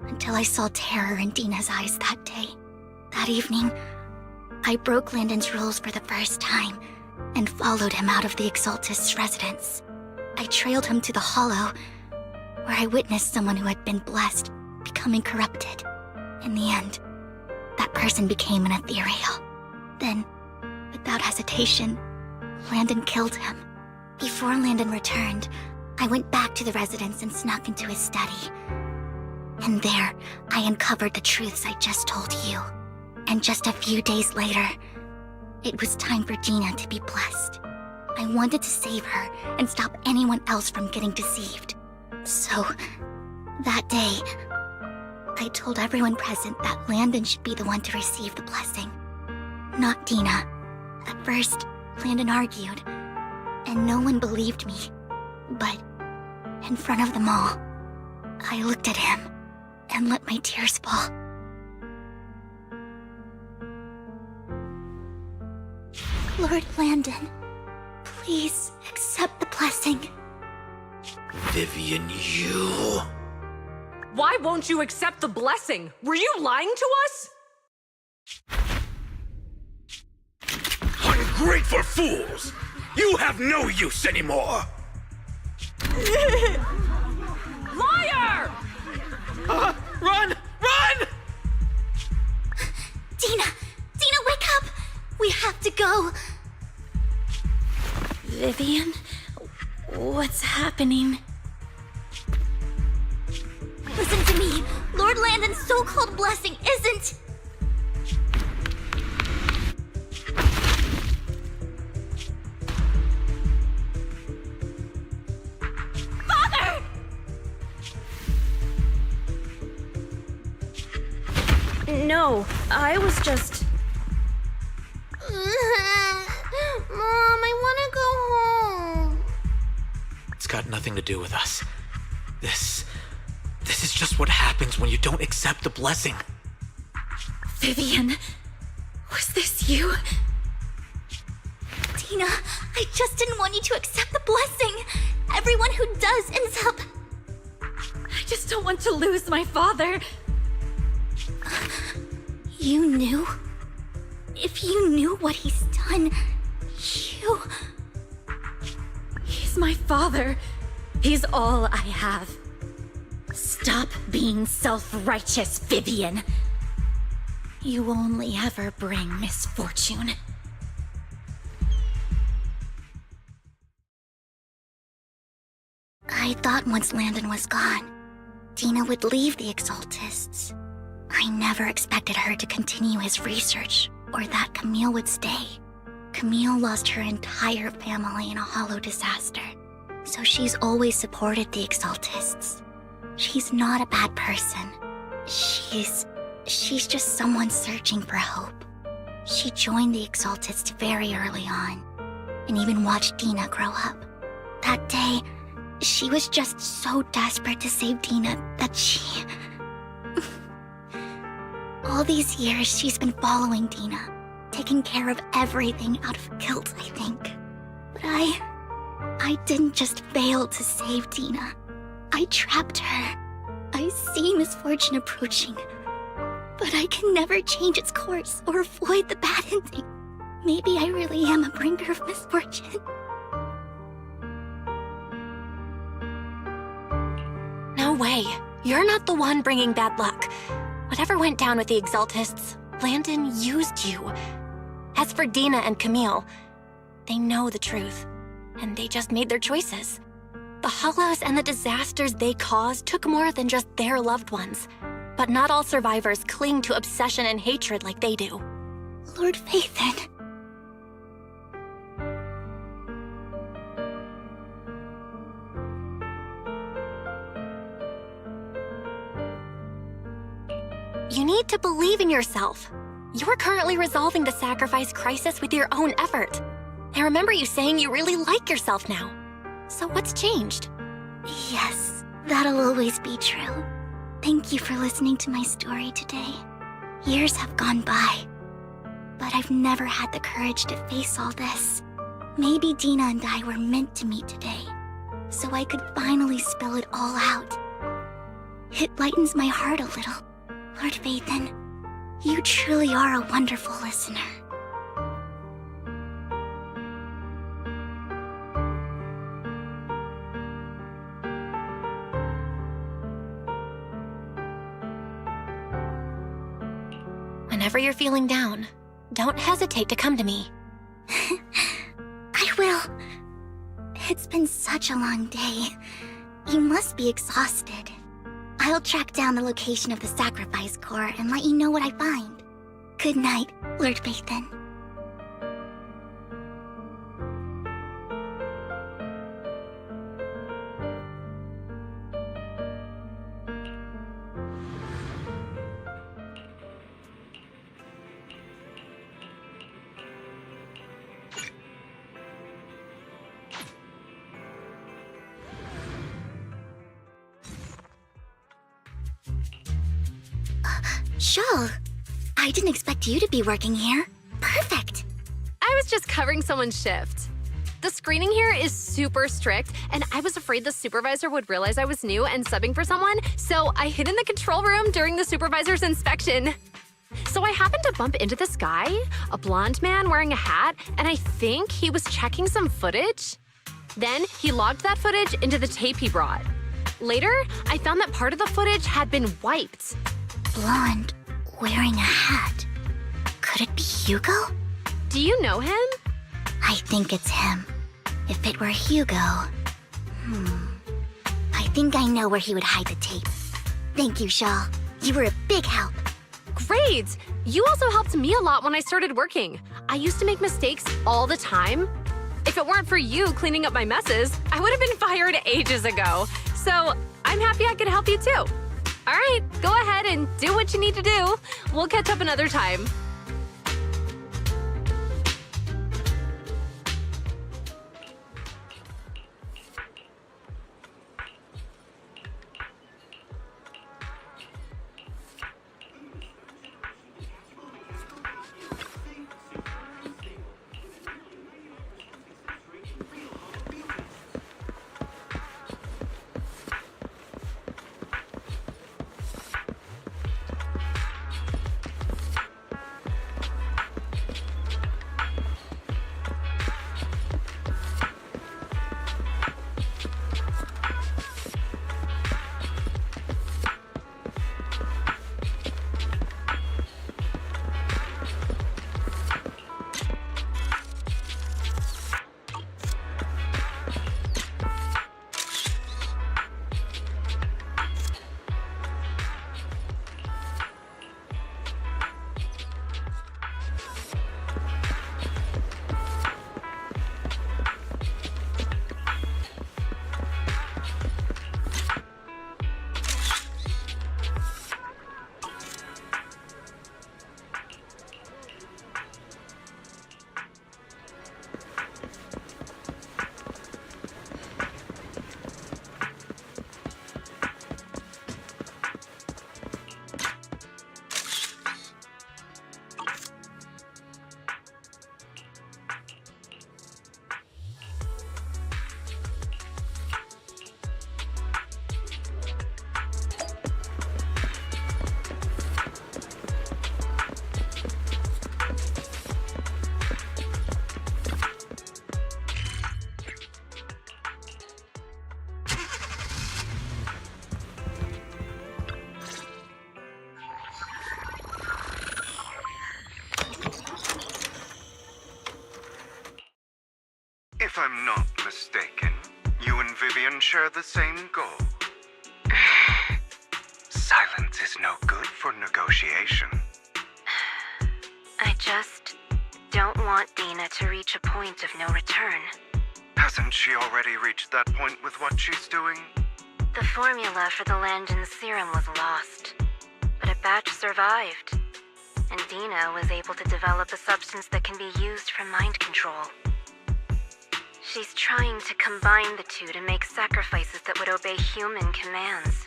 until I saw terror in Dina's eyes that day. That evening, I broke Landon's rules for the first time and followed him out of the Exaltist's residence. I trailed him to the Hollow, where I witnessed someone who had been blessed becoming corrupted. In the end, that person became an ethereal. Then, without hesitation, Landon killed him. Before Landon returned, I went back to the residence and snuck into his study. And there, I uncovered the truths I just told you. And just a few days later, it was time for Dina to be blessed. I wanted to save her and stop anyone else from getting deceived. So, that day, I told everyone present that Landon should be the one to receive the blessing, not Dina. At first, Landon argued, and no one believed me. But, in front of them all, I looked at him and let my tears fall. Lord Landon, please accept the blessing. Vivian, you... Why won't you accept the blessing? Were you lying to us? Ungrateful fools! You have no use anymore! Liar! Run! Run! Dina! Dina, wake up! We have to go! Vivian? What's happening? Listen to me! Lord Landon's so-called blessing isn't... Father! No, I was just... Mom, I want to go home. It's got nothing to do with us. This is just what happens when you don't accept the blessing. Vivian, was this you? Dina, I just didn't want you to accept the blessing. Everyone who does ends up... I just don't want to lose my father. You knew? If you knew what he's done, you... He's my father. He's all I have. Stop being self-righteous, Vivian. You only ever bring misfortune. I thought once Landon was gone, Dina would leave the Exaltists. I never expected her to continue his research, or that Camille would stay. Camille lost her entire family in a hollow disaster, so she's always supported the Exaltists. She's not a bad person. She's just someone searching for hope. She joined the Exaltists very early on, and even watched Dina grow up. That day, she was just so desperate to save Dina that she... All these years, she's been following Dina, taking care of everything out of guilt, I think. But I didn't just fail to save Dina. I trapped her. I see misfortune approaching, but I can never change its course or avoid the bad ending. Maybe I really am a bringer of misfortune. No way. You're not the one bringing bad luck. Whatever went down with the Exaltists, Landon used you. As for Dina and Camille, they know the truth, and they just made their choices. The Hollows and the disasters they caused took more than just their loved ones. But not all survivors cling to obsession and hatred like they do. Lord Phaethon. You need to believe in yourself. You're currently resolving the sacrifice crisis with your own effort. I remember you saying you really like yourself now. So what's changed? Yes, that'll always be true. Thank you for listening to my story today. Years have gone by, but I've never had the courage to face all this. Maybe Dina and I were meant to meet today, so I could finally spill it all out. It lightens my heart a little. Lord Phaethon, you truly are a wonderful listener. Whenever you're feeling down, don't hesitate to come to me. I will. It's been such a long day. You must be exhausted. I'll track down the location of the sacrifice core and let you know what I find. Good night, Lord Phaethon. Shawl, I didn't expect you to be working here. Perfect. I was just covering someone's shift. The screening here is super strict, and I was afraid the supervisor would realize I was new and subbing for someone, so I hid in the control room during the supervisor's inspection. So I happened to bump into this guy, a blonde man wearing a hat, and I think he was checking some footage. Then he logged that footage into the tape he brought. Later, I found that part of the footage had been wiped. Blonde, wearing a hat. Could it be Hugo? Do you know him? I think it's him. If it were Hugo... I think I know where he would hide the tape. Thank you, Shaw. You were a big help. Great! You also helped me a lot when I started working. I used to make mistakes all the time. If it weren't for you cleaning up my messes, I would have been fired ages ago. So I'm happy I could help you too. All right, go ahead and do what you need to do. We'll catch up another time. I'm not mistaken, you and Vivian share the same goal. Silence is no good for negotiation. I just don't want Dina to reach a point of no return. Hasn't she already reached that point with what she's doing? The formula for the Landon serum was lost, but a batch survived, and Dina was able to develop a substance that can be used for mind control. She's trying to combine the two to make sacrifices that would obey human commands.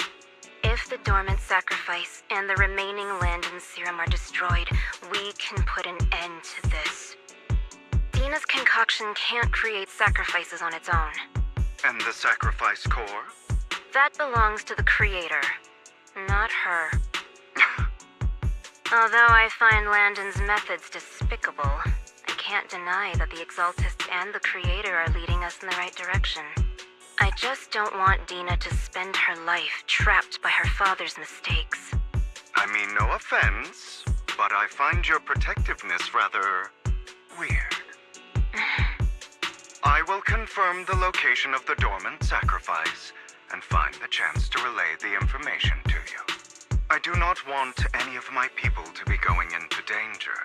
If the dormant sacrifice and the remaining Landon serum are destroyed, we can put an end to this. Dina's concoction can't create sacrifices on its own. And the sacrifice core? That belongs to the creator, not her. Although I find Landon's methods despicable, I can't deny that the Exaltists and the creator are leading us in the right direction. I just don't want Dina to spend her life trapped by her father's mistakes. I mean, no offense, but I find your protectiveness rather weird. I will confirm the location of the dormant sacrifice and find the chance to relay the information to you. I do not want any of my people to be going into danger.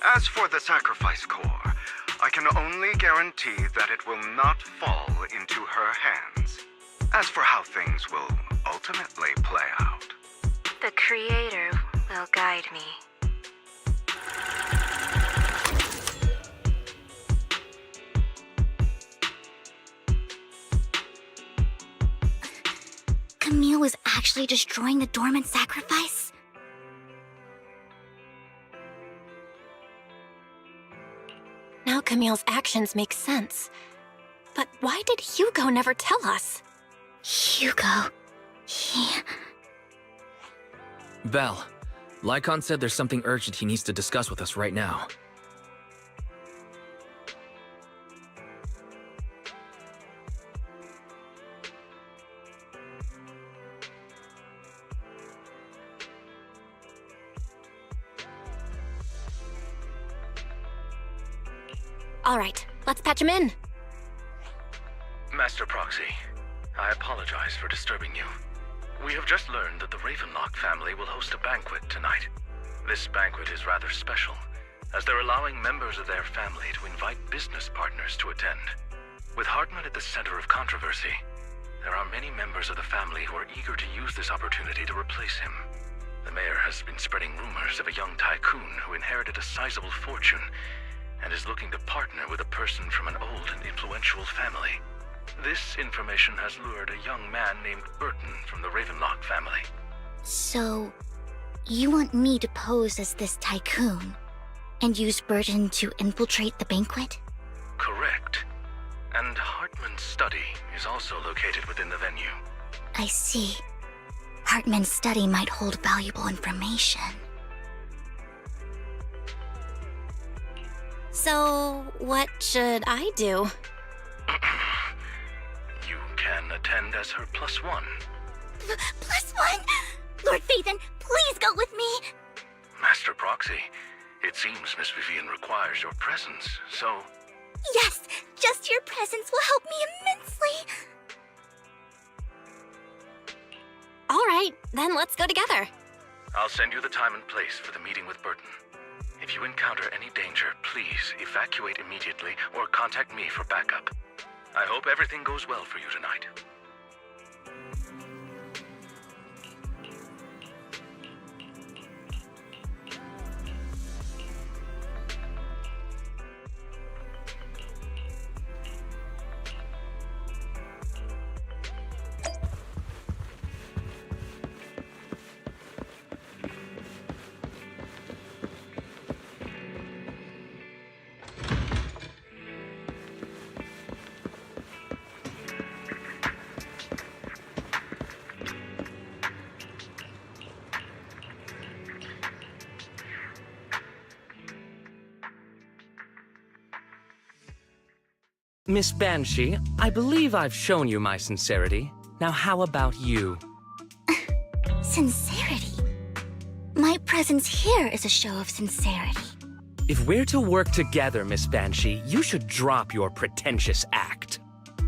As for the sacrifice core, I can only guarantee that it will not fall into her hands. As for how things will ultimately play out, The creator will guide me. Camille was actually destroying the dormant sacrifice? Now Camille's actions make sense. But why did Hugo never tell us? Hugo... he... Val, Lycon said there's something urgent he needs to discuss with us right now. All right, let's patch him in. Master Proxy, I apologize for disturbing you. We have just learned that the Ravenlock family will host a banquet tonight. This banquet is rather special, as they're allowing members of their family to invite business partners to attend. With Hartman at the center of controversy, there are many members of the family who are eager to use this opportunity to replace him. The mayor has been spreading rumors of a young tycoon who inherited a sizable fortune and is looking to partner with a person from an old and influential family. This information has lured a young man named Burton from the Ravenlock family. So, you want me to pose as this tycoon and use Burton to infiltrate the banquet? Correct. And Hartman's study is also located within the venue. I see. Hartman's study might hold valuable information. So, what should I do? You can attend as her +1. +1? Lord Phaethon, please go with me! Master Proxy, it seems Miss Vivian requires your presence, so... Yes, just your presence will help me immensely! All right, then let's go together. I'll send you the time and place for the meeting with Burton. If you encounter any danger, please evacuate immediately or contact me for backup. I hope everything goes well for you tonight. Miss Banshee, I believe I've shown you my sincerity. Now how about you? Sincerity? My presence here is a show of sincerity. If we're to work together, Miss Banshee, you should drop your pretentious act.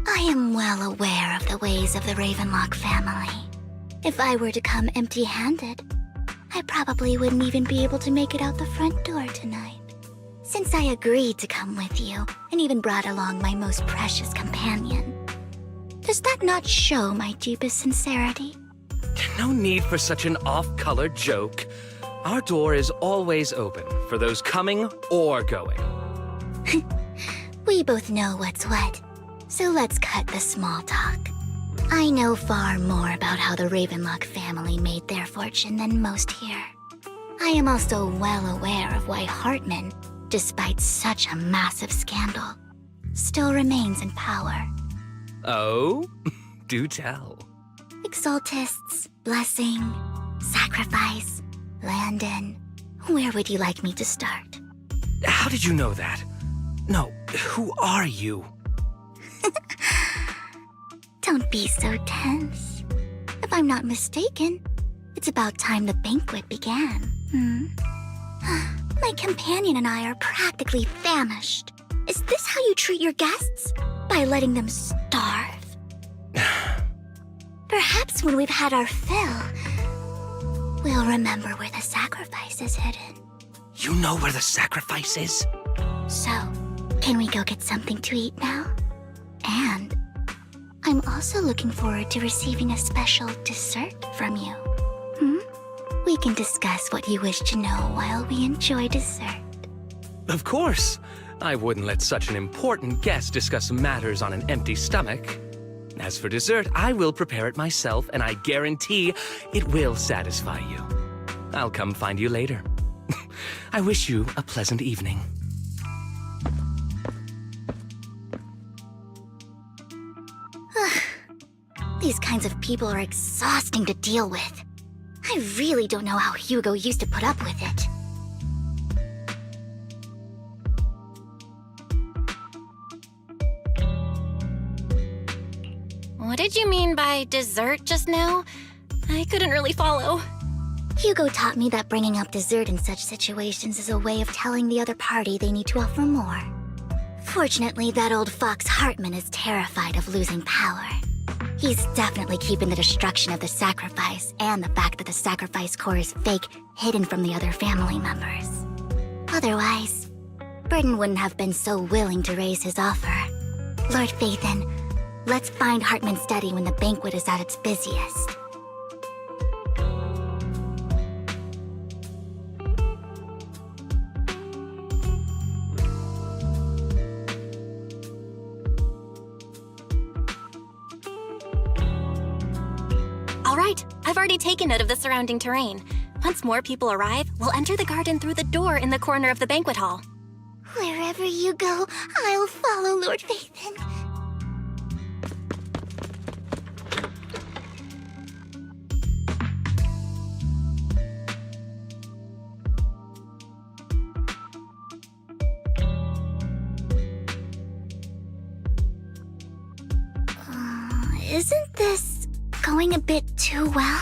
I am well aware of the ways of the Ravenlock family. If I were to come empty-handed, I probably wouldn't even be able to make it out the front door tonight. Since I agreed to come with you, and even brought along my most precious companion, does that not show my deepest sincerity? No need for such an off-color joke. Our door is always open for those coming or going. We both know what's what, so let's cut the small talk. I know far more about how the Ravenlock family made their fortune than most here. I am also well aware of why Hartman, despite such a massive scandal, still remains in power. Oh? Do tell. Exaltists, Blessing, Sacrifice, Landon. Where would you like me to start? How did you know that? No, who are you? Don't be so tense. If I'm not mistaken, it's about time the banquet began. My companion and I are practically famished. Is this how you treat your guests? By letting them starve? Perhaps when we've had our fill, we'll remember where the sacrifice is hidden. You know where the sacrifice is? So, can we go get something to eat now? And I'm also looking forward to receiving a special dessert from you. We can discuss what you wish to know while we enjoy dessert. Of course. I wouldn't let such an important guest discuss matters on an empty stomach. As for dessert, I will prepare it myself, and I guarantee it will satisfy you. I'll come find you later. I wish you a pleasant evening. These kinds of people are exhausting to deal with. I really don't know how Hugo used to put up with it. What did you mean by dessert just now? I couldn't really follow. Hugo taught me that bringing up dessert in such situations is a way of telling the other party they need to offer more. Fortunately, that old fox Hartman is terrified of losing power. He's definitely keeping the destruction of the sacrifice and the fact that the sacrifice core is fake hidden from the other family members. Otherwise, Burden wouldn't have been so willing to raise his offer. Lord Phaethon, let's find Hartman's study when the banquet is at its busiest. All right, I've already taken note of the surrounding terrain. Once more people arrive, we'll enter the garden through the door in the corner of the banquet hall. Wherever you go, I'll follow, Lord Phaethon. Isn't this going a bit too well?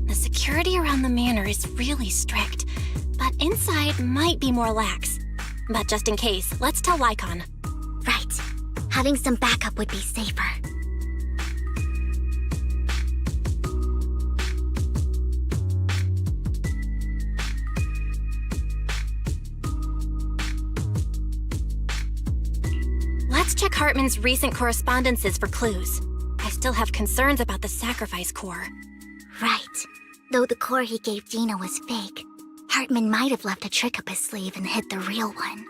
The security around the manor is really strict, but inside might be more lax. But just in case, let's tell Lycon. Right. Having some backup would be safer. Let's check Hartman's recent correspondences for clues. I still have concerns about the sacrifice core. Right. Though the core he gave Dina was fake, Hartman might have left a trick up his sleeve and hid the real one.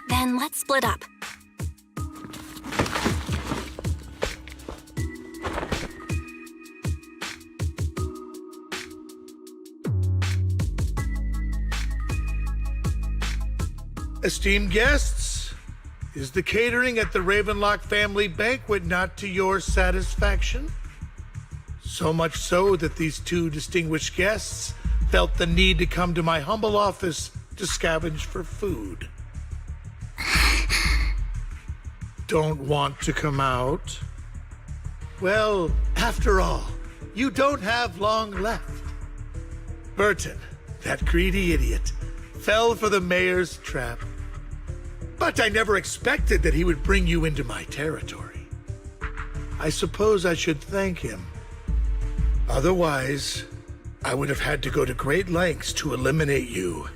Then let's split up. Esteemed guests, is the catering at the Ravenlock family banquet not to your satisfaction? So much so that these two distinguished guests felt the need to come to my humble office to scavenge for food. Don't want to come out? Well, after all, you don't have long left. Burton, that greedy idiot, fell for the mayor's trap. But I never expected that he would bring you into my territory. I suppose I should thank him. Otherwise, I would have had to go to great lengths to eliminate you.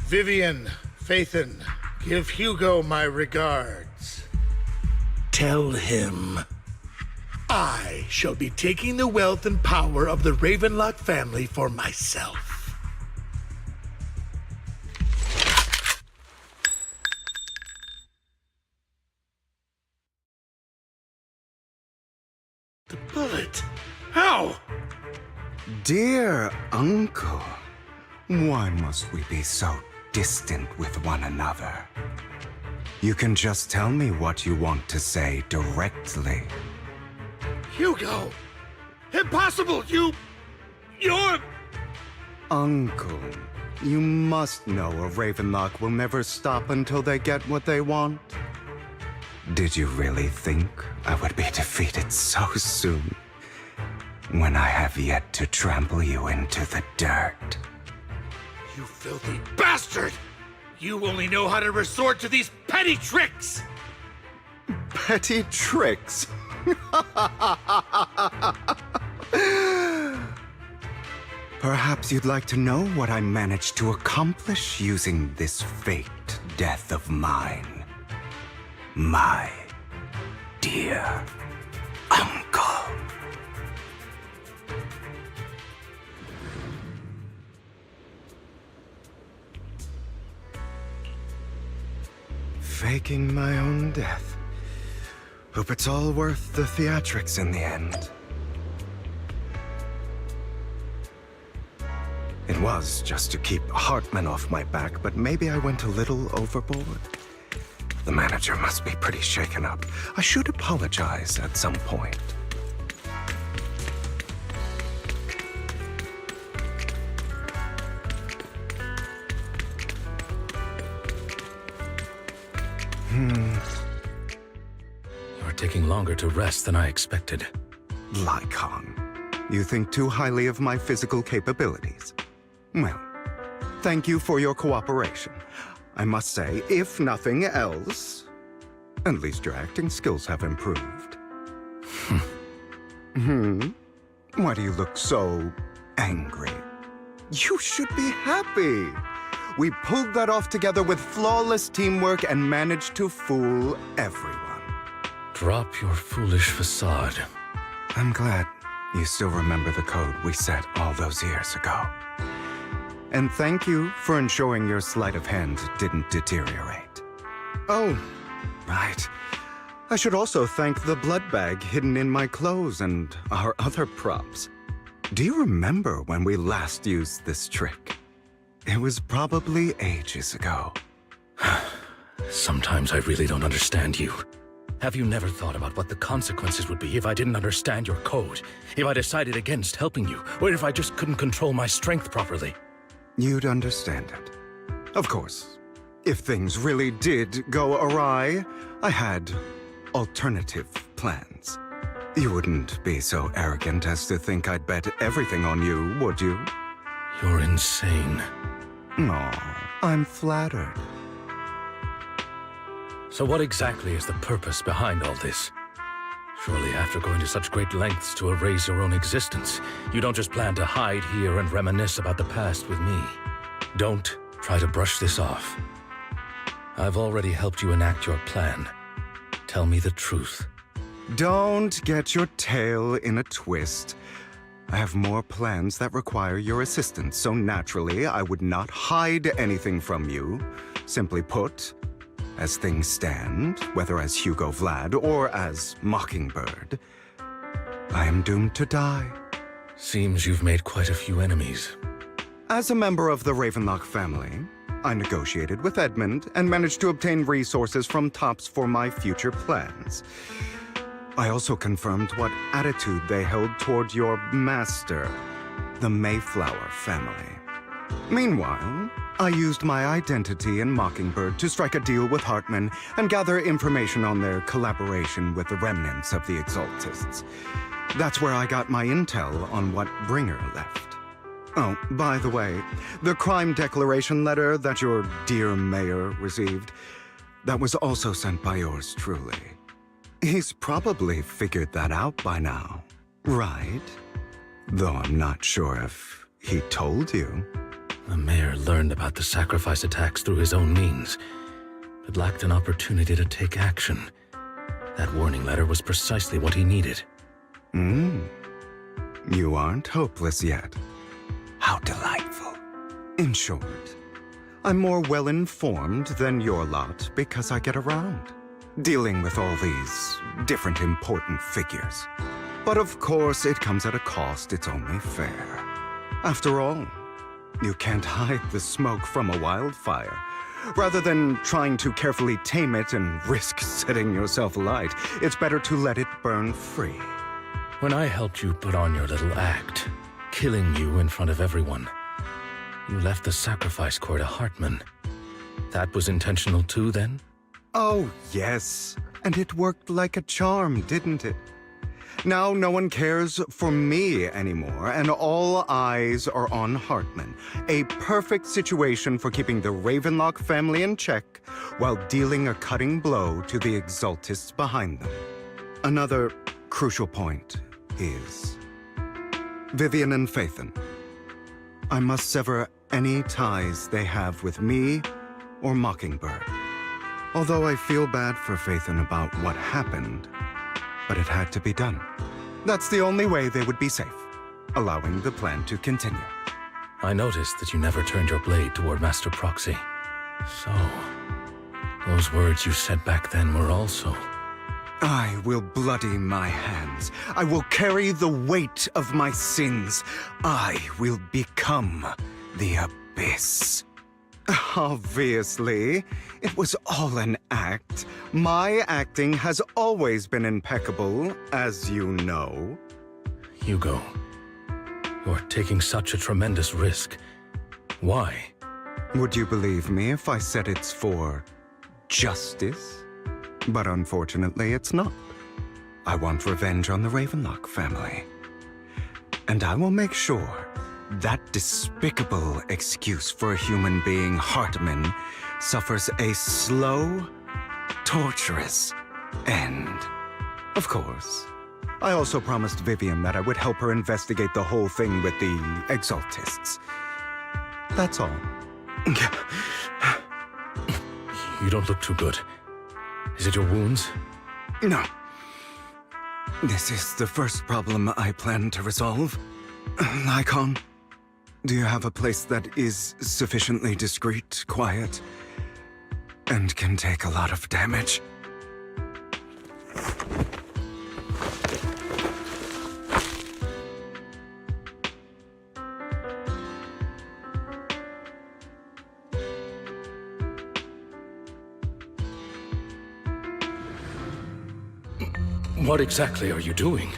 Vivian, Phaethon, give Hugo my regards. Tell him I shall be taking the wealth and power of the Ravenlock family for myself. The bullet? How? Dear Uncle, why must we be so distant with one another? You can just tell me what you want to say directly. Hugo! Impossible! You're... Uncle, you must know a Ravenlock will never stop until they get what they want. Did you really think I would be defeated so soon, when I have yet to trample you into the dirt? You filthy bastard! You only know how to resort to these petty tricks! Petty tricks? Perhaps you'd like to know what I managed to accomplish using this faked death of mine. My dear uncle. Faking my own death. Hope it's all worth the theatrics in the end. It was just to keep Hartman off my back, but maybe I went a little overboard. The manager must be pretty shaken up. I should apologize at some point. You're taking longer to rest than I expected. Lycon, you think too highly of my physical capabilities. Well, thank you for your cooperation. I must say, if nothing else, at least your acting skills have improved. Why do you look so angry? You should be happy. We pulled that off together with flawless teamwork and managed to fool everyone. Drop your foolish facade. I'm glad you still remember the code we set all those years ago. And thank you for ensuring your sleight of hand didn't deteriorate. Oh, right. I should also thank the blood bag hidden in my clothes and our other props. Do you remember when we last used this trick? It was probably ages ago. Sometimes I really don't understand you. Have you never thought about what the consequences would be if I didn't understand your code? If I decided against helping you? Or if I just couldn't control my strength properly? You'd understand it. Of course, if things really did go awry, I had alternative plans. You wouldn't be so arrogant as to think I'd bet everything on you, would you? You're insane. Aw, I'm flattered. So what exactly is the purpose behind all this? Surely after going to such great lengths to erase your own existence, you don't just plan to hide here and reminisce about the past with me. Don't try to brush this off. I've already helped you enact your plan. Tell me the truth. Don't get your tail in a twist. I have more plans that require your assistance, so naturally I would not hide anything from you. Simply put, as things stand, whether as Hugo Vlad or as Mockingbird, I am doomed to die. Seems you've made quite a few enemies. As a member of the Ravenlock family, I negotiated with Edmund and managed to obtain resources from Tops for my future plans. I also confirmed what attitude they held toward your master, the Mayflower family. Meanwhile, I used my identity in Mockingbird to strike a deal with Hartman and gather information on their collaboration with the remnants of the Exaltists. That's where I got my intel on what Bringer left. Oh, by the way, the crime declaration letter that your dear mayor received, that was also sent by yours truly. He's probably figured that out by now, right? Though I'm not sure if he told you. The mayor learned about the sacrifice attacks through his own means, but lacked an opportunity to take action. That warning letter was precisely what he needed. You aren't hopeless yet. How delightful. In short, I'm more well-informed than your lot because I get around, dealing with all these different important figures. But of course, it comes at a cost. It's only fair. After all, you can't hide the smoke from a wildfire. Rather than trying to carefully tame it and risk setting yourself alight, it's better to let it burn free. When I helped you put on your little act, killing you in front of everyone, you left the sacrifice core to Hartman. That was intentional too, then? Oh, yes. And it worked like a charm, didn't it? Now no one cares for me anymore, and all eyes are on Hartman. A perfect situation for keeping the Ravenlock family in check while dealing a cutting blow to the Exaltists behind them. Another crucial point is Vivian and Phaethon. I must sever any ties they have with me or Mockingbird. Although I feel bad for Phaethon about what happened, but it had to be done. That's the only way they would be safe, allowing the plan to continue. I noticed that you never turned your blade toward Master Proxy. So, those words you said back then were also... I will bloody my hands. I will carry the weight of my sins. I will become the Abyss. Obviously, it was all an act. My acting has always been impeccable, as you know. Hugo, you're taking such a tremendous risk. Why? Would you believe me if I said it's for justice? But unfortunately, it's not. I want revenge on the Ravenlock family. And I will make sure that despicable excuse for a human being, Hartman, suffers a slow, torturous end. Of course, I also promised Vivian that I would help her investigate the whole thing with the Exaltists. That's all. You don't look too good. Is it your wounds? No. This is the first problem I plan to resolve. Lycon, do you have a place that is sufficiently discreet, quiet, and can take a lot of damage? What exactly are you doing?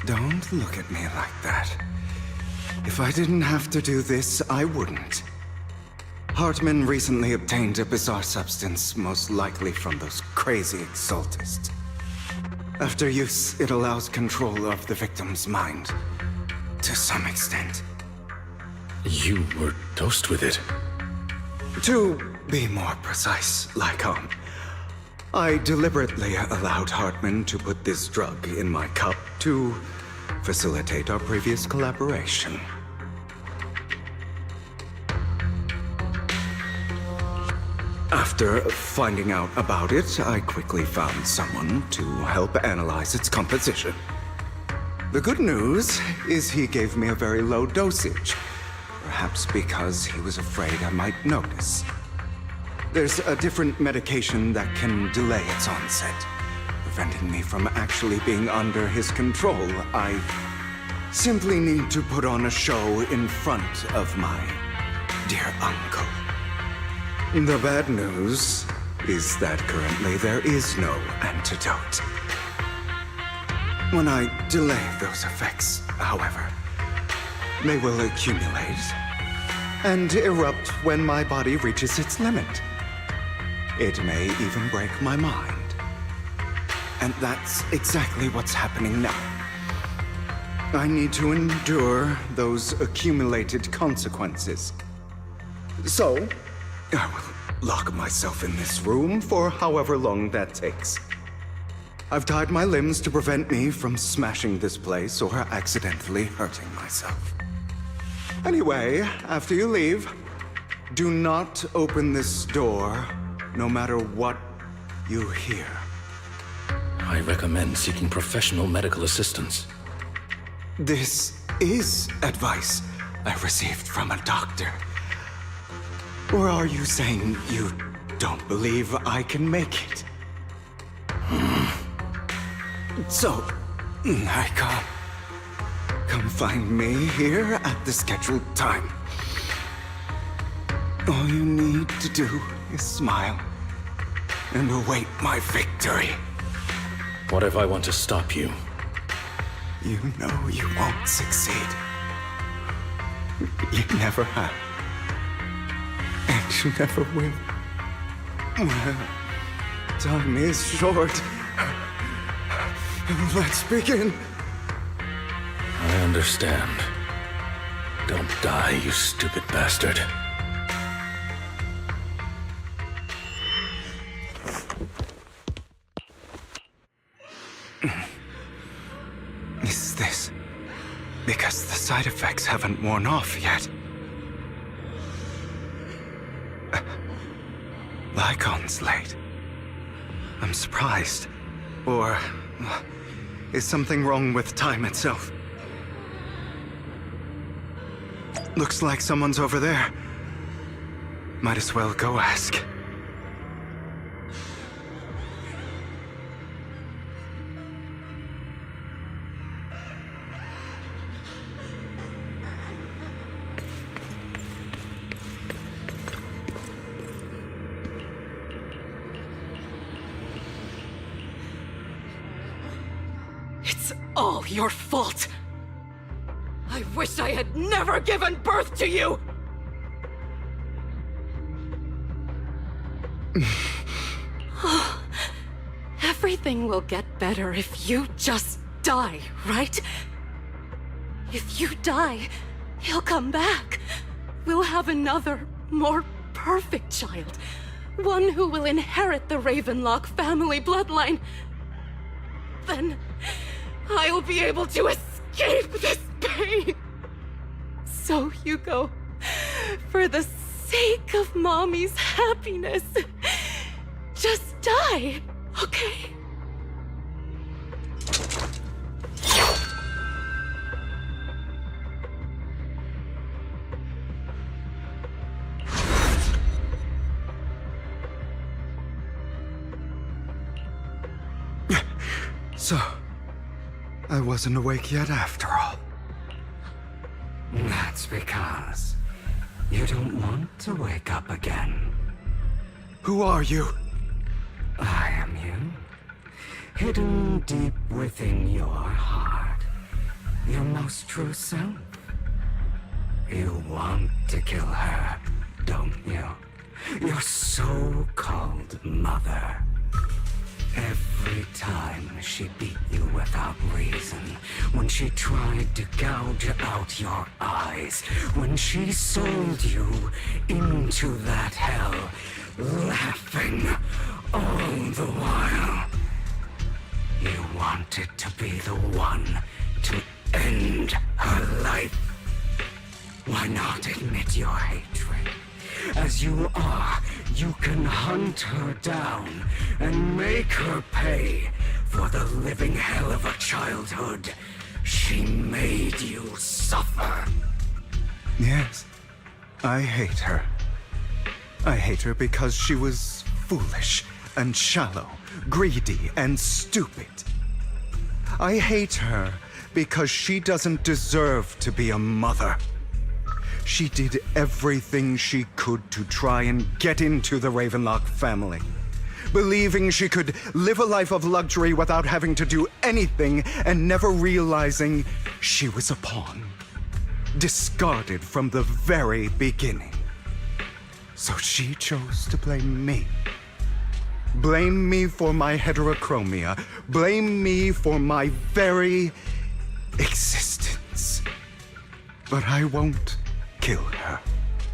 Don't look at me like that. If I didn't have to do this, I wouldn't. Hartman recently obtained a bizarre substance, most likely from those crazy Exaltists. After use, it allows control of the victim's mind. To some extent. You were dosed with it? To be more precise, Lycon, I deliberately allowed Hartman to put this drug in my cup to facilitate our previous collaboration. After finding out about it, I quickly found someone to help analyze its composition. The good news is he gave me a very low dosage, perhaps because he was afraid I might notice. There's a different medication that can delay its onset, preventing me from actually being under his control. I simply need to put on a show in front of my dear uncle. The bad news is that currently there is no antidote. When I delay those effects, however, they will accumulate and erupt when my body reaches its limit. It may even break my mind. And that's exactly what's happening now. I need to endure those accumulated consequences. So, I will lock myself in this room for however long that takes. I've tied my limbs to prevent me from smashing this place or accidentally hurting myself. Anyway, after you leave, do not open this door, no matter what you hear. I recommend seeking professional medical assistance. This is advice I received from a doctor. Or are you saying you don't believe I can make it? So, Nikon, come find me here at the scheduled time. All you need to do is smile and await my victory. What if I want to stop you? You know you won't succeed. You never have. And you never will. Well, time is short. Let's begin. I understand. Don't die, you stupid bastard. Is this because the side effects haven't worn off yet? Lycon's late. I'm surprised. Or is something wrong with time itself? Looks like someone's over there. Might as well go ask. It's all your fault. I wish I had never given birth to you! Everything will get better if you just die, right? If you die, he'll come back. We'll have another, more perfect child. One who will inherit the Ravenlock family bloodline. Then I'll be able to escape this pain. So, Hugo, for the sake of Mommy's happiness, just die, okay? So, I wasn't awake yet after all. That's because you don't want to wake up again. Who are you? I am you. Hidden deep within your heart. Your most true self. You want to kill her, don't you? Your so-called mother. Every time she beat you without reason, when she tried to gouge out your eyes, when she sold you into that hell, laughing all the while. You wanted to be the one to end her life. Why not admit your hatred? As you are, you can hunt her down and make her pay for the living hell of a childhood she made you suffer. Yes, I hate her. I hate her because she was foolish and shallow, greedy and stupid. I hate her because she doesn't deserve to be a mother. She did everything she could to try and get into the Ravenlock family. believing she could live a life of luxury without having to do anything and never realizing she was a pawn, discarded from the very beginning. So she chose to blame me. Blame me for my heterochromia. Blame me for my very existence. But I won't kill her,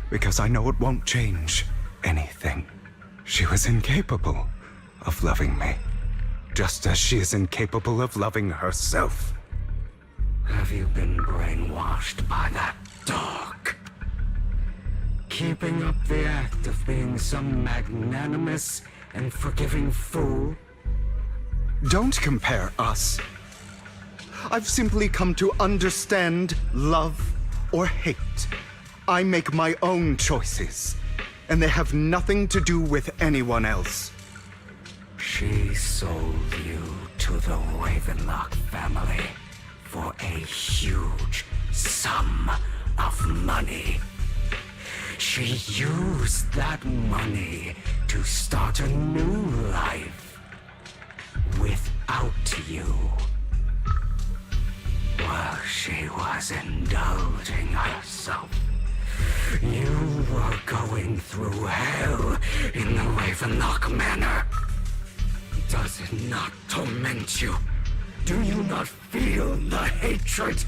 because I know it won't change anything. She was incapable of loving me, just as she is incapable of loving herself. Have you been brainwashed by that dog? Keeping up the act of being some magnanimous and forgiving fool? Don't compare us. I've simply come to understand love or hate. I make my own choices, and they have nothing to do with anyone else. She sold you to the Ravenlock family for a huge sum of money. She used that money to start a new life without you. While she was indulging herself, you were going through hell in the Ravenlock Manor. Does it not torment you? Do you not feel the hatred?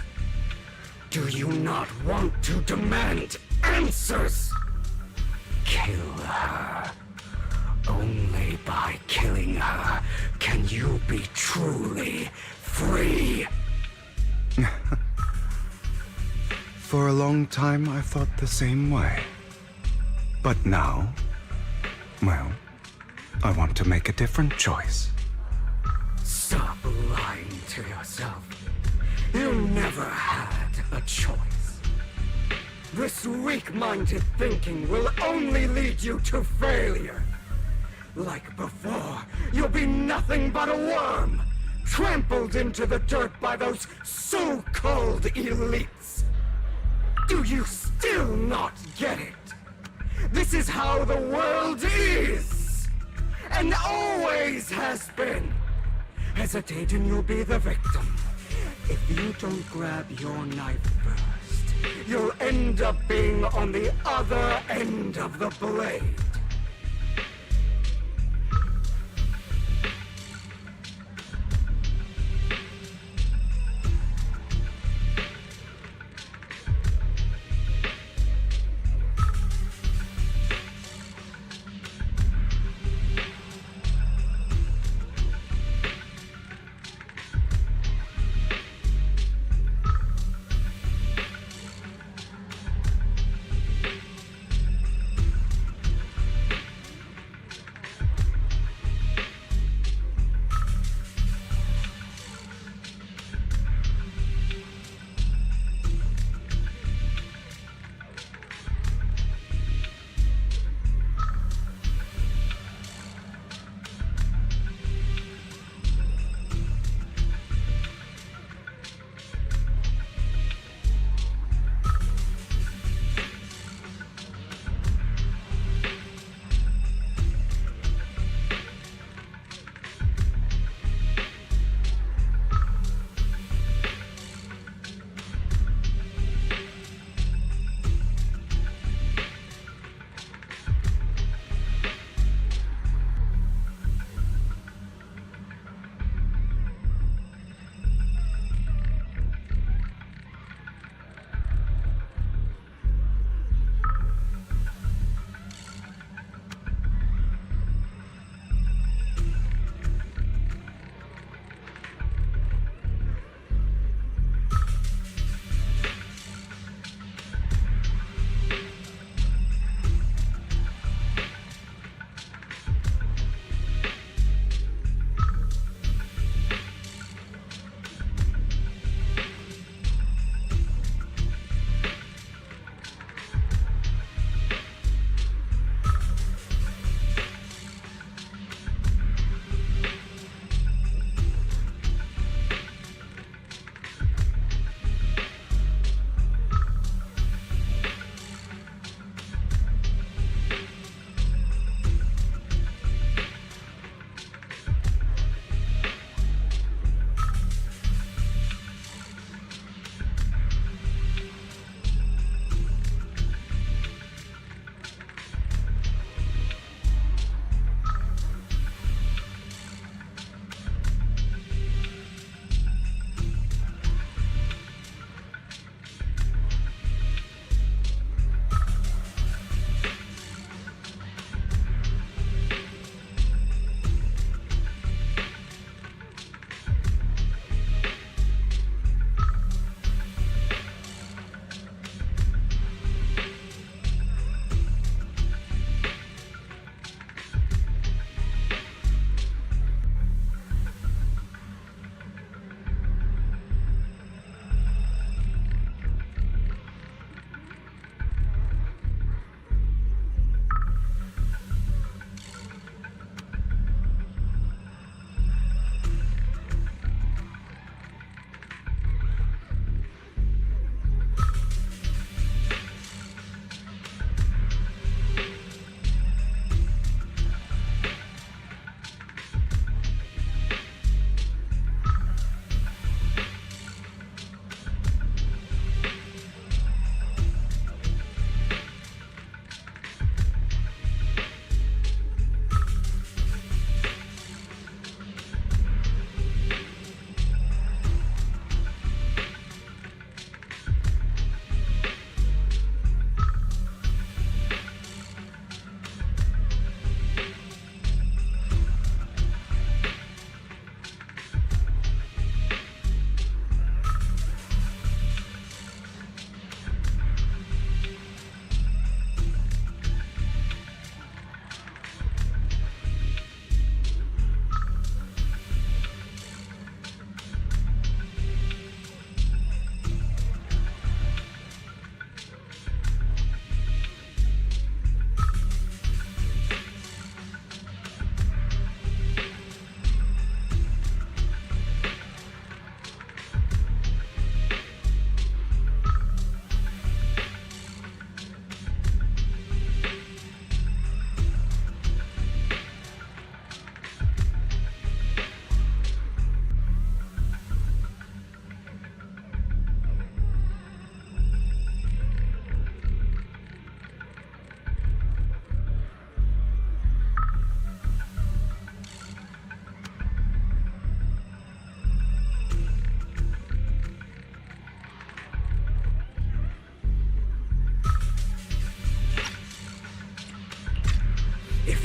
Do you not want to demand answers? Kill her. Only by killing her can you be truly free. For a long time, I thought the same way. But now, well, I want to make a different choice. Stop lying to yourself. You never had a choice. This weak-minded thinking will only lead you to failure. Like before, you'll be nothing but a worm, trampled into the dirt by those so-called elites. Do you still not get it? This is how the world is, and always has been. Hesitate and you'll be the victim. If you don't grab your knife first, you'll end up being on the other end of the blade.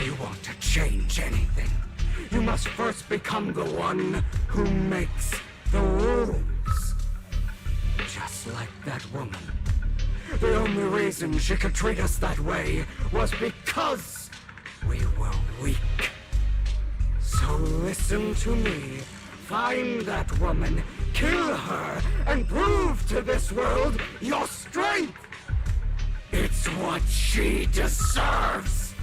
you want to change anything, you must first become the one who makes the rules. Just like that woman. The only reason she could treat us that way was because we were weak. So listen to me. Find that woman, kill her, and prove to this world your strength! It's what she deserves!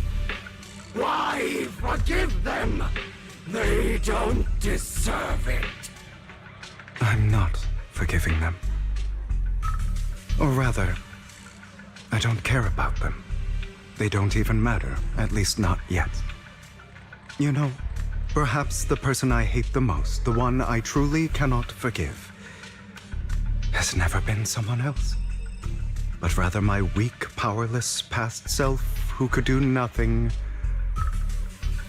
Why forgive them? They don't deserve it! I'm not forgiving them. Or rather, I don't care about them. They don't even matter, at least not yet. You know, perhaps the person I hate the most, the one I truly cannot forgive, has never been someone else, but rather my weak, powerless past self who could do nothing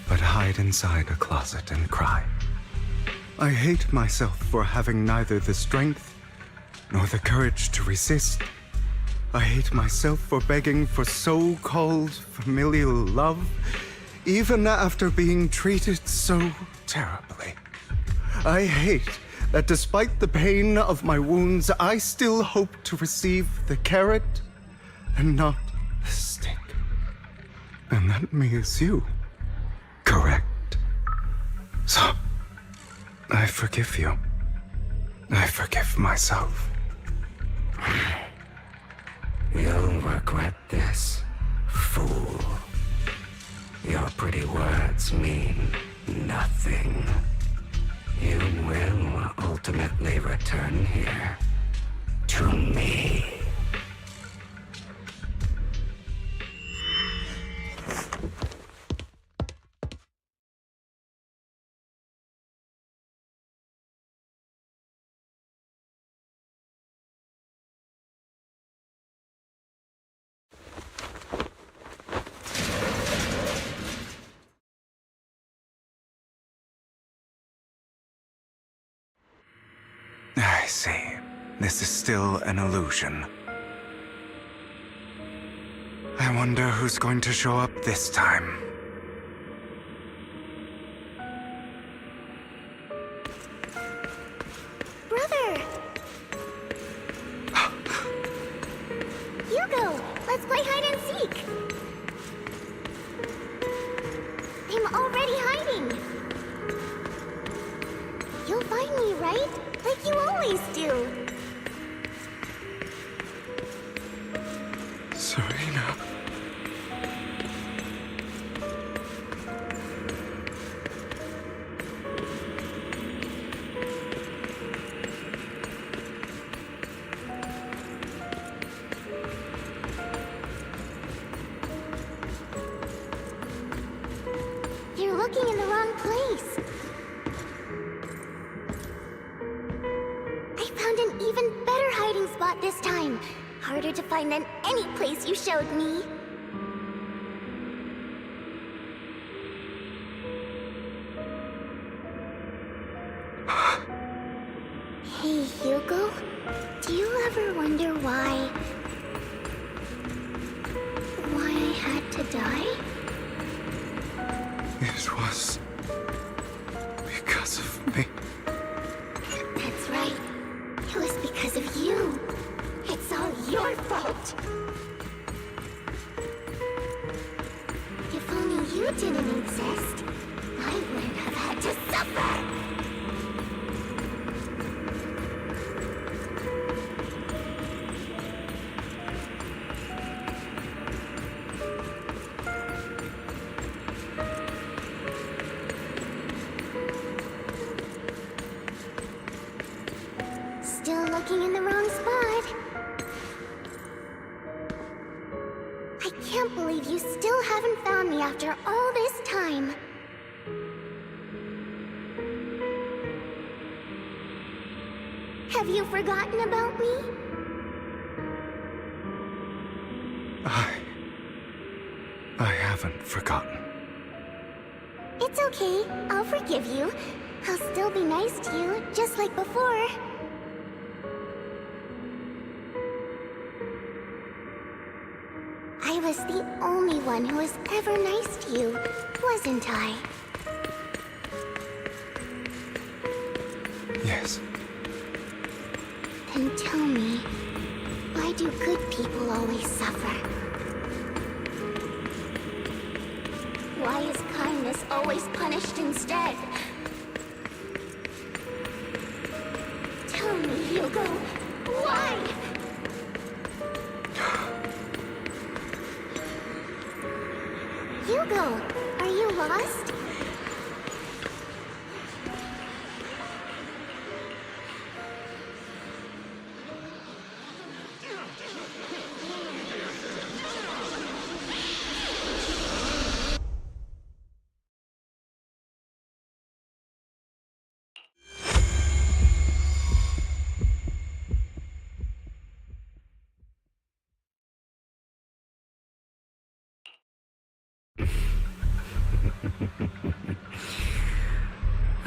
but hide inside a closet and cry. I hate myself for having neither the strength nor the courage to resist. I hate myself for begging for so-called familial love, even after being treated so terribly. I hate that despite the pain of my wounds, I still hope to receive the carrot and not the stick. And that means you. Correct. So, I forgive you. I forgive myself. You'll regret this, fool. Your pretty words mean nothing. You will ultimately return here to me. I see. This is still an illusion. I wonder who's going to show up this time. Brother! Hugo, let's play hide and seek! I'm already hiding! You'll find me, right? Like you always do. Serena. You're looking in the wrong place. I found an even better hiding spot this time. Harder to find than any place you showed me. Hey, Hugo. Do you ever wonder why I had to die? It was because of me. That's right. It was because of you. It's all your fault. If only you didn't exist, I wouldn't have had to suffer. Still looking in the wrong spot. I can't believe you still haven't found me after all this time. Have you forgotten about me? I haven't forgotten. It's okay. I'll forgive you. I'll still be nice to you, just like before. I was the only one who was ever nice to you, wasn't I? Yes. Then tell me, why do good people always suffer? Why is kindness always punished instead? Tell me, Hugo, why? Hugo, are you lost?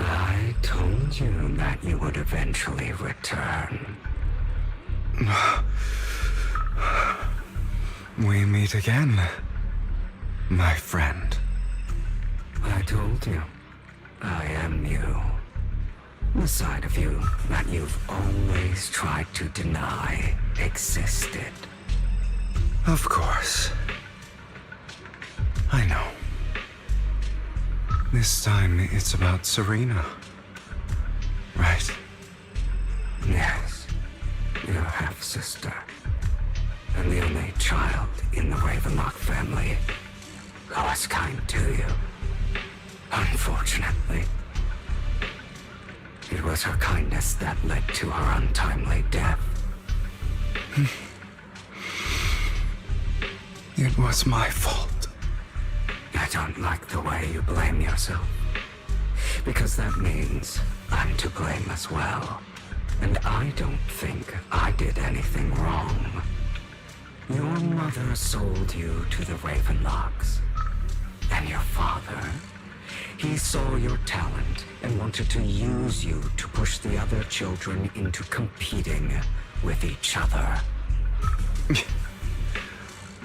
I told you that you would eventually return. We meet again, my friend. I told you, I am you. The side of you that you've always tried to deny existed. Of course. I know. This time it's about Serena. Right? Yes, your half-sister. And the only child in the Ravenlock family who was kind to you. Unfortunately, it was her kindness that led to her untimely death. It was my fault. I don't like the way you blame yourself. Because that means I'm to blame as well. And I don't think I did anything wrong. Your mother sold you to the Ravenlocks. And your father, he saw your talent and wanted to use you to push the other children into competing with each other.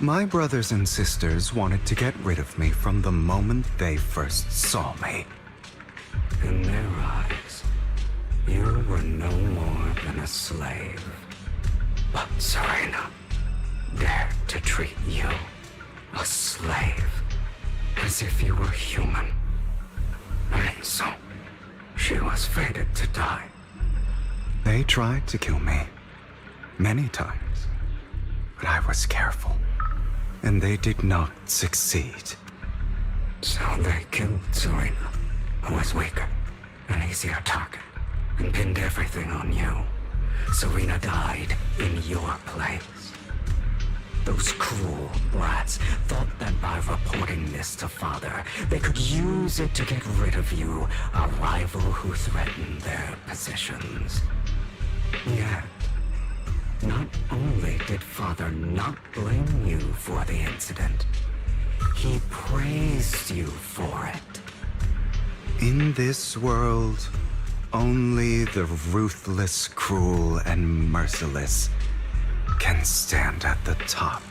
My brothers and sisters wanted to get rid of me from the moment they first saw me. In their eyes, you were no more than a slave. But Serena dared to treat you, a slave, as if you were human. And so, she was fated to die. They tried to kill me. Many times. But I was careful. And they did not succeed. So they killed Serena, who was weaker, an easier target, and pinned everything on you. Serena died in your place. Those cruel brats thought that by reporting this to Father, they could use it to get rid of you, a rival who threatened their positions. Yet, not only did Father not blame you for the incident, he praised you for it. In this world, only the ruthless, cruel, and merciless can stand at the top.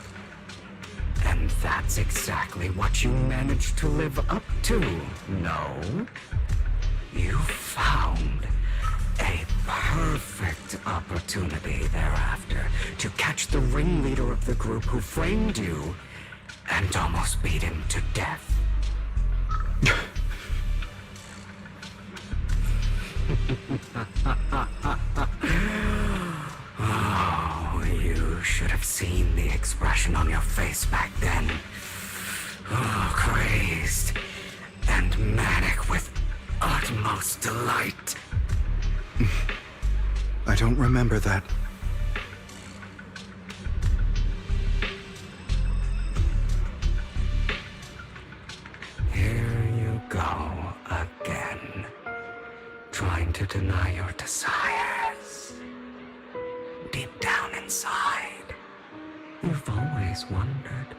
And that's exactly what you managed to live up to, no? You found a perfect opportunity thereafter to catch the ringleader of the group who framed you and almost beat him to death. Oh, you should have seen the expression on your face back then. Oh, crazed and manic with utmost delight. I don't remember that. Here you go again, trying to deny your desires. Deep down inside, you've always wondered,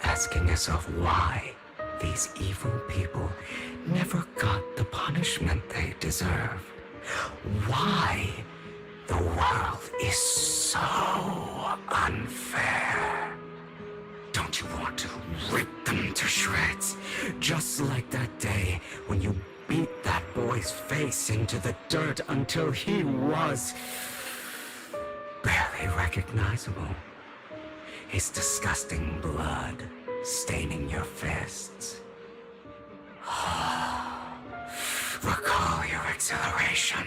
asking yourself why these evil people never got the punishment they deserved. Why the world is so unfair. Don't you want to rip them to shreds? Just like that day when you beat that boy's face into the dirt until he was barely recognizable. His disgusting blood staining your fists. Recall your exhilaration,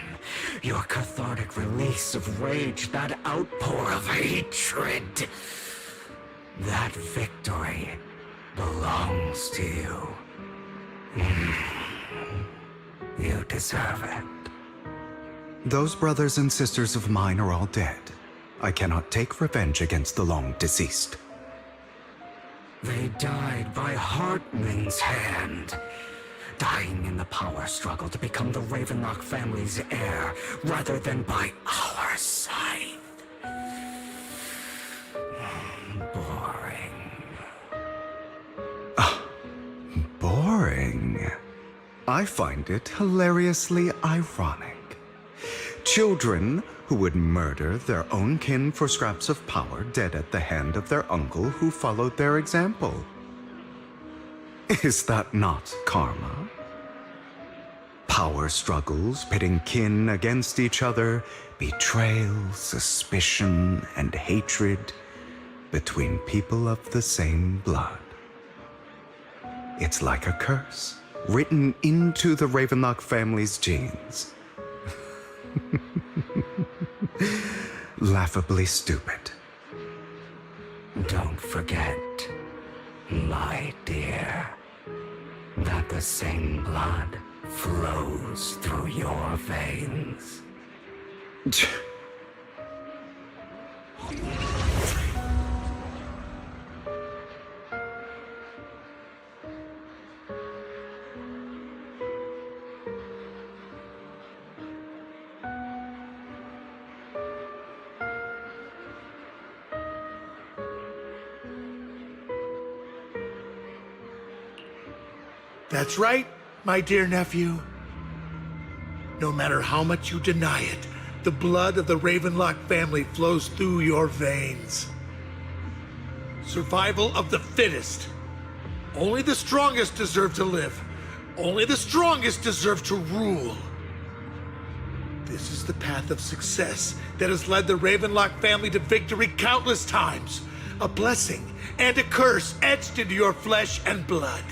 your cathartic release of rage, that outpour of hatred. That victory belongs to you. You deserve it. Those brothers and sisters of mine are all dead. I cannot take revenge against the long deceased. They died by Hartman's hand. Dying in the power struggle to become the Ravenlock family's heir, rather than by our side. Boring. Boring? I find it hilariously ironic. Children who would murder their own kin for scraps of power dead at the hand of their uncle who followed their example. Is that not karma? Power struggles pitting kin against each other, betrayal, suspicion, and hatred between people of the same blood. It's like a curse written into the Ravenlock family's genes. Laughably stupid. Don't forget, my dear, that the same blood flows through your veins. That's right, my dear nephew. No matter how much you deny it, the blood of the Ravenlock family flows through your veins. Survival of the fittest. Only the strongest deserve to live. Only the strongest deserve to rule. This is the path of success that has led the Ravenlock family to victory countless times. A blessing and a curse etched into your flesh and blood.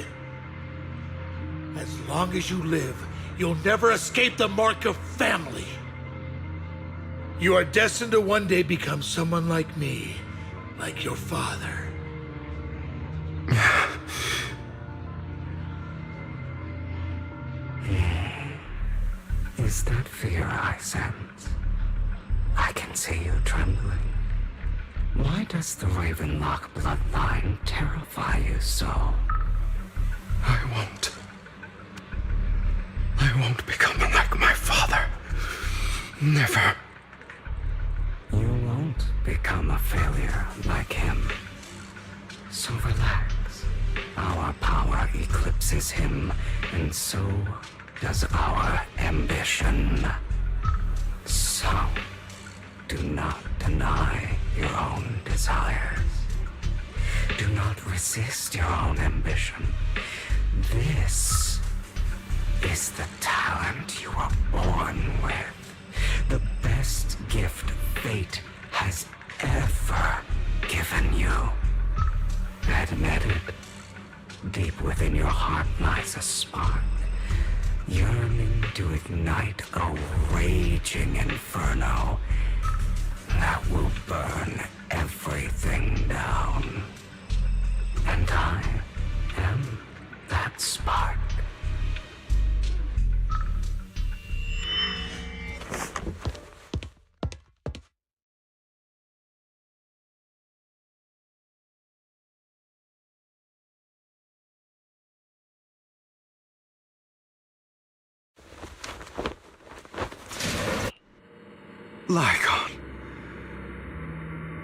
As long as you live, you'll never escape the mark of family. You are destined to one day become someone like me, like your father. Is that fear I sense? I can see you trembling. Why does the Ravenlock bloodline terrify you so? I won't become like my father. Never. You won't become a failure like him. So relax. Our power eclipses him, and so does our ambition. So, do not deny your own desires. Do not resist your own ambition. This is the talent you were born with. The best gift fate has ever given you. Admit it. Deep within your heart lies a spark, yearning to ignite a raging inferno that will burn everything down. And I am that spark. Lygon.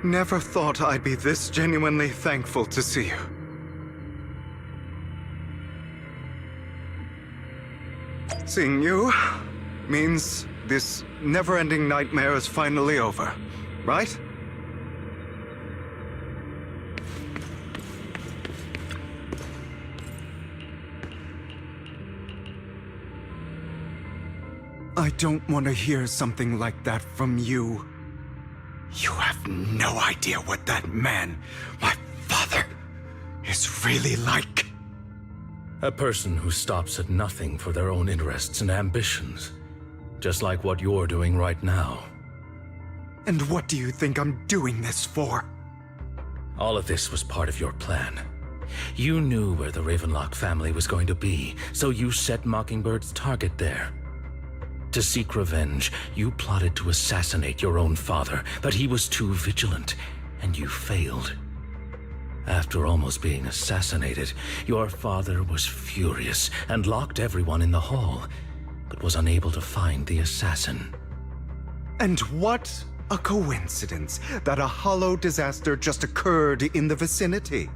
Never thought I'd be this genuinely thankful to see you. Seeing you means this never-ending nightmare is finally over, right? I don't want to hear something like that from you. You have no idea what that man, my father, is really like. A person who stops at nothing for their own interests and ambitions. Just like what you're doing right now. And what do you think I'm doing this for? All of this was part of your plan. You knew where the Ravenlock family was going to be, so you set Mockingbird's target there. To seek revenge, you plotted to assassinate your own father, but he was too vigilant, and you failed. After almost being assassinated, your father was furious and locked everyone in the hall, but was unable to find the assassin. And what a coincidence that a hollow disaster just occurred in the vicinity.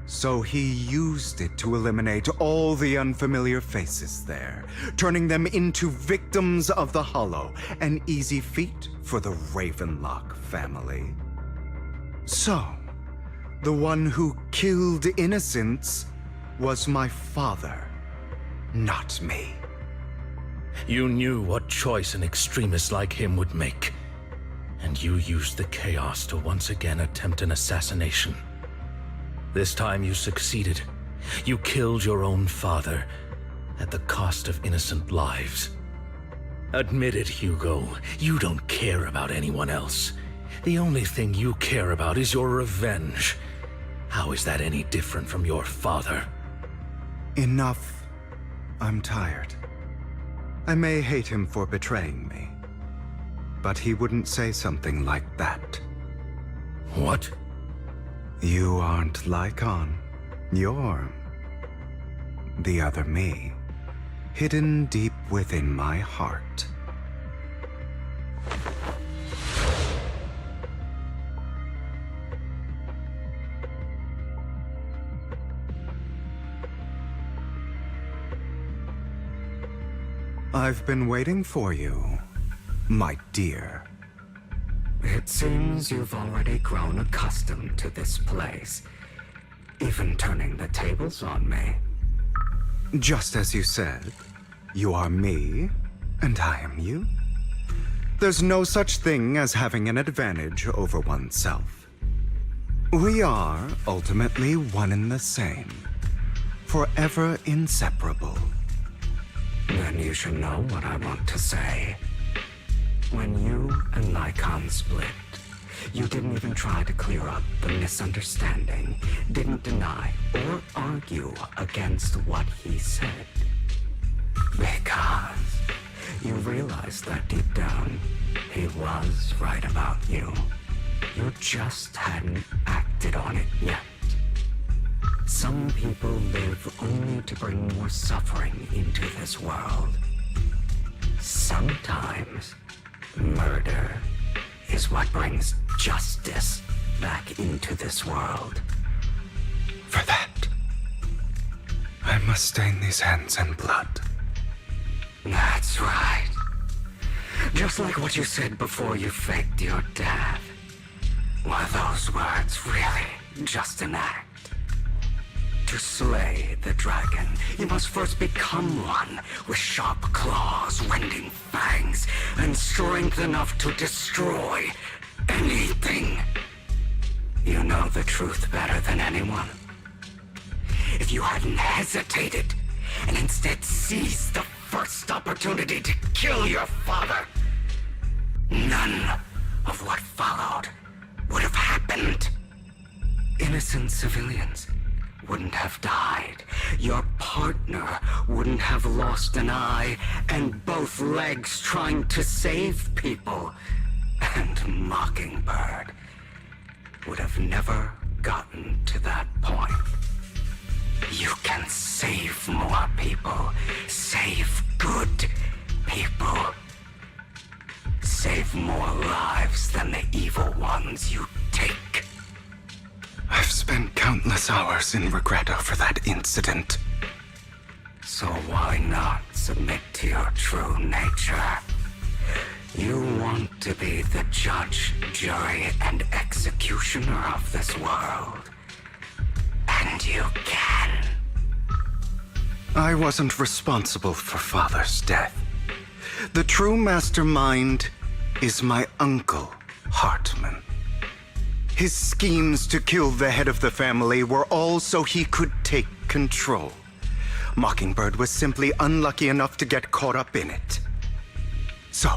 So he used it to eliminate all the unfamiliar faces there, turning them into victims of the hollow, an easy feat for the Ravenlock family. So, the one who killed innocents was my father, not me. You knew what choice an extremist like him would make, and you used the chaos to once again attempt an assassination. This time you succeeded. You killed your own father at the cost of innocent lives. Admit it, Hugo. You don't care about anyone else. The only thing you care about is your revenge. How is that any different from your father? Enough. I'm tired. I may hate him for betraying me, but he wouldn't say something like that. What? You aren't Lycon. You're the other me, hidden deep within my heart. I've been waiting for you, my dear. It seems you've already grown accustomed to this place, even turning the tables on me. Just as you said, you are me, and I am you. There's no such thing as having an advantage over oneself. We are ultimately one and the same, forever inseparable. Then you should know what I want to say. When you and Lycon split, you didn't even try to clear up the misunderstanding, didn't deny or argue against what he said. Because you realized that deep down, he was right about you. You just hadn't acted on it yet. Some people live only to bring more suffering into this world. Sometimes murder is what brings justice back into this world. For that, I must stain these hands in blood. That's right. Just like what you said before you faked your death. Were those words really just an act? To slay the dragon, you must first become one with sharp claws, wending fangs, and strength enough to destroy anything. You know the truth better than anyone. If you hadn't hesitated and instead seized the first opportunity to kill your father, none of what followed would have happened. Innocent civilians wouldn't have died. Your partner wouldn't have lost an eye and both legs trying to save people. And Mockingbird would have never gotten to that point. You can save more people. Save good people. Save more lives than the evil ones you take. I've spent countless hours in regret over that incident. So why not submit to your true nature? You want to be the judge, jury, and executioner of this world. And you can. I wasn't responsible for Father's death. The true mastermind is my uncle, Hartman. His schemes to kill the head of the family were all so he could take control. Mockingbird was simply unlucky enough to get caught up in it. So,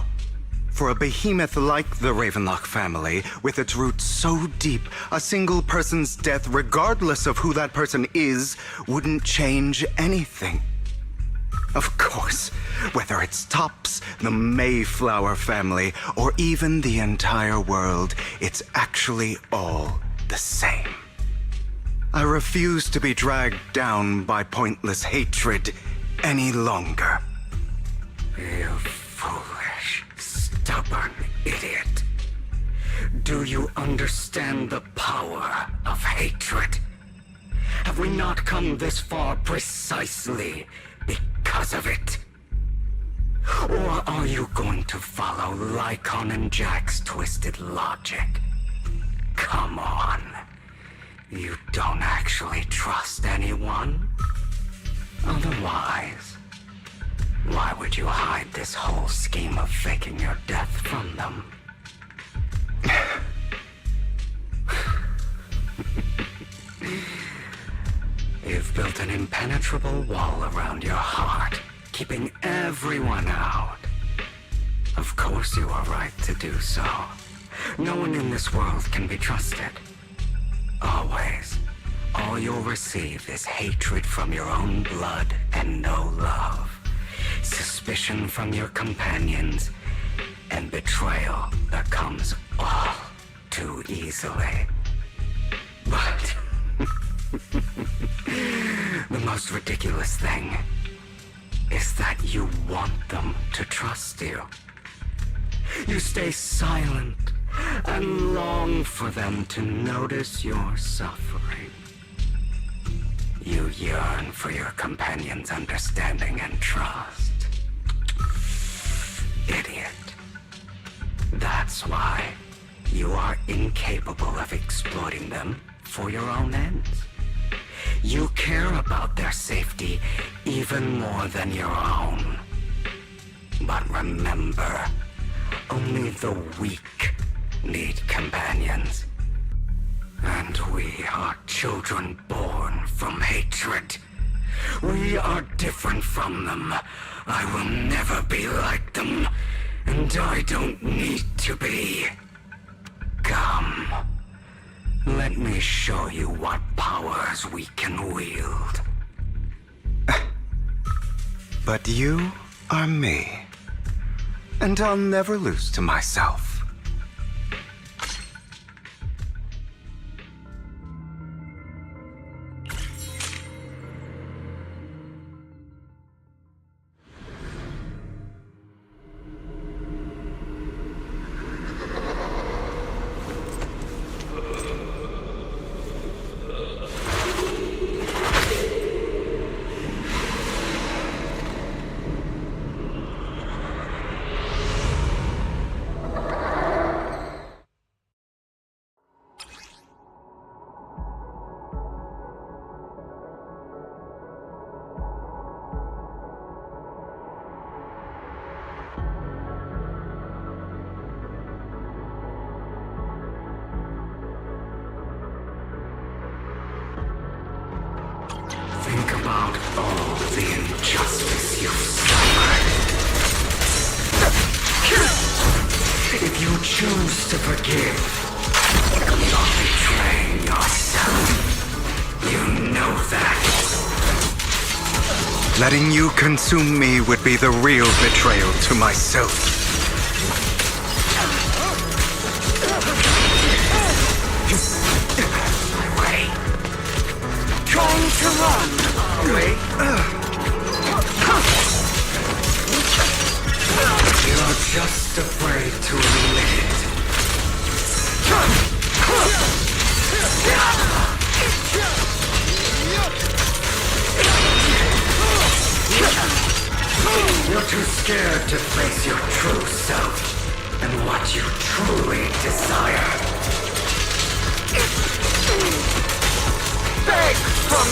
for a behemoth like the Ravenlock family, with its roots so deep, a single person's death, regardless of who that person is, wouldn't change anything. Of course, whether it's Tops, the Mayflower family, or even the entire world, it's actually all the same. I refuse to be dragged down by pointless hatred any longer. You foolish, stubborn idiot. Do you understand the power of hatred? Have we not come this far precisely because of it? Or are you going to follow Lycon and Jack's twisted logic? Come on. You don't actually trust anyone? Otherwise, why would you hide this whole scheme of faking your death from them? You've built an impenetrable wall around your heart, keeping everyone out. Of course you are right to do so. No one in this world can be trusted. Always. All you'll receive is hatred from your own blood and no love. Suspicion from your companions, and betrayal that comes all too easily. But the most ridiculous thing is that you want them to trust you. You stay silent and long for them to notice your suffering. You yearn for your companion's understanding and trust. Idiot. That's why you are incapable of exploiting them for your own ends. You care about their safety even more than your own. But remember, only the weak need companions. And we are children born from hatred. We are different from them. I will never be like them, and I don't need to be. Come. Let me show you what powers we can wield. But you are me, and I'll never lose to myself. Think about all the injustice you've suffered. If you choose to forgive, you're not betraying yourself. You know that. Letting you consume me would be the real betrayal to myself. My way. Trying to run. Wait. You're just afraid to admit it. You're too scared to face your true self and what you truly desire. Beg from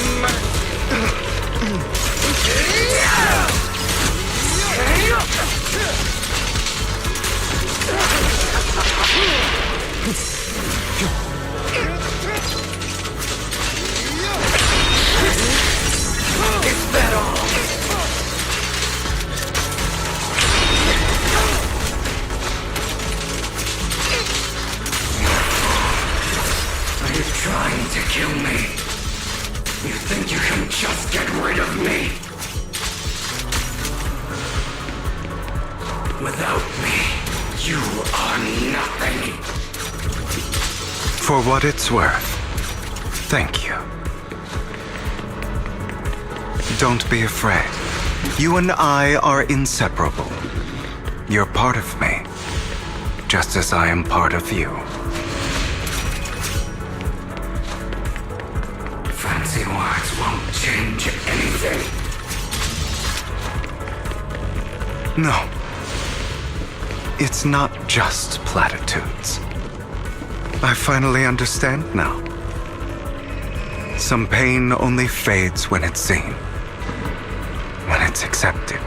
me. Without me, you are nothing. For what it's worth, thank you. Don't be afraid. You and I are inseparable. You're part of me, just as I am part of you. Fancy words won't change anything. No. It's not just platitudes. I finally understand now. Some pain only fades when it's seen, when it's accepted.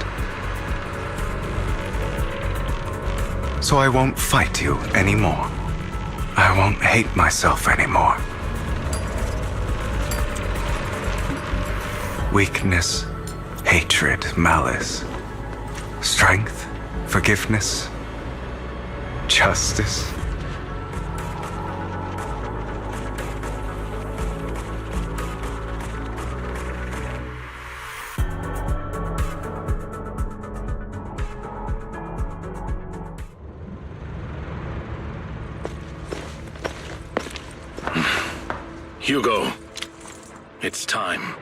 So I won't fight you anymore. I won't hate myself anymore. Weakness, hatred, malice, strength, forgiveness, justice. Hugo, it's time.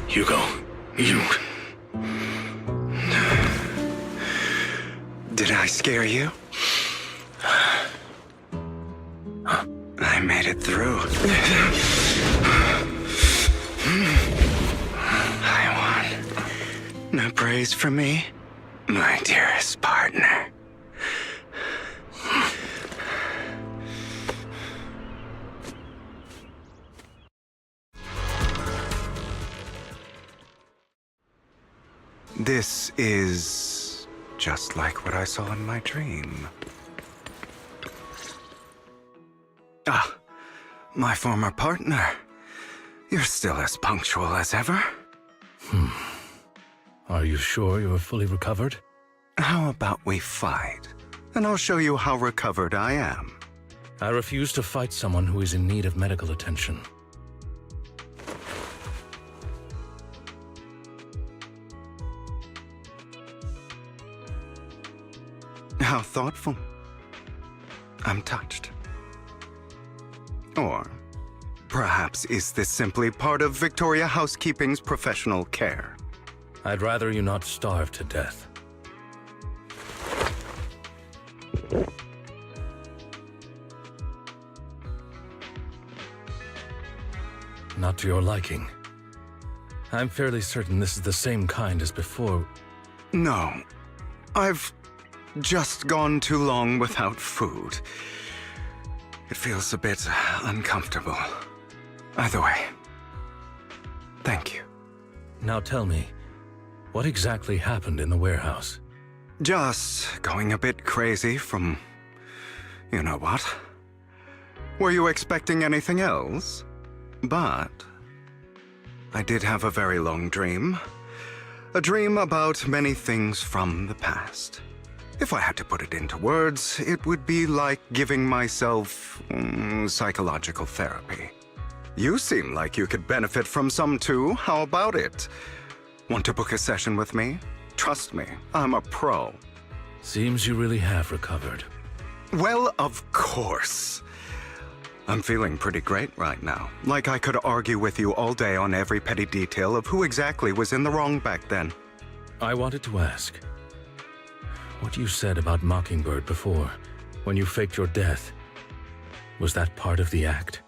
Hugo, you... Did I scare you? I made it through. I won. No praise for me, my dearest partner. This is just like what I saw in my dream. Ah, my former partner. You're still as punctual as ever. Are you sure you're fully recovered? How about we fight, and I'll show you how recovered I am. I refuse to fight someone who is in need of medical attention. How thoughtful. I'm touched. Or perhaps is this simply part of Victoria Housekeeping's professional care? I'd rather you not starve to death. Not to your liking. I'm fairly certain this is the same kind as before. No. I've just gone too long without food. It feels a bit uncomfortable. Either way, thank you. Now tell me, what exactly happened in the warehouse? Just going a bit crazy from... you know what? Were you expecting anything else? But I did have a very long dream. A dream about many things from the past. If I had to put it into words, it would be like giving myself psychological therapy. You seem like you could benefit from some too. How about it? Want to book a session with me? Trust me, I'm a pro. Seems you really have recovered. Well, of course. I'm feeling pretty great right now. Like I could argue with you all day on every petty detail of who exactly was in the wrong back then. I wanted to ask, what you said about Mockingbird before, when you faked your death, was that part of the act?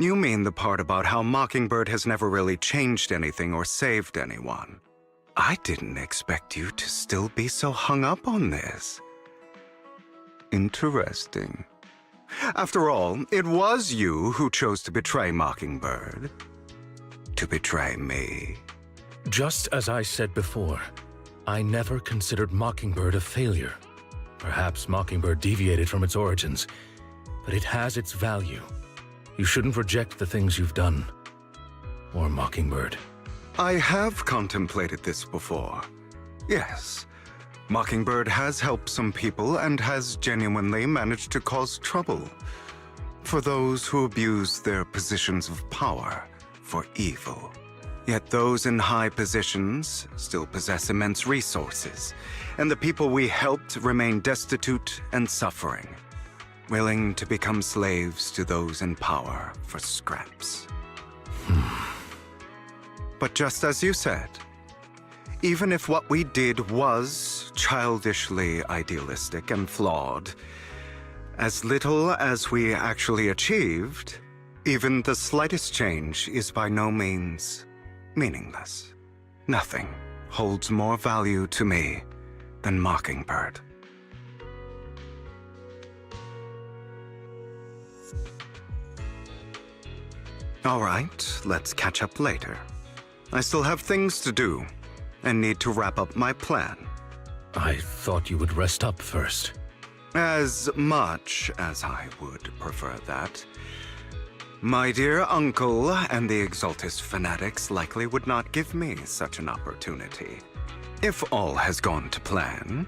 You mean the part about how Mockingbird has never really changed anything or saved anyone. I didn't expect you to still be so hung up on this. Interesting. After all, it was you who chose to betray Mockingbird. To betray me. Just as I said before, I never considered Mockingbird a failure. Perhaps Mockingbird deviated from its origins, but it has its value. You shouldn't reject the things you've done. Or Mockingbird. I have contemplated this before. Yes. Mockingbird has helped some people and has genuinely managed to cause trouble for those who abuse their positions of power for evil. Yet those in high positions still possess immense resources, and the people we helped remain destitute and suffering, willing to become slaves to those in power for scraps. But just as you said, even if what we did was childishly idealistic and flawed, as little as we actually achieved, even the slightest change is by no means meaningless. Nothing holds more value to me than Mockingbird. All right, let's catch up later. I still have things to do and need to wrap up my plan. I thought you would rest up first. As much as I would prefer that. My dear uncle and the Exaltist fanatics likely would not give me such an opportunity. If all has gone to plan,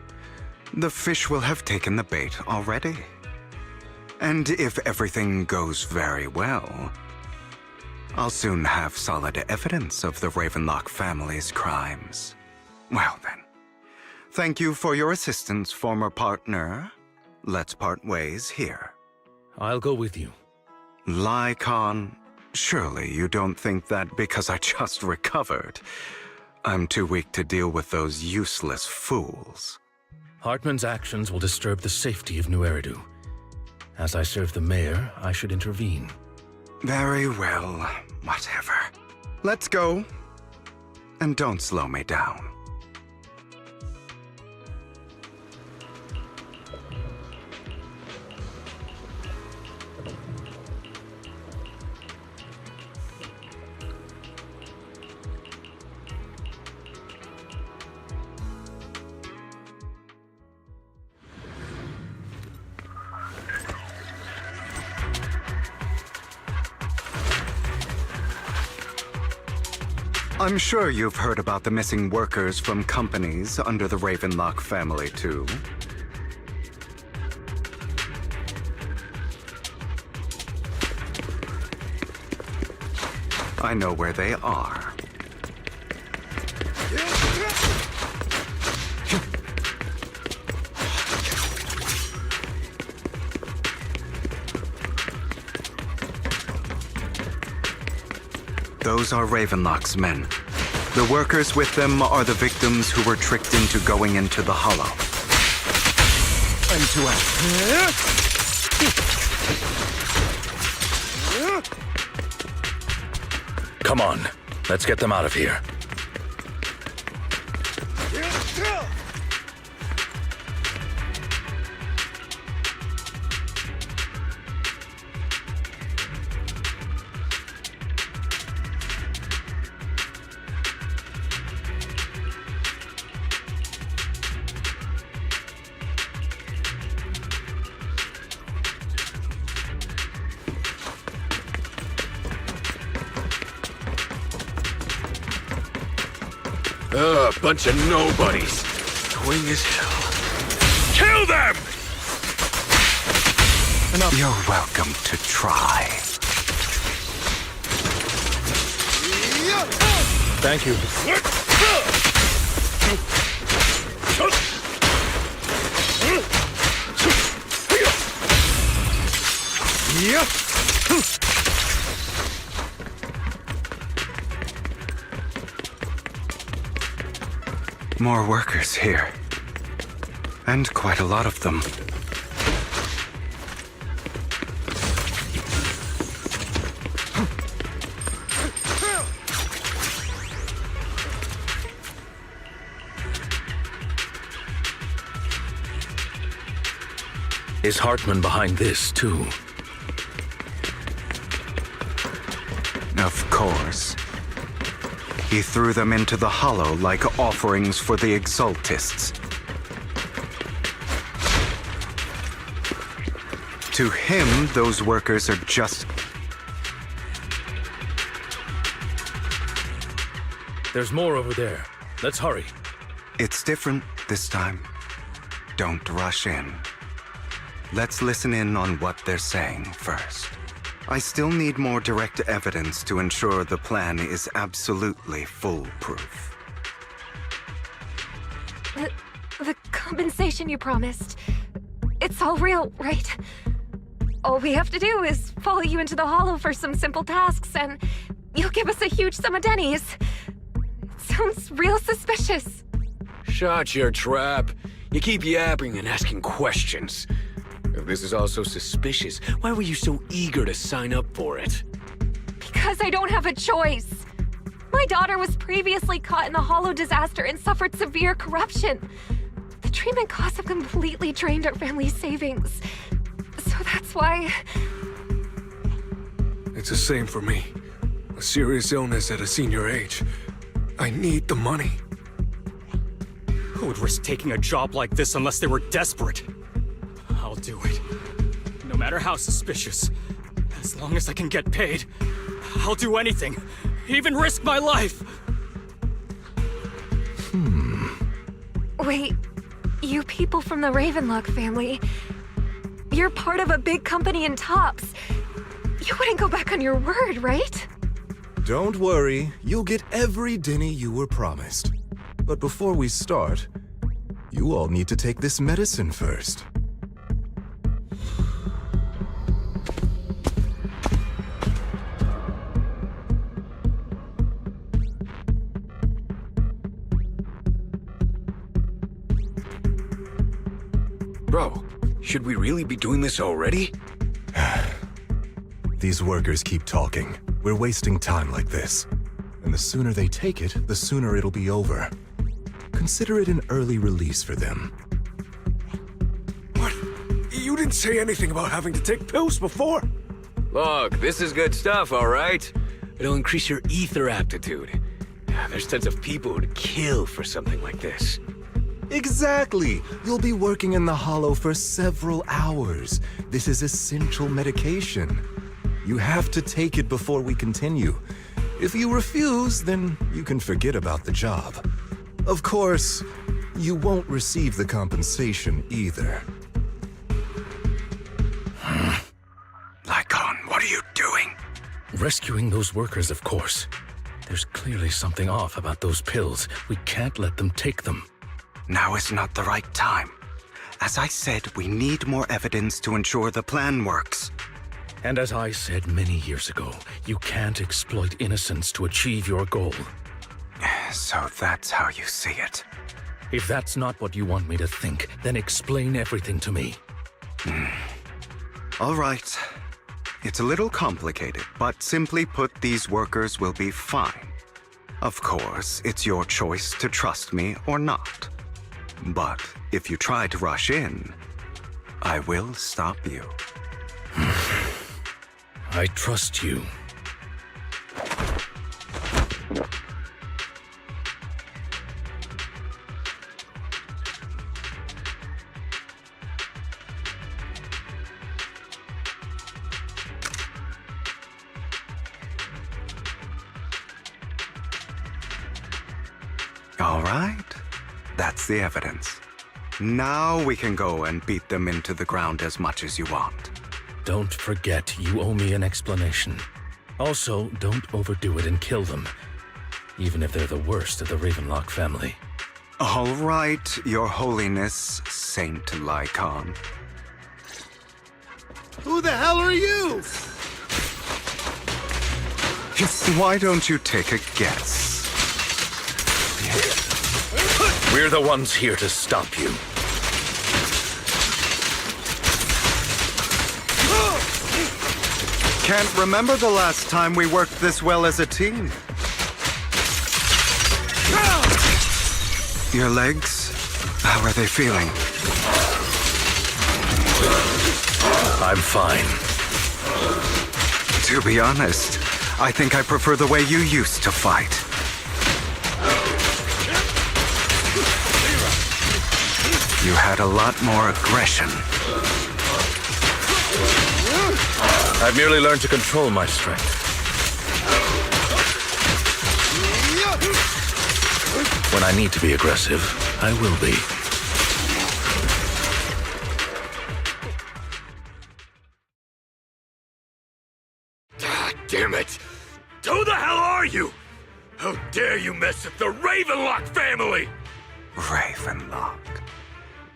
the fish will have taken the bait already. And if everything goes very well, I'll soon have solid evidence of the Ravenlock family's crimes. Well then, thank you for your assistance, former partner. Let's part ways here. I'll go with you. Lycon, surely you don't think that because I just recovered, I'm too weak to deal with those useless fools. Hartman's actions will disturb the safety of New Eridu. As I serve the mayor, I should intervene. Very well, whatever. Let's go. And don't slow me down. I'm sure you've heard about the missing workers from companies under the Ravenlock family, too. I know where they are. Those are Ravenlock's men. The workers with them are the victims who were tricked into going into the Hollow. And to Come on, let's get them out of here. Bunch of nobodies. Annoying as hell. Kill them! You're welcome to try. Thank you. More workers here. And quite a lot of them. Is Hartman behind this, too? Of course. He threw them into the Hollow like offerings for the Exaltists. To him, those workers are just... There's more over there. Let's hurry. It's different this time. Don't rush in. Let's listen in on what they're saying first. I still need more direct evidence to ensure the plan is absolutely foolproof. The compensation you promised, it's all real, right? All we have to do is follow you into the Hollow for some simple tasks, and you'll give us a huge sum of dennies. It sounds real suspicious. Shut your trap. You keep yapping and asking questions. If this is all so suspicious, why were you so eager to sign up for it? Because I don't have a choice. My daughter was previously caught in the Hollow disaster and suffered severe corruption. The treatment costs have completely drained our family's savings. So that's why... It's the same for me. A serious illness at a senior age. I need the money. Who would risk taking a job like this unless they were desperate? I'll do it. No matter how suspicious. As long as I can get paid, I'll do anything. Even risk my life! Wait, you people from the Ravenlock family, you're part of a big company in Tops. You wouldn't go back on your word, right? Don't worry, you'll get every denny you were promised. But before we start, you all need to take this medicine first. Bro, should we really be doing this already? These workers keep talking. We're wasting time like this. And the sooner they take it, the sooner it'll be over. Consider it an early release for them. What? You didn't say anything about having to take pills before. Look, this is good stuff, all right? It'll increase your ether aptitude. There's tons of people who'd kill for something like this. Exactly! You'll be working in the Hollow for several hours. This is essential medication. You have to take it before we continue. If you refuse, then you can forget about the job. Of course, you won't receive the compensation either. Lycon, what are you doing? Rescuing those workers, of course. There's clearly something off about those pills. We can't let them take them. Now is not the right time. As I said, we need more evidence to ensure the plan works. And as I said many years ago, you can't exploit innocence to achieve your goal. So that's how you see it. If that's not what you want me to think, then explain everything to me. All right. It's a little complicated, but simply put, these workers will be fine. Of course, it's your choice to trust me or not. But if you try to rush in, I will stop you. I trust you. All right. That's the evidence. Now we can go and beat them into the ground as much as you want. Don't forget, you owe me an explanation. Also, don't overdo it and kill them, even if they're the worst of the Ravenlock family. All right, Your Holiness, Saint Lycon. Who the hell are you? Why don't you take a guess? We're the ones here to stop you. Can't remember the last time we worked this well as a team. Your legs? How are they feeling? I'm fine. To be honest, I think I prefer the way you used to fight. You had a lot more aggression. I've merely learned to control my strength. When I need to be aggressive, I will be. damn it! Who the hell are you? How dare you mess with the Ravenlock family? Ravenlock.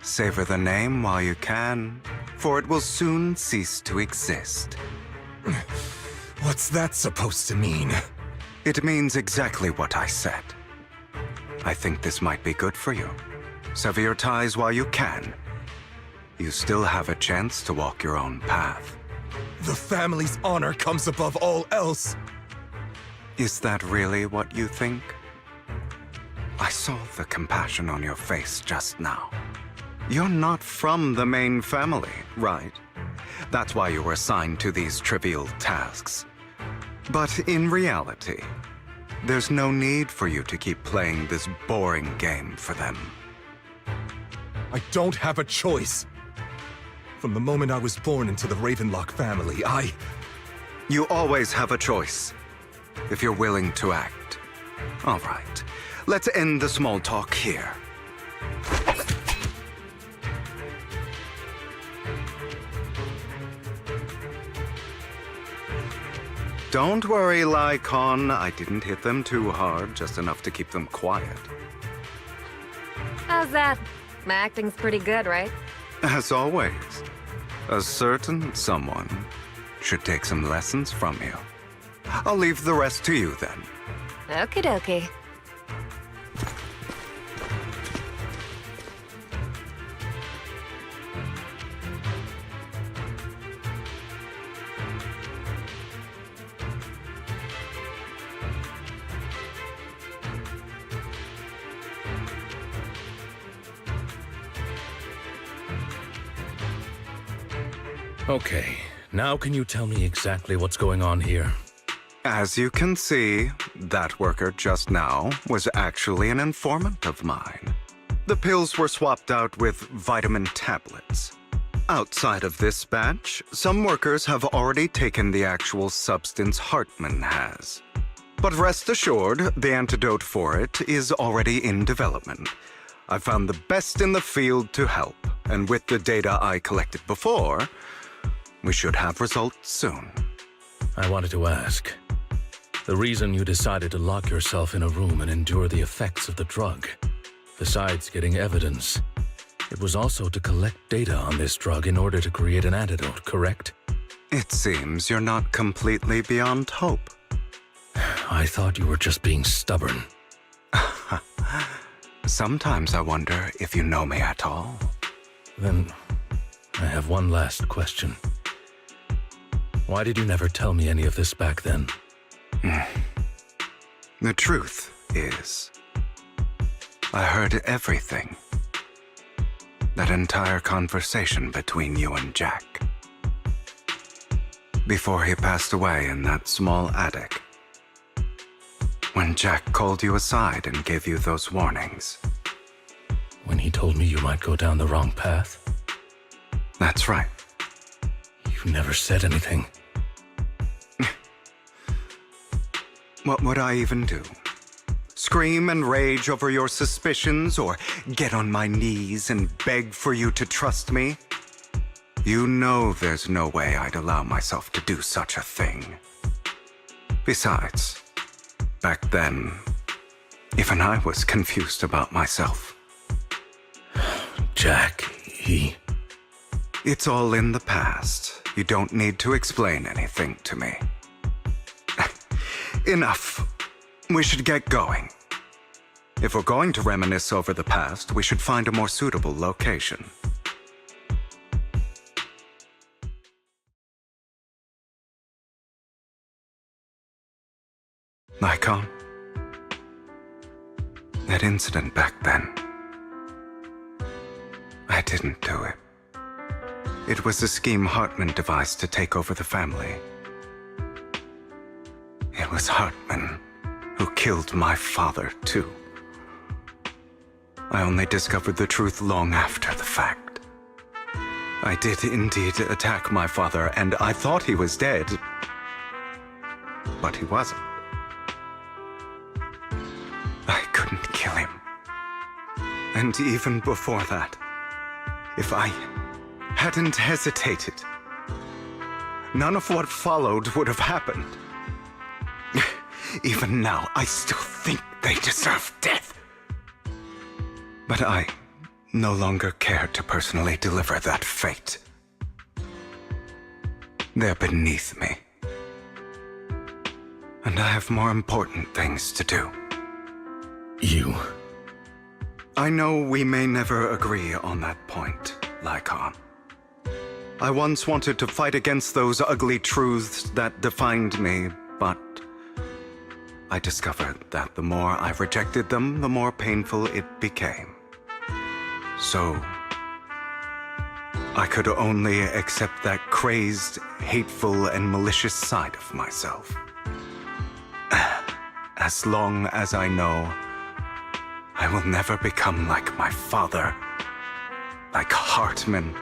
Savor the name while you can, for it will soon cease to exist. What's that supposed to mean? It means exactly what I said. I think this might be good for you. Sever your ties while you can. You still have a chance to walk your own path. The family's honor comes above all else. Is that really what you think? I saw the compassion on your face just now. You're not from the main family, right? That's why you were assigned to these trivial tasks. But in reality, there's no need for you to keep playing this boring game for them. I don't have a choice. From the moment I was born into the Ravenlock family, You always have a choice, if you're willing to act. All right, let's end the small talk here. Don't worry, Lycon. I didn't hit them too hard, just enough to keep them quiet. How's that? My acting's pretty good, right? As always, a certain someone should take some lessons from you. I'll leave the rest to you then. Okie dokie. Okay, now can you tell me exactly what's going on here? As you can see, that worker just now was actually an informant of mine. The pills were swapped out with vitamin tablets. Outside of this batch, some workers have already taken the actual substance Hartman has. But rest assured, the antidote for it is already in development. I found the best in the field to help, and with the data I collected before, we should have results soon. I wanted to ask. The reason you decided to lock yourself in a room and endure the effects of the drug, besides getting evidence, it was also to collect data on this drug in order to create an antidote, correct? It seems you're not completely beyond hope. I thought you were just being stubborn. Sometimes I wonder if you know me at all. Then, I have one last question. Why did you never tell me any of this back then? The truth is, I heard everything. That entire conversation between you and Jack. Before he passed away in that small attic. When Jack called you aside and gave you those warnings. When he told me you might go down the wrong path? That's right. You never said anything. What would I even do? Scream and rage over your suspicions, or get on my knees and beg for you to trust me? You know there's no way I'd allow myself to do such a thing. Besides, back then, even I was confused about myself. Jack, he... It's all in the past. You don't need to explain anything to me. Enough. We should get going. If we're going to reminisce over the past, we should find a more suitable location. Lycon, that incident back then, I didn't do it. It was a scheme Hartman devised to take over the family. It was Hartman who killed my father, too. I only discovered the truth long after the fact. I did indeed attack my father, and I thought he was dead. But he wasn't. I couldn't kill him. And even before that, if I hadn't hesitated, none of what followed would have happened. Even now, I still think they deserve death. But I no longer care to personally deliver that fate. They're beneath me. And I have more important things to do. You? I know we may never agree on that point, Lycon. I once wanted to fight against those ugly truths that defined me, but I discovered that the more I rejected them, the more painful it became. So, I could only accept that crazed, hateful, and malicious side of myself. As long as I know I will never become like my father, like Hartman,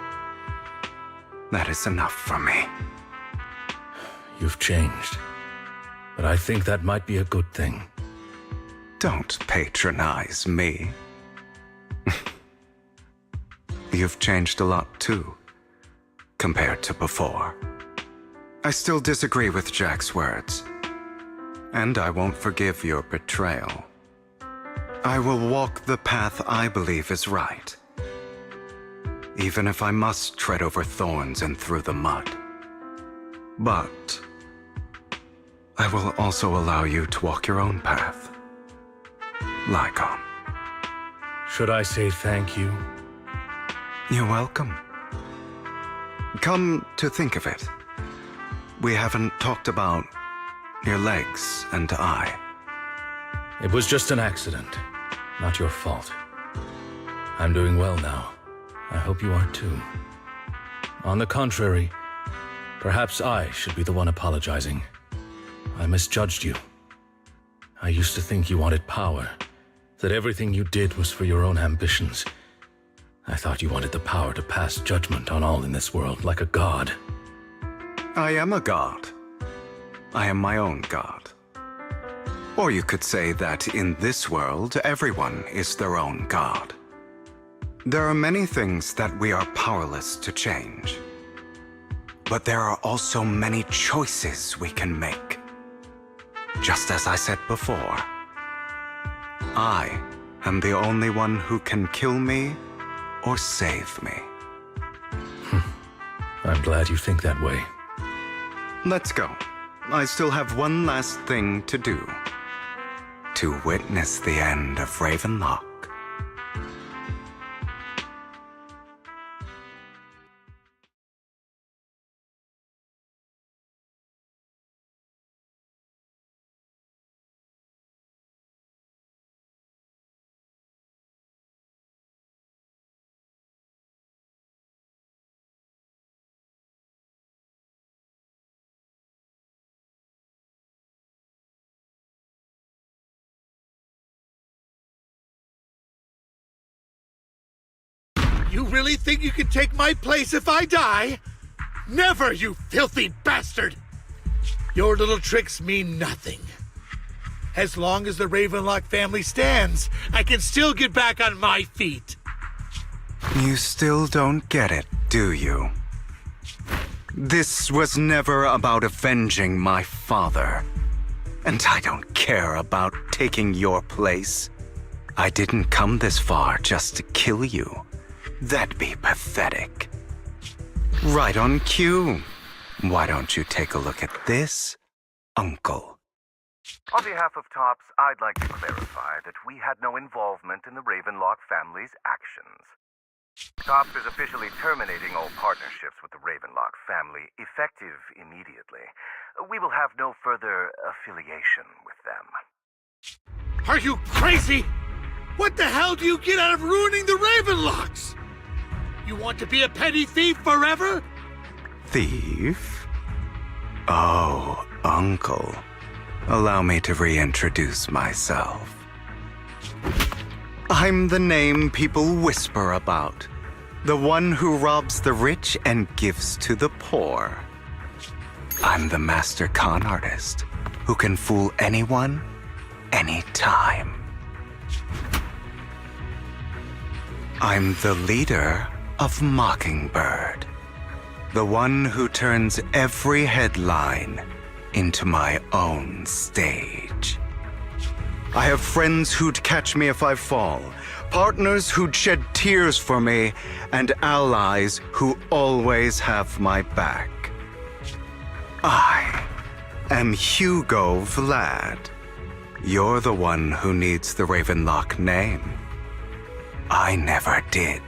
that is enough for me. You've changed, but I think that might be a good thing. Don't patronize me. You've changed a lot too, compared to before. I still disagree with Jack's words, and I won't forgive your betrayal. I will walk the path I believe is right, even if I must tread over thorns and through the mud. But I will also allow you to walk your own path, Lycon. Should I say thank you? You're welcome. Come to think of it, we haven't talked about your legs and eye. It was just an accident, not your fault. I'm doing well now. I hope you are too. On the contrary, perhaps I should be the one apologizing. I misjudged you. I used to think you wanted power, that everything you did was for your own ambitions. I thought you wanted the power to pass judgment on all in this world like a god. I am a god. I am my own god. Or you could say that in this world, everyone is their own god. There are many things that we are powerless to change. But there are also many choices we can make. Just as I said before, I am the only one who can kill me or save me. I'm glad you think that way. Let's go. I still have one last thing to do. To witness the end of Ravenlock. You really think you can take my place if I die? Never, you filthy bastard! Your little tricks mean nothing. As long as the Ravenlock family stands, I can still get back on my feet. You still don't get it, do you? This was never about avenging my father. And I don't care about taking your place. I didn't come this far just to kill you. That'd be pathetic. Right on cue. Why don't you take a look at this, Uncle? On behalf of TOPS, I'd like to clarify that we had no involvement in the Ravenlock family's actions. TOPS is officially terminating all partnerships with the Ravenlock family, effective immediately. We will have no further affiliation with them. Are you crazy? What the hell do you get out of ruining the Ravenlocks? You want to be a petty thief forever? Thief? Oh, Uncle. Allow me to reintroduce myself. I'm the name people whisper about. The one who robs the rich and gives to the poor. I'm the master con artist who can fool anyone, anytime. I'm the leader of Mockingbird. The one who turns every headline into my own stage. I have friends who'd catch me if I fall, partners who'd shed tears for me, and allies who always have my back. I am Hugo Vlad. You're the one who needs the Ravenlock name. I never did.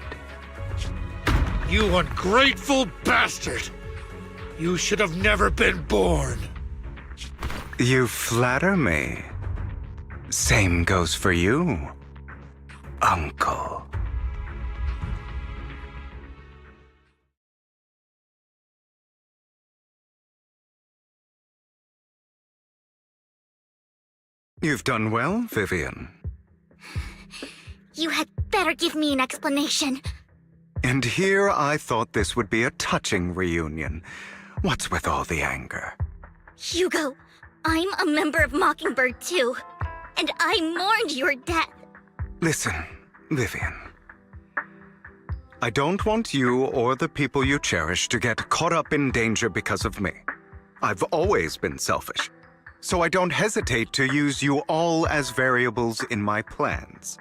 You ungrateful bastard! You should have never been born. You flatter me. Same goes for you, Uncle. You've done well, Vivian. You had better give me an explanation. And here I thought this would be a touching reunion. What's with all the anger? Hugo, I'm a member of Mockingbird too, and I mourned your death. Listen, Vivian. I don't want you or the people you cherish to get caught up in danger because of me. I've always been selfish, so I don't hesitate to use you all as variables in my plans.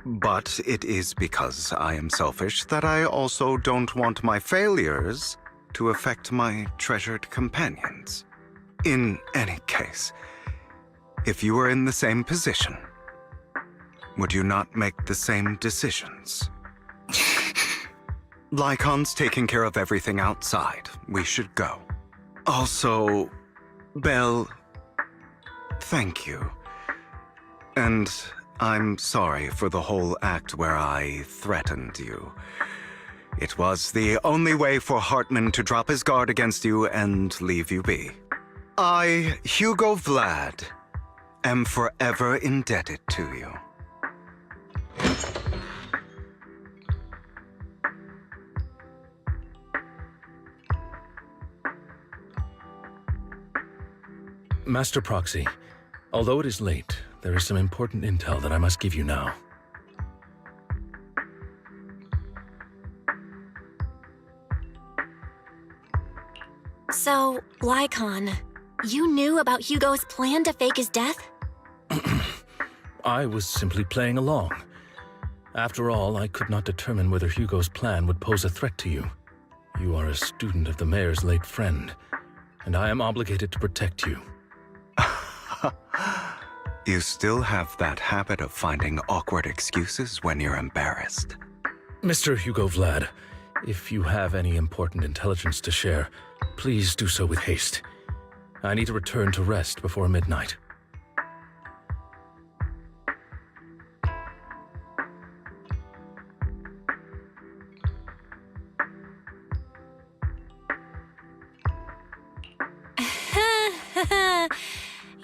But it is because I am selfish that I also don't want my failures to affect my treasured companions. In any case, if you were in the same position, would you not make the same decisions? Lycon's taking care of everything outside. We should go. Also, Belle, thank you. And I'm sorry for the whole act where I threatened you. It was the only way for Hartman to drop his guard against you and leave you be. I, Hugo Vlad, am forever indebted to you. Master Proxy, although it is late, there is some important intel that I must give you now. So, Lycon, you knew about Hugo's plan to fake his death? I was simply playing along. After all, I could not determine whether Hugo's plan would pose a threat to you. You are a student of the Mayor's late friend, and I am obligated to protect you. You still have that habit of finding awkward excuses when you're embarrassed. Mr. Hugo Vlad, if you have any important intelligence to share, please do so with haste. I need to return to rest before midnight.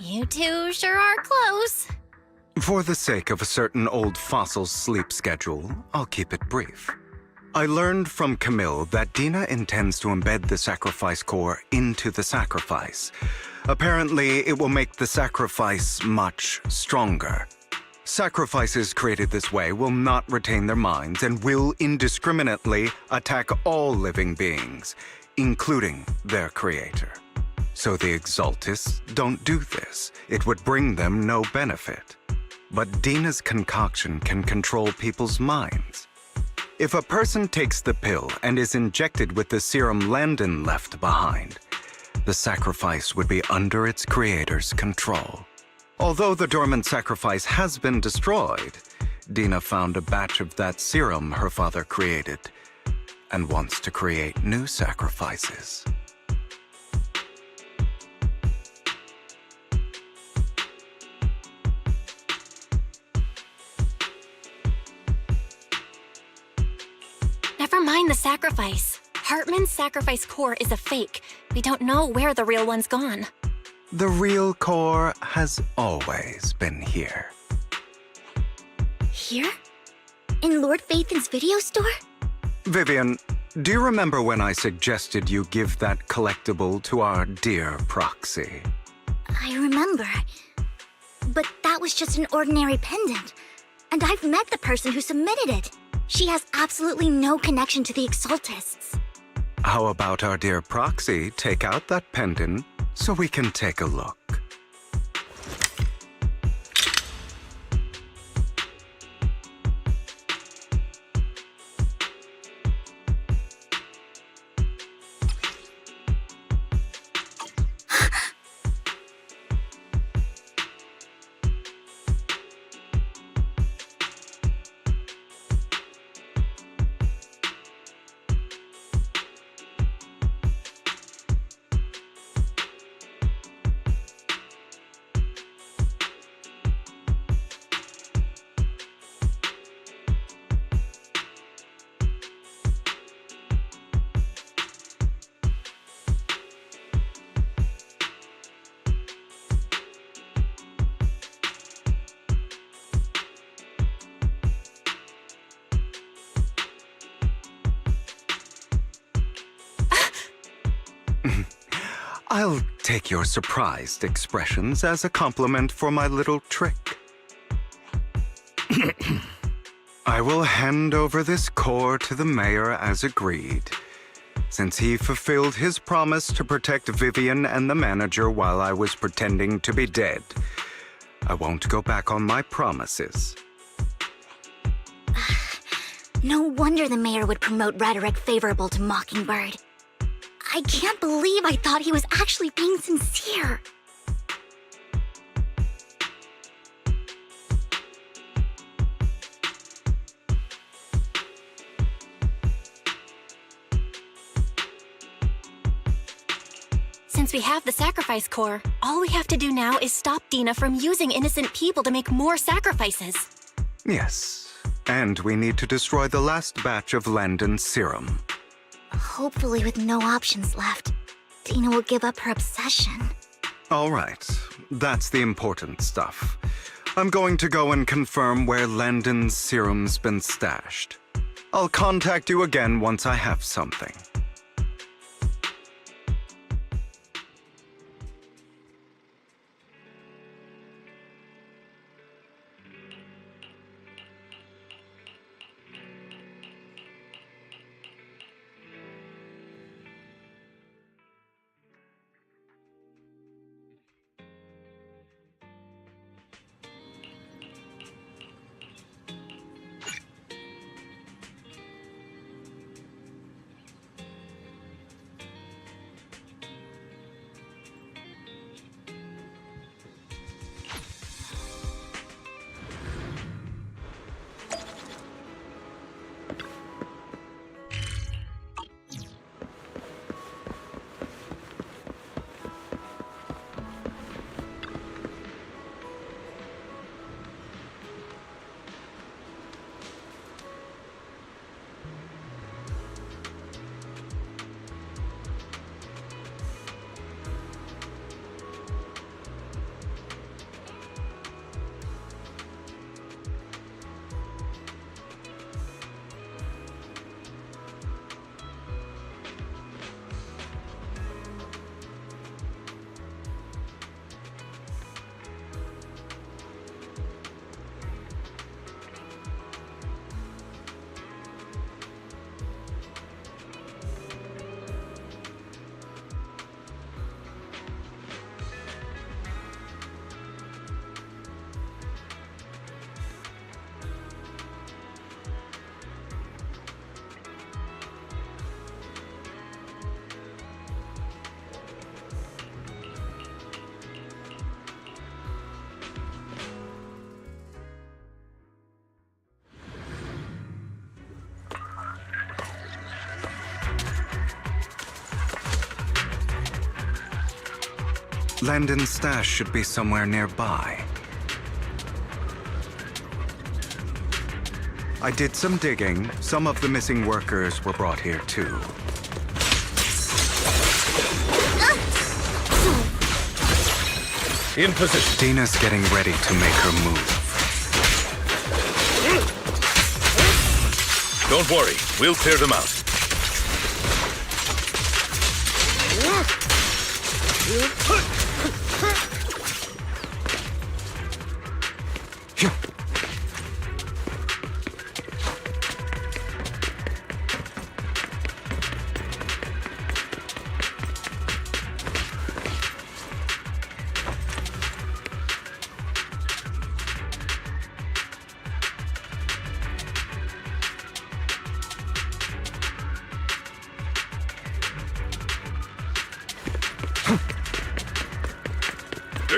You two sure are close. For the sake of a certain old fossil's sleep schedule, I'll keep it brief. I learned from Camille that Dina intends to embed the sacrifice core into the sacrifice. Apparently, it will make the sacrifice much stronger. Sacrifices created this way will not retain their minds and will indiscriminately attack all living beings, including their creator. So the Exaltists don't do this. It would bring them no benefit. But Dina's concoction can control people's minds. If a person takes the pill and is injected with the serum Landon left behind, the sacrifice would be under its creator's control. Although the dormant sacrifice has been destroyed, Dina found a batch of that serum her father created and wants to create new sacrifices. Never mind the sacrifice. Hartman's sacrifice core is a fake. We don't know where the real one's gone. The real core has always been here. Here? In Lord Phaethon's video store? Vivian, do you remember when I suggested you give that collectible to our dear Proxy? I remember. But that was just an ordinary pendant. And I've met the person who submitted it. She has absolutely no connection to the Exaltists. How about our dear Proxy take out that pendant so we can take a look. I'll take your surprised expressions as a compliment for my little trick. I will hand over this core to the mayor as agreed. Since he fulfilled his promise to protect Vivian and the manager while I was pretending to be dead, I won't go back on my promises. No wonder the mayor would promote rhetoric favorable to Mockingbird. I can't believe I thought he was actually being sincere. Since we have the sacrifice core, all we have to do now is stop Dina from using innocent people to make more sacrifices. Yes, and we need to destroy the last batch of Landon's serum. Hopefully with no options left, Dina will give up her obsession. All right, that's the important stuff. I'm going to go and confirm where Landon's serum's been stashed. I'll contact you again once I have something. Landon's stash should be somewhere nearby. I did some digging. Some of the missing workers were brought here too. In position. Dina's getting ready to make her move. Don't worry, we'll clear them out.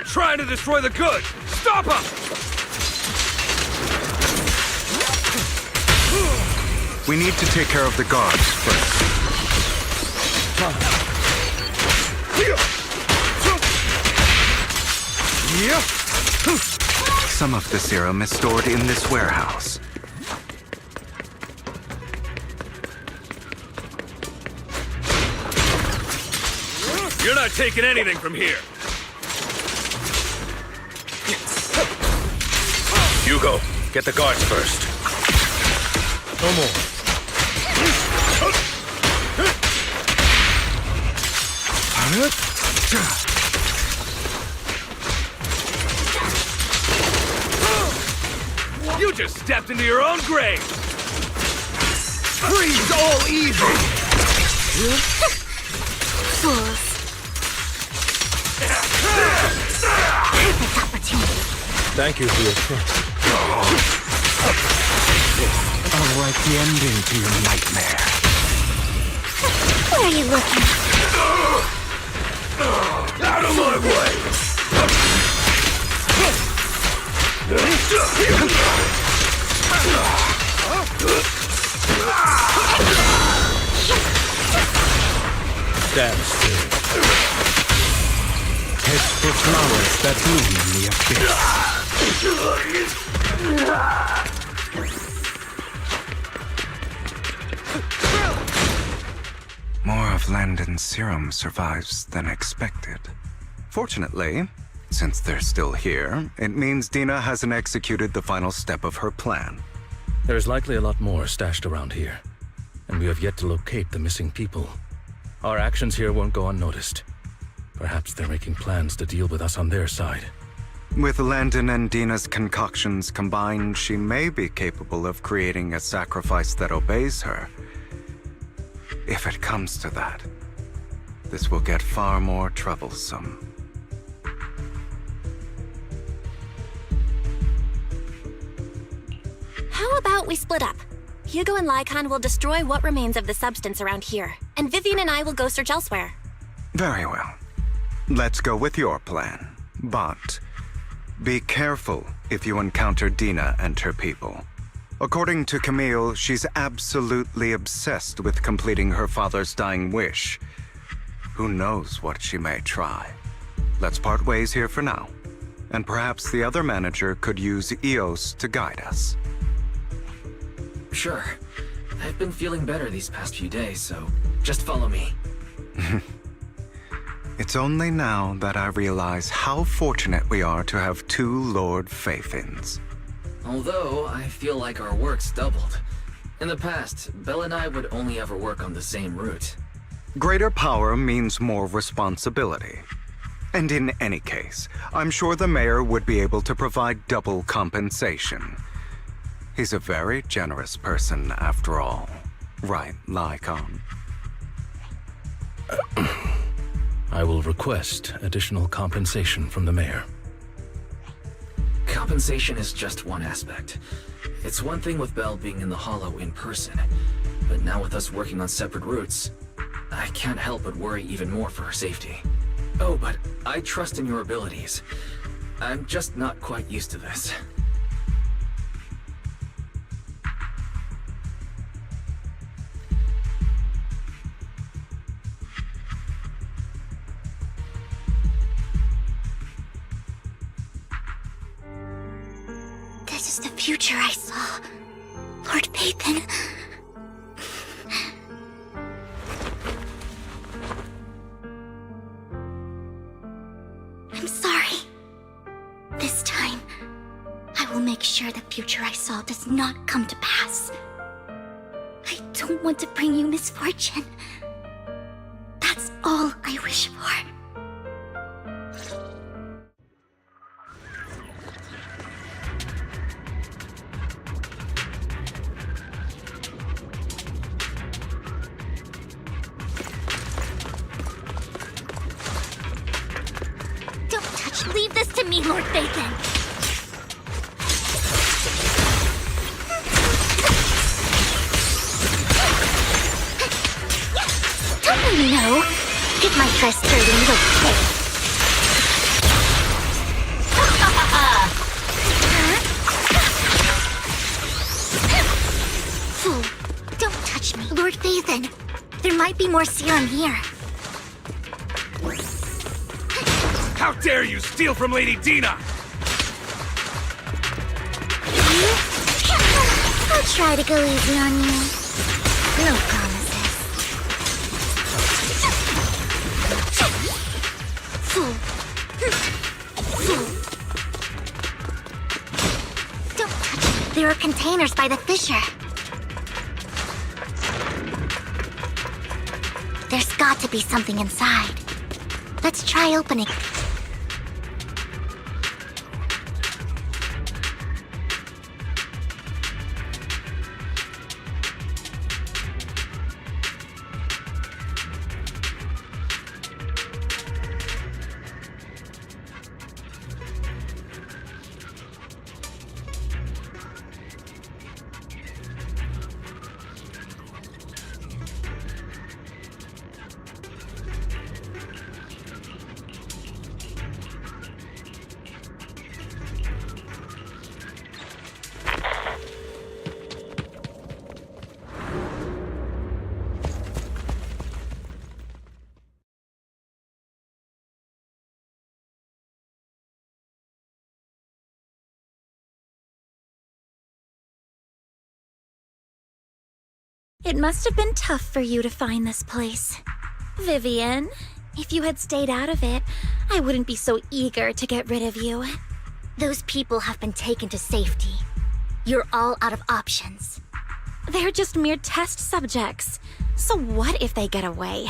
trying to destroy the goods! Stop him! We need to take care of the guards first. Some of the serum is stored in this warehouse. You're not taking anything from here! Hugo, get the guards first. No more. You just stepped into your own grave! Freeze all evil! Fools. Perfect opportunity. Thank you for your trust. I'll write the ending to your nightmare. Where are you looking? Out of my way! Stand still. Head for flowers that bloom in the abyss. More of Landon's serum survives than expected. Fortunately, since they're still here, it means Dina hasn't executed the final step of her plan. There's likely a lot more stashed around here, and we have yet to locate the missing people. Our actions here won't go unnoticed. Perhaps they're making plans to deal with us on their side. With Landon and Dina's concoctions combined, she may be capable of creating a sacrifice that obeys her. If it comes to that, this will get far more troublesome. How about we split up? Hugo and Lycon will destroy what remains of the substance around here, and Vivian and I will go search elsewhere. Very well. Let's go with your plan. But be careful if you encounter Dina and her people. According to Camille, she's absolutely obsessed with completing her father's dying wish. Who knows what she may try? Let's part ways here for now. And perhaps the other manager could use Eos to guide us. Sure. I've been feeling better these past few days, so just follow me. It's only now that I realize how fortunate we are to have two Lord Phaethons. Although, I feel like our work's doubled. In the past, Belle and I would only ever work on the same route. Greater power means more responsibility. And in any case, I'm sure the mayor would be able to provide double compensation. He's a very generous person, after all. Right, Lycon? I will request additional compensation from the mayor. Compensation is just one aspect. It's one thing with Belle being in the Hollow in person, but now with us working on separate routes, I can't help but worry even more for her safety. Oh, but I trust in your abilities. I'm just not quite used to this. This is the future I saw. Lord Phaethon. I'm sorry. This time, I will make sure the future I saw does not come to pass. I don't want to bring you misfortune. That's all I wish for. Leave this to me, Lord Phaethon. Don't you know? Get my first 30 little pig. Lord Phaethon, there might be more serum here. How dare you steal from Lady Dina! I'll try to go easy on you. No promises. Don't touch it. There are containers by the fissure. There's got to be something inside. Let's try opening. It must have been tough for you to find this place. Vivian, if you had stayed out of it, I wouldn't be so eager to get rid of you. Those people have been taken to safety. You're all out of options. They're just mere test subjects. So what if they get away?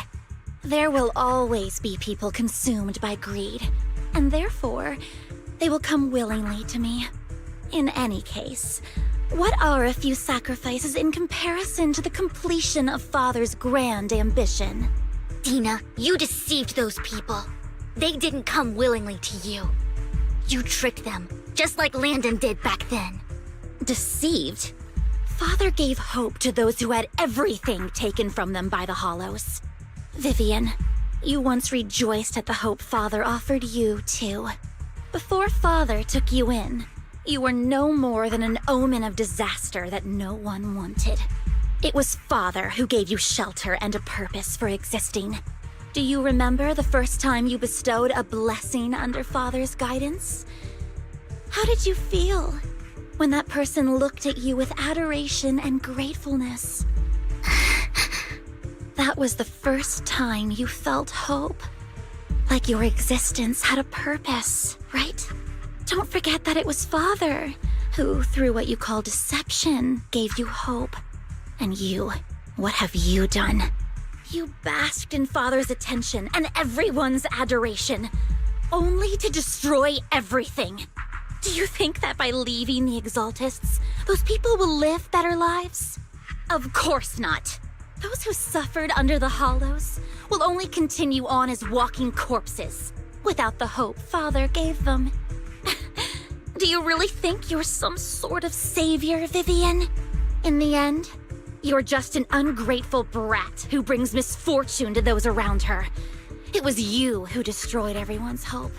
There will always be people consumed by greed, and therefore, they will come willingly to me. In any case, what are a few sacrifices in comparison to the completion of Father's grand ambition? Dina, you deceived those people. They didn't come willingly to you. You tricked them, just like Landon did back then. Deceived? Father gave hope to those who had everything taken from them by the Hollows. Vivian, you once rejoiced at the hope Father offered you, too. Before Father took you in, you were no more than an omen of disaster that no one wanted. It was Father who gave you shelter and a purpose for existing. Do you remember the first time you bestowed a blessing under Father's guidance? How did you feel when that person looked at you with adoration and gratefulness? That was the first time you felt hope. Like your existence had a purpose, right? Don't forget that it was Father who, through what you call deception, gave you hope. And you, what have you done? You basked in Father's attention and everyone's adoration, only to destroy everything. Do you think that by leaving the Exaltists, those people will live better lives? Of course not. Those who suffered under the Hollows will only continue on as walking corpses, without the hope Father gave them. Do you really think you're some sort of savior, Vivian? In the end, you're just an ungrateful brat who brings misfortune to those around her. It was you who destroyed everyone's hope.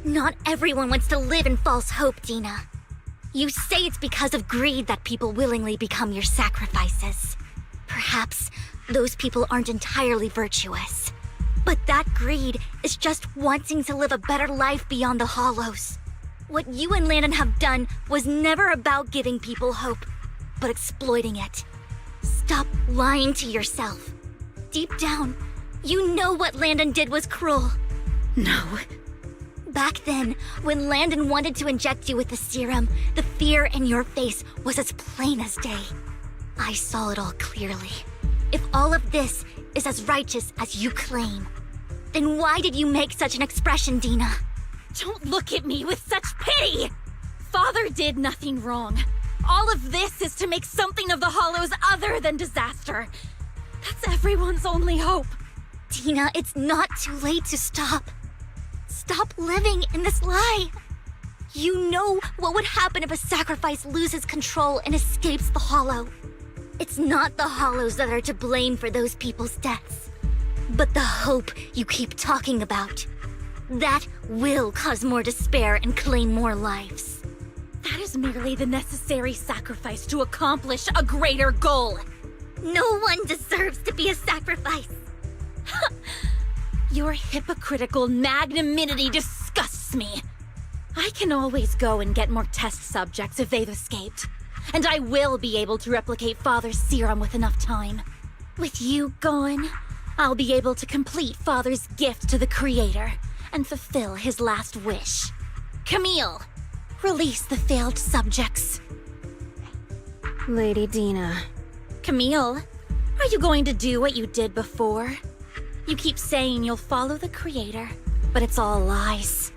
Not everyone wants to live in false hope, Dina. You say it's because of greed that people willingly become your sacrifices. Perhaps those people aren't entirely virtuous. But that greed is just wanting to live a better life beyond the Hollows. What you and Landon have done was never about giving people hope, but exploiting it. Stop lying to yourself. Deep down, you know what Landon did was cruel. No. Back then, when Landon wanted to inject you with the serum, the fear in your face was as plain as day. I saw it all clearly. If all of this is as righteous as you claim, then why did you make such an expression, Dina? Don't look at me with such pity! Father did nothing wrong. All of this is to make something of the Hollows other than disaster. That's everyone's only hope. Dina, it's not too late to stop. Stop living in this lie. You know what would happen if a sacrifice loses control and escapes the Hollow. It's not the Hollows that are to blame for those people's deaths, but the hope you keep talking about. That will cause more despair and claim more lives. That is merely the necessary sacrifice to accomplish a greater goal. No one deserves to be a sacrifice. Your hypocritical magnanimity disgusts me. I can always go and get more test subjects if they've escaped. And I will be able to replicate Father's serum with enough time. With you gone, I'll be able to complete Father's gift to the Creator and fulfill his last wish. Camille, release the failed subjects. Lady Dina. Camille, are you going to do what you did before? You keep saying you'll follow the Creator, but it's all lies.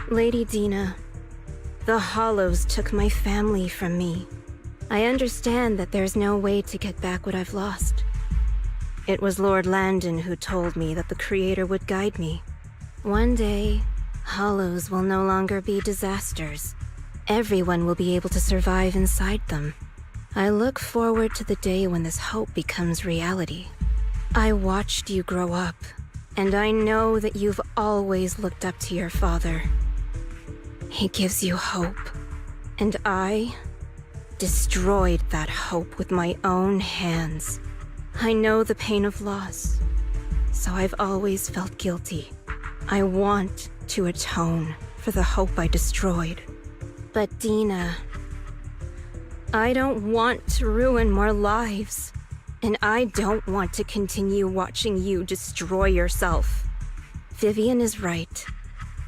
Lady Dina, the Hollows took my family from me. I understand that there's no way to get back what I've lost. It was Lord Landon who told me that the Creator would guide me. One day, Hollows will no longer be disasters. Everyone will be able to survive inside them. I look forward to the day when this hope becomes reality. I watched you grow up, and I know that you've always looked up to your father. He gives you hope, and I destroyed that hope with my own hands. I know the pain of loss, so I've always felt guilty. I want to atone for the hope I destroyed. But Dina, I don't want to ruin more lives, and I don't want to continue watching you destroy yourself. Vivian is right.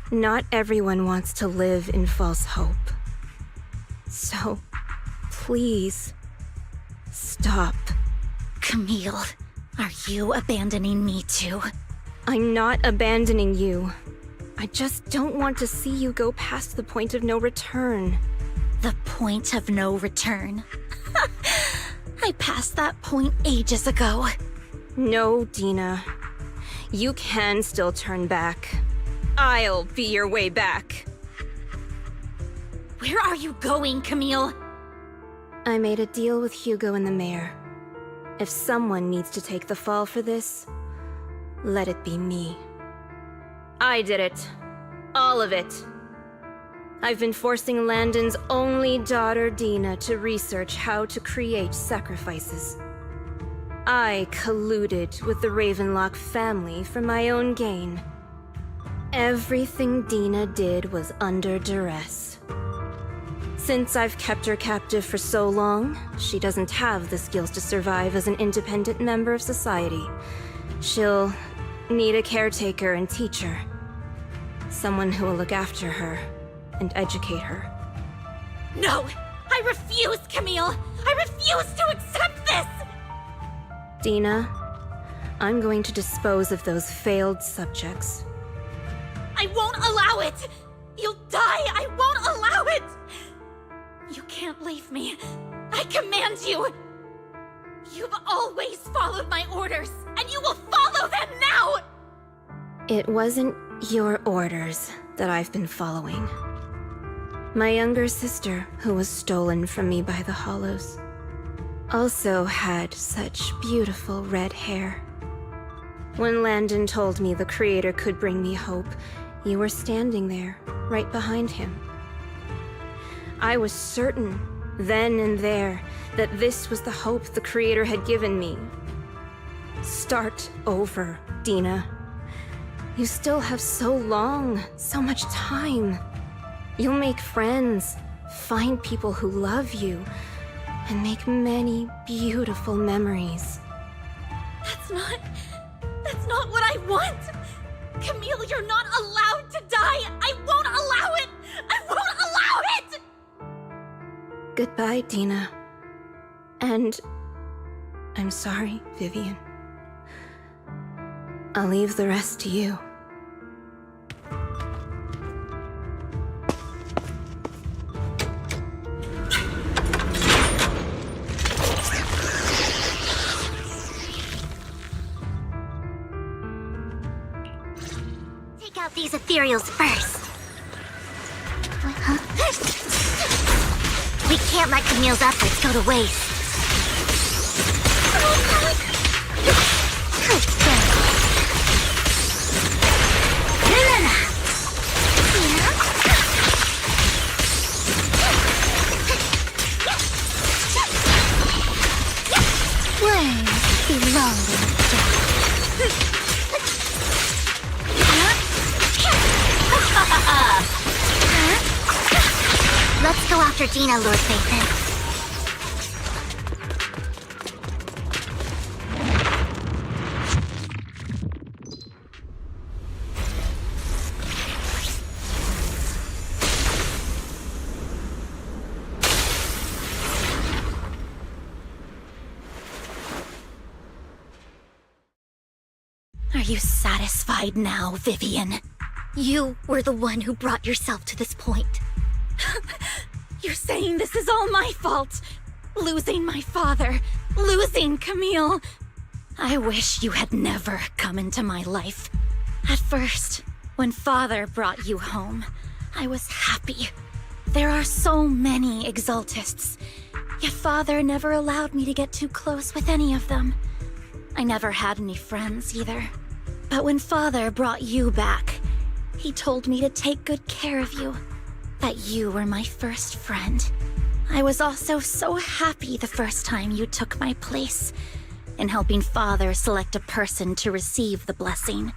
Not everyone wants to live in false hope. So, please, stop. Camille, are you abandoning me too? I'm not abandoning you. I just don't want to see you go past the point of no return. The point of no return? I passed that point ages ago. No, Dina. You can still turn back. I'll be your way back. Where are you going, Camille? I made a deal with Hugo and the mayor. If someone needs to take the fall for this, let it be me. I did it. All of it. I've been forcing Landon's only daughter, Dina, to research how to create sacrifices. I colluded with the Ravenlock family for my own gain. Everything Dina did was under duress. Since I've kept her captive for so long, she doesn't have the skills to survive as an independent member of society. She'll need a caretaker and teacher. Someone who will look after her and educate her. No! I refuse, Camille! I refuse to accept this! Dina, I'm going to dispose of those failed subjects. I won't allow it! You'll die! I won't allow it! You can't leave me. I command you! You've always followed my orders, and you will follow them now! It wasn't your orders that I've been following. My younger sister, who was stolen from me by the Hollows, also had such beautiful red hair. When Landon told me the Creator could bring me hope, you were standing there, right behind him. I was certain, then and there, that this was the hope the Creator had given me. Start over, Dina. You still have so long, so much time. You'll make friends, find people who love you, and make many beautiful memories. That's not what I want! Camille, you're not allowed to die! I won't allow it! I won't allow it! Goodbye, Dina. And I'm sorry, Vivian. I'll leave the rest to you. Take out these ethereals first. Huh? We can't let Camille's efforts go to waste. longer Let's go after Dina, Lord Phaethon. Are you satisfied now, Vivian? You were the one who brought yourself to this point. You're saying this is all my fault. Losing my father, losing Camille. I wish you had never come into my life. At first, when Father brought you home, I was happy. There are so many Exaltists, yet Father never allowed me to get too close with any of them. I never had any friends either. But when Father brought you back, he told me to take good care of you, that you were my first friend. I was also so happy the first time you took my place in helping Father select a person to receive the blessing,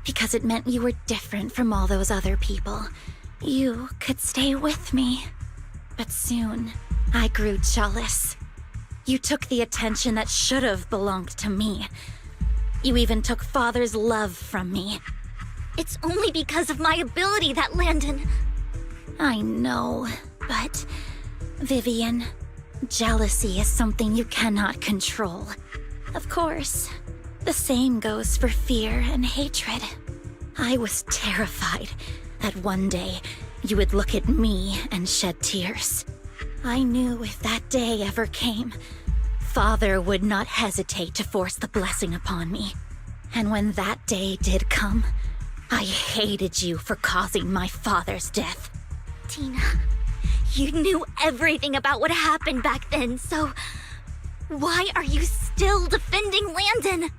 because it meant you were different from all those other people. You could stay with me. But soon, I grew jealous. You took the attention that should have belonged to me. You even took Father's love from me. It's only because of my ability that Landon... I know, but... Vivian, jealousy is something you cannot control. Of course, the same goes for fear and hatred. I was terrified that one day you would look at me and shed tears. I knew if that day ever came, Father would not hesitate to force the blessing upon me. And when that day did come, I hated you for causing my father's death. Tina, you knew everything about what happened back then, so... why are you still defending Landon?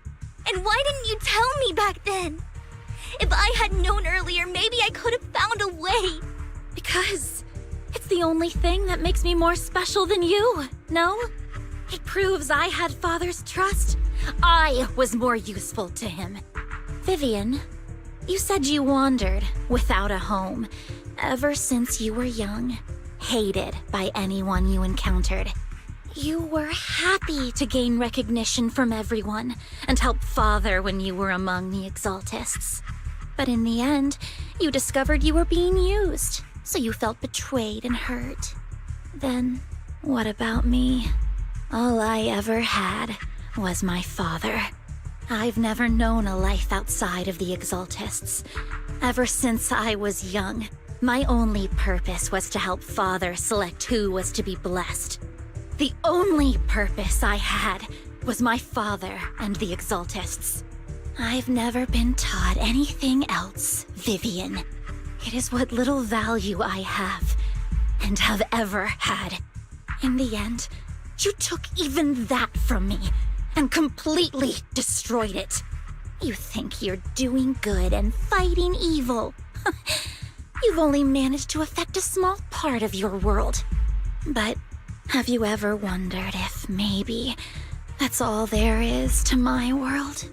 And why didn't you tell me back then? If I had known earlier, maybe I could have found a way. Because it's the only thing that makes me more special than you, no? It proves I had Father's trust. I was more useful to him. Vivian, you said you wandered without a home ever since you were young, hated by anyone you encountered. You were happy to gain recognition from everyone and help Father when you were among the Exaltists. But in the end, you discovered you were being used, so you felt betrayed and hurt. Then, what about me? All I ever had was my father. I've never known a life outside of the Exaltists. Ever since I was young, my only purpose was to help Father select who was to be blessed. The only purpose I had was my father and the Exaltists. I've never been taught anything else, Vivian. It is what little value I have, and have ever had. In the end, you took even that from me, and completely destroyed it. You think you're doing good and fighting evil. You've only managed to affect a small part of your world. But have you ever wondered if maybe that's all there is to my world?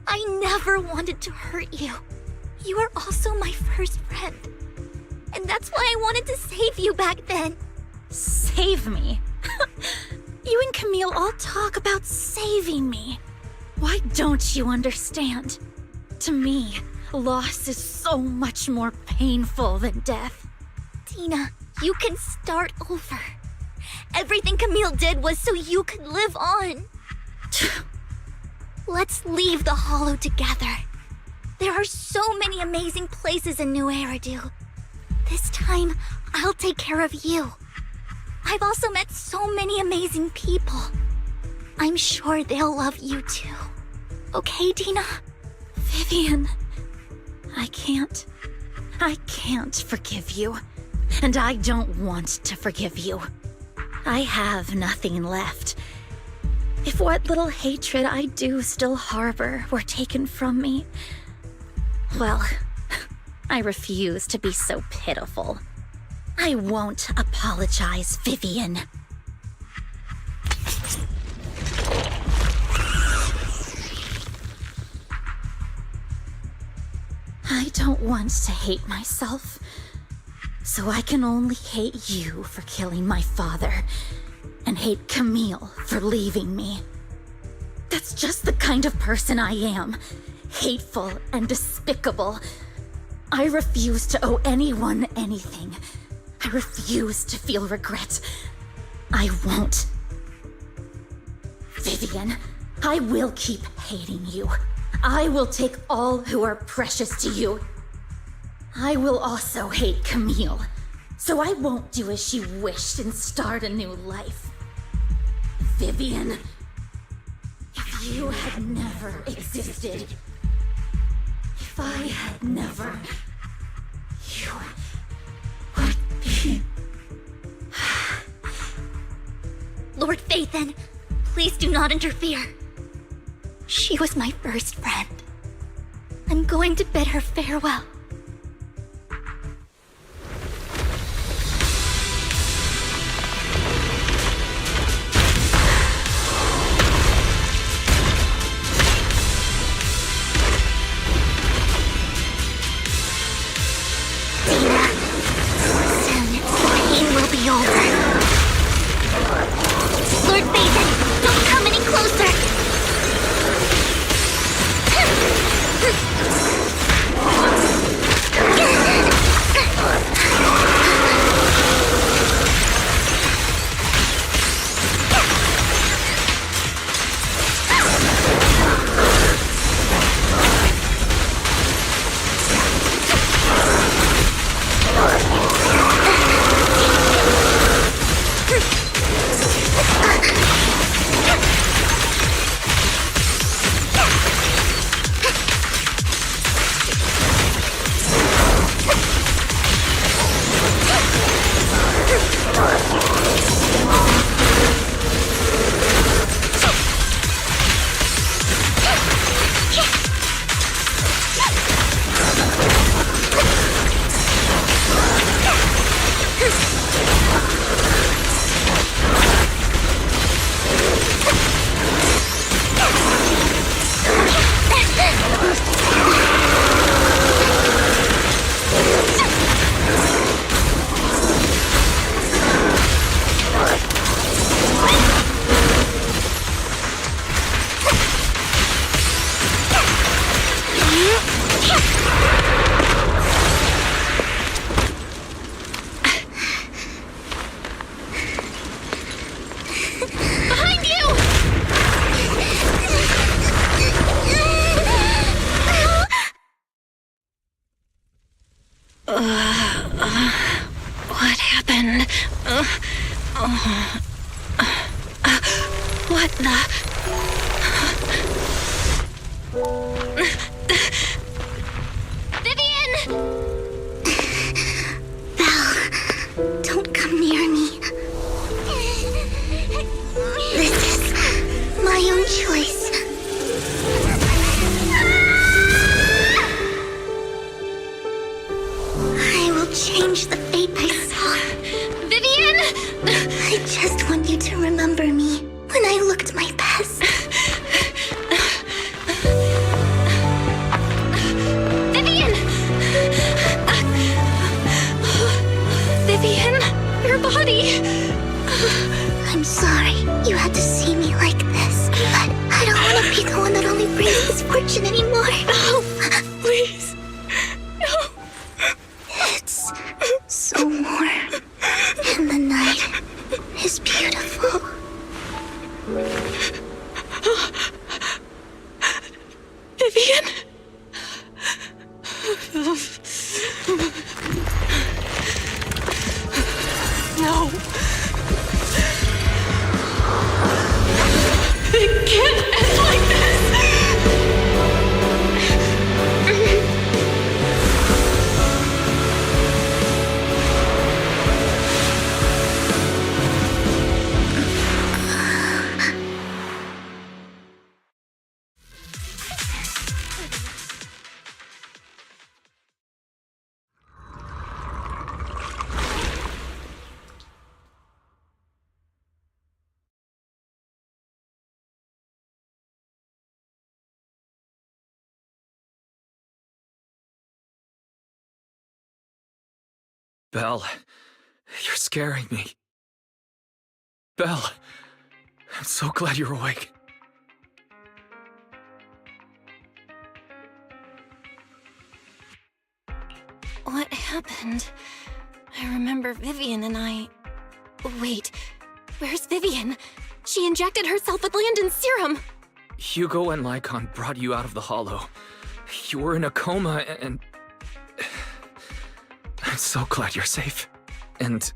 I never wanted to hurt you. You were also my first friend. And that's why I wanted to save you back then. Save me? You and Camille all talk about saving me. Why don't you understand? To me, loss is so much more painful than death. Tina, you can start over. Everything Camille did was so you could live on. Let's leave the Hollow together. There are so many amazing places in New Eridu. This time, I'll take care of you. I've also met so many amazing people. I'm sure they'll love you too. Okay, Dina? Vivian, I can't forgive you. And I don't want to forgive you. I have nothing left. If what little hatred I do still harbor were taken from me, well, I refuse to be so pitiful. I won't apologize, Vivian. I don't want to hate myself, so I can only hate you for killing my father, and hate Camille for leaving me. That's just the kind of person I am. Hateful and despicable. I refuse to owe anyone anything. I refuse to feel regret. I won't. Vivian, I will keep hating you. I will take all who are precious to you. I will also hate Camille, so I won't do as she wished and start a new life. Vivian, if you had never existed, if I had never, you would be... Lord Phaethon, please do not interfere. She was my first friend. I'm going to bid her farewell. Soon, the pain will be over. Lord Phaethon, don't come any closer! What happened? What the... Vivian! Val, don't come near me. This is my own choice. I will change the fate I saw. Vivian! I just want you to remember me when I looked my best. Belle, you're scaring me. Belle, I'm so glad you're awake. What happened? I remember Vivian and I... Wait, where's Vivian? She injected herself with Landon's serum! Hugo and Lycon brought you out of the Hollow. You were in a coma and... I'm so glad you're safe. And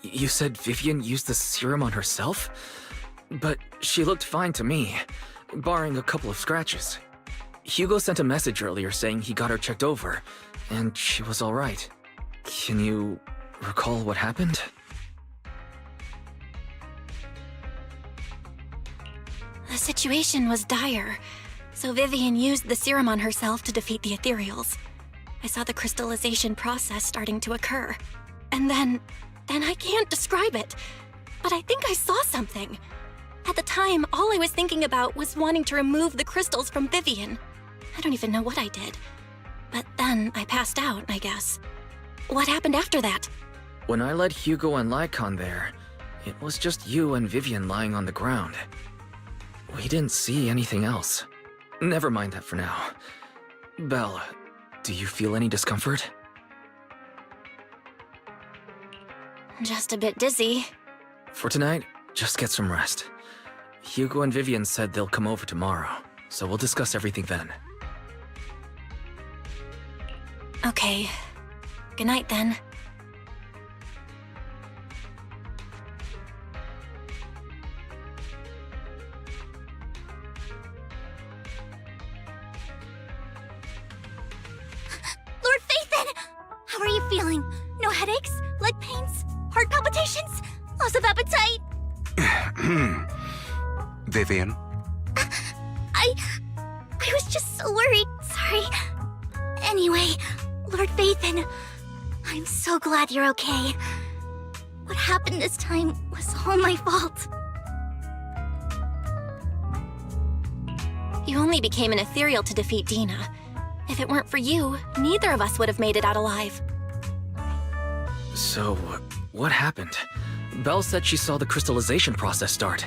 you said Vivian used the serum on herself? But she looked fine to me, barring a couple of scratches. Hugo sent a message earlier saying he got her checked over, and she was alright. Can you recall what happened? The situation was dire, so Vivian used the serum on herself to defeat the Ethereals. I saw the crystallization process starting to occur. And then I can't describe it, but I think I saw something. At the time, all I was thinking about was wanting to remove the crystals from Vivian. I don't even know what I did. But then I passed out, I guess. What happened after that? When I led Hugo and Lycon there, it was just you and Vivian lying on the ground. We didn't see anything else. Never mind that for now. Belle, do you feel any discomfort? Just a bit dizzy. For tonight, just get some rest. Hugo and Vivian said they'll come over tomorrow, so we'll discuss everything then. Okay. Good night then. Lord Phaethon! How are you feeling? No headaches? Leg pains? Heart palpitations? Loss of appetite? Vivian? I was just so worried. Sorry. Anyway, Lord Phaethon, I'm so glad you're okay. What happened this time was all my fault. You only became an ethereal to defeat Dina. If it weren't for you, neither of us would have made it out alive. So, what happened? Belle said she saw the crystallization process start,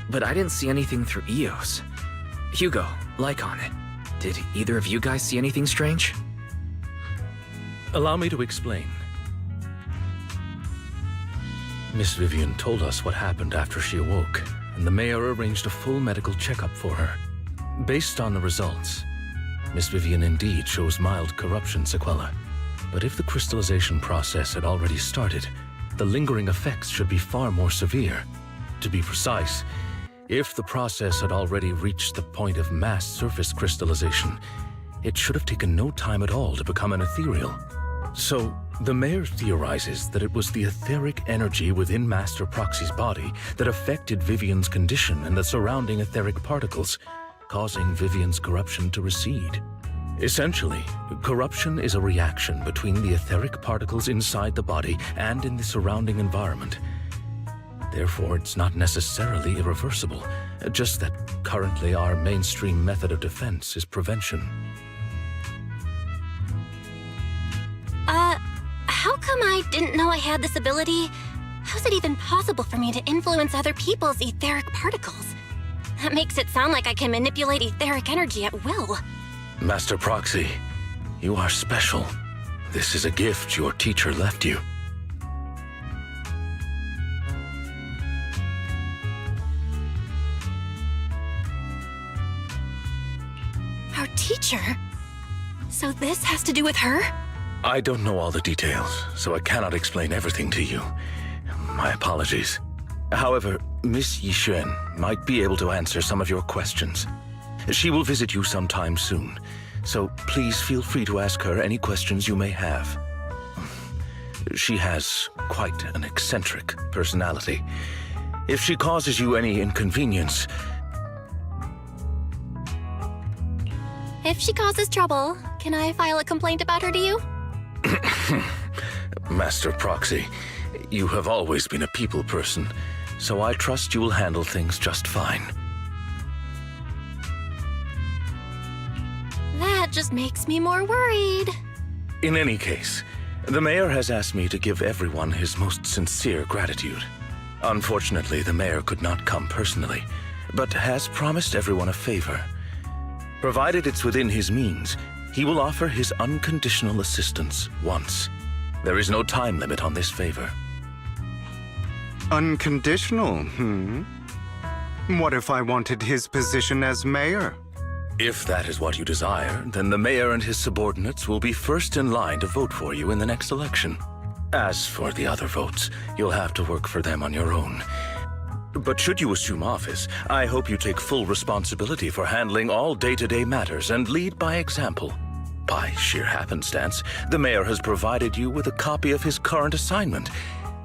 but I didn't see anything through Eos. Hugo, Lycon, did either of you guys see anything strange? Allow me to explain. Miss Vivian told us what happened after she awoke, and the mayor arranged a full medical checkup for her. Based on the results, Miss Vivian indeed shows mild corruption sequela. But if the crystallization process had already started, the lingering effects should be far more severe. To be precise, if the process had already reached the point of mass surface crystallization, it should have taken no time at all to become an ethereal. So, the mayor theorizes that it was the etheric energy within Master Proxy's body that affected Vivian's condition and the surrounding etheric particles, causing Vivian's corruption to recede. Essentially, corruption is a reaction between the etheric particles inside the body and in the surrounding environment. Therefore, it's not necessarily irreversible, just that currently our mainstream method of defense is prevention. How come I didn't know I had this ability? How's it even possible for me to influence other people's etheric particles? That makes it sound like I can manipulate etheric energy at will. Master Proxy, you are special. This is a gift your teacher left you. Our teacher? So this has to do with her? I don't know all the details, so I cannot explain everything to you. My apologies. However, Miss Yixuan might be able to answer some of your questions. She will visit you sometime soon, so please feel free to ask her any questions you may have. She has quite an eccentric personality. If she causes you any inconvenience... If she causes trouble, can I file a complaint about her to you? Master Proxy, you have always been a people person, so I trust you will handle things just fine. That just makes me more worried. In any case, The mayor has asked me to give everyone his most sincere gratitude. Unfortunately, the mayor could not come personally, but has promised everyone a favor. Provided it's within his means, he will offer his unconditional assistance once. There is no time limit on this favor. Unconditional, What if I wanted his position as mayor? If that is what you desire, then the mayor and his subordinates will be first in line to vote for you in the next election. As for the other votes, you'll have to work for them on your own. But should you assume office, I hope you take full responsibility for handling all day-to-day matters and lead by example. By sheer happenstance, the mayor has provided you with a copy of his current assignment,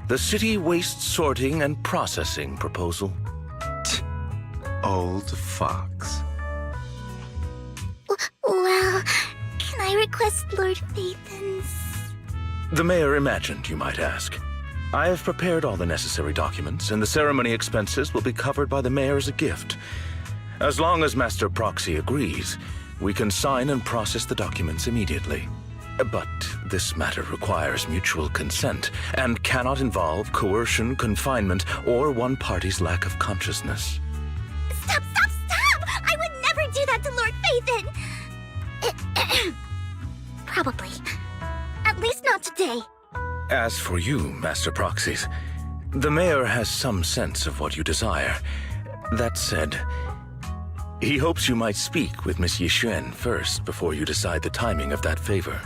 the City Waste Sorting and Processing proposal. Old fox. Well, can I request Lord Phaethon's? The mayor imagined you might ask. I have prepared all the necessary documents, and the ceremony expenses will be covered by the mayor as a gift. As long as Master Proxy agrees, we can sign and process the documents immediately. But this matter requires mutual consent and cannot involve coercion, confinement, or one party's lack of consciousness. Stop! I would never do that to Lord Phaethon! Probably. At least not today. As for you, Master Proxies, the mayor has some sense of what you desire. That said, he hopes you might speak with Miss Yixuan first before you decide the timing of that favor.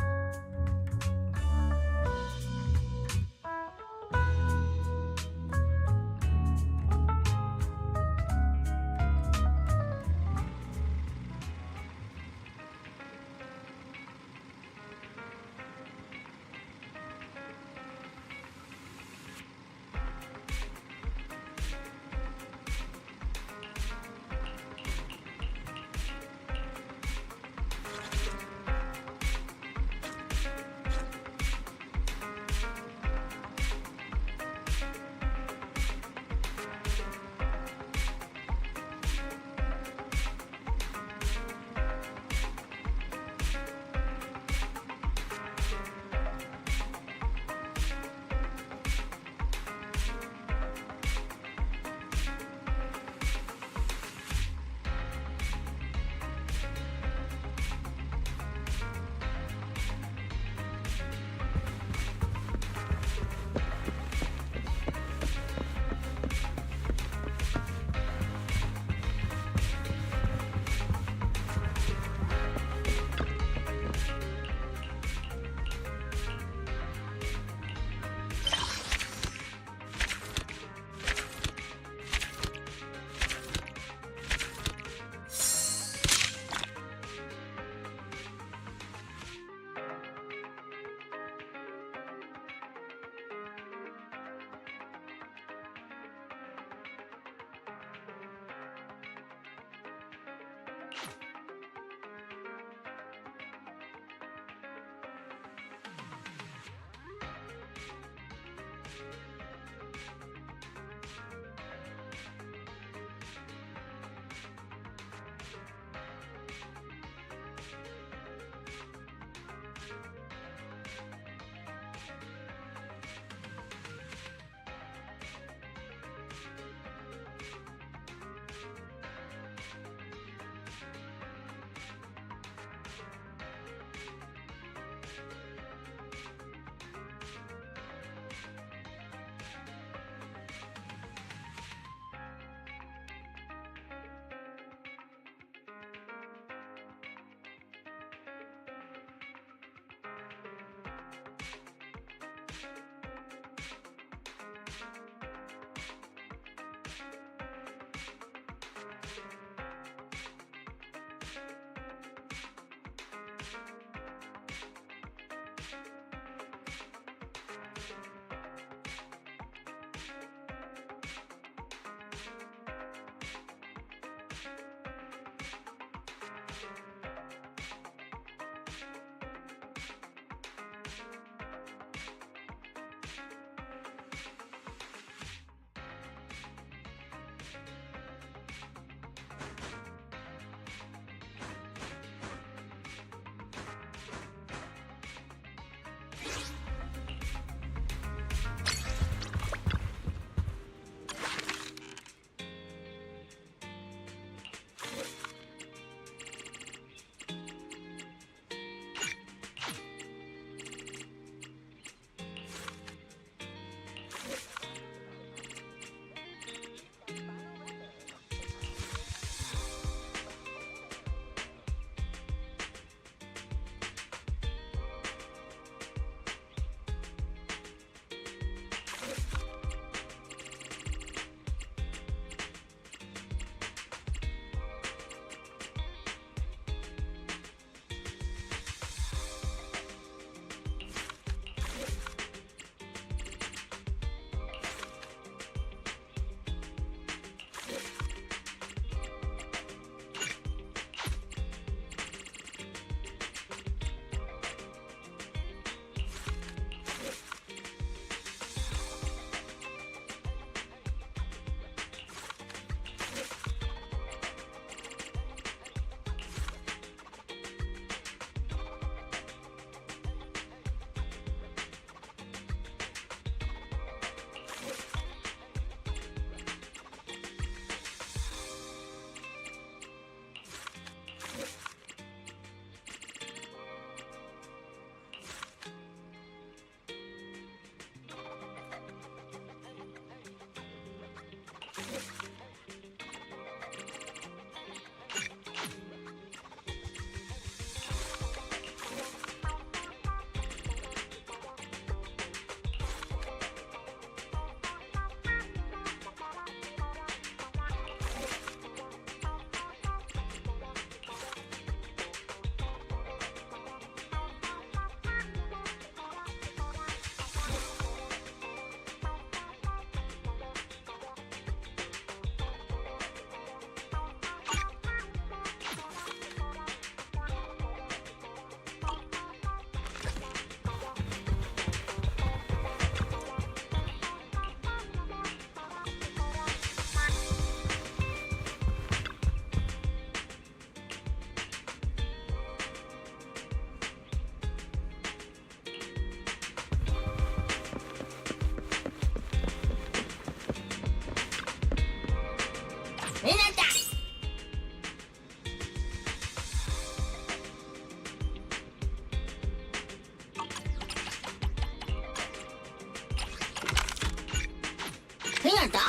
Mierda!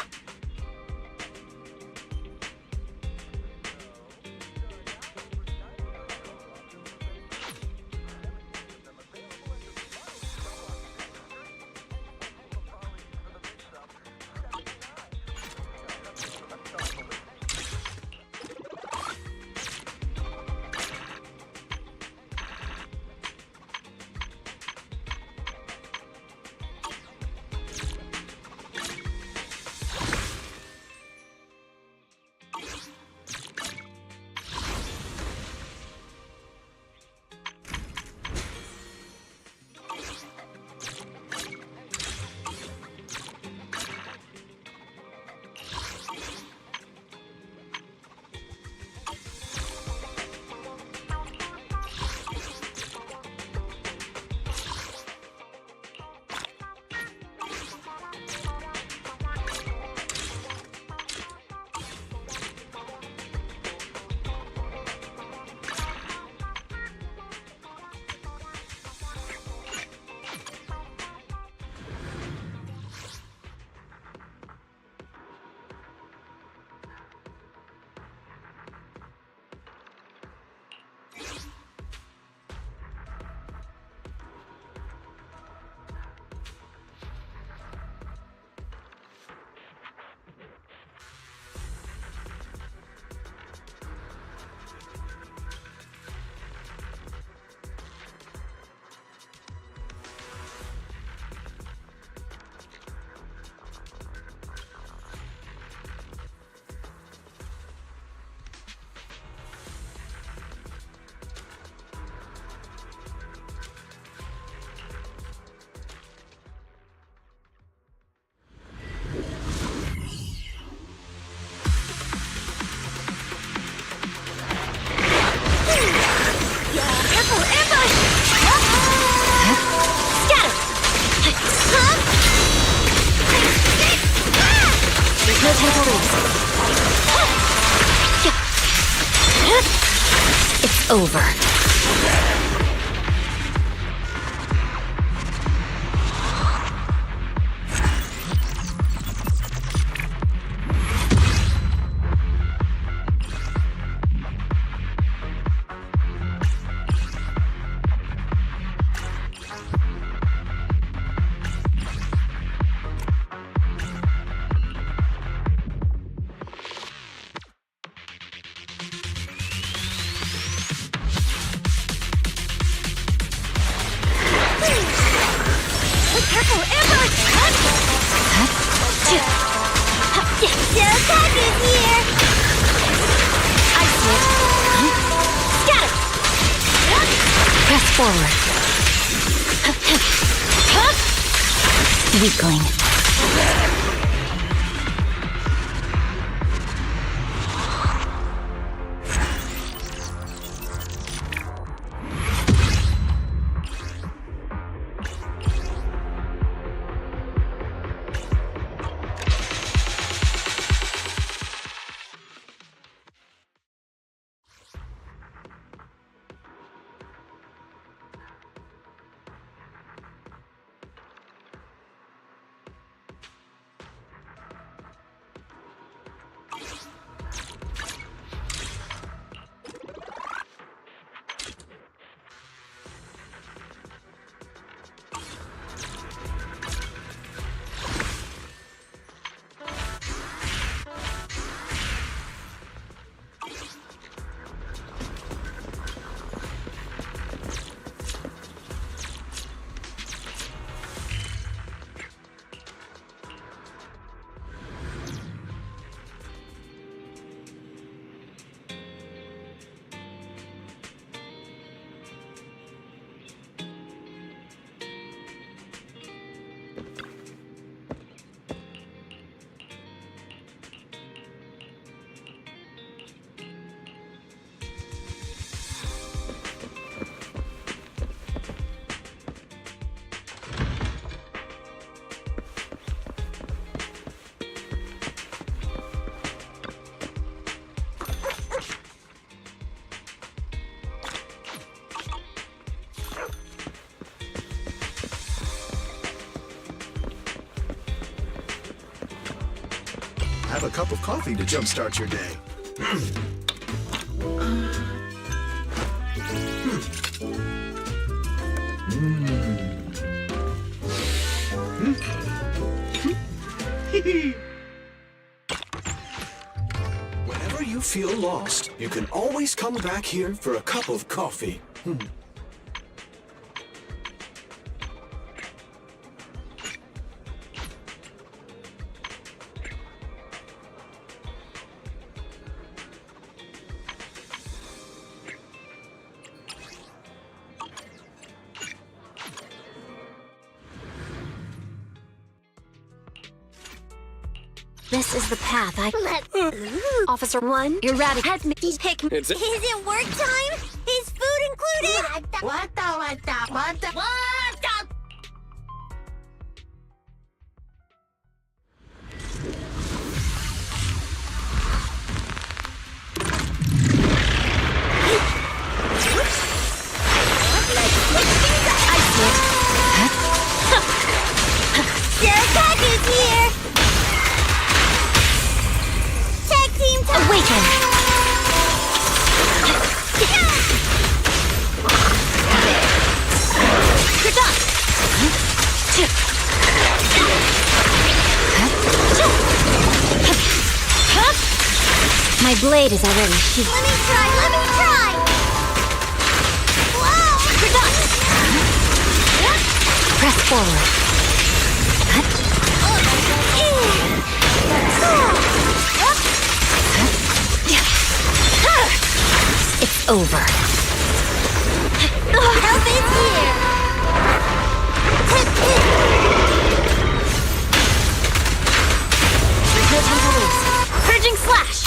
It's over. Weakling. have a cup of coffee to jumpstart your day. Whenever you feel lost, you can always come back here for a cup of coffee. This is the path Officer 1, eradicate me. Pick me. It's- Is it work time? Is food included? What the? Sarah Pack is here! Tag team time! Awaken! You're done! My blade is already sheathed. Let me try! Whoa! You're done! Press forward. It's over. Help is here! There's no time to lose. Purging slash!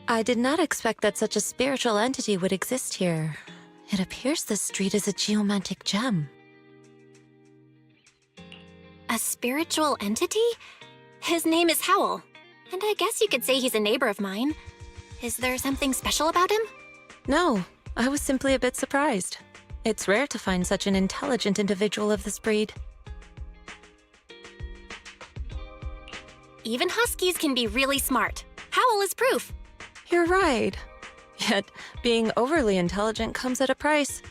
I did not expect that such a spiritual entity would exist here. It appears this street is a geomantic gem. A spiritual entity? His name is Howl, and I guess you could say he's a neighbor of mine. Is there something special about him? No, I was simply a bit surprised. It's rare to find such an intelligent individual of this breed. Even huskies can be really smart. Howl is proof. You're right. Yet, being overly intelligent comes at a price.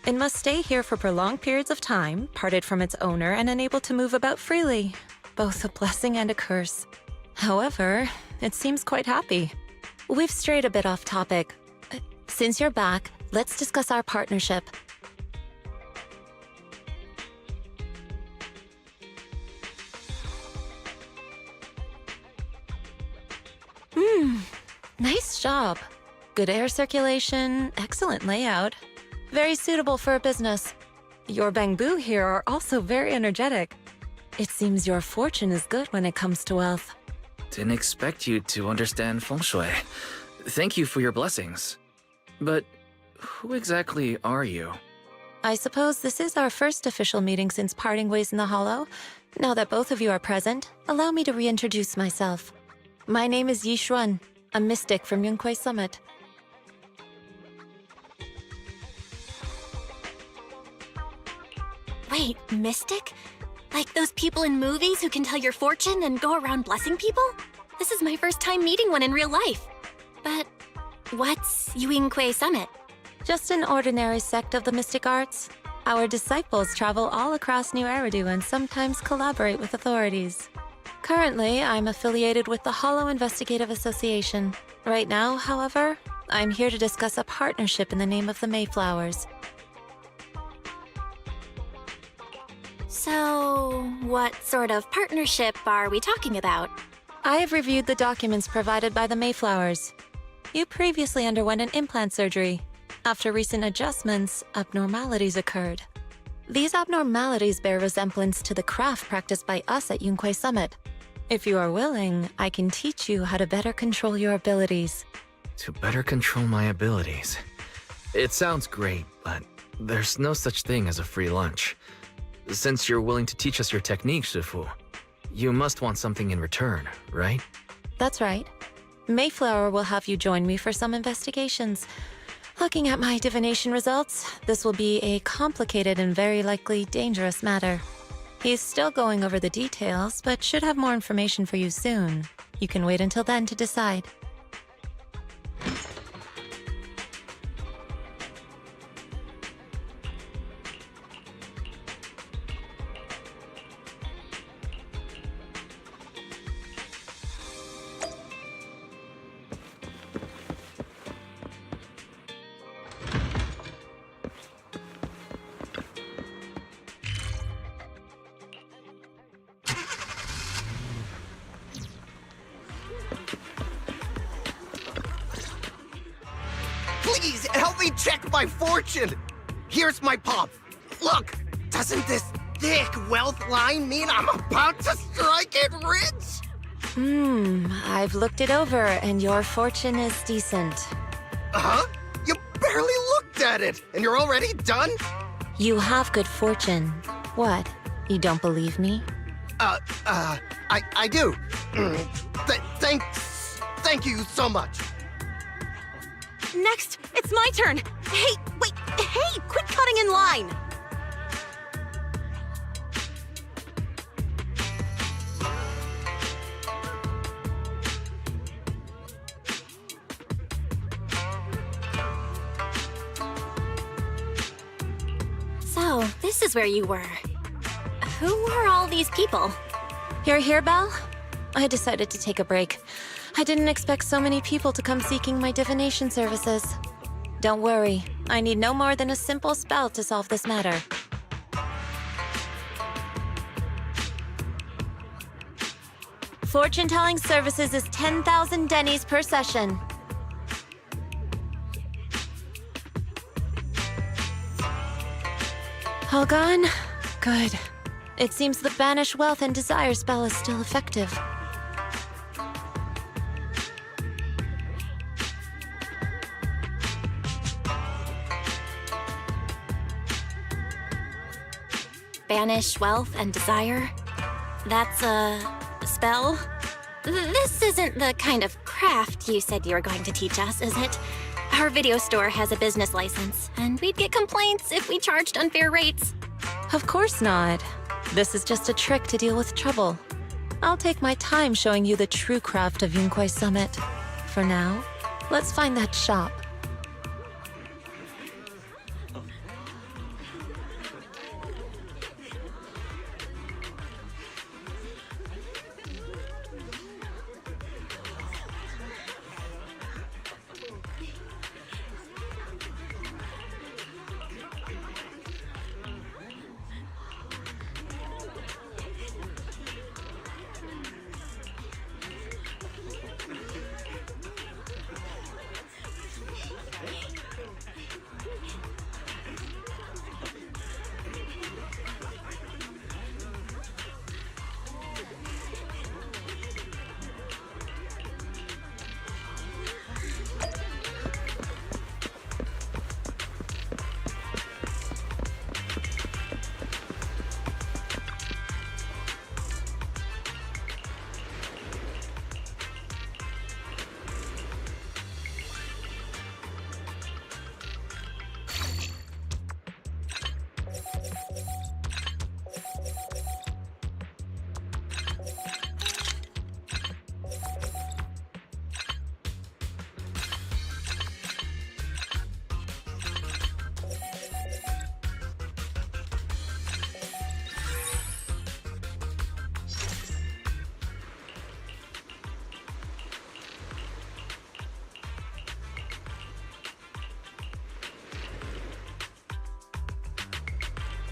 It must stay here for prolonged periods of time, parted from its owner and unable to move about freely. Both a blessing and a curse. However, it seems quite happy. We've strayed a bit off topic. Since you're back, let's discuss our partnership. Nice job. Good air circulation, excellent layout. Very suitable for a business. Your bamboo here are also very energetic. It seems your fortune is good when it comes to wealth. Didn't expect you to understand feng shui. Thank you for your blessings. But who exactly are you? I suppose this is our first official meeting since parting ways in the Hollow. Now that both of you are present, allow me to reintroduce myself. My name is Yi Xuan, a mystic from Yunquei Summit. Wait, mystic? Like those people in movies who can tell your fortune and go around blessing people? This is my first time meeting one in real life. But what's Yuinkui Summit? Just an ordinary sect of the mystic arts. Our disciples travel all across New Eridu and sometimes collaborate with authorities. Currently, I'm affiliated with the Hollow Investigative Association. Right now, however, I'm here to discuss a partnership in the name of the Mayflowers. So, what sort of partnership are we talking about? I have reviewed the documents provided by the Mayflowers. You previously underwent an implant surgery. After recent adjustments, abnormalities occurred. These abnormalities bear resemblance to the craft practiced by us at Yuinkui Summit. If you are willing, I can teach you how to better control your abilities. To better control my abilities. It sounds great, but there's no such thing as a free lunch. Since you're willing to teach us your technique, Shifu, you must want something in return, right? That's right. Mayflower will have you join me for some investigations. Looking at my divination results, this will be a complicated and very likely dangerous matter. He's still going over the details, but should have more information for you soon. You can wait until then to decide. Please, help me check my fortune! Here's my pop. Look, doesn't this thick wealth line mean I'm about to strike it rich? I've looked it over, and your fortune is decent. Huh? You barely looked at it, and you're already done? You have good fortune. What? You don't believe me? I do. Thank you so much. Next, it's my turn. Hey, wait, hey, quit cutting in line. So, this is where you were. Who are all these people? You're here, Belle? I decided to take a break. I didn't expect so many people to come seeking my divination services. Don't worry, I need no more than a simple spell to solve this matter. Fortune-telling services is 10,000 dennies per session. All gone? Good. It seems the Banish Wealth and Desire spell is still effective. Banish wealth and desire? That's a spell? This isn't the kind of craft you said you were going to teach us, is it? Our video store has a business license, and we'd get complaints if we charged unfair rates. Of course not. This is just a trick to deal with trouble. I'll take my time showing you the true craft of Yuinkui Summit. For now, let's find that shop.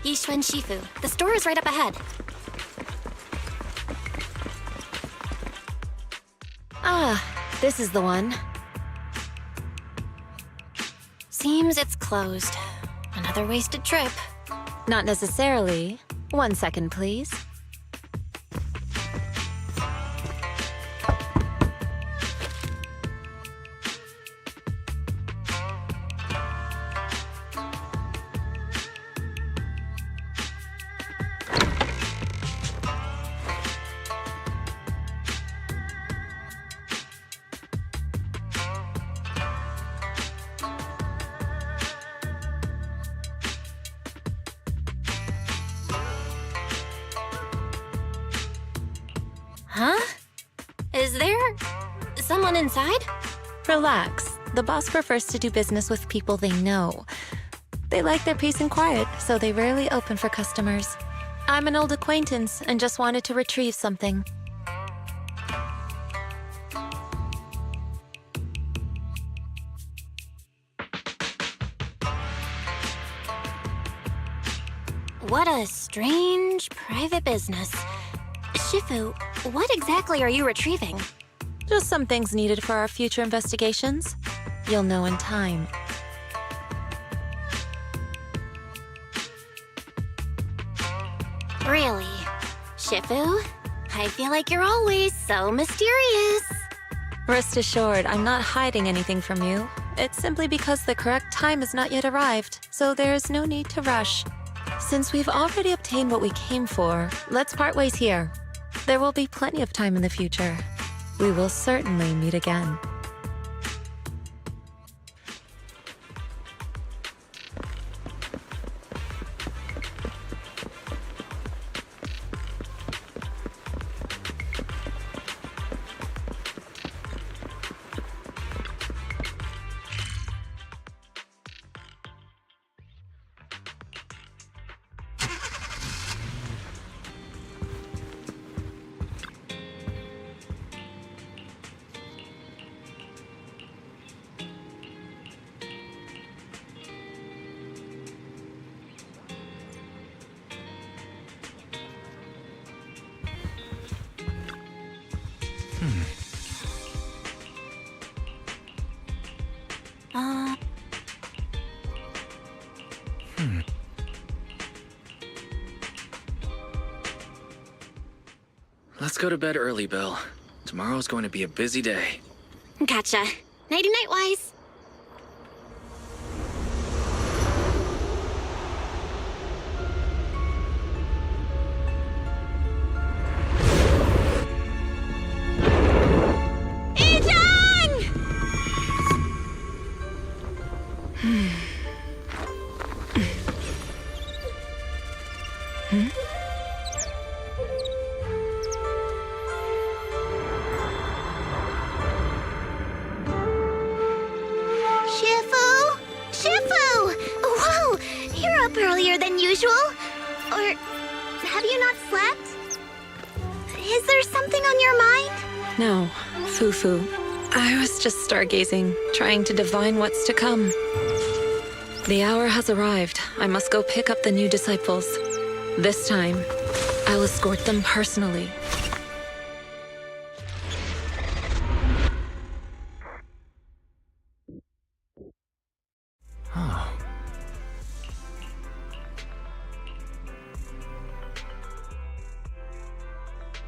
Yishuan Shifu. The store is right up ahead. Ah, this is the one. Seems it's closed. Another wasted trip. Not necessarily. 1 second, please. Huh? Is there someone inside? Relax. The boss prefers to do business with people they know. They like their peace and quiet, so they rarely open for customers. I'm an old acquaintance and just wanted to retrieve something. What a strange private business. Shifu, what exactly are you retrieving? Just some things needed for our future investigations. You'll know in time. Really? Shifu? I feel like you're always so mysterious. Rest assured, I'm not hiding anything from you. It's simply because the correct time has not yet arrived, so there is no need to rush. Since we've already obtained what we came for, let's part ways here. There will be plenty of time in the future. We will certainly meet again. Let's go to bed early, Bill. Tomorrow's going to be a busy day. Gotcha. Nighty-night, Wise. Shifu! Shifu! Whoa! You're up earlier than usual? Or have you not slept? Is there something on your mind? No, Fufu. I was just stargazing, trying to divine what's to come. The hour has arrived. I must go pick up the new disciples. This time, I'll escort them personally.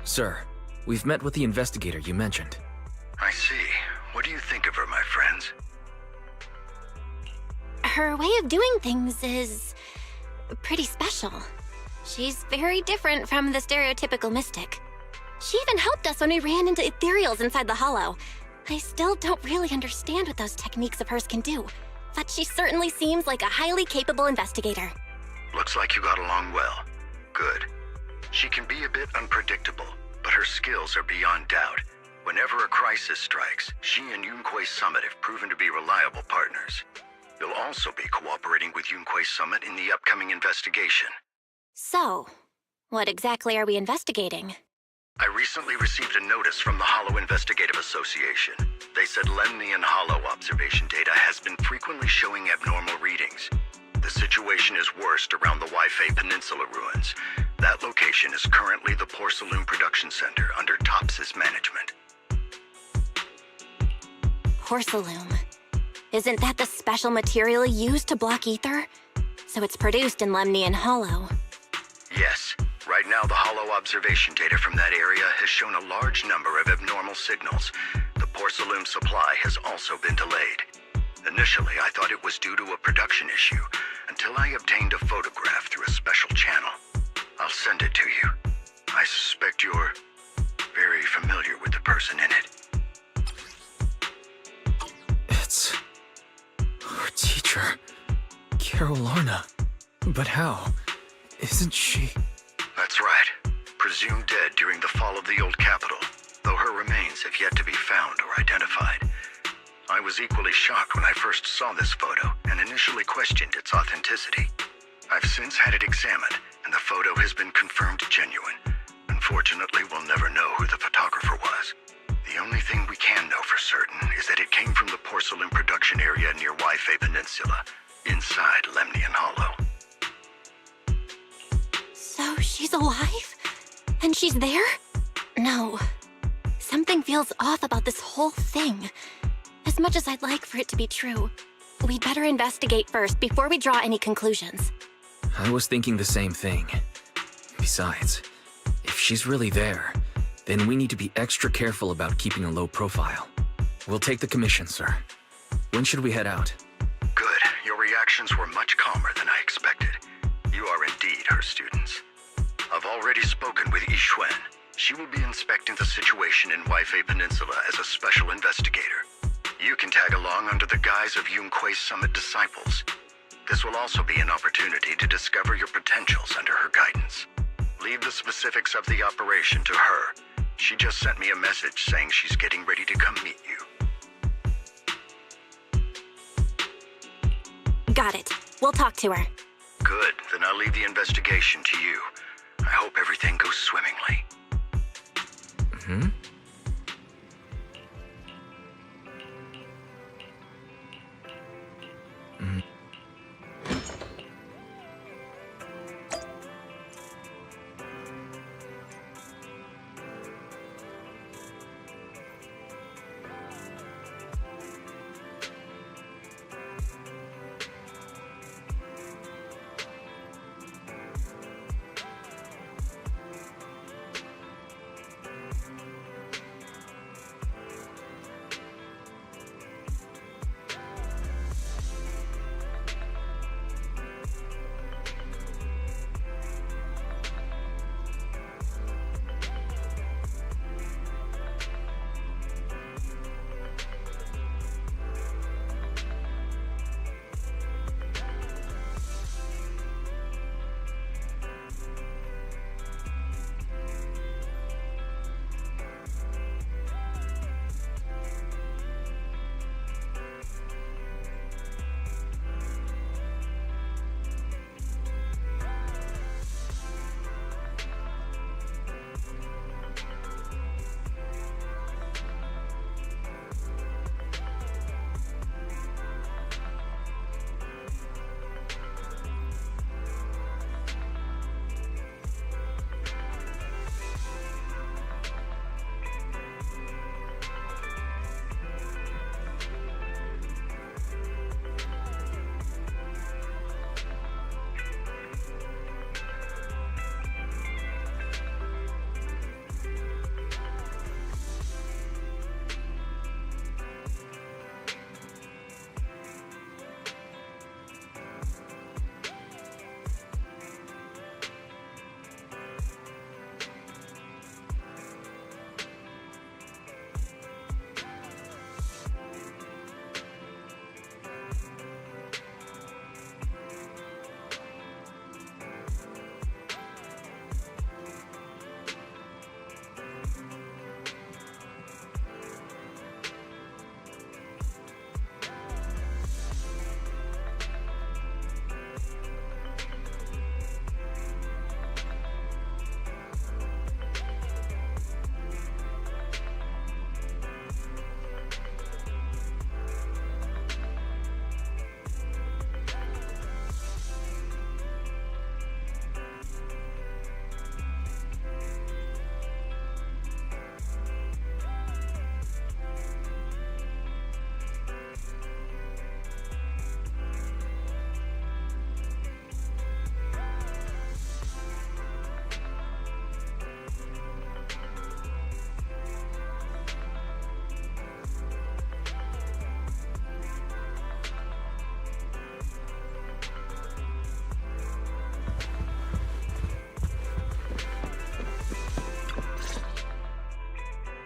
Sir, we've met with the investigator you mentioned. I see. What do you think of her, my friends? Her way of doing things is pretty special. She's very different from the stereotypical mystic. She even helped us when we ran into ethereals inside the Hollow. I still don't really understand what those techniques of hers can do, but she certainly seems like a highly capable investigator. Looks like you got along well. Good. She can be a bit unpredictable, but her skills are beyond doubt. Whenever a crisis strikes, she and Yunquei Summit have proven to be reliable partners. You'll also be cooperating with Yunquei Summit in the upcoming investigation. So, what exactly are we investigating? I recently received a notice from the Hollow Investigative Association. They said Lemnian Hollow observation data has been frequently showing abnormal readings. The situation condition is worst around the Waifei Peninsula ruins. That location is currently the Porcelain Production Center under Tops's management. Porcelain. Isn't that the special material used to block ether? So it's produced in Lemnian Hollow. Yes. Right now, the Hollow observation data from that area has shown a large number of abnormal signals. The Porcelain supply has also been delayed. Initially, I thought it was due to a production issue, until I obtained a photograph through a special channel. I'll send it to you. I suspect you're very familiar with the person in it. It's our teacher, Carol Lorna. But how? Isn't she? That's right. Presumed dead during the fall of the old capital, though her remains have yet to be found or identified. I was equally shocked when I first saw this photo and initially questioned its authenticity. I've since had it examined, and the photo has been confirmed genuine. Unfortunately, we'll never know who the photographer was. The only thing we can know for certain is that it came from the Porcelain production area near Waifei Peninsula, inside Lemnian Hollow. So she's alive? And she's there? No. Something feels off about this whole thing. As much as I'd like for it to be true, we'd better investigate first before we draw any conclusions. I was thinking the same thing. Besides, if she's really there, then we need to be extra careful about keeping a low profile. We'll take the commission, sir. When should we head out? Good. Your reactions were much calmer than I expected. You are indeed her students. I've already spoken with Yixuan. She will be inspecting the situation in Waifei Peninsula as a special investigator. You can tag along under the guise of Yunquei Summit disciples. This will also be an opportunity to discover your potentials under her guidance. Leave the specifics of the operation to her. She just sent me a message saying she's getting ready to come meet you. Got it. We'll talk to her. Good. Then I'll leave the investigation to you. I hope everything goes swimmingly. Mm-hmm.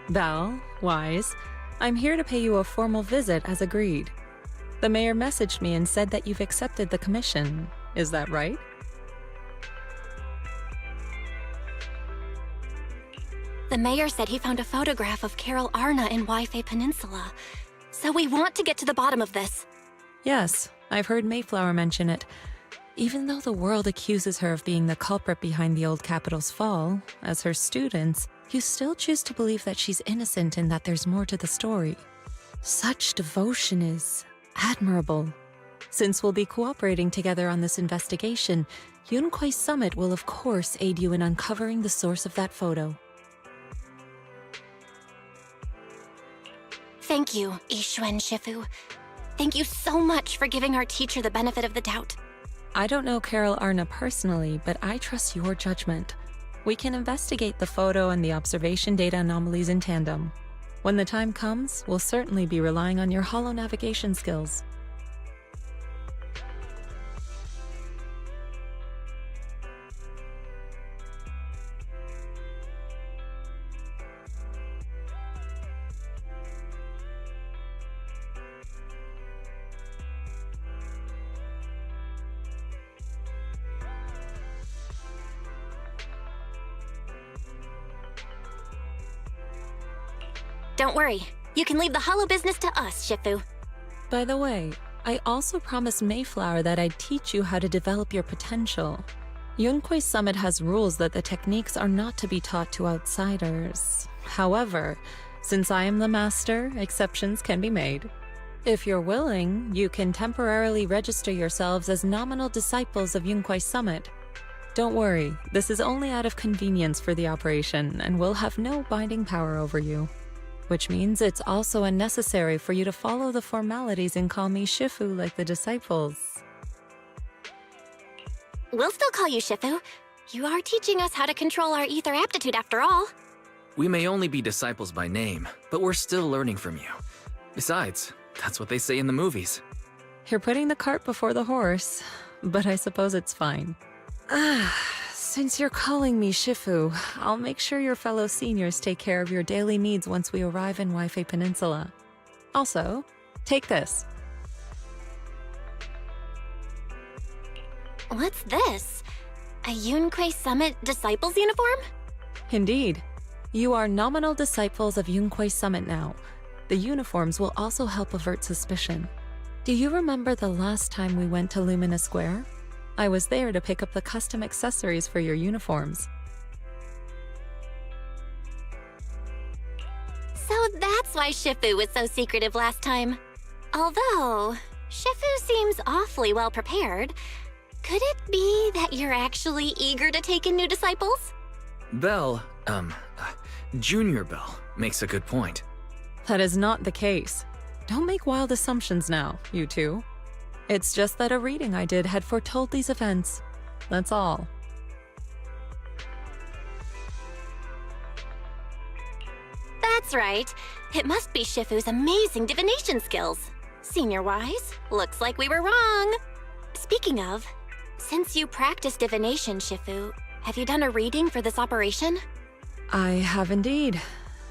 Val, Wise, I'm here to pay you a formal visit as agreed. The mayor messaged me and said that you've accepted the commission. Is that right? The mayor said he found a photograph of Carol Arna in Waifei Peninsula. So we want to get to the bottom of this. Yes, I've heard Mayflower mention it. Even though the world accuses her of being the culprit behind the old capital's fall, as her students, you still choose to believe that she's innocent and that there's more to the story. Such devotion is admirable. Since we'll be cooperating together on this investigation, Yunquei Summit will of course aid you in uncovering the source of that photo. Thank you, Yixuan Shifu. Thank you so much for giving our teacher the benefit of the doubt. I don't know Carol Arna personally, but I trust your judgment. We can investigate the photo and the observation data anomalies in tandem. When the time comes, we'll certainly be relying on your holo navigation skills. Don't worry. You can leave the holo business to us, Shifu. By the way, I also promised Mayflower that I'd teach you how to develop your potential. Yunquei Summit has rules that the techniques are not to be taught to outsiders. However, since I am the master, exceptions can be made. If you're willing, you can temporarily register yourselves as nominal disciples of Yunquei Summit. Don't worry, this is only out of convenience for the operation and will have no binding power over you. Which means it's also unnecessary for you to follow the formalities and call me Shifu like the disciples. We'll still call you Shifu. You are teaching us how to control our ether aptitude after all. We may only be disciples by name, but we're still learning from you. Besides, that's what they say in the movies. You're putting the cart before the horse, but I suppose it's fine. Since you're calling me Shifu, I'll make sure your fellow seniors take care of your daily needs once we arrive in Waifei Peninsula. Also, take this. What's this? A Yunquei Summit Disciples uniform? Indeed. You are nominal disciples of Yunquei Summit now. The uniforms will also help avert suspicion. Do you remember the last time we went to Lumina Square? I was there to pick up the custom accessories for your uniforms. So that's why Shifu was so secretive last time. Although, Shifu seems awfully well prepared. Could it be that you're actually eager to take in new disciples? Bell, Junior Bell, makes a good point. That is not the case. Don't make wild assumptions now, you two. It's just that a reading I did had foretold these events. That's all. That's right. It must be Shifu's amazing divination skills. Senior Wise, looks like we were wrong. Speaking of, since you practice divination, Shifu, have you done a reading for this operation? I have indeed.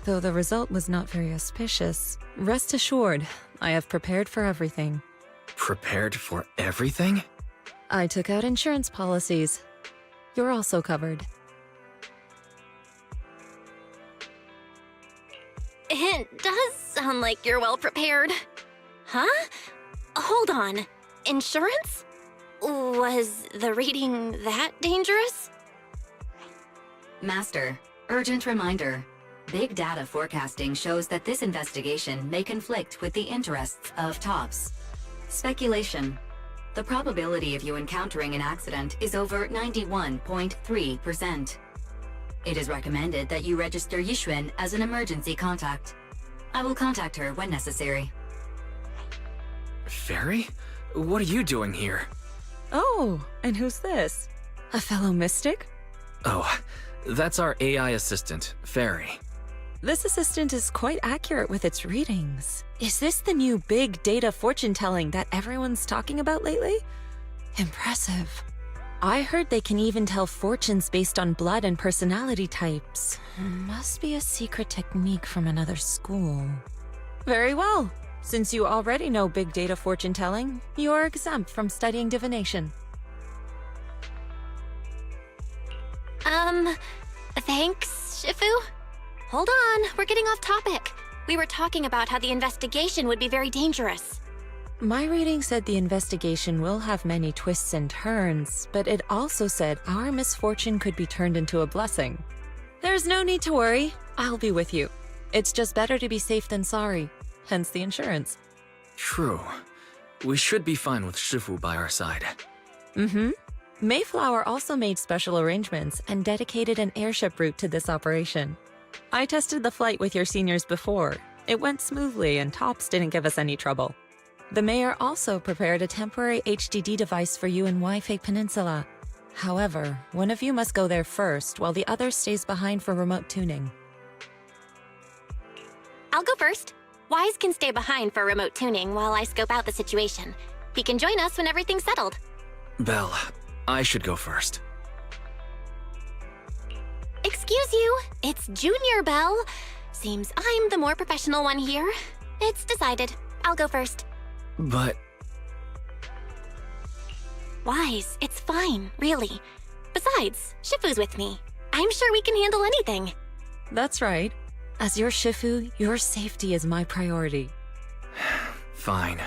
Though the result was not very auspicious. Rest assured, I have prepared for everything. Prepared for everything? I took out insurance policies. You're also covered. It does sound like you're well prepared. Huh? Hold on. Insurance? Was the reading that dangerous? Master, urgent reminder. Big data forecasting shows that this investigation may conflict with the interests of TOPS. Speculation. The probability of you encountering an accident is over 91.3%. It is recommended that you register Yixuan as an emergency contact. I will contact her when necessary. Fairy? What are you doing here? Oh, and who's this? A fellow mystic? Oh, that's our AI assistant, Fairy. This assistant is quite accurate with its readings. Is this the new big data fortune-telling that everyone's talking about lately? Impressive. I heard they can even tell fortunes based on blood and personality types. Must be a secret technique from another school. Very well. Since you already know big data fortune telling, you are exempt from studying divination. Thanks, Shifu? Hold on, we're getting off topic. We were talking about how the investigation would be very dangerous. My reading said the investigation will have many twists and turns, but it also said our misfortune could be turned into a blessing. There's no need to worry. I'll be with you. It's just better to be safe than sorry. Hence the insurance. True. We should be fine with Shifu by our side. Mm-hmm. Mayflower also made special arrangements and dedicated an airship route to this operation. I tested the flight with your seniors before. It went smoothly and Tops didn't give us any trouble. The mayor also prepared a temporary HDD device for you in Wi-Fi Peninsula. However, one of you must go there first while the other stays behind for remote tuning. I'll go first. Wise can stay behind for remote tuning while I scope out the situation. He can join us when everything's settled. Belle, I should go first. Excuse you, it's Junior Belle. Seems I'm the more professional one here. It's decided. I'll go first. But... Wise, it's fine, really. Besides, Shifu's with me. I'm sure we can handle anything. That's right. As your Shifu, your safety is my priority. Fine.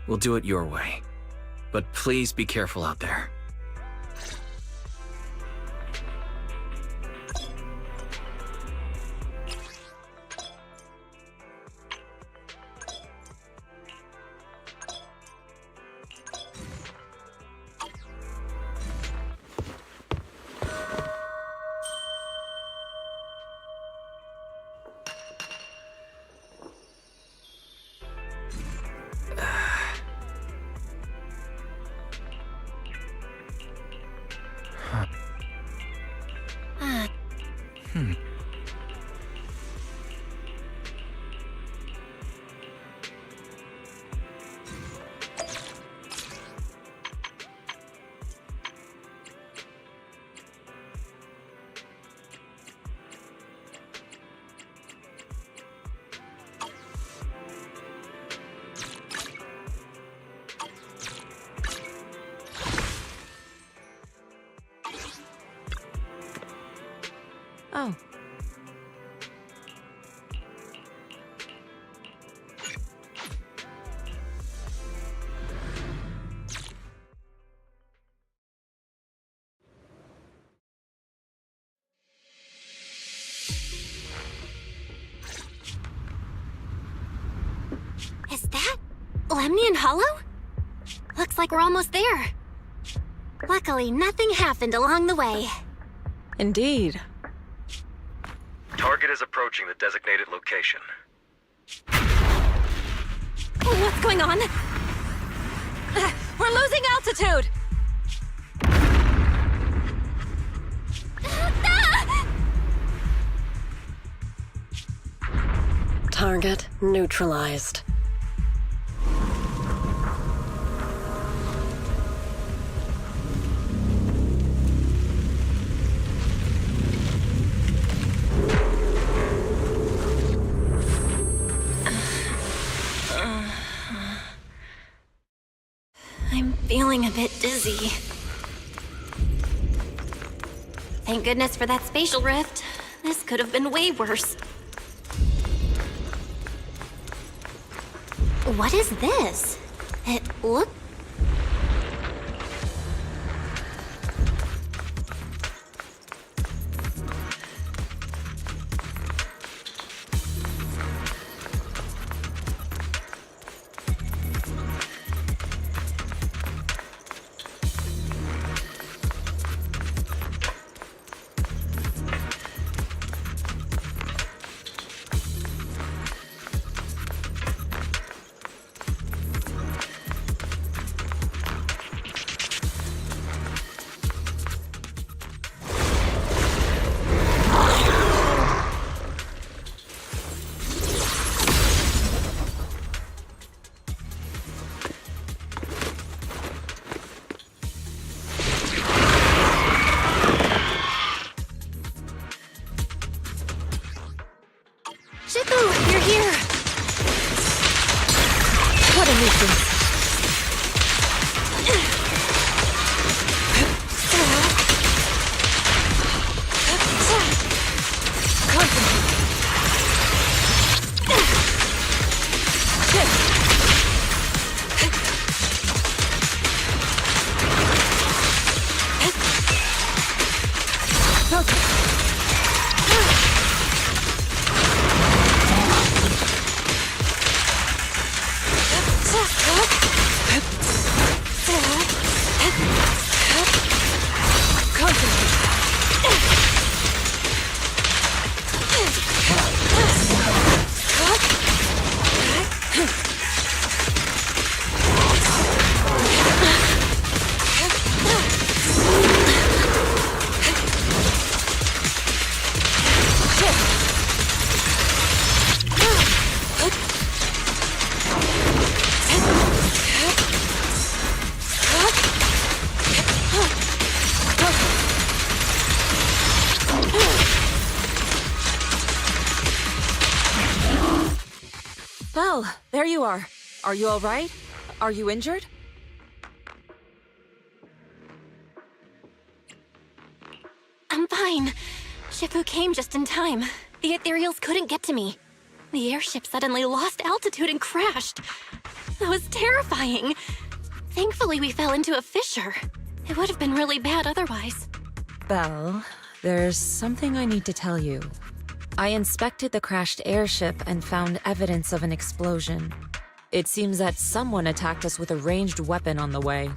We'll do it your way. But please be careful out there. Oh. Is that Lemnian Hollow? Looks like we're almost there. Luckily, nothing happened along the way. Indeed. Target is approaching the designated location. What's going on? We're losing altitude! Target neutralized. I'm feeling a bit dizzy. Thank goodness for that spatial rift. This could have been way worse. What is this? It look... there you are. Are you all right? Are you injured? I'm fine. Shifu came just in time. The ethereals couldn't get to me. The airship suddenly lost altitude and crashed. That was terrifying. Thankfully, we fell into a fissure. It would have been really bad otherwise. Belle, there's something I need to tell you. I inspected the crashed airship and found evidence of an explosion. It seems that someone attacked us with a ranged weapon on the way.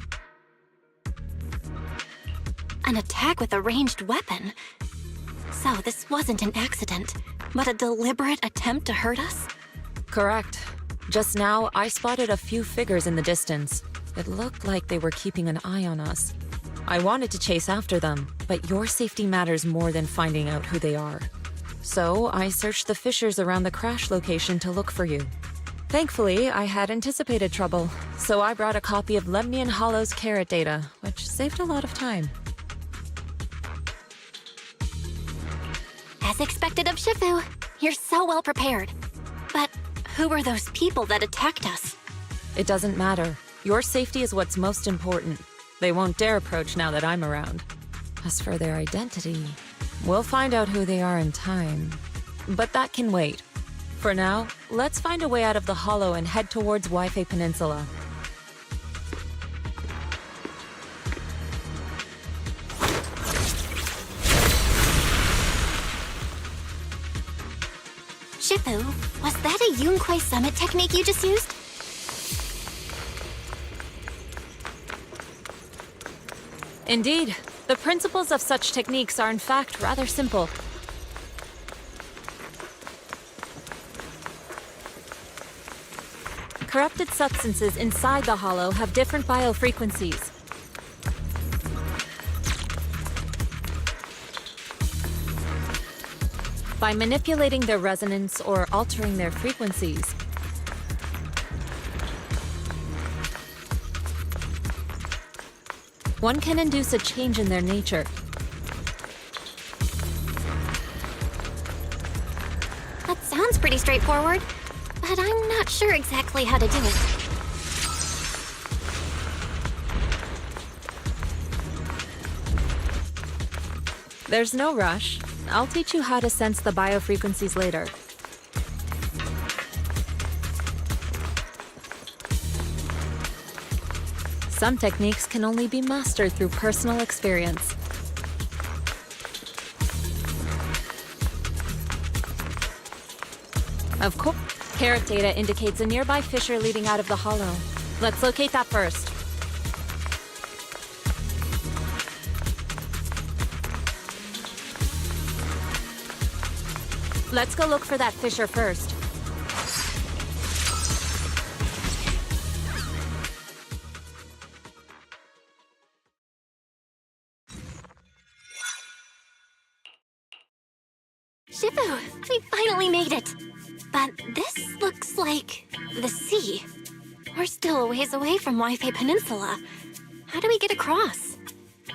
An attack with a ranged weapon? So this wasn't an accident, but a deliberate attempt to hurt us? Correct. Just now, I spotted a few figures in the distance. It looked like they were keeping an eye on us. I wanted to chase after them, but your safety matters more than finding out who they are. So I searched the fissures around the crash location to look for you. Thankfully, I had anticipated trouble, so I brought a copy of Lemnian Hollow's carrot data, which saved a lot of time. As expected of Shifu, you're so well prepared. But who were those people that attacked us? It doesn't matter. Your safety is what's most important. They won't dare approach now that I'm around. As for their identity, we'll find out who they are in time. But that can wait. For now, let's find a way out of the hollow and head towards Waifei Peninsula. Shifu, was that a Yunquei Summit technique you just used? Indeed. The principles of such techniques are in fact rather simple. Corrupted substances inside the hollow have different biofrequencies. By manipulating their resonance or altering their frequencies, one can induce a change in their nature. That sounds pretty straightforward, but I'm not sure exactly how to do it. There's no rush. I'll teach you how to sense the biofrequencies later. Some techniques can only be mastered through personal experience. Of course, carrot data indicates a nearby fissure leading out of the hollow. Let's locate that first. Let's go look for that fissure first. Shifu, we finally made it! But this looks like the sea. We're still a ways away from Waifei Peninsula. How do we get across?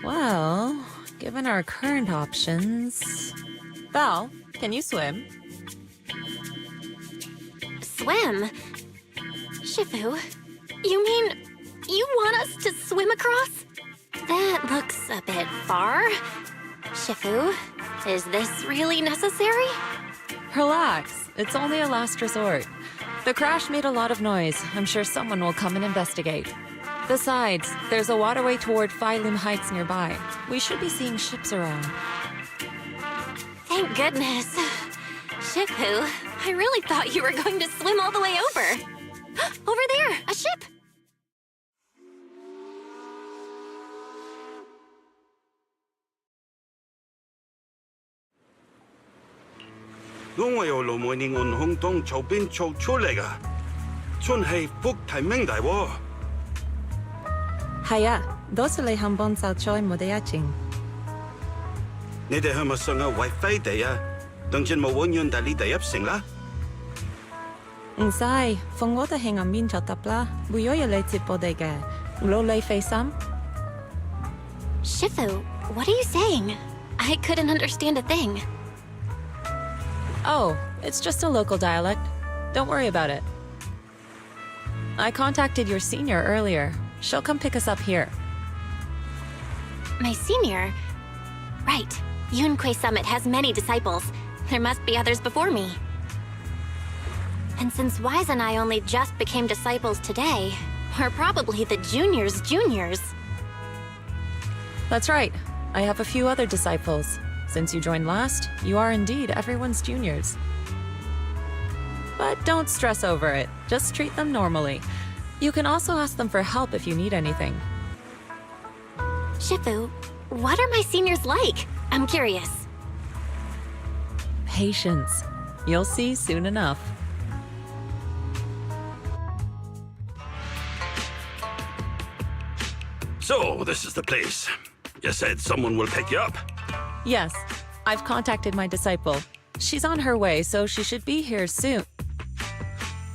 Well, given our current options... Val, can you swim? Swim? Shifu, you mean you want us to swim across? That looks a bit far. Shifu, is this really necessary? Relax, it's only a last resort. The crash made a lot of noise. I'm sure someone will come and investigate. Besides, there's a waterway toward Phylum Heights nearby. We should be seeing ships around. Thank goodness. Shifu, I really thought you were going to swim all the way over. Over there, a ship! Haya, dosule hambon sao choi modeyaching. 你哋係咪上嘅為飛地啊？當陣冇揾樣大呢地入城啦？唔使，逢我哋喺岸邊就得啦，會有嘢嚟接我哋嘅，唔攞你費心。Shifu, what are you saying? I couldn't understand a thing. Oh, it's just a local dialect. Don't worry about it. I contacted your senior earlier. She'll come pick us up here. My senior? Right. Yunque Summit has many disciples. There must be others before me. And since Wise and I only just became disciples today, we're probably the juniors' juniors. That's right. I have a few other disciples. Since you joined last, you are indeed everyone's juniors. But don't stress over it. Just treat them normally. You can also ask them for help if you need anything. Shifu, what are my seniors like? I'm curious. Patience. You'll see soon enough. So, this is the place. You said someone will pick you up. Yes, I've contacted my disciple. She's on her way, so she should be here soon.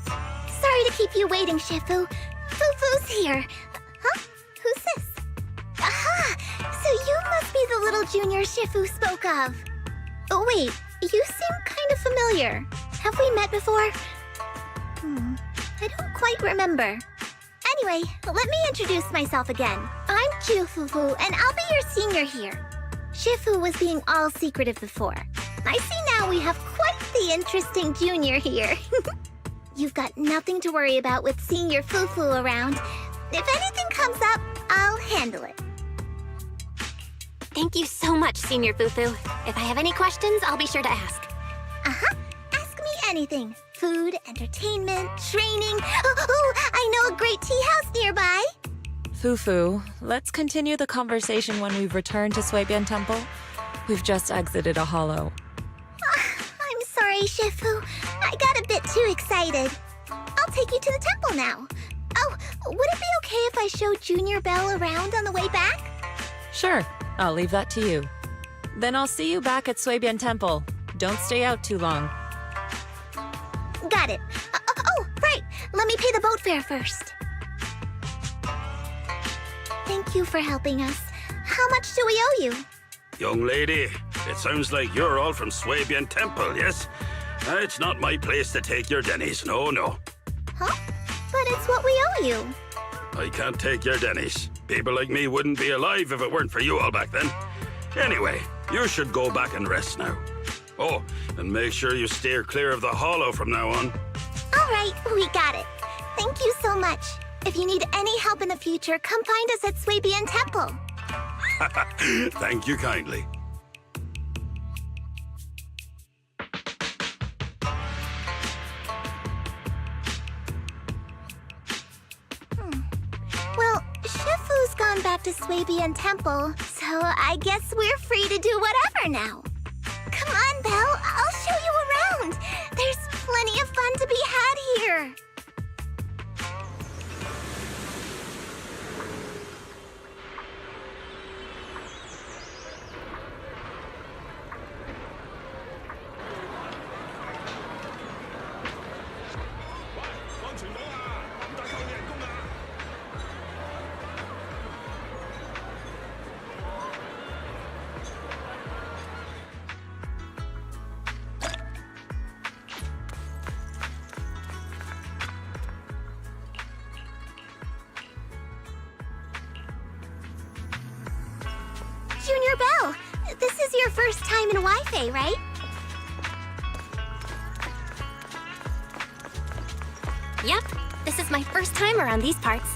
Sorry to keep you waiting, Shifu. Fufu's here. Huh? Who's this? Aha! So you must be the little junior Shifu spoke of. Oh wait, you seem kind of familiar. Have we met before? I don't quite remember. Anyway, let me introduce myself again. I'm Fufu, and I'll be your senior here. Shifu was being all secretive before. I see now we have quite the interesting junior here. You've got nothing to worry about with Senior Fufu around. If anything comes up, I'll handle it. Thank you so much, Senior Fufu. If I have any questions, I'll be sure to ask. Uh-huh. Ask me anything. Food, entertainment, training. Oh, I know a great tea house nearby. Fufu, let's continue the conversation when we've returned to Suibian Temple. We've just exited a hollow. I'm sorry, Shifu. I got a bit too excited. I'll take you to the temple now. Oh, would it be okay if I show Junior Belle around on the way back? Sure, I'll leave that to you. Then I'll see you back at Suibian Temple. Don't stay out too long. Got it. Oh, right. Let me pay the boat fare first. Thank you for helping us. How much do we owe you? Young lady, it sounds like you're all from Suibian Temple, yes? It's not my place to take your dennies, no. Huh? But it's what we owe you. I can't take your dennies. People like me wouldn't be alive if it weren't for you all back then. Anyway, you should go back and rest now. Oh, and make sure you steer clear of the hollow from now on. All right, we got it. Thank you so much. If you need any help in the future, come find us at Suibian Temple. Thank you kindly. Well, Shifu's gone back to Suibian Temple, so I guess we're free to do whatever now. Come on, Belle, I'll show you around. There's plenty of fun to be had here. Junior Belle, this is your first time in Wi-Fi, right? Yep, this is my first time around these parts.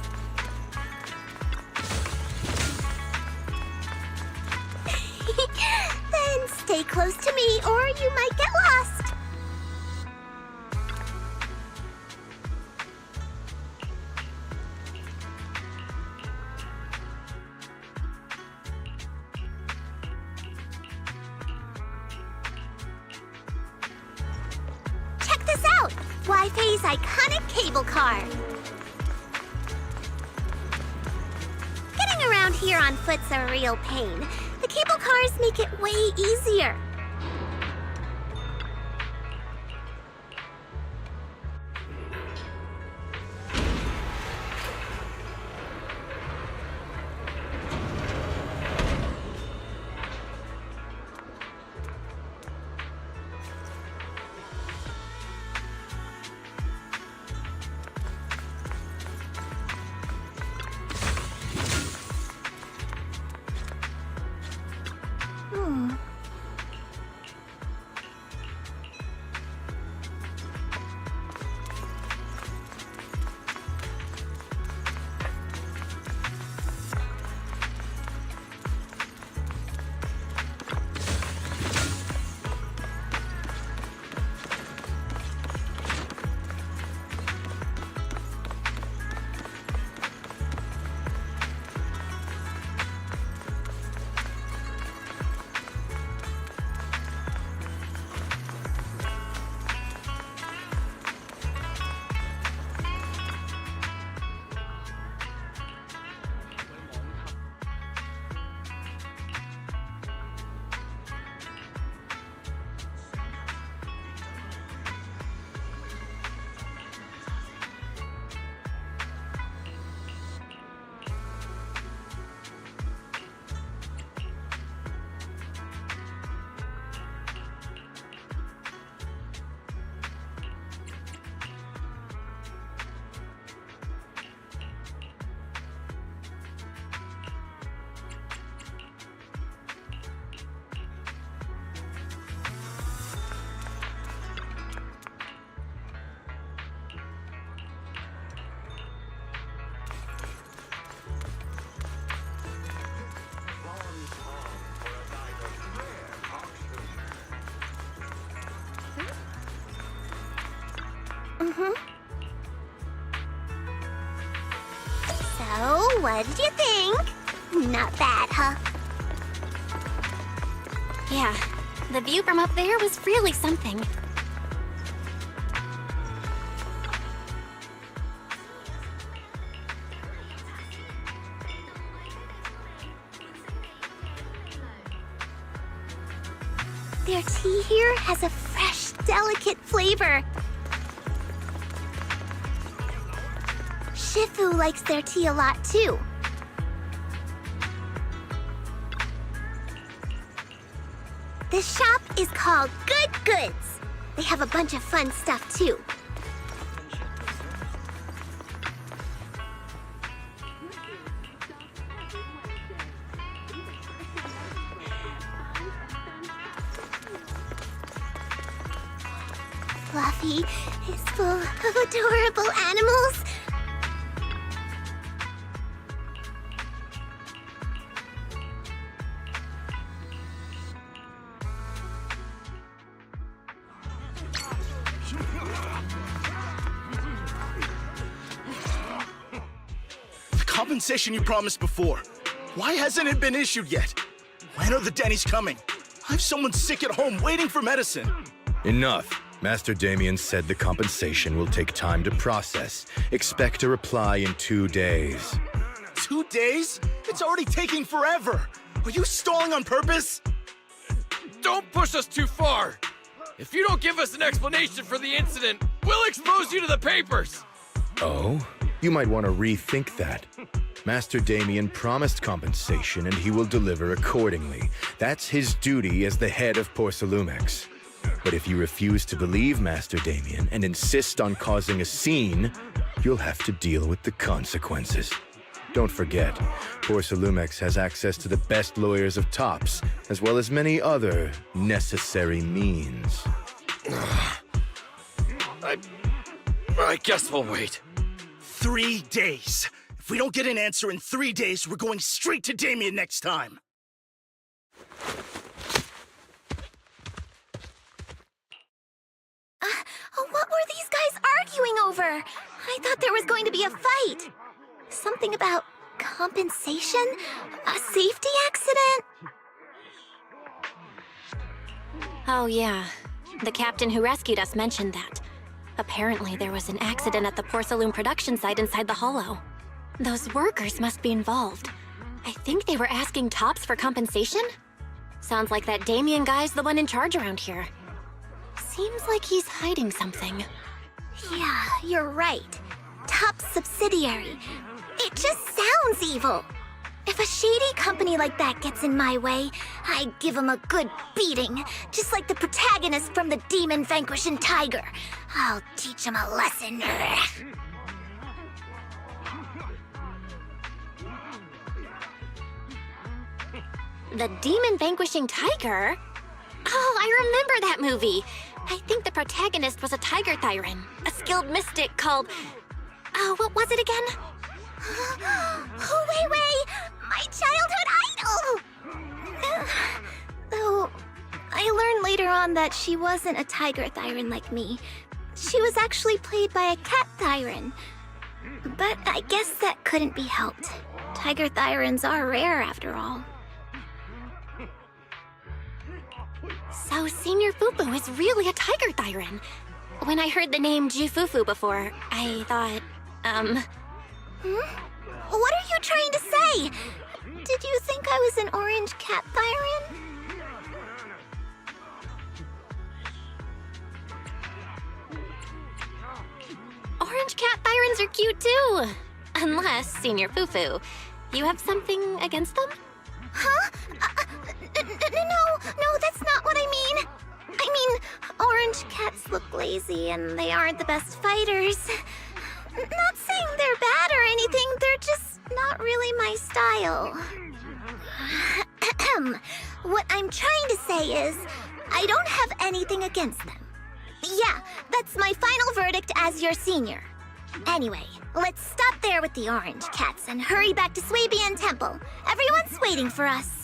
Then stay close to me or you might get lost. Check this out! Wi-Fi's iconic cable car. Getting around here on foot's a real pain. The cable cars make it way easier. What did you think? Not bad, huh? Yeah, the view from up there was really something. Their tea here has a fresh, delicate flavor. Shifu likes their tea a lot too. This shop is called Good Goods. They have a bunch of fun stuff too. Fluffy is full of adorable animals. The compensation you promised before. Why hasn't it been issued yet? When are the Denny's coming? I have someone sick at home waiting for medicine. Enough. Master Damien said the compensation will take time to process. Expect a reply in 2 days. 2 days? It's already taking forever. Are you stalling on purpose? Don't push us too far. If you don't give us an explanation for the incident, we'll expose you to the papers. Oh? You might want to rethink that. Master Damien promised compensation and he will deliver accordingly. That's his duty as the head of Porcelumex. But if you refuse to believe Master Damien and insist on causing a scene, you'll have to deal with the consequences. Don't forget, Porcelumex has access to the best lawyers of Tops, as well as many other necessary means. I guess we'll wait. 3 days. If we don't get an answer in 3 days, we're going straight to Damien next time. What were these guys arguing over? I thought there was going to be a fight. Something about compensation? A safety accident? Oh yeah, the captain who rescued us mentioned that. Apparently there was an accident at the Porcelain production site inside the Hollow. Those workers must be involved. I think they were asking Tops for compensation? Sounds like that Damien guy's the one in charge around here. Seems like he's hiding something. Yeah, you're right. Top subsidiary. It just sounds evil. If a shady company like that gets in my way, I give them a good beating, just like the protagonist from the Demon Vanquishing Tiger. I'll teach them a lesson. The Demon Vanquishing Tiger? Oh, I remember that movie. I think the protagonist was a Tiger Thyran, a skilled mystic called... Oh, what was it again? Oh, wait! My childhood idol! Though, I learned later on that she wasn't a Tiger Thyran like me. She was actually played by a Cat Thyran. But I guess that couldn't be helped. Tiger Thyrans are rare after all. So Senior Fufu is really a Tiger Thyran. When I heard the name Jufufu before, I thought, What are you trying to say? Did you think I was an orange cat Thyran? Orange cat Thyrans are cute too. Unless, Senior Fufu, you have something against them? Huh? No, that's not what I mean. I mean, orange cats look lazy and they aren't the best fighters. Not saying they're bad or anything, they're just not really my style. What I'm trying to say is, I don't have anything against them. Yeah, that's my final verdict as your senior. Anyway, let's stop there with the orange cats and hurry back to Swabian Temple. Everyone's waiting for us.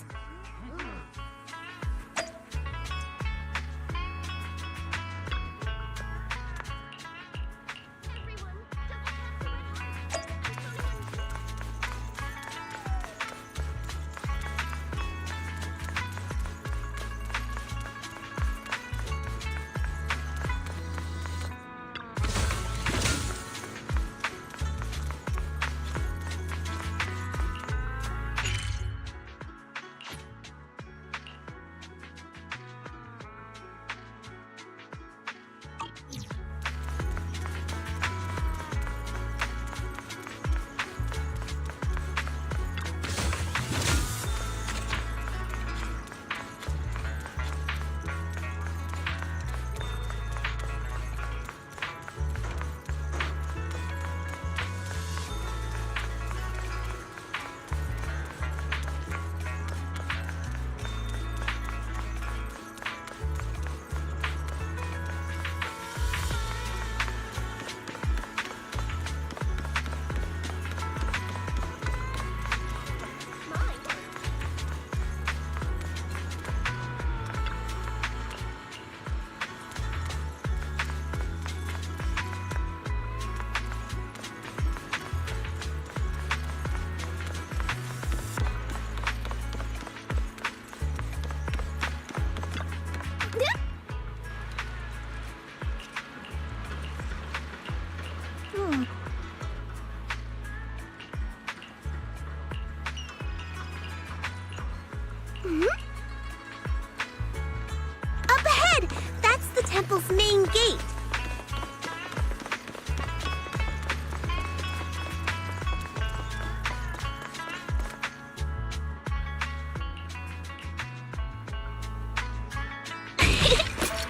Up ahead! That's the temple's main gate.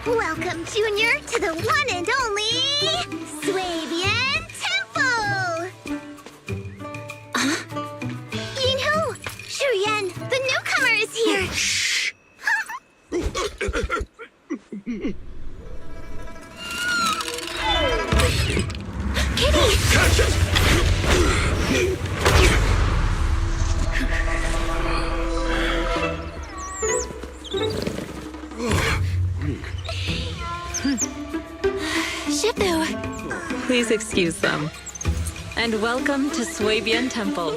Welcome, Junior, to the one and only Swabian Temple! Yinhu! Shuyan, the newcomer is here! Shh! Kitty! Catch it! Shifu! Please excuse them. And welcome to Swabian Temple.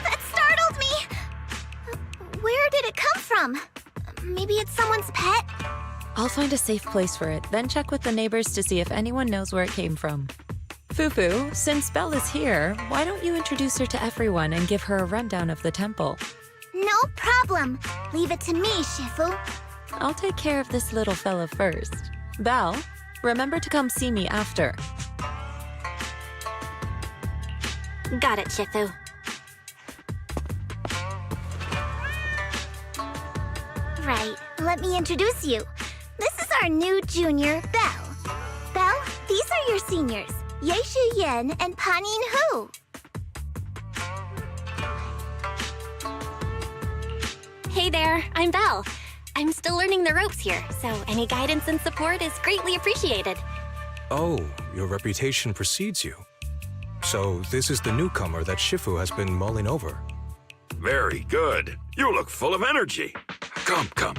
That startled me! Where did it come from? Maybe it's someone's pet? I'll find a safe place for it, then check with the neighbors to see if anyone knows where it came from. Fufu, since Belle is here, why don't you introduce her to everyone and give her a rundown of the temple? No problem. Leave it to me, Shifu. I'll take care of this little fella first. Belle, remember to come see me after. Got it, Shifu. Right, let me introduce you. This is our new junior, Belle. Belle, these are your seniors, Yeishu Yen and Panin Hu. Hey there, I'm Belle. I'm still learning the ropes here, so any guidance and support is greatly appreciated. Oh, your reputation precedes you. So this is the newcomer that Shifu has been mulling over. Very good. You look full of energy. Come, come.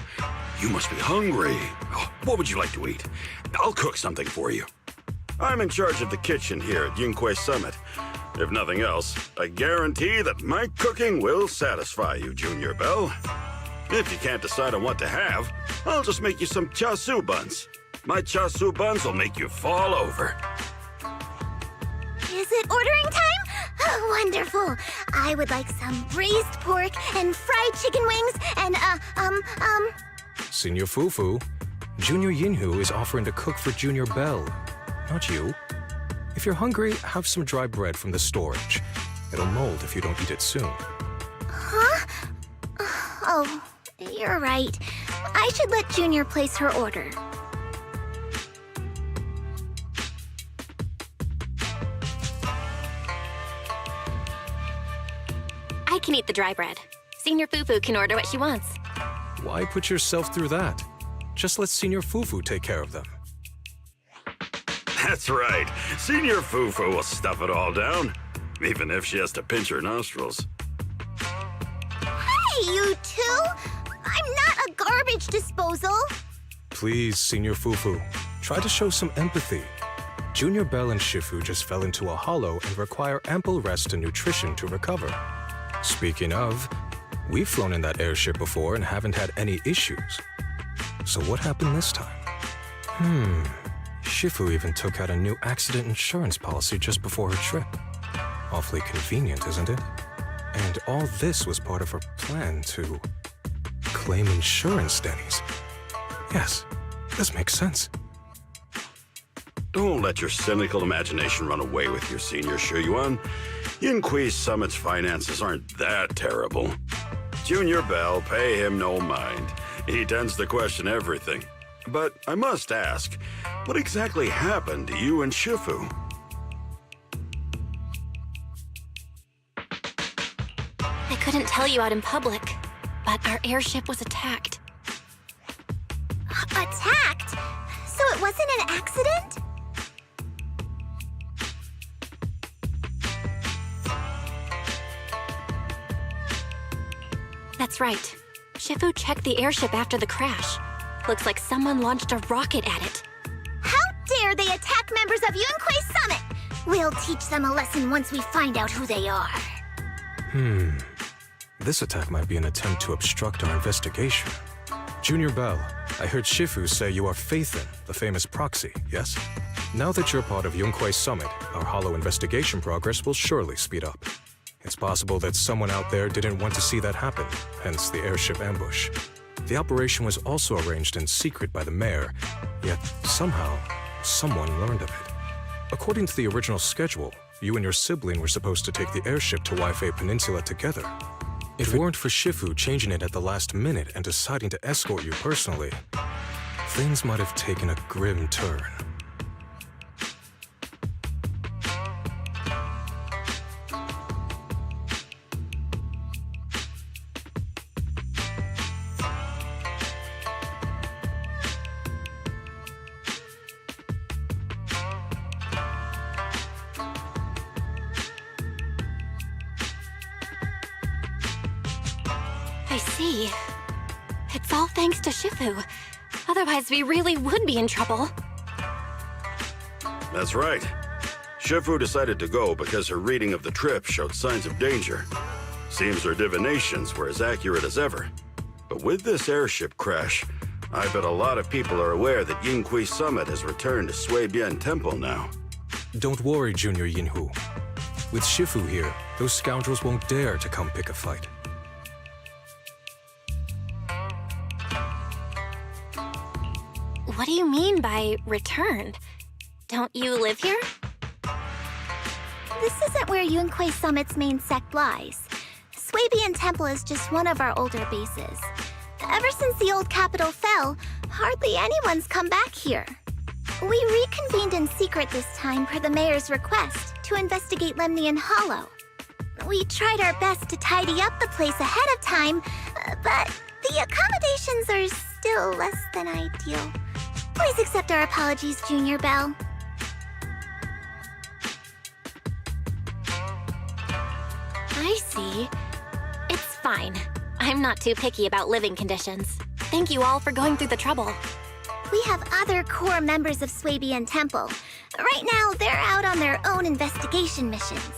You must be hungry. Oh, what would you like to eat? I'll cook something for you. I'm in charge of the kitchen here at Yunquay Summit. If nothing else, I guarantee that my cooking will satisfy you, Junior Belle. If you can't decide on what to have, I'll just make you some chasu buns. My chasu buns will make you fall over. Is it ordering time? Oh, wonderful. I would like some braised pork and fried chicken wings and, Senior Fufu, Junior Yinhu is offering to cook for Junior Belle, not you. If you're hungry, have some dry bread from the storage. It'll mold if you don't eat it soon. Huh? Oh, you're right. I should let Junior place her order. I can eat the dry bread. Senior Fufu can order what she wants. Why put yourself through that? Just let Senior Fufu take care of them. That's right. Senior Fufu will stuff it all down, even if she has to pinch her nostrils. Hey, you two! I'm not a garbage disposal! Please, Senior Fufu, try to show some empathy. Junior Belle and Shifu just fell into a hollow and require ample rest and nutrition to recover. Speaking of, we've flown in that airship before and haven't had any issues. So what happened this time? Shifu even took out a new accident insurance policy just before her trip. Awfully convenient, isn't it? And all this was part of her plan to claim insurance, Denny's. Yes, this makes sense. Don't let your cynical imagination run away with you, Senior Shuyuan. Yunquay Summit's finances aren't that terrible. Junior Belle, pay him no mind. He tends to question everything. But I must ask, what exactly happened to you and Shifu? I couldn't tell you out in public, but our airship was attacked. Attacked? So it wasn't an accident? That's right. Shifu checked the airship after the crash. Looks like someone launched a rocket at it. How dare they attack members of Yunquay Summit? We'll teach them a lesson once we find out who they are. This attack might be an attempt to obstruct our investigation. Junior Belle, I heard Shifu say you are Faithin, the famous proxy, yes? Now that you're part of Yunquay Summit, our hollow investigation progress will surely speed up. It's possible that someone out there didn't want to see that happen, hence the airship ambush. The operation was also arranged in secret by the mayor, yet somehow, someone learned of it. According to the original schedule, you and your sibling were supposed to take the airship to Waifei Peninsula together. If it weren't for Shifu changing it at the last minute and deciding to escort you personally, things might have taken a grim turn. I see. It's all thanks to Shifu. Otherwise, we really would be in trouble. That's right. Shifu decided to go because her reading of the trip showed signs of danger. Seems her divinations were as accurate as ever. But with this airship crash, I bet a lot of people are aware that Yinghui Summit has returned to Suibian Temple now. Don't worry, Junior Yinhu. With Shifu here, those scoundrels won't dare to come pick a fight. What do you mean by returned? Don't you live here? This isn't where Yunquei Summit's main sect lies. Suibian Temple is just one of our older bases. Ever since the old capital fell, hardly anyone's come back here. We reconvened in secret this time per the mayor's request to investigate Lemnian Hollow. We tried our best to tidy up the place ahead of time, but the accommodations are still less than ideal. Please accept our apologies, Junior Bell. I see. It's fine. I'm not too picky about living conditions. Thank you all for going through the trouble. We have other core members of Suibian Temple. Right now, they're out on their own investigation missions.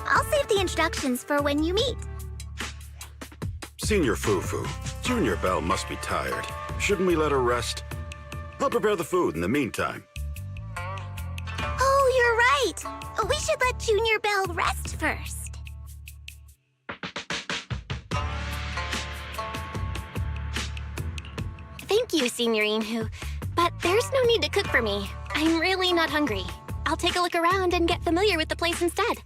I'll save the introductions for when you meet. Senior Fufu, Junior Bell must be tired. Shouldn't we let her rest? I'll prepare the food in the meantime. Oh, you're right. We should let Junior Bell rest first. Thank you, Senior Yinhu. But there's no need to cook for me. I'm really not hungry. I'll take a look around and get familiar with the place instead.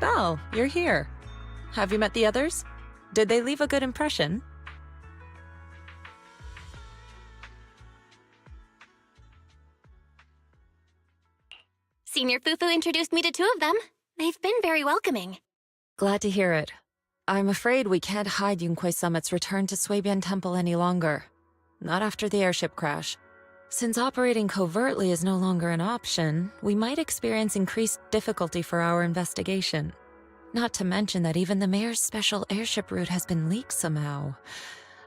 Belle, you're here. Have you met the others? Did they leave a good impression? Senior Fufu introduced me to two of them. They've been very welcoming. Glad to hear it. I'm afraid we can't hide Yunquei Summit's return to Suibian Temple any longer. Not after the airship crash. Since operating covertly is no longer an option, we might experience increased difficulty for our investigation. Not to mention that even the mayor's special airship route has been leaked somehow.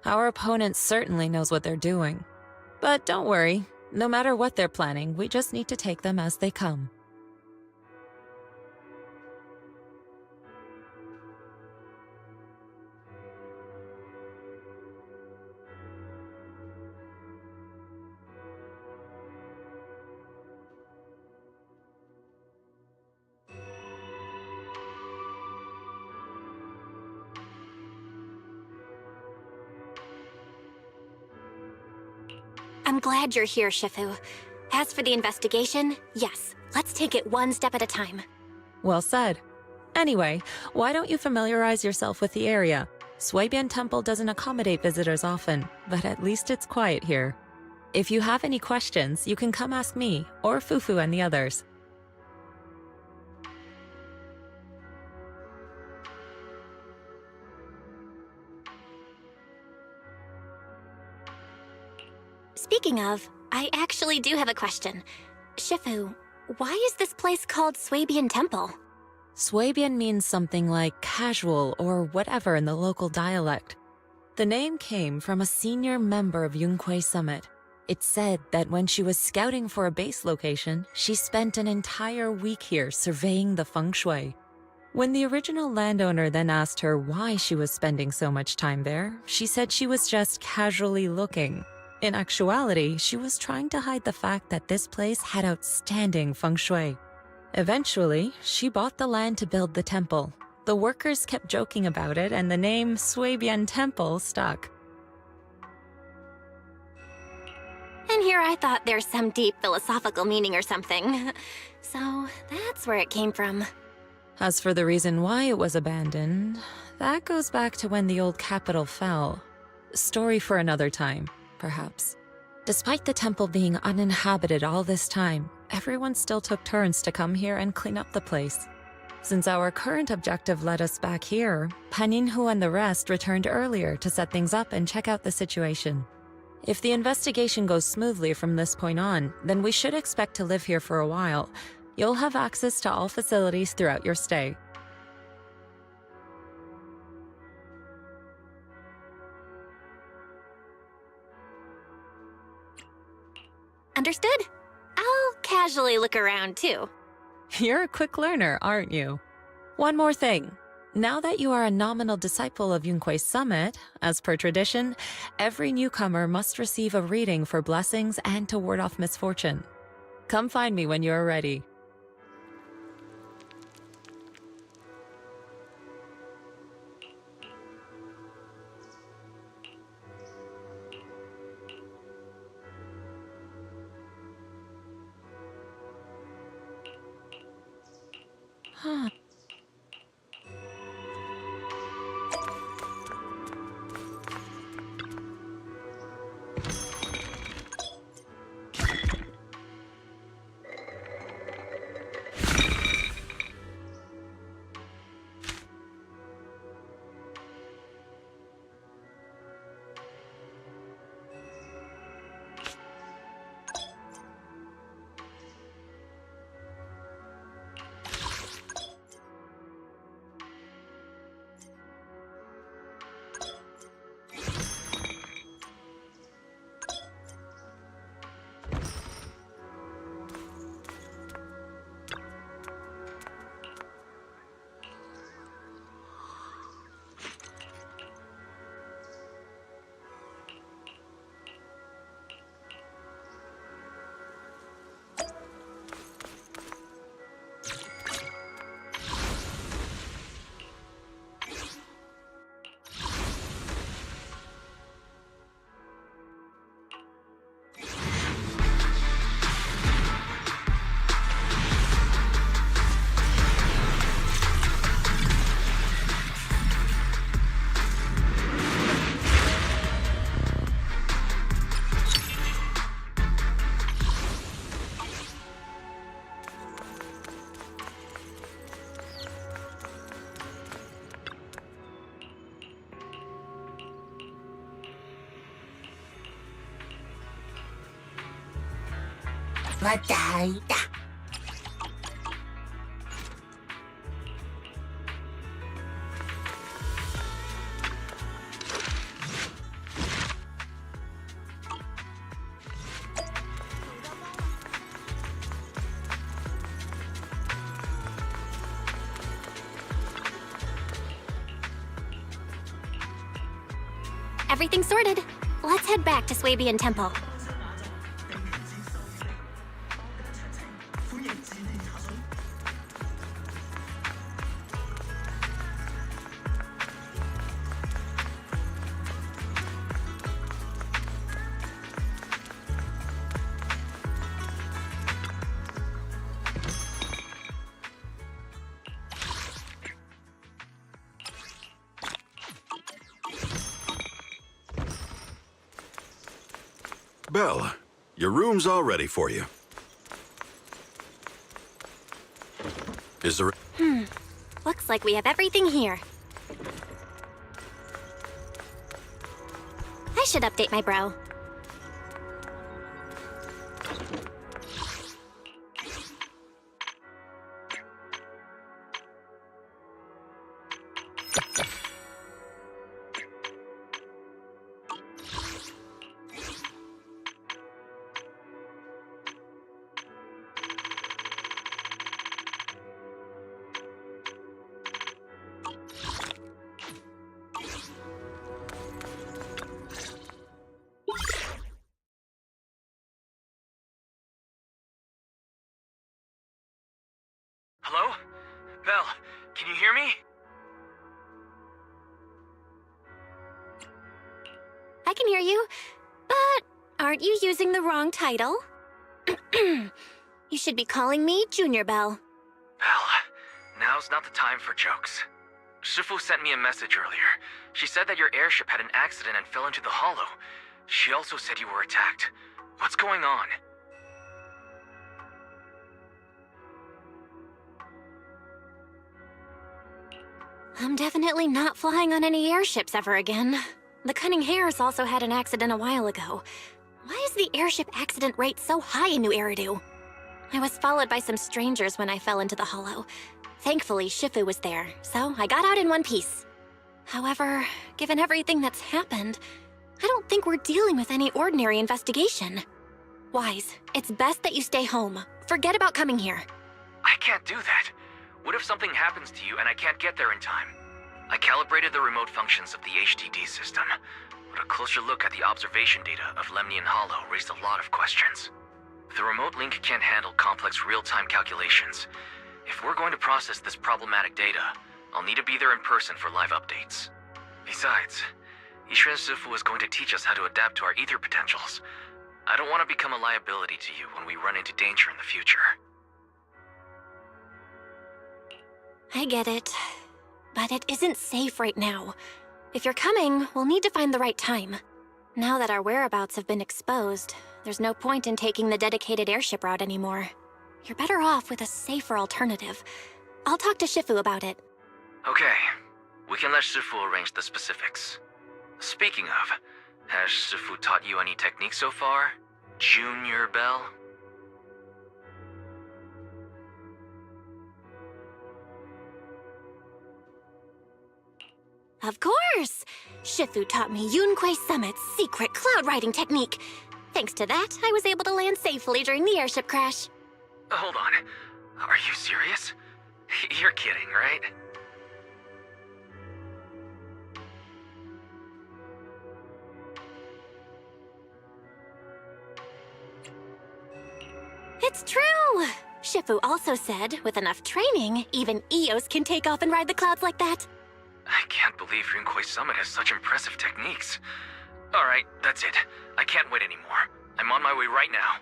Our opponent certainly knows what they're doing. But don't worry, no matter what they're planning, we just need to take them as they come. I'm glad you're here, Shifu. As for the investigation, yes, let's take it one step at a time. Well said. Anyway, why don't you familiarize yourself with the area? Suibian Temple doesn't accommodate visitors often, but at least it's quiet here. If you have any questions, you can come ask me, or Fufu and the others. Speaking of, I actually do have a question. Shifu, why is this place called Swabian Temple? Swabian means something like casual or whatever in the local dialect. The name came from a senior member of Yunquei Summit. It's said that when she was scouting for a base location, she spent an entire week here surveying the feng shui. When the original landowner then asked her why she was spending so much time there, she said she was just casually looking. In actuality, she was trying to hide the fact that this place had outstanding feng shui. Eventually, she bought the land to build the temple. The workers kept joking about it, and the name Swabian Temple stuck. And here I thought there's some deep philosophical meaning or something. So that's where it came from. As for the reason why it was abandoned, that goes back to when the old capital fell. Story for another time, perhaps. Despite the temple being uninhabited all this time, everyone still took turns to come here and clean up the place. Since our current objective led us back here, Paninhu and the rest returned earlier to set things up and check out the situation. If the investigation goes smoothly from this point on, then we should expect to live here for a while. You'll have access to all facilities throughout your stay. Understood? I'll casually look around too. You're a quick learner, aren't you? One more thing. Now that you are a nominal disciple of Yunquei Summit, as per tradition, every newcomer must receive a reading for blessings and to ward off misfortune. Come find me when you're ready. Huh. Everything sorted. Let's head back to Swabian Temple. Belle, your room's all ready for you. Is there... Looks like we have everything here. I should update my bro. Hello? Belle, can you hear me? I can hear you, but aren't you using the wrong title? You should be calling me Junior Belle. Belle, now's not the time for jokes. Shifu sent me a message earlier. She said that your airship had an accident and fell into the hollow. She also said you were attacked. What's going on? I'm definitely not flying on any airships ever again. The Cunning Hares also had an accident a while ago. Why is the airship accident rate so high in New Eridu? I was followed by some strangers when I fell into the hollow. Thankfully, Shifu was there, so I got out in one piece. However, given everything that's happened, I don't think we're dealing with any ordinary investigation. Wise, it's best that you stay home. Forget about coming here. I can't do that. What if something happens to you and I can't get there in time? I calibrated the remote functions of the HDD system, but a closer look at the observation data of Lemnian Hollow raised a lot of questions. The remote link can't handle complex real-time calculations. If we're going to process this problematic data, I'll need to be there in person for live updates. Besides, Yishuan Shifu is going to teach us how to adapt to our ether potentials. I don't want to become a liability to you when we run into danger in the future. I get it, but it isn't safe right now. If you're coming, we'll need to find the right time. Now that our whereabouts have been exposed, there's no point in taking the dedicated airship route anymore. You're better off with a safer alternative. I'll talk to Shifu about it. Okay, we can let Shifu arrange the specifics. Speaking of, has Shifu taught you any techniques so far, Junior Belle? Of course! Shifu taught me Yunquei Summit's secret cloud riding technique. Thanks to that, I was able to land safely during the airship crash. Hold on. Are you serious? You're kidding, right? It's true! Shifu also said, with enough training, even Eos can take off and ride the clouds like that. I can't believe Yunquei Summit has such impressive techniques. Alright, that's it. I can't wait anymore. I'm on my way right now.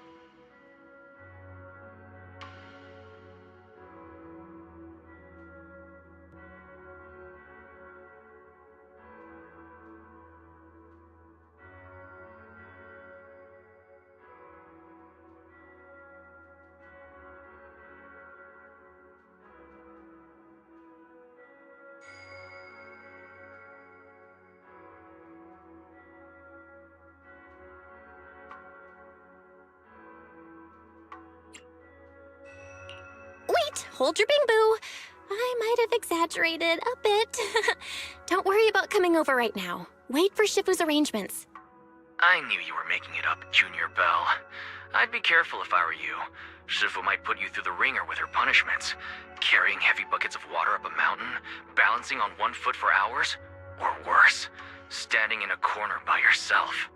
Wait, hold your bing boo. I might have exaggerated a bit. Don't worry about coming over right now. Wait for Shifu's arrangements. I knew you were making it up, Junior Belle. I'd be careful if I were you. Shifu might put you through the ringer with her punishments. Carrying heavy buckets of water up a mountain, balancing on one foot for hours, or worse, standing in a corner by yourself.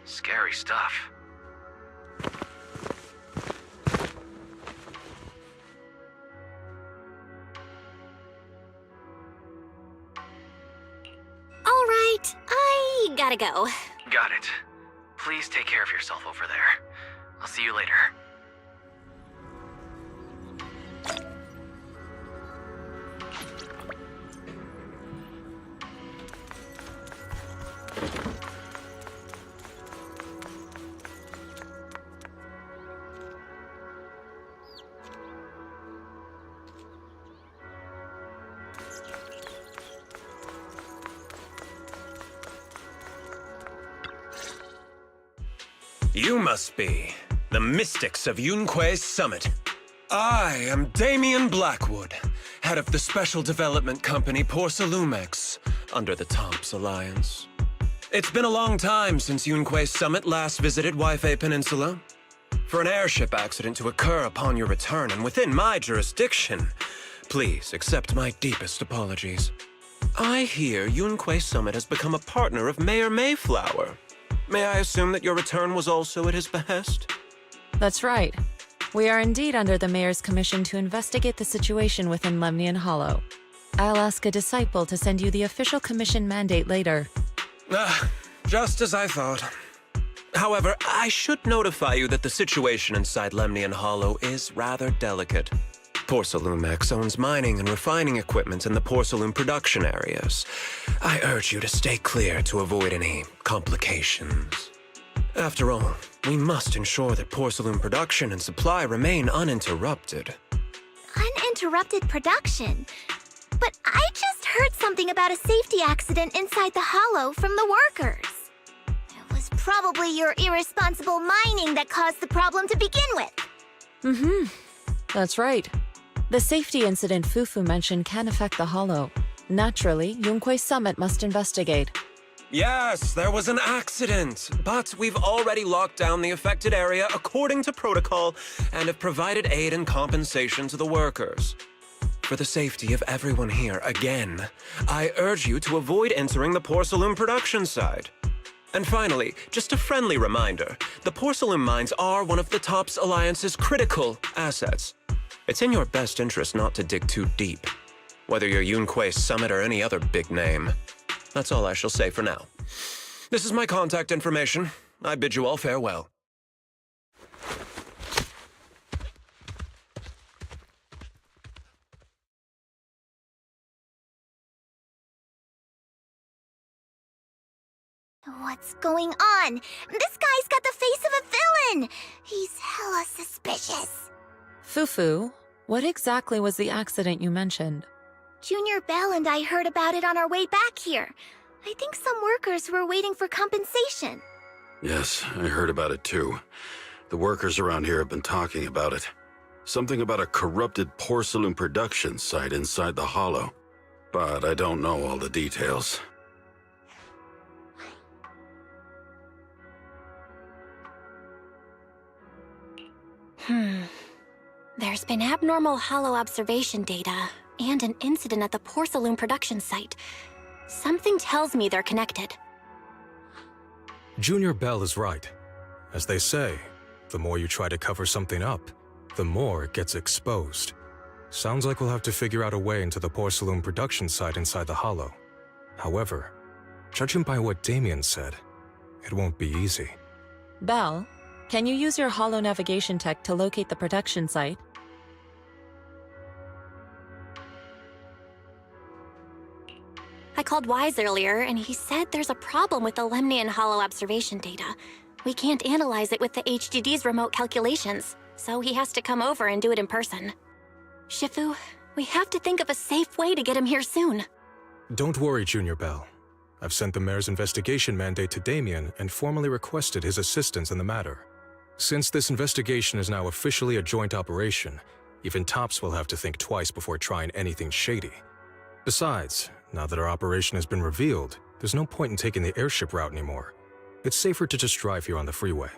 Scary stuff. All right, I gotta go. Got it. Please take care of yourself over there. I'll see you later. You must be the mystics of Yunquei Summit. I am Damien Blackwood, head of the Special Development Company Porcelumex, under the Tops Alliance. It's been a long time since Yunquei Summit last visited Waifei Peninsula. For an airship accident to occur upon your return and within my jurisdiction, please accept my deepest apologies. I hear Yunquei Summit has become a partner of Mayor Mayflower. May I assume that your return was also at his behest? That's right. We are indeed under the Mayor's commission to investigate the situation within Lemnian Hollow. I'll ask a disciple to send you the official commission mandate later. Just as I thought. However, I should notify you that the situation inside Lemnian Hollow is rather delicate. Porcelumex owns mining and refining equipment in the porcelain production areas. I urge you to stay clear to avoid any complications. After all, we must ensure that porcelain production and supply remain uninterrupted. Uninterrupted production? But I just heard something about a safety accident inside the hollow from the workers. It was probably your irresponsible mining that caused the problem to begin with. That's right. The safety incident Fufu mentioned can affect the Hollow. Naturally, Yunque Summit must investigate. Yes, there was an accident, but we've already locked down the affected area according to protocol and have provided aid and compensation to the workers. For the safety of everyone here, again, I urge you to avoid entering the porcelain production side. And finally, just a friendly reminder, the porcelain mines are one of the TOPS Alliance's critical assets. It's in your best interest not to dig too deep, whether you're Yunque Summit or any other big name. That's all I shall say for now. This is my contact information. I bid you all farewell. What's going on? This guy's got the face of a villain! He's hella suspicious. Fufu, what exactly was the accident you mentioned? Junior Bell and I heard about it on our way back here. I think some workers were waiting for compensation. Yes, I heard about it too. The workers around here have been talking about it. Something about a corrupted porcelain production site inside the Hollow. But I don't know all the details. There's been abnormal hollow observation data and an incident at the porcelain production site. Something tells me they're connected. Junior Bell is right. As they say, the more you try to cover something up, the more it gets exposed. Sounds like we'll have to figure out a way into the porcelain production site inside the Hollow. However, judging by what Damien said, it won't be easy. Bell, can you use your Hollow navigation tech to locate the production site? I called Wise earlier, and he said there's a problem with the Lemnian Hollow observation data. We can't analyze it with the HDD's remote calculations, so he has to come over and do it in person. Shifu, we have to think of a safe way to get him here soon. Don't worry, Junior Bell. I've sent the mayor's investigation mandate to Damien and formally requested his assistance in the matter. Since this investigation is now officially a joint operation, even TOPS will have to think twice before trying anything shady. Besides, now that our operation has been revealed, there's no point in taking the airship route anymore. It's safer to just drive here on the freeway.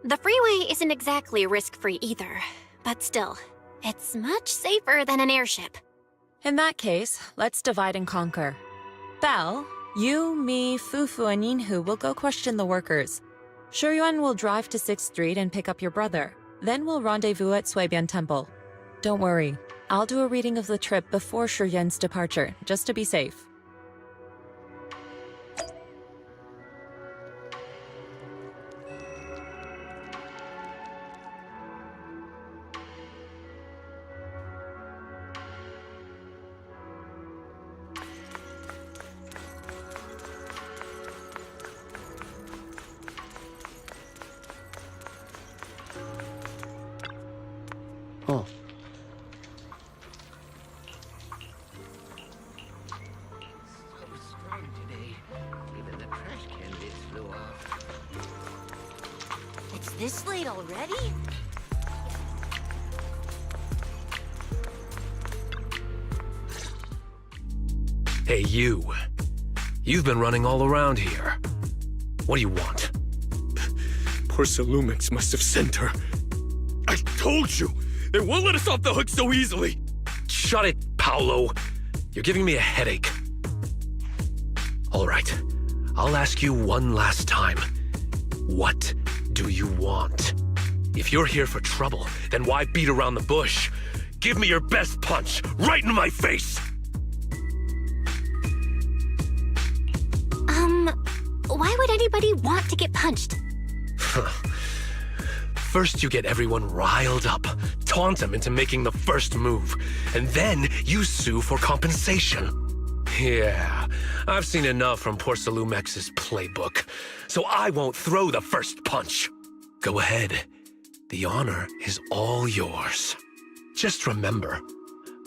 The freeway isn't exactly risk-free either, but still, it's much safer than an airship. In that case, let's divide and conquer. Bell, you, me, Fufu, and Yinhu will go question the workers. Shuyuan will drive to 6th Street and pick up your brother. Then we'll rendezvous at Suibian Temple. Don't worry, I'll do a reading of the trip before Shuyuan's departure, just to be safe. Oh. It's this late already? Hey, you. You've been running all around here. What do you want? Porcelumix must have sent her. I told you! They won't let us off the hook so easily! Shut it, Paolo. You're giving me a headache. All right, I'll ask you one last time. What do you want? If you're here for trouble, then why beat around the bush? Give me your best punch, right in my face! Why would anybody want to get punched? First, you get everyone riled up, taunt them into making the first move, and then you sue for compensation. Yeah, I've seen enough from Porcelumex's playbook, so I won't throw the first punch. Go ahead. The honor is all yours. Just remember,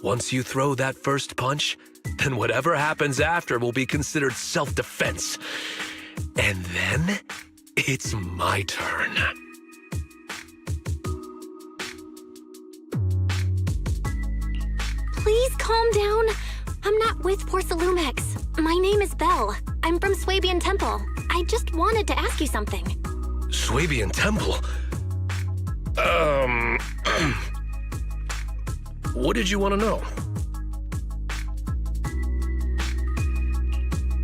once you throw that first punch, then whatever happens after will be considered self-defense. And then, it's my turn. Please calm down. I'm not with Porcelumex. My name is Belle. I'm from Swabian Temple. I just wanted to ask you something. Swabian Temple? What did you want to know?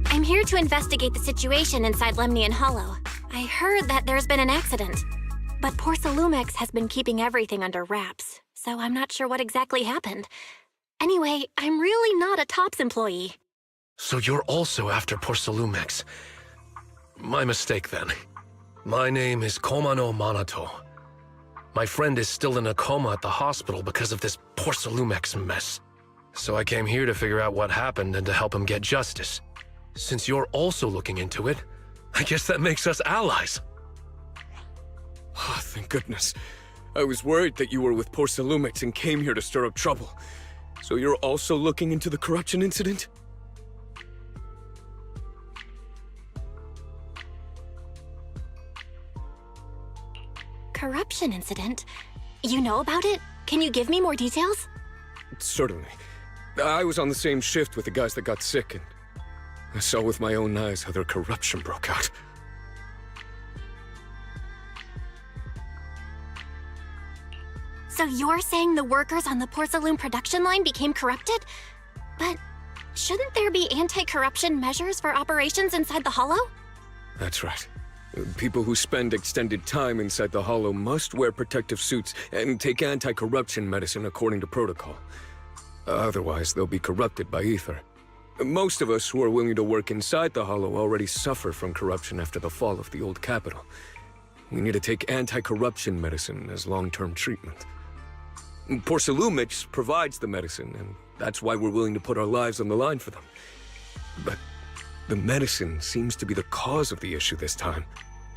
I'm here to investigate the situation inside Lemnian Hollow. I heard that there's been an accident, but Porcelumex has been keeping everything under wraps, so I'm not sure what exactly happened. Anyway, I'm really not a TOPS employee. So you're also after Porcelumex. My mistake, then. My name is Komano Manato. My friend is still in a coma at the hospital because of this Porcelumex mess. So I came here to figure out what happened and to help him get justice. Since you're also looking into it, I guess that makes us allies. Oh, thank goodness. I was worried that you were with Porcelumex and came here to stir up trouble. So you're also looking into the corruption incident? Corruption incident? You know about it? Can you give me more details? Certainly. I was on the same shift with the guys that got sick, and I saw with my own eyes how their corruption broke out. So you're saying the workers on the Porcelume production line became corrupted? But shouldn't there be anti-corruption measures for operations inside the Hollow? That's right. People who spend extended time inside the Hollow must wear protective suits and take anti-corruption medicine according to protocol. Otherwise, they'll be corrupted by ether. Most of us who are willing to work inside the Hollow already suffer from corruption after the fall of the old capital. We need to take anti-corruption medicine as long-term treatment. Porcelumex provides the medicine, and that's why we're willing to put our lives on the line for them. But the medicine seems to be the cause of the issue this time.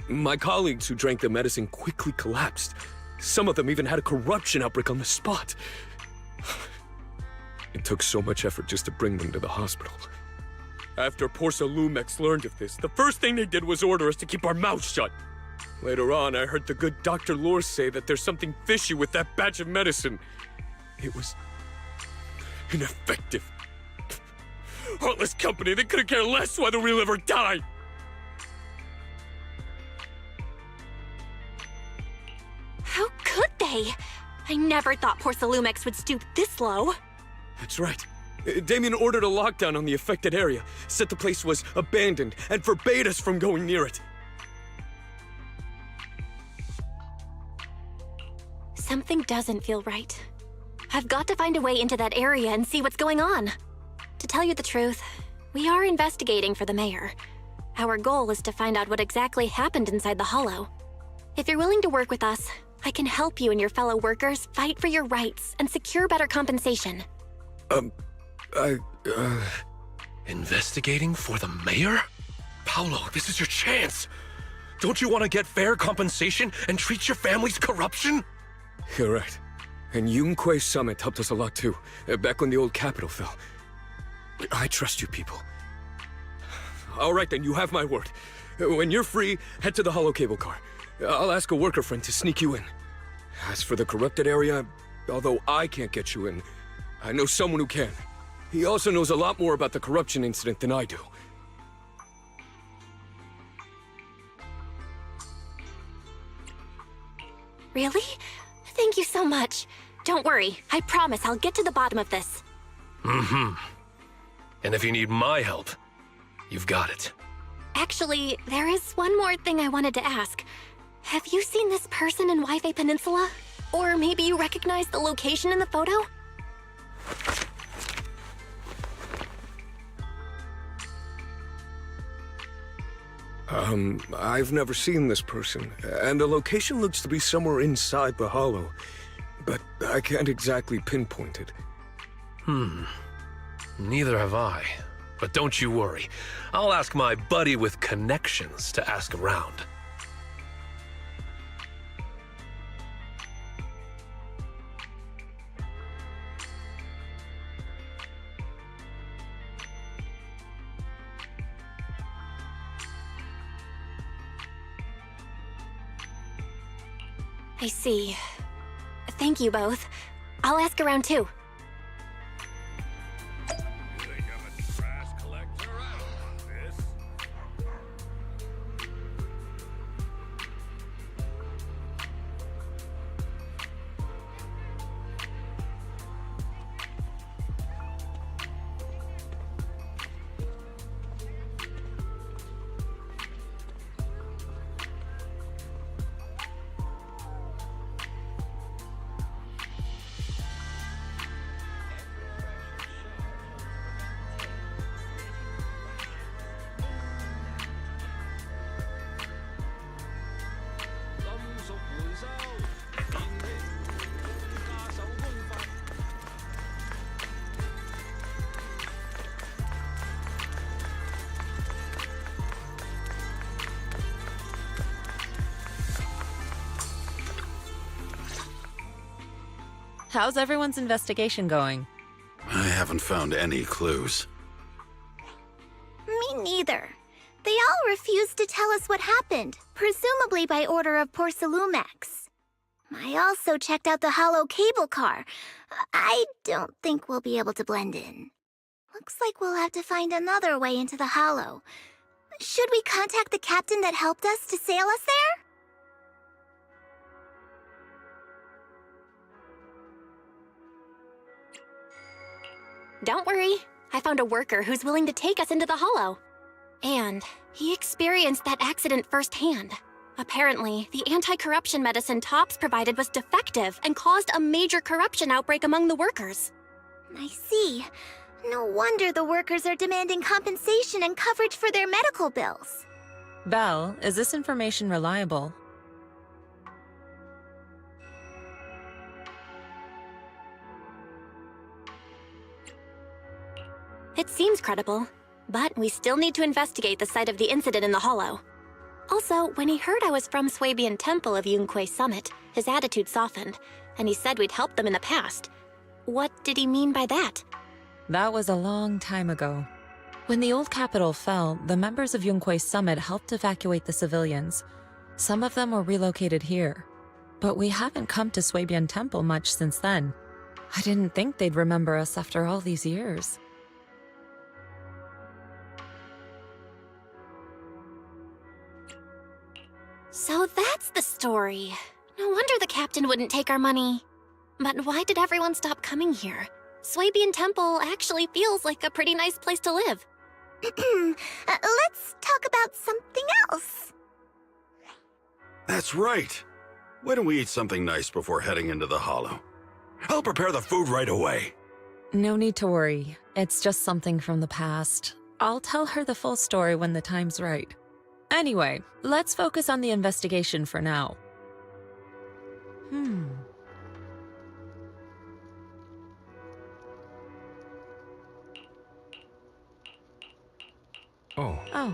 My colleagues who drank the medicine quickly collapsed. Some of them even had a corruption outbreak on the spot. It took so much effort just to bring them to the hospital. After Porcelumex learned of this, the first thing they did was order us to keep our mouths shut. Later on, I heard the good Dr. Lore say that there's something fishy with that batch of medicine. It was ineffective. Heartless company, they couldn't care less whether we live or die. How could they? I never thought Porcelumex would stoop this low. That's right. Damien ordered a lockdown on the affected area, said the place was abandoned, and forbade us from going near it. Something doesn't feel right. I've got to find a way into that area and see what's going on. To tell you the truth, we are investigating for the mayor. Our goal is to find out what exactly happened inside the Hollow. If you're willing to work with us, I can help you and your fellow workers fight for your rights and secure better compensation. Investigating for the mayor? Paolo, this is your chance. Don't you want to get fair compensation and treat your family's corruption? You're right. And Yunque Summit helped us a lot too, back when the old capital fell. I trust you people. All right then, you have my word. When you're free, head to the Hollow Cable Car. I'll ask a worker friend to sneak you in. As for the corrupted area, although I can't get you in, I know someone who can. He also knows a lot more about the corruption incident than I do. Really? Thank you so much. Don't worry, I promise I'll get to the bottom of this. And if you need my help, You've got it. Actually, there is one more thing I wanted to ask. Have you seen this person in Waife Peninsula? Or maybe you recognize the location in the photo? I've never seen this person, and the location looks to be somewhere inside the hollow, but I can't exactly pinpoint it. Neither have I. But don't you worry. I'll ask my buddy with connections to ask around. I see. Thank you both. I'll ask around too. How's everyone's investigation going? I haven't found any clues. Me neither. They all refused to tell us what happened, presumably by order of Porcelumex. I also checked out the hollow cable car. I don't think we'll be able to blend in. Looks like we'll have to find another way into the hollow. Should we contact the captain that helped us to sail us there? Don't worry. I found a worker who's willing to take us into the hollow. And he experienced that accident firsthand. Apparently, the anti-corruption medicine Tops provided was defective and caused a major corruption outbreak among the workers. I see. No wonder the workers are demanding compensation and coverage for their medical bills. Belle, is this information reliable? It seems credible, but we still need to investigate the site of the incident in the hollow. Also, when he heard I was from Swabian Temple of Yunque Summit, his attitude softened, and he said we'd helped them in the past. What did he mean by that? That was a long time ago. When the old capital fell, the members of Yunque Summit helped evacuate the civilians. Some of them were relocated here. But we haven't come to Swabian Temple much since then. I didn't think they'd remember us after all these years. So that's the story. No wonder the captain wouldn't take our money. But why did everyone stop coming here? Swabian Temple actually feels like a pretty nice place to live. Let's talk about something else. That's right. Why don't we eat something nice before heading into the hollow? I'll prepare the food right away. No need to worry. It's just something from the past. I'll tell her the full story when the time's right. Anyway, let's focus on the investigation for now. Oh. Oh.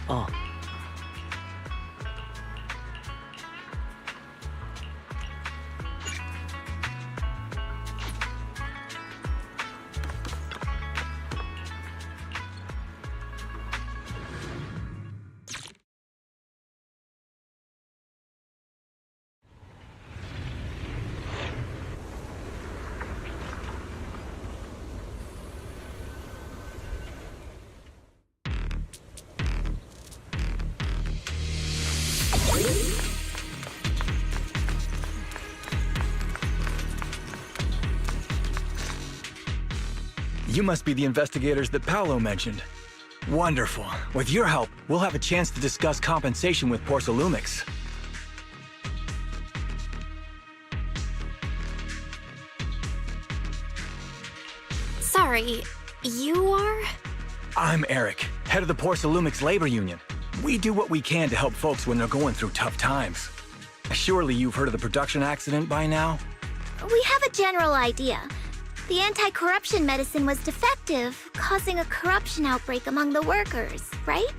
Oh. You must be the investigators that Paolo mentioned. Wonderful. With your help, we'll have a chance to discuss compensation with Porsalumix. Sorry, you are? I'm Eric, head of the Porsalumix Labor Union. We do what we can to help folks when they're going through tough times. Surely you've heard of the production accident by now? We have a general idea. The anti-corruption medicine was defective, causing a corruption outbreak among the workers, right?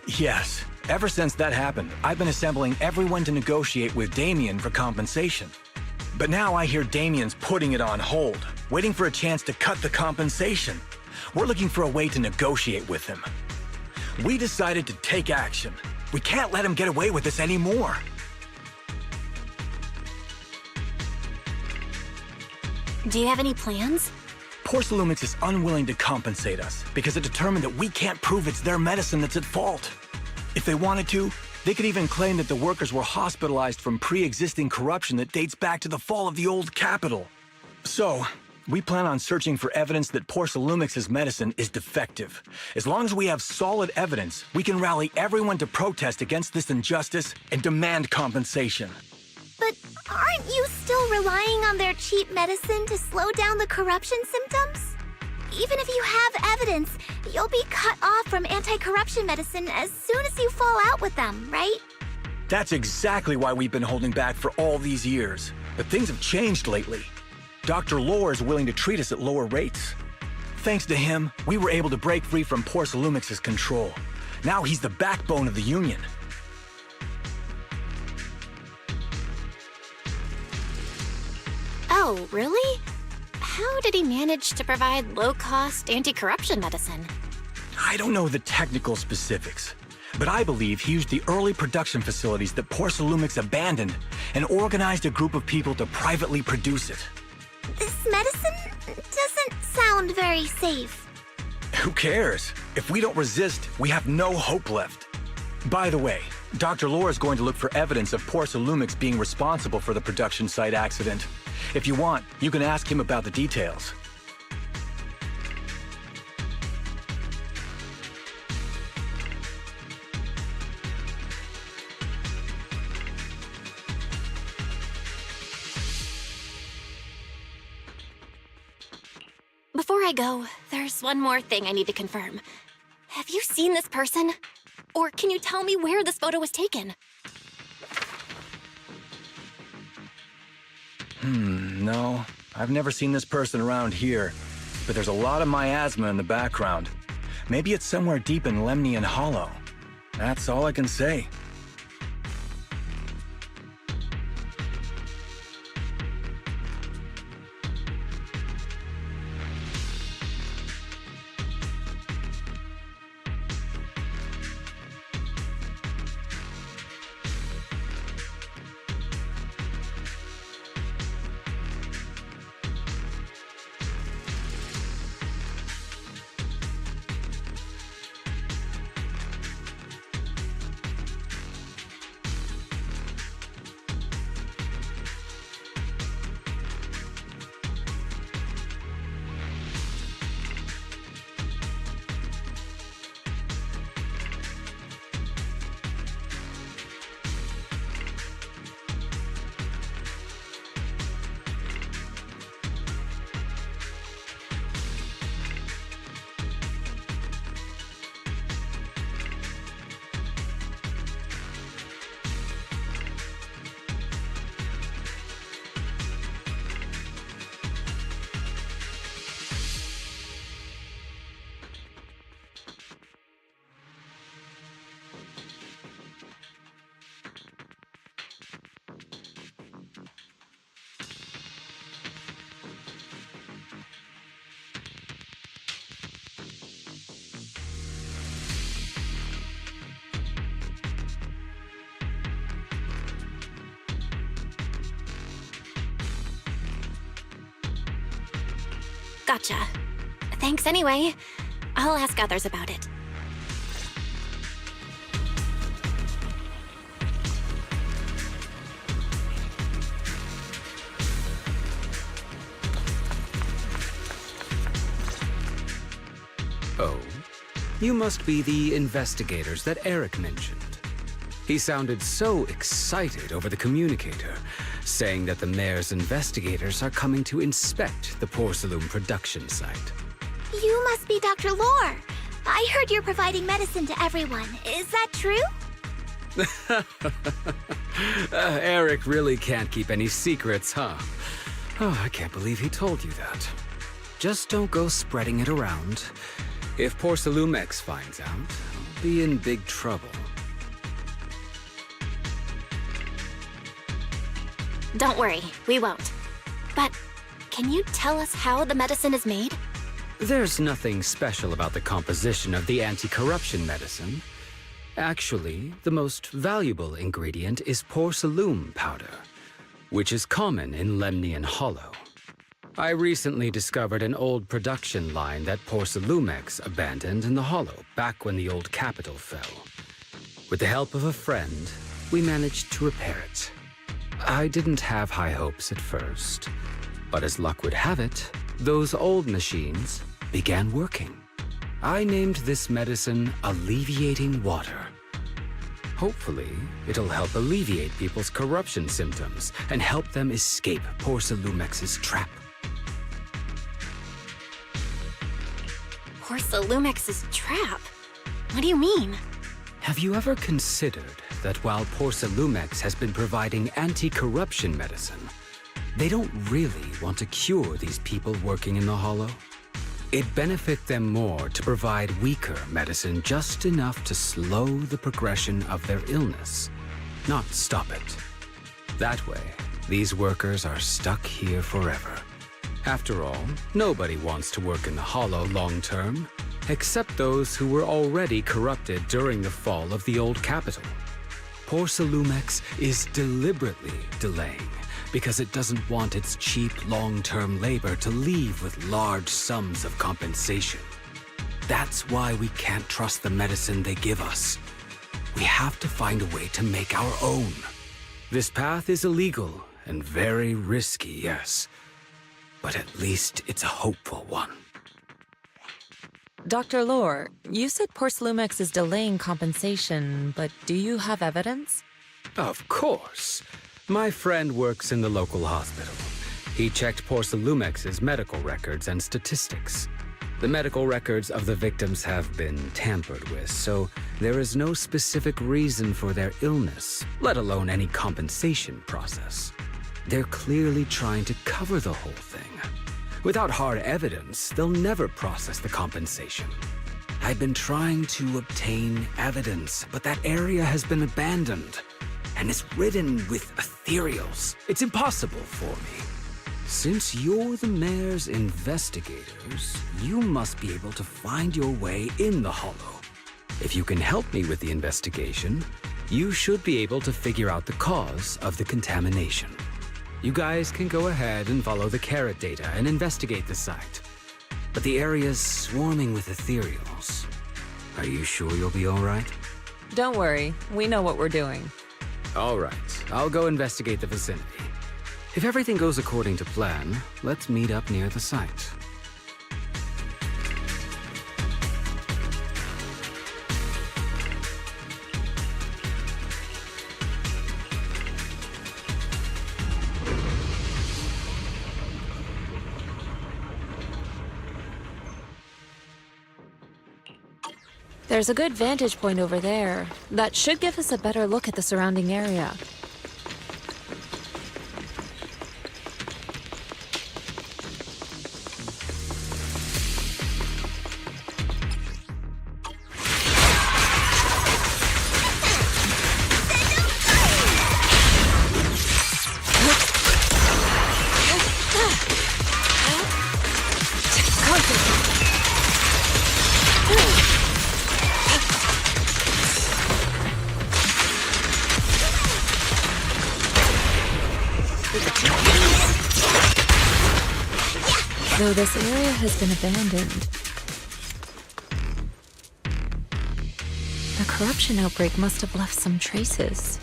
Yes. Ever since that happened, I've been assembling everyone to negotiate with Damien for compensation. But now I hear Damien's putting it on hold, waiting for a chance to cut the compensation. We're looking for a way to negotiate with him. We decided to take action. We can't let him get away with this anymore. Do you have any plans? Porsalumix is unwilling to compensate us because it determined that we can't prove it's their medicine that's at fault. If they wanted to, they could even claim that the workers were hospitalized from pre-existing corruption that dates back to the fall of the old capital. So, we plan on searching for evidence that Porsalumix's medicine is defective. As long as we have solid evidence, we can rally everyone to protest against this injustice and demand compensation. But aren't you still relying on their cheap medicine to slow down the corruption symptoms? Even if you have evidence, you'll be cut off from anti-corruption medicine as soon as you fall out with them, right? That's exactly why we've been holding back for all these years. But things have changed lately. Dr. Lore is willing to treat us at lower rates. Thanks to him, we were able to break free from Porsalumix's control. Now he's the backbone of the Union. Oh, really? How did he manage to provide low-cost anti-corruption medicine? I don't know the technical specifics, but I believe he used the early production facilities that Porsalumix abandoned and organized a group of people to privately produce it. This medicine doesn't sound very safe. Who cares? If we don't resist, we have no hope left. By the way, Dr. Lore is going to look for evidence of Porsalumix being responsible for the production site accident. If you want, you can ask him about the details. Before I go, there's one more thing I need to confirm. Have you seen this person? Or can you tell me where this photo was taken? No. I've never seen this person around here, but there's a lot of miasma in the background. Maybe it's somewhere deep in Lemnian Hollow. That's all I can say. Gotcha. Thanks anyway. I'll ask others about it. Oh, you must be the investigators that Eric mentioned. He sounded so excited over the communicator, saying that the mayor's investigators are coming to inspect the Porcelain production site. You must be Dr. Lore. I heard you're providing medicine to everyone. Is that true? Eric really can't keep any secrets, huh? Oh, I can't believe he told you that. Just don't go spreading it around. If Porcelumex finds out, I'll be in big trouble. Don't worry, we won't. But can you tell us how the medicine is made? There's nothing special about the composition of the anti-corruption medicine. Actually, the most valuable ingredient is Porcelume powder, which is common in Lemnian Hollow. I recently discovered an old production line that Porcelumex abandoned in the Hollow back when the old capital fell. With the help of a friend, we managed to repair it. I didn't have high hopes at first, but as luck would have it, those old machines began working. I named this medicine Alleviating Water. Hopefully, it'll help alleviate people's corruption symptoms and help them escape Porcelumex's trap. Porcelumex's trap? What do you mean? Have you ever considered that while Porcelumex has been providing anti-corruption medicine, they don't really want to cure these people working in the Hollow? It'd benefit them more to provide weaker medicine just enough to slow the progression of their illness, not stop it. That way, these workers are stuck here forever. After all, nobody wants to work in the Hollow long term, except those who were already corrupted during the fall of the old capital. Porcelumex is deliberately delaying because it doesn't want its cheap long-term labor to leave with large sums of compensation. That's why we can't trust the medicine they give us. We have to find a way to make our own. This path is illegal and very risky, yes, but at least it's a hopeful one. Dr. Lore, you said Porcelumex is delaying compensation, but do you have evidence? Of course. My friend works in the local hospital. He checked Porcelumex's medical records and statistics. The medical records of the victims have been tampered with, so there is no specific reason for their illness, let alone any compensation process. They're clearly trying to cover the whole thing. Without hard evidence, they'll never process the compensation. I've been trying to obtain evidence, but that area has been abandoned, and it's ridden with ethereals. It's impossible for me. Since you're the mayor's investigators, you must be able to find your way in the Hollow. If you can help me with the investigation, you should be able to figure out the cause of the contamination. You guys can go ahead and follow the carrot data and investigate the site. But the area's swarming with ethereals. Are you sure you'll be all right? Don't worry, we know what we're doing. All right, I'll go investigate the vicinity. If everything goes according to plan, let's meet up near the site. There's a good vantage point over there. That should give us a better look at the surrounding area. Though this area has been abandoned, the corruption outbreak must have left some traces.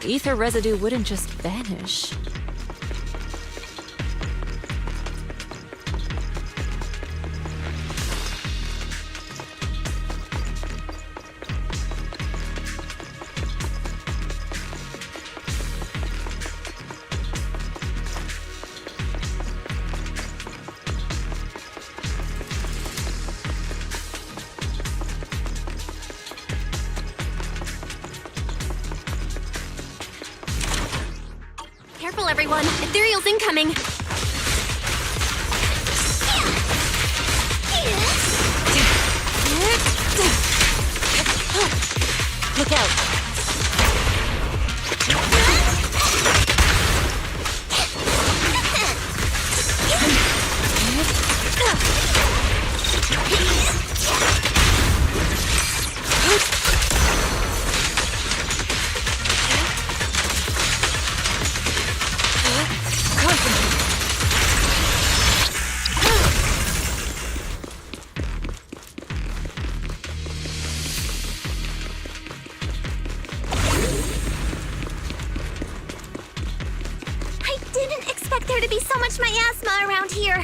Ether residue wouldn't just vanish. Careful, everyone. Ethereal's incoming. Look out! I didn't expect there to be so much miasma around here.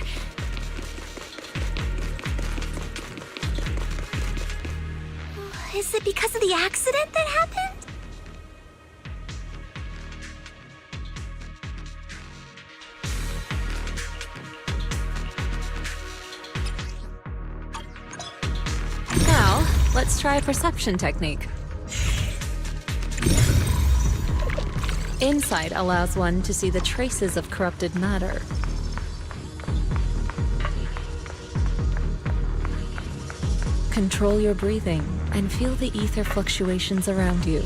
Is it because of the accident that happened? Now, let's try a perception technique. Insight allows one to see the traces of corrupted matter. Control your breathing and feel the ether fluctuations around you.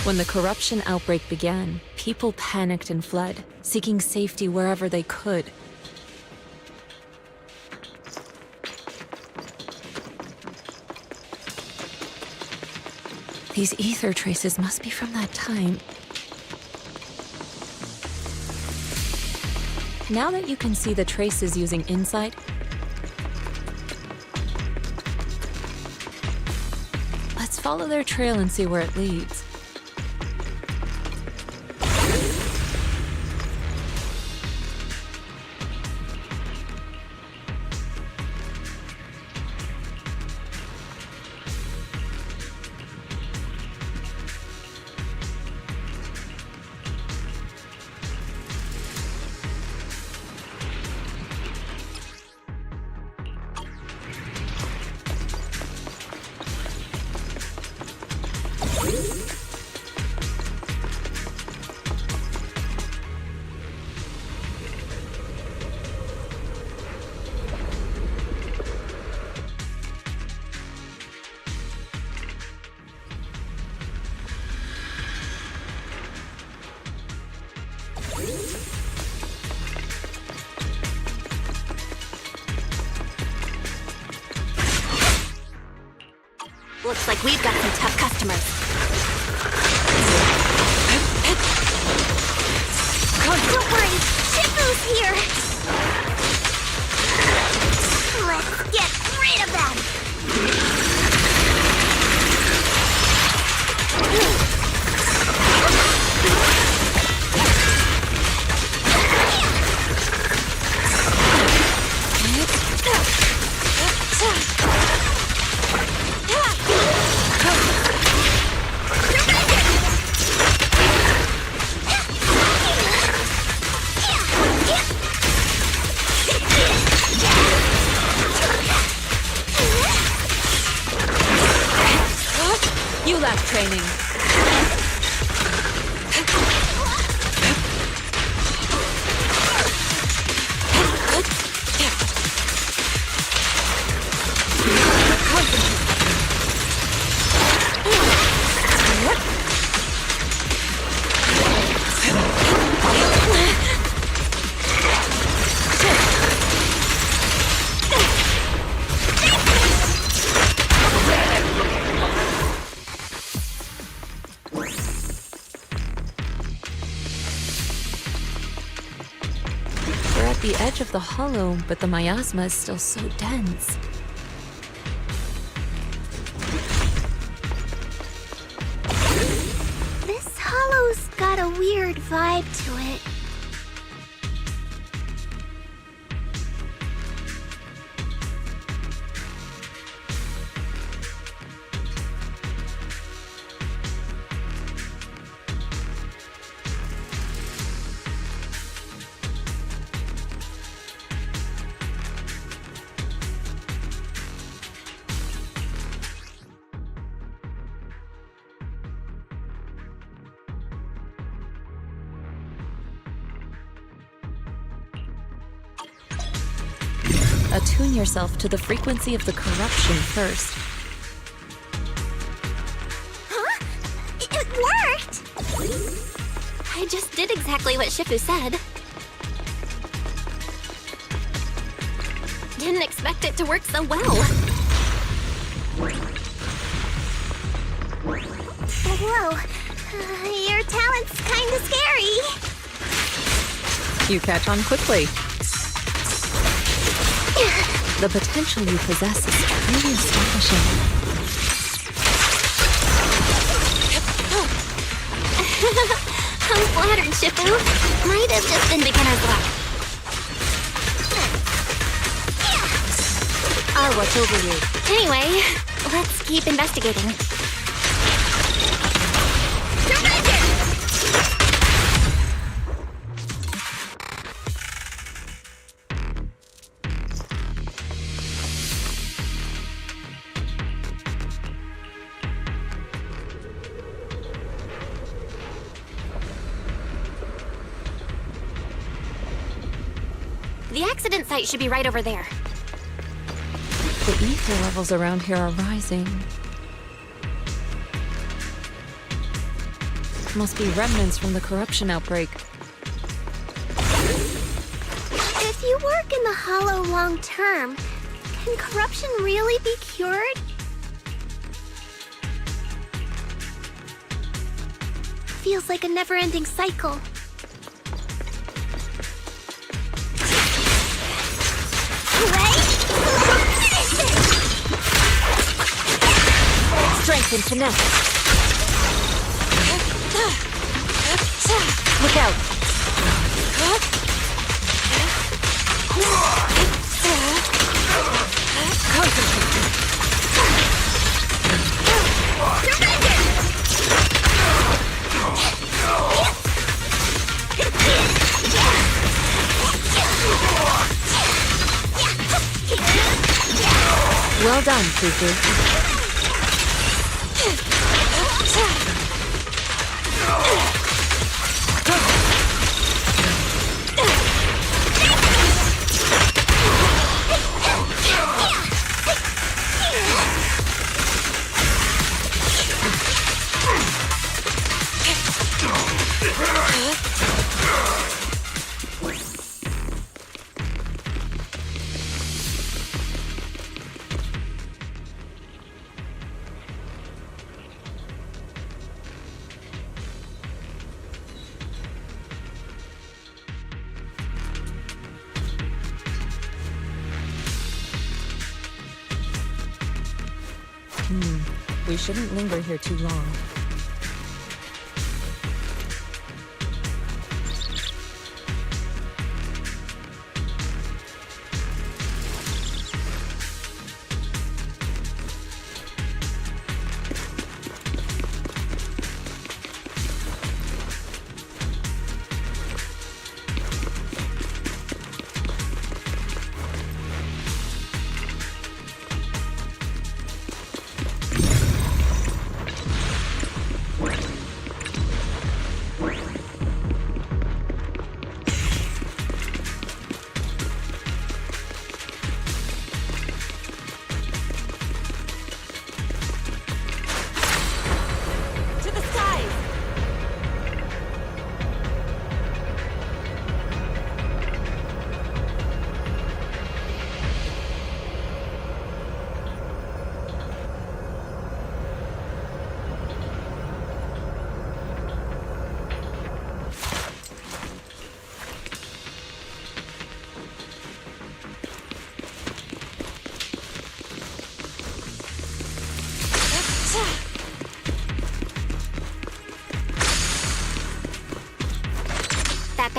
When the corruption outbreak began, people panicked and fled, seeking safety wherever they could. These ether traces must be from that time. Now that you can see the traces using Insight, let's follow their trail and see where it leads. Looks like we've got some tough customers. Don't worry, Shifu's here! Let's get rid of them! You lack training. at the edge of the hollow, but the miasma is still so dense. This hollow's got a weird vibe to it. Attune yourself to the frequency of the corruption first. Huh? It worked! I just did exactly what Shifu said. Didn't expect it to work so well. Whoa. Your talent's kinda scary. You catch on quickly. The potential you possess is truly astonishing. I'm flattered, Shifu. Might have just been beginner's luck. I'll watch over you. Anyway, let's keep investigating. The accident site should be right over there. The ether levels around here are rising. Must be remnants from the corruption outbreak. If you work in the hollow long term, can corruption really be cured? Feels like a never-ending cycle. Strength and finesse. Look out. Well done, Fufu. We shouldn't linger here too long.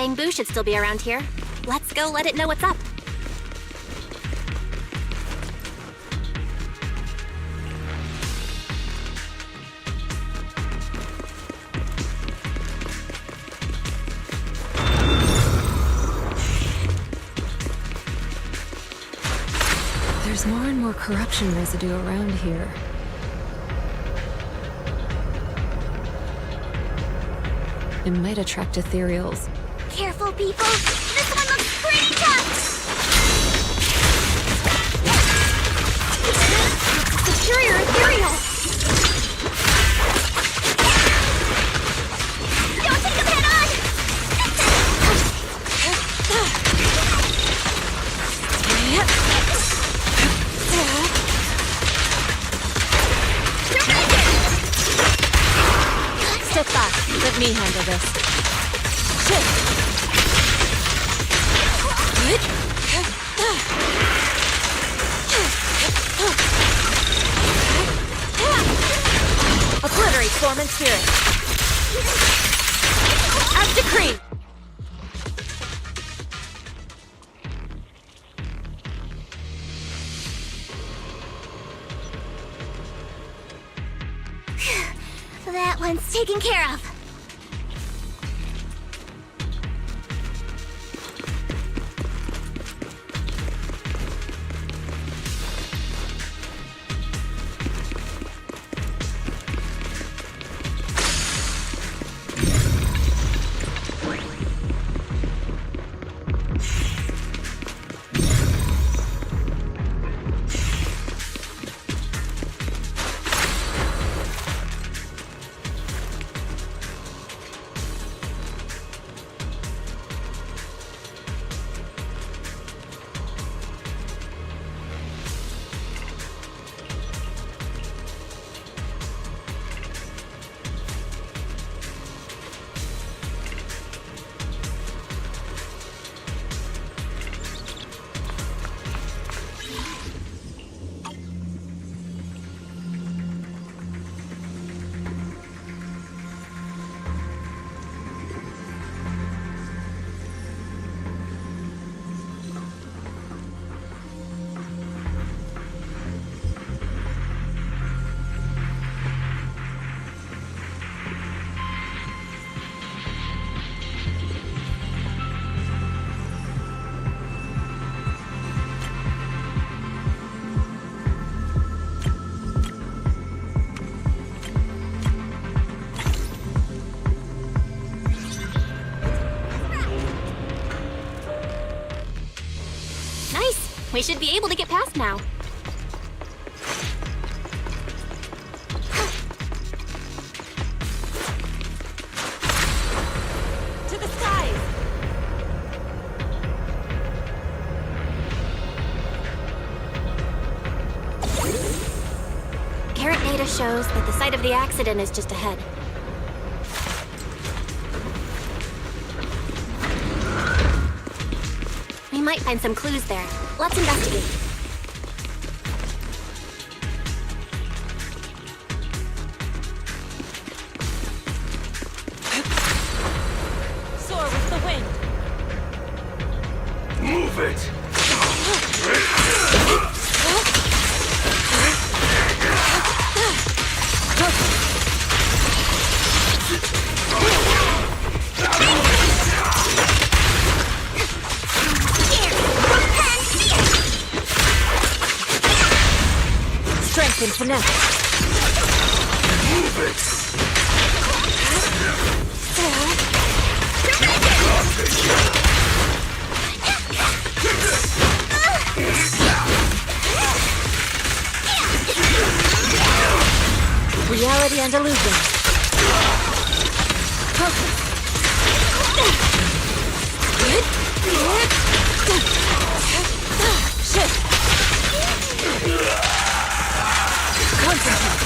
Bangbu should still be around here. Let's go let it know what's up. There's more and more corruption residue around here. It might attract ethereals. Careful, people! This one looks pretty tough! Superior ethereal! Don't take them head on! Step back. Let me handle this. Obliterate form and spirit. As decreed. That one's taken care of. We should be able to get past now. To the skies! Current data shows that the site of the accident is just ahead. We might find some clues there. Let's investigate. Soar with the wind. Move it! Strength and finesse. Move it! Reality and illusion. Shift. Concentrate.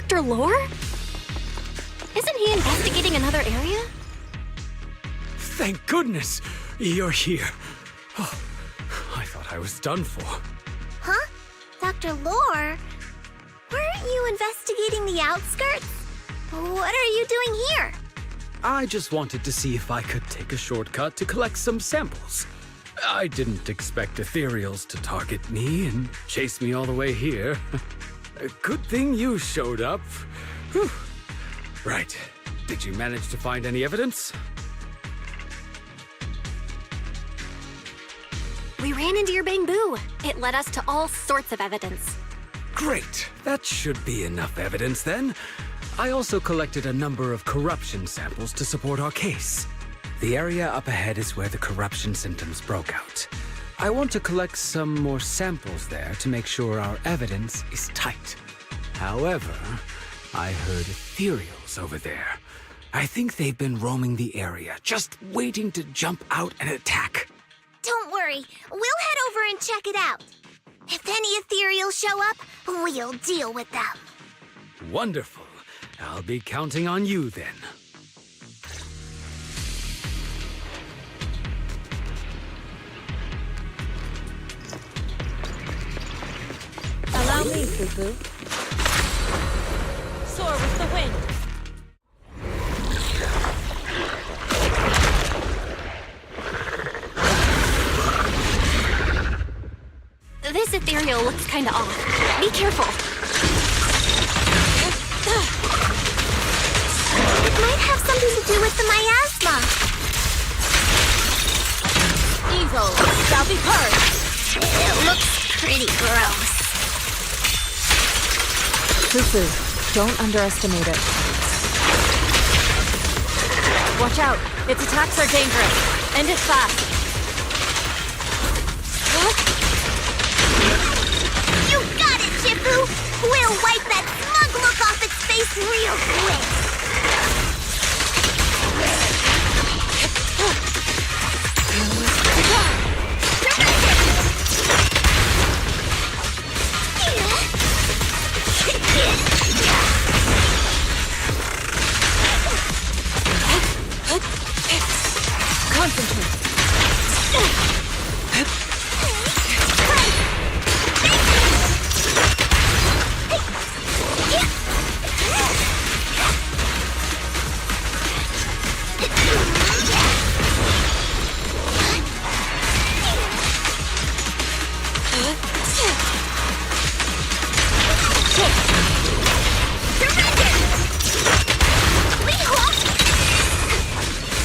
Dr. Lore? Isn't he investigating another area? Thank goodness you're here. Oh, I thought I was done for. Huh? Dr. Lore? Weren't you investigating the outskirts? What are you doing here? I just wanted to see if I could take a shortcut to collect some samples. I didn't expect ethereals to target me and chase me all the way here. Good thing you showed up. Whew. Right. Did you manage to find any evidence? We ran into your bamboo. It led us to all sorts of evidence. Great. That should be enough evidence then. I also collected a number of corruption samples to support our case. The area up ahead is where the corruption symptoms broke out. I want to collect some more samples there to make sure our evidence is tight. However, I heard ethereals over there. I think they've been roaming the area, just waiting to jump out and attack. Don't worry, we'll head over and check it out. If any ethereals show up, we'll deal with them. Wonderful. I'll be counting on you then. Allow me, Fufu. Soar with the wind. This ethereal looks kinda off. Be careful. It might have something to do with the miasma. Evil shall be purged. It looks pretty gross. Fufu, don't underestimate it. Watch out. Its attacks are dangerous. End it fast. You got it, Shifu! We'll wipe that smug look off its face real quick! Concentrate.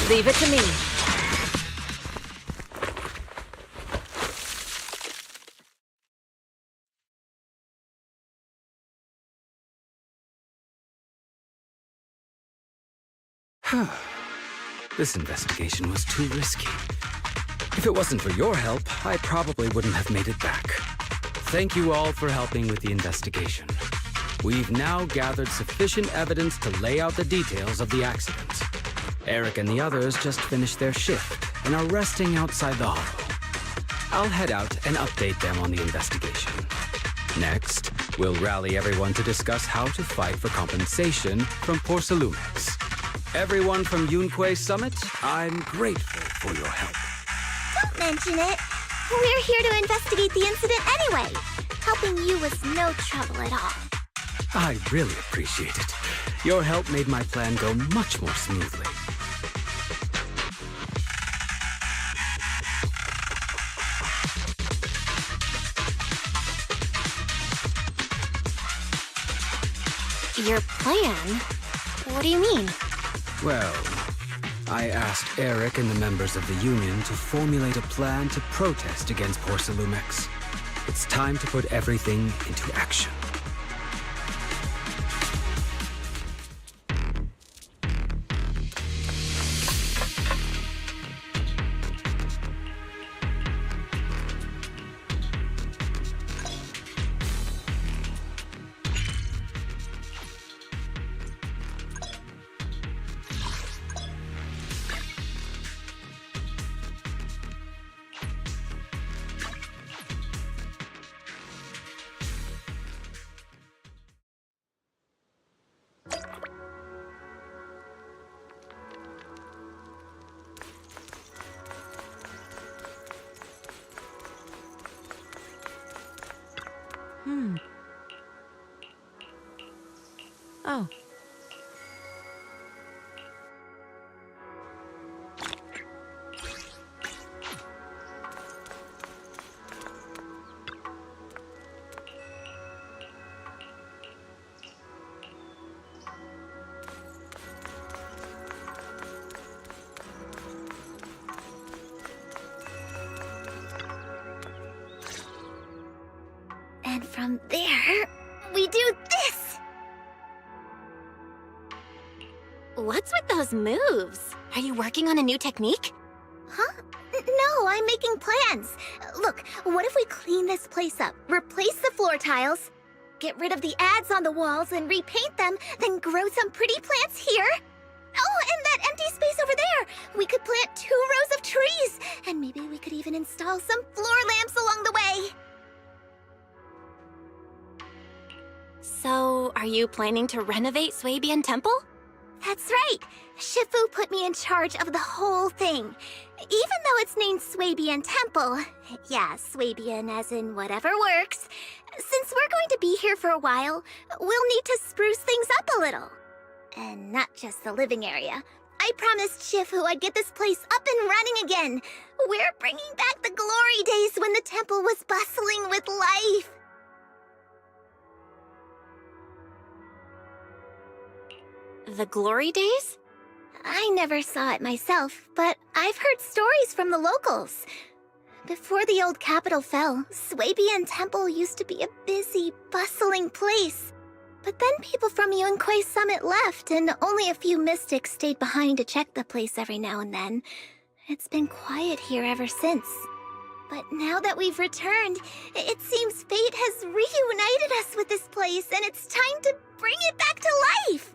Leave it to me. This investigation was too risky. If it wasn't for your help, I probably wouldn't have made it back. Thank you all for helping with the investigation. We've now gathered sufficient evidence to lay out the details of the accident. Eric and the others just finished their shift and are resting outside the hollow. I'll head out and update them on the investigation. Next, we'll rally everyone to discuss how to fight for compensation from Porsalumex. Everyone from Yunque Summit, I'm grateful for your help. Don't mention it. We're here to investigate the incident anyway. Helping you was no trouble at all. I really appreciate it. Your help made my plan go much more smoothly. Your plan? What do you mean? Well, I asked Eric and the members of the Union to formulate a plan to protest against Porsalumex. It's time to put everything into action. Oh. And from there, we do this! What's with those moves? Are you working on a new technique? Huh? No, I'm making plans. Look, what if we clean this place up, replace the floor tiles, get rid of the ads on the walls and repaint them, then grow some pretty plants here? Oh, and that empty space over there! We could plant 2 rows of trees, and maybe we could even install some floor lamps along the way. So, are you planning to renovate Swabian Temple? That's right. Shifu put me in charge of the whole thing. Even though it's named Swabian Temple. Yeah, Swabian as in whatever works. Since we're going to be here for a while, we'll need to spruce things up a little. And not just the living area. I promised Shifu I'd get this place up and running again. We're bringing back the glory days when the temple was bustling with life. The glory days? I never saw it myself, but I've heard stories from the locals. Before the old capital fell, Swabian Temple used to be a busy, bustling place. But then people from Yunquei Summit left, and only a few mystics stayed behind to check the place every now and then. It's been quiet here ever since. But now that we've returned, it seems fate has reunited us with this place, and it's time to bring it back to life!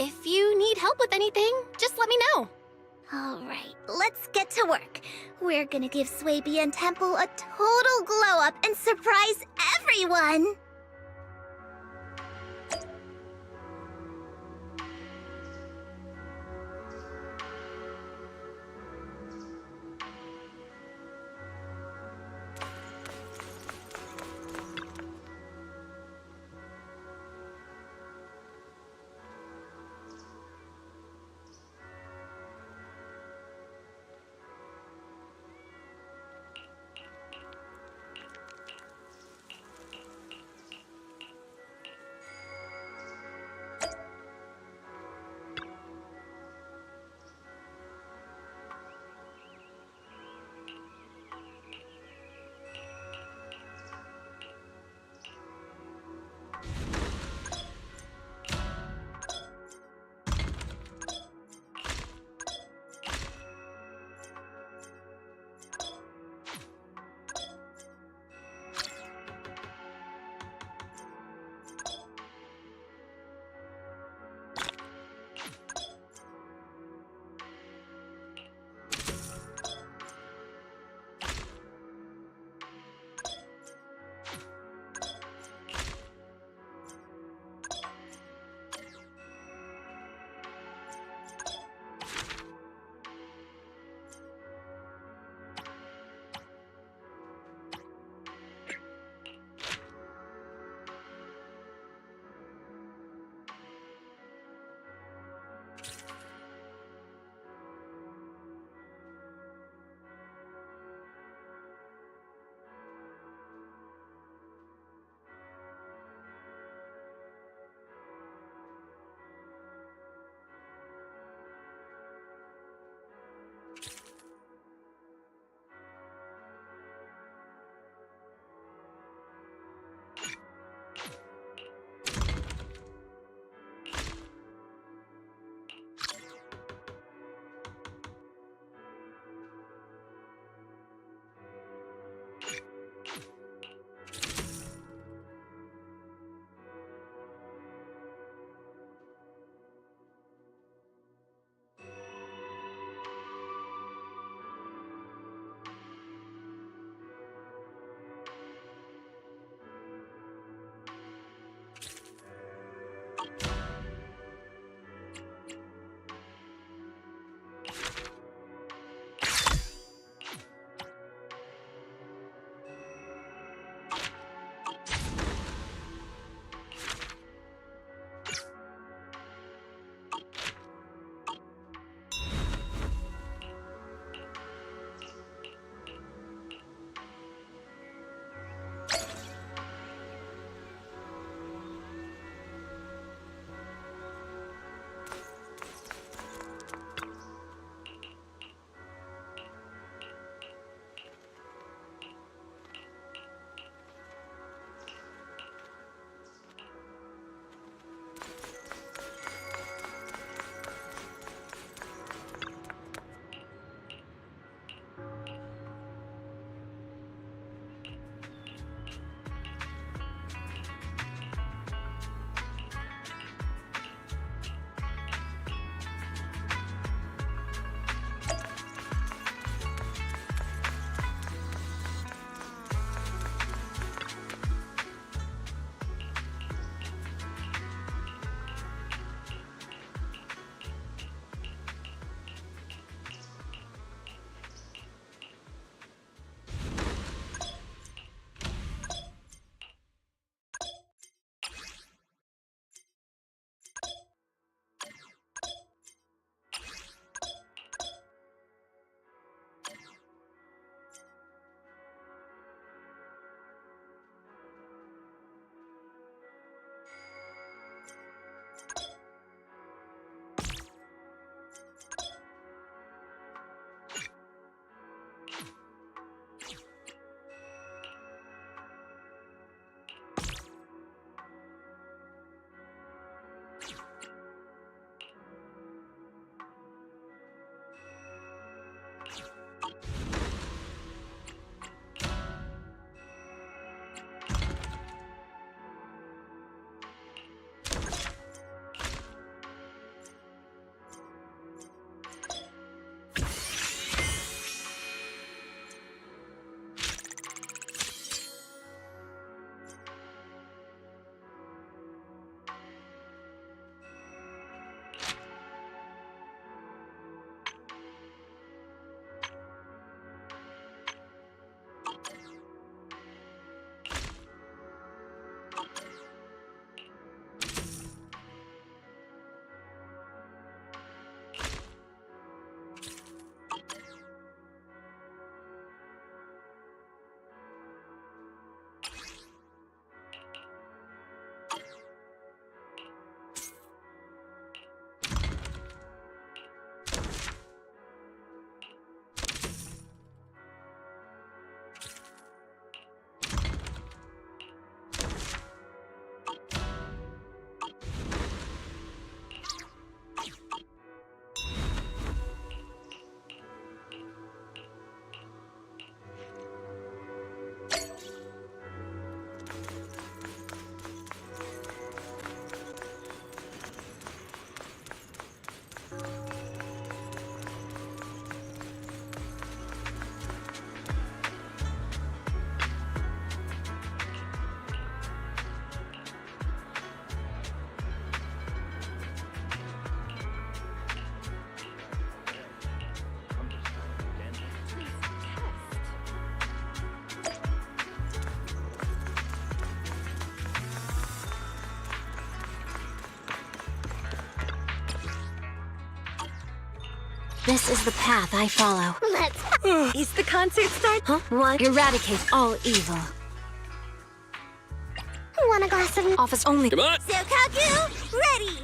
If you need help with anything, just let me know. All right, let's get to work. We're gonna give Swabian Temple a total glow-up and surprise everyone! This is the path I follow. Let's... Is the concert start? Huh? What? Eradicate all evil. Want a glass of... Office only. Come on! Sokaku, ready!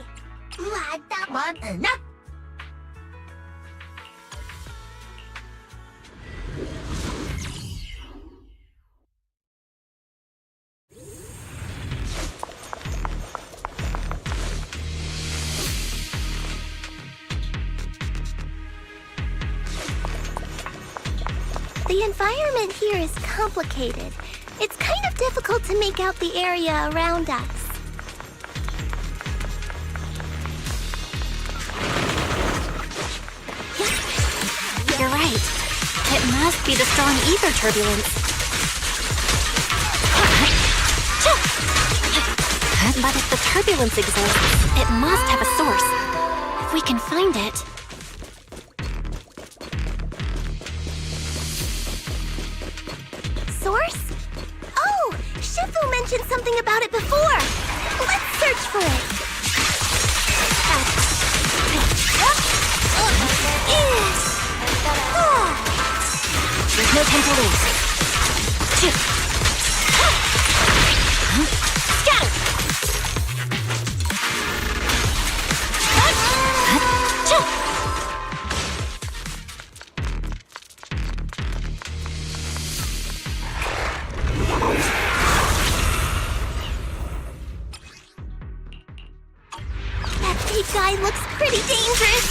The environment here is complicated. It's kind of difficult to make out the area around us. You're right. It must be the strong ether turbulence. But if the turbulence exists, it must have a source. If we can find it... Source? Oh, Shifu mentioned something about it before. Let's search for it. There's no time to lose. Scatter! That big guy looks pretty dangerous.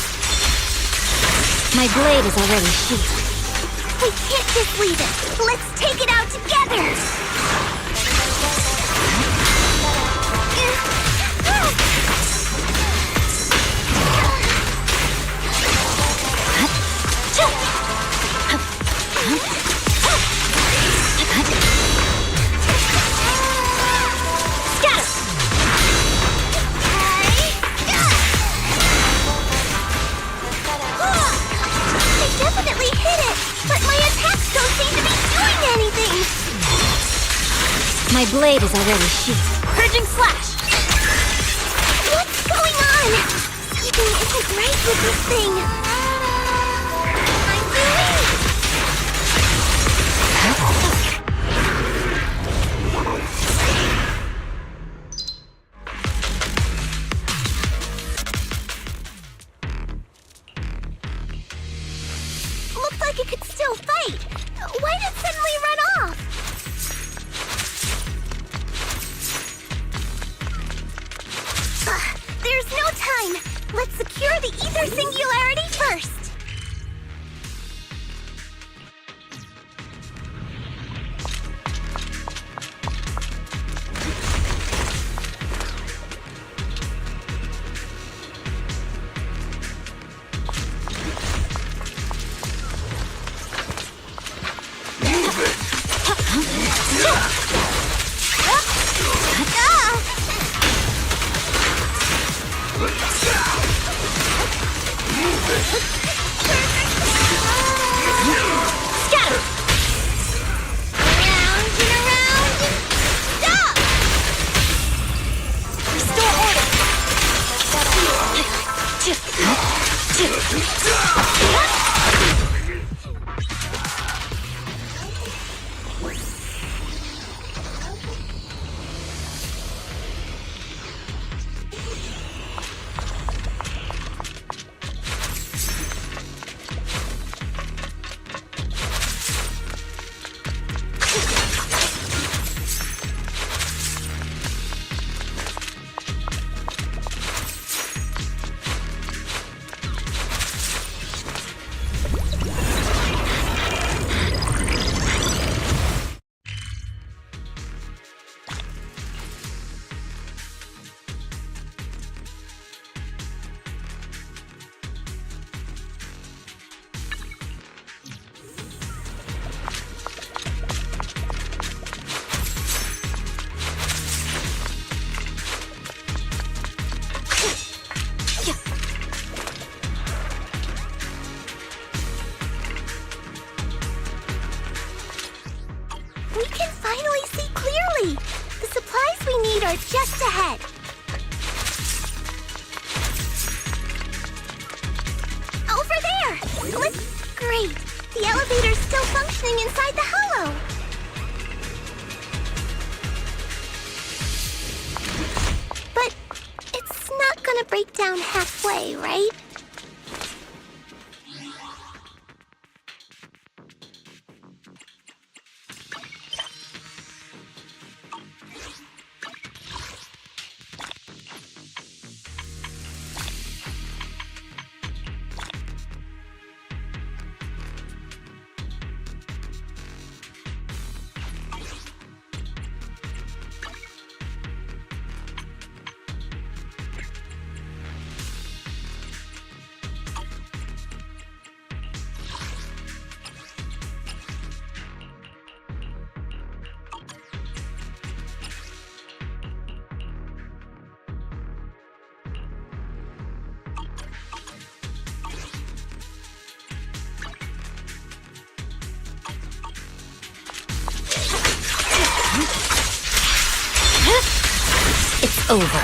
My blade is already sheathed. We can't just leave it. Let's take it out together. Definitely hit it, but my attacks don't seem to be doing anything. My blade is already sheathed. Purging slash. What's going on? Something isn't right with this thing. I'm doing. Looked like it could still fight. Why did it suddenly run off? There's no time. Let's secure the ether singularity first. Scatter! Around and around and stop! Restore order! We can finally see clearly. The supplies we need are just ahead. Over there! Great! The elevator's still functioning inside the hollow! But it's not gonna break down halfway, right? It's over.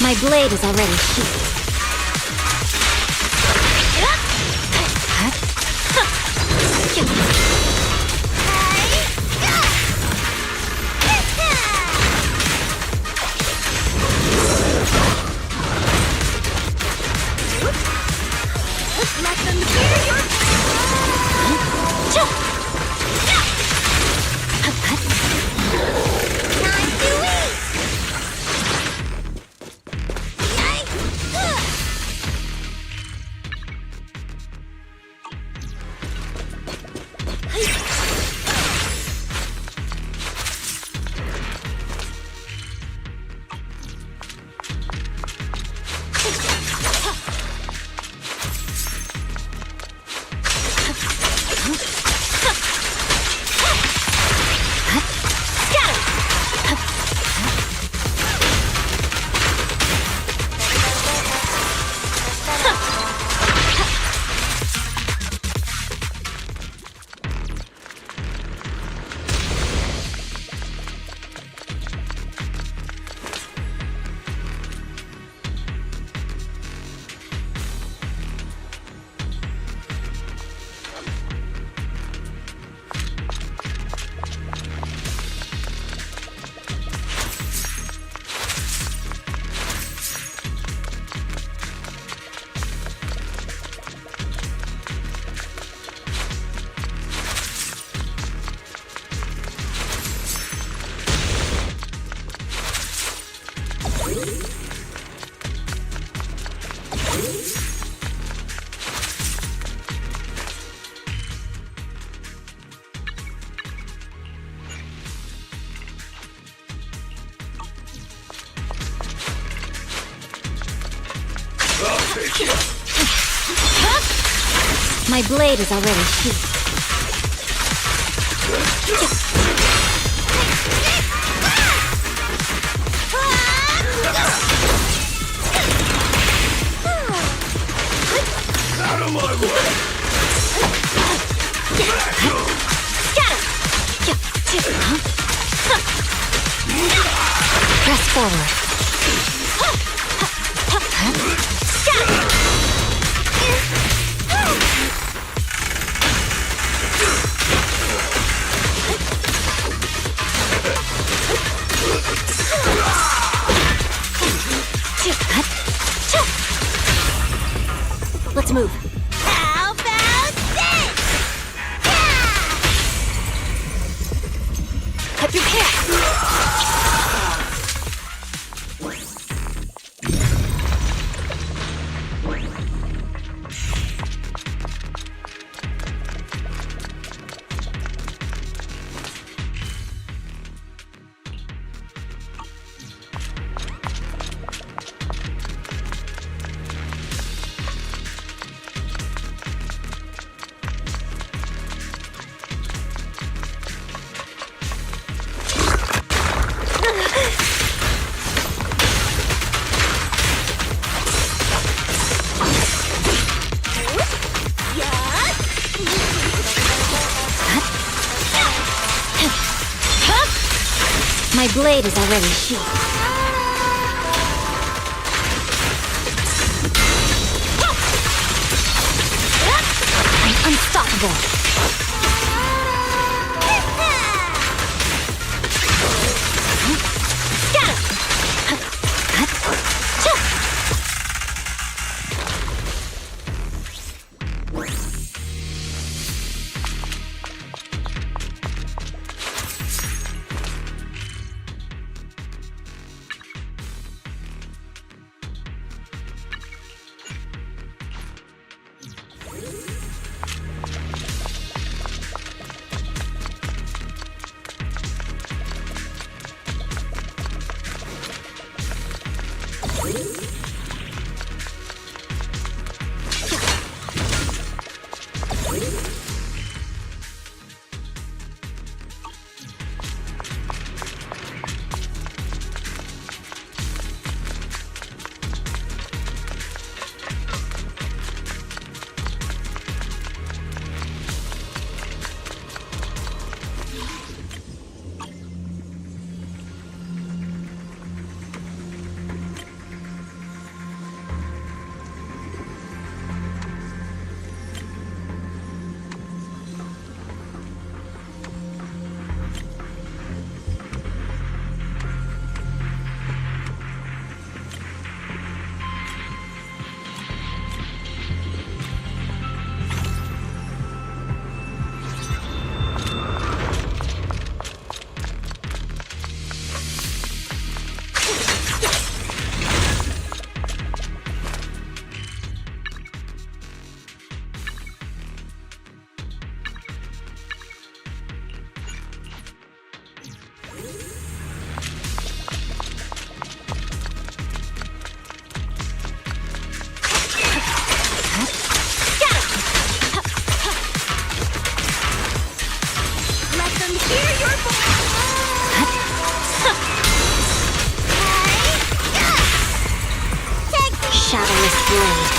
My blade is already sheathed. Let them hear your time to eat! My blade is already sheathed. Out of my way! Press forward. Let's move. How about this? Cut your hair. blade is already sheathed. I'm unstoppable. Shadowless blade.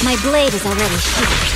My blade is already sheathed.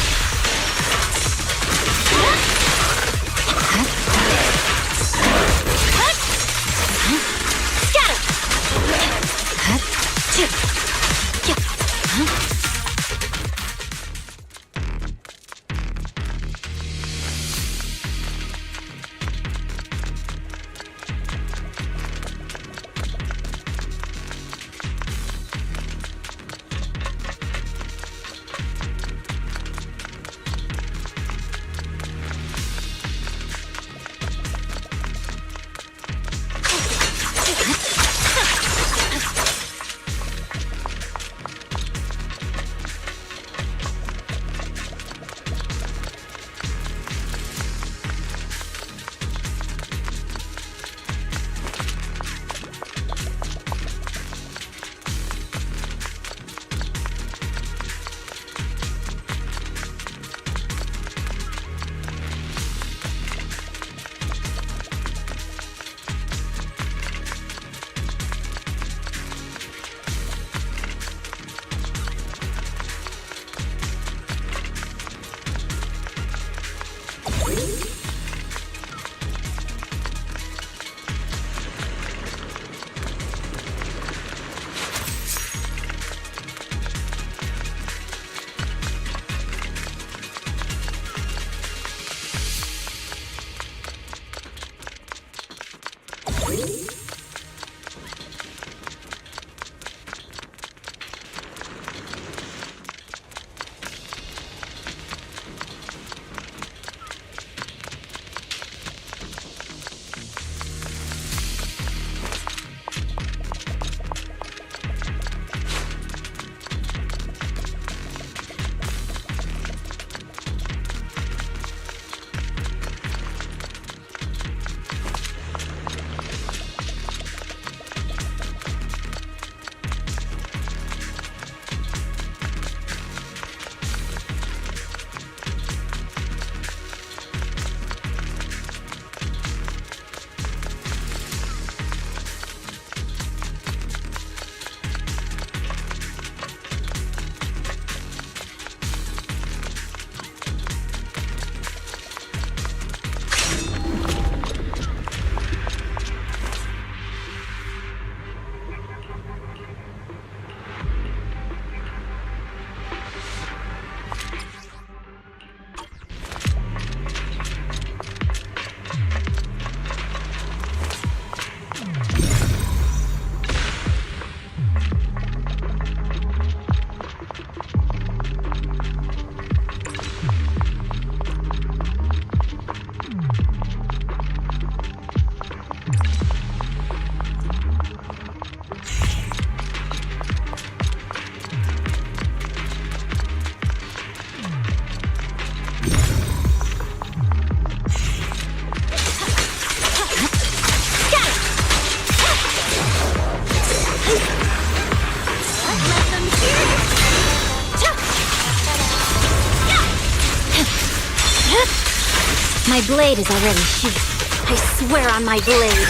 My blade is already sheathed. I swear on my blade.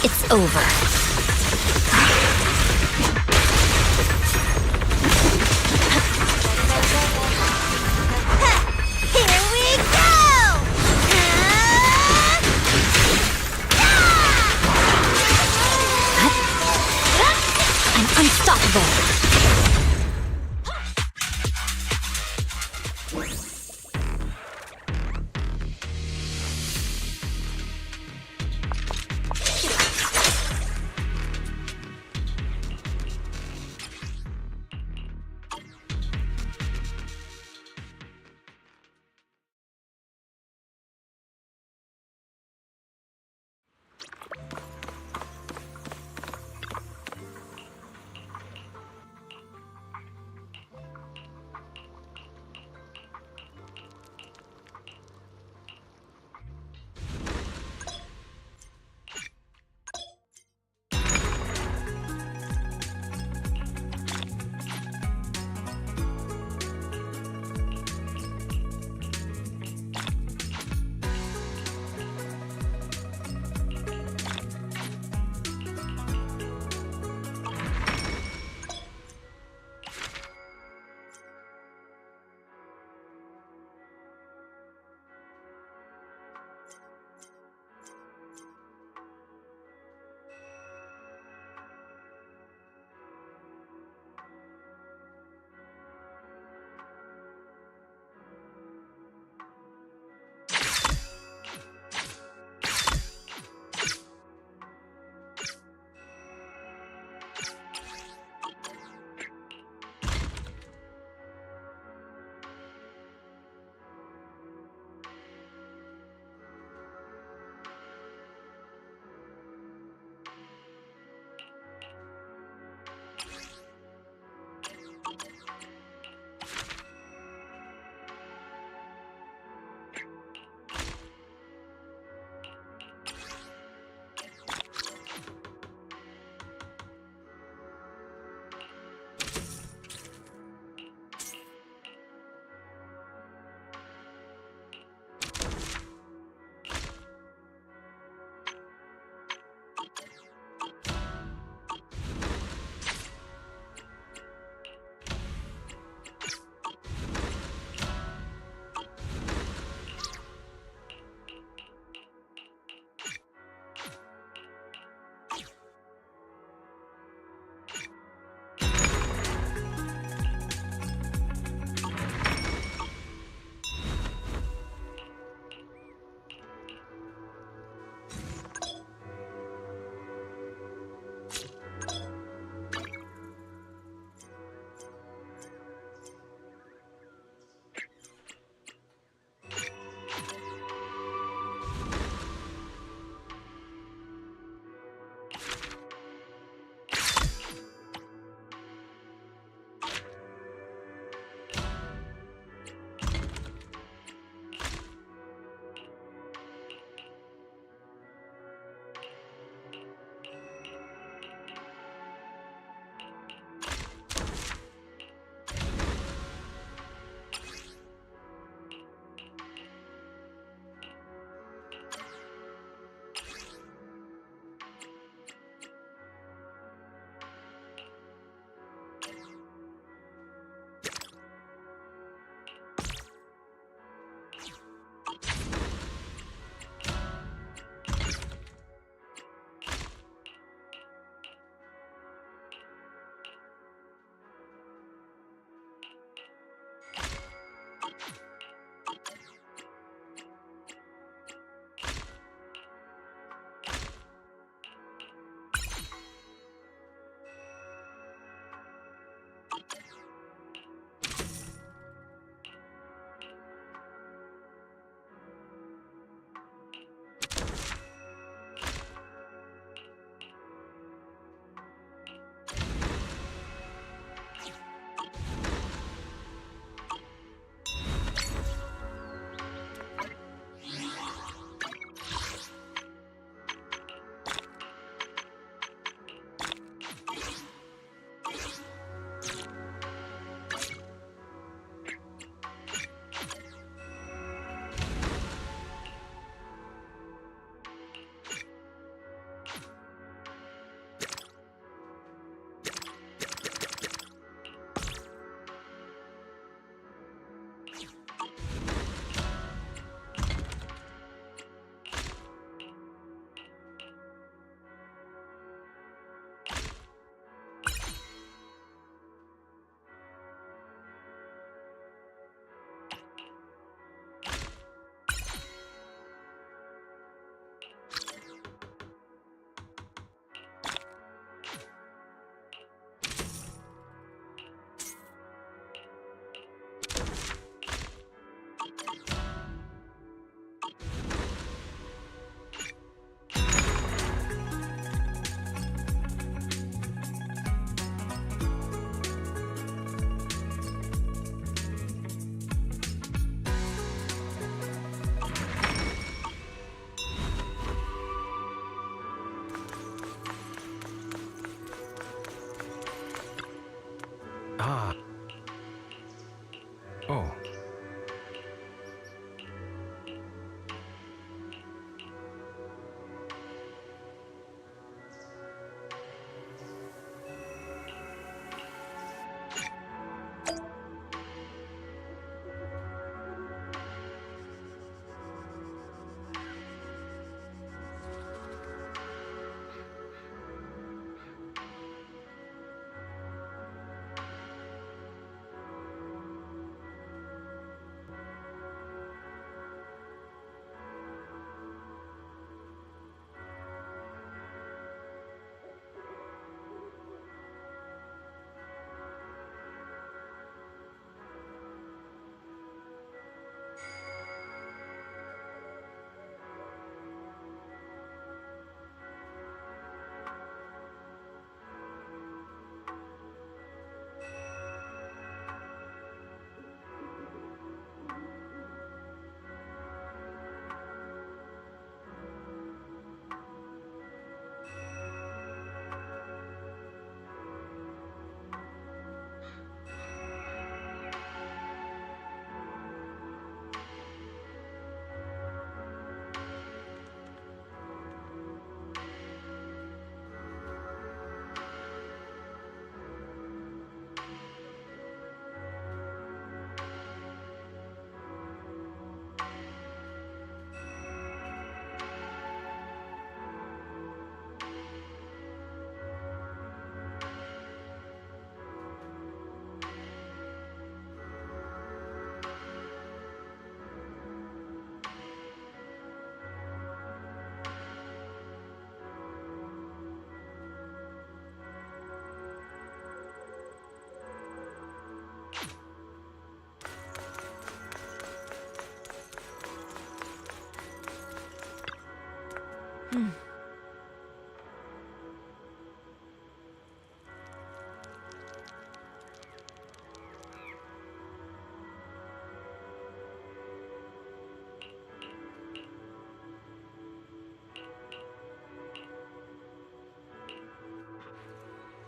It's over. Here we go! I'm unstoppable. Ah. Oh.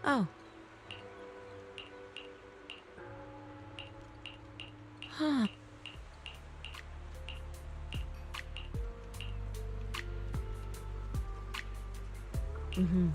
Oh. Huh. Mm-hmm.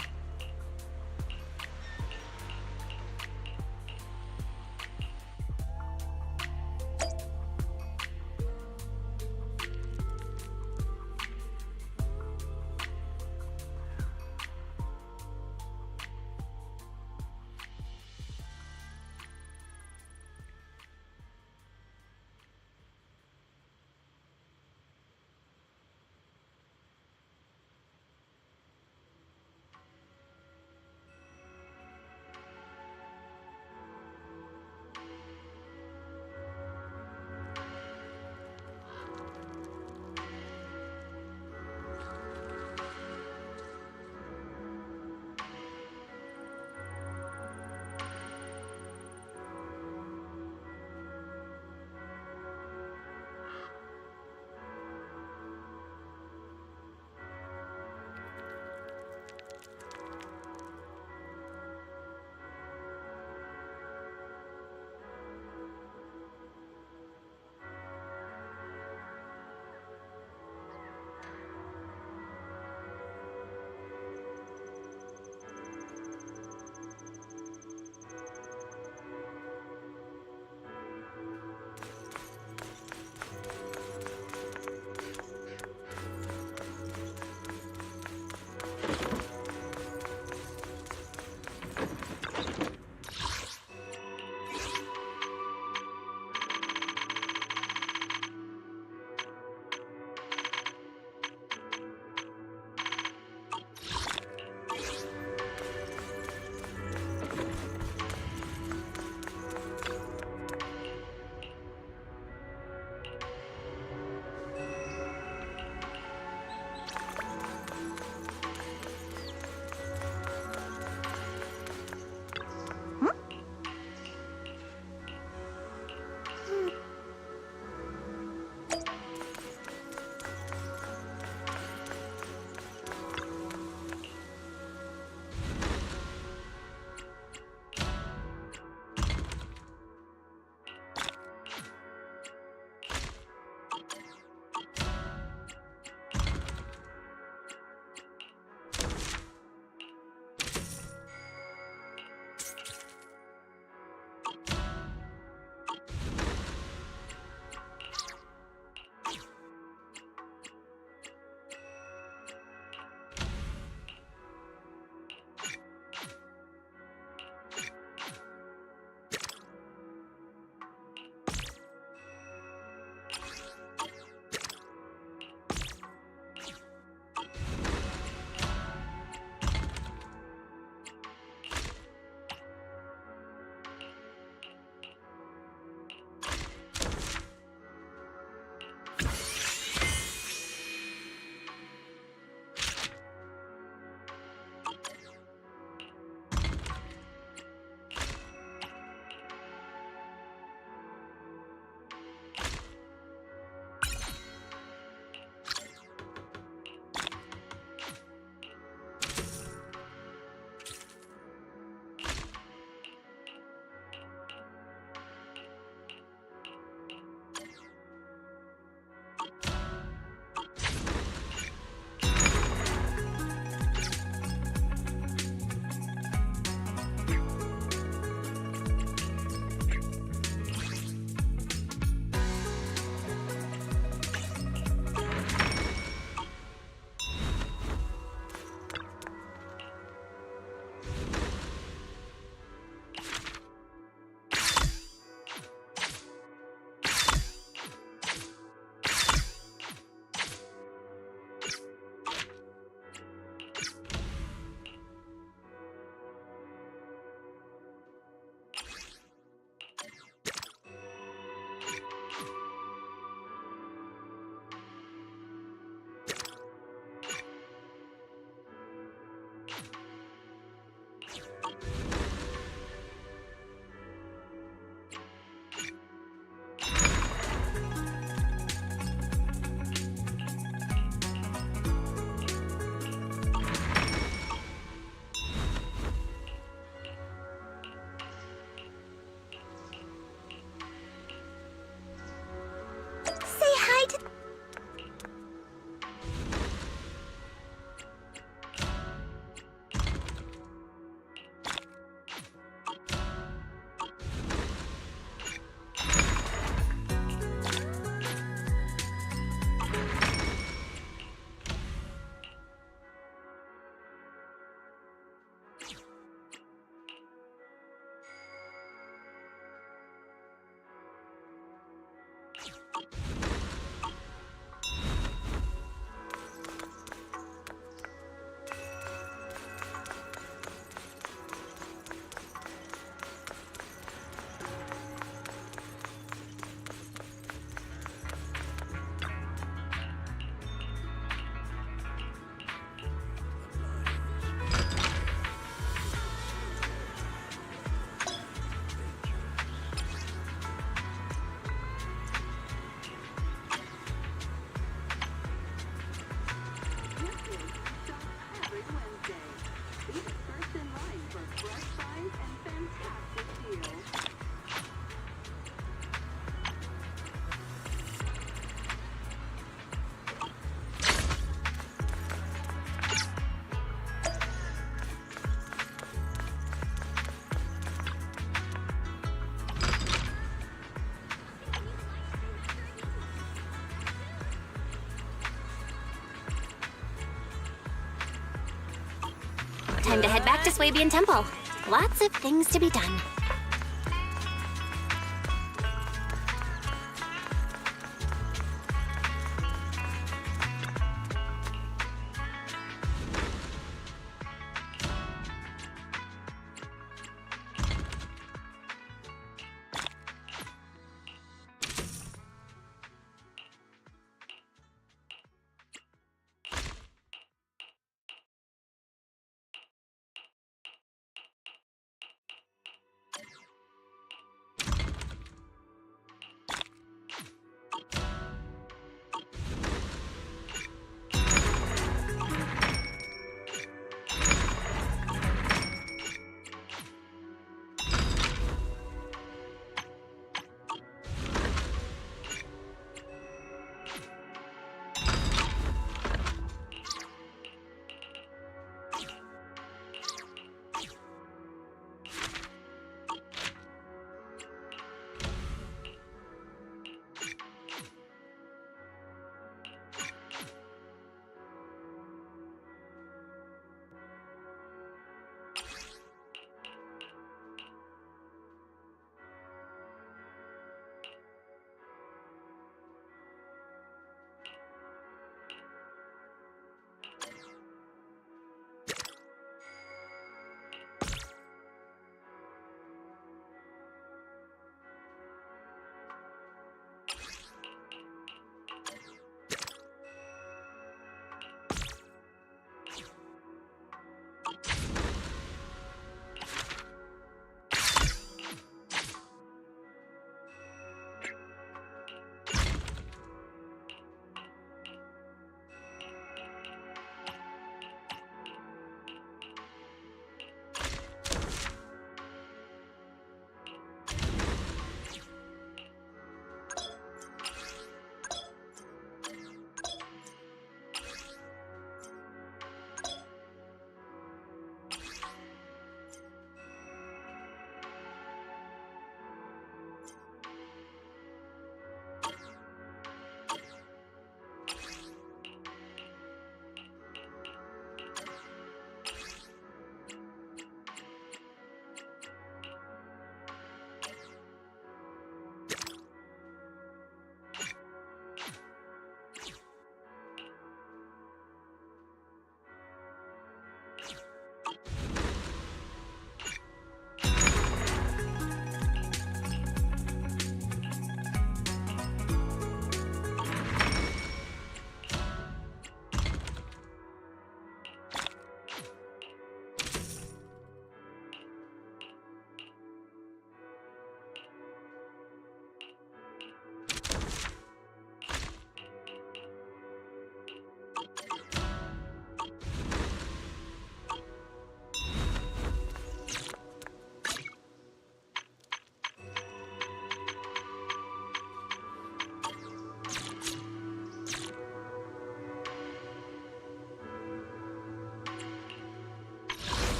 time to head back to Swabian Temple. Lots of things to be done.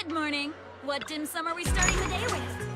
Good morning. What dim sum are we starting the day with?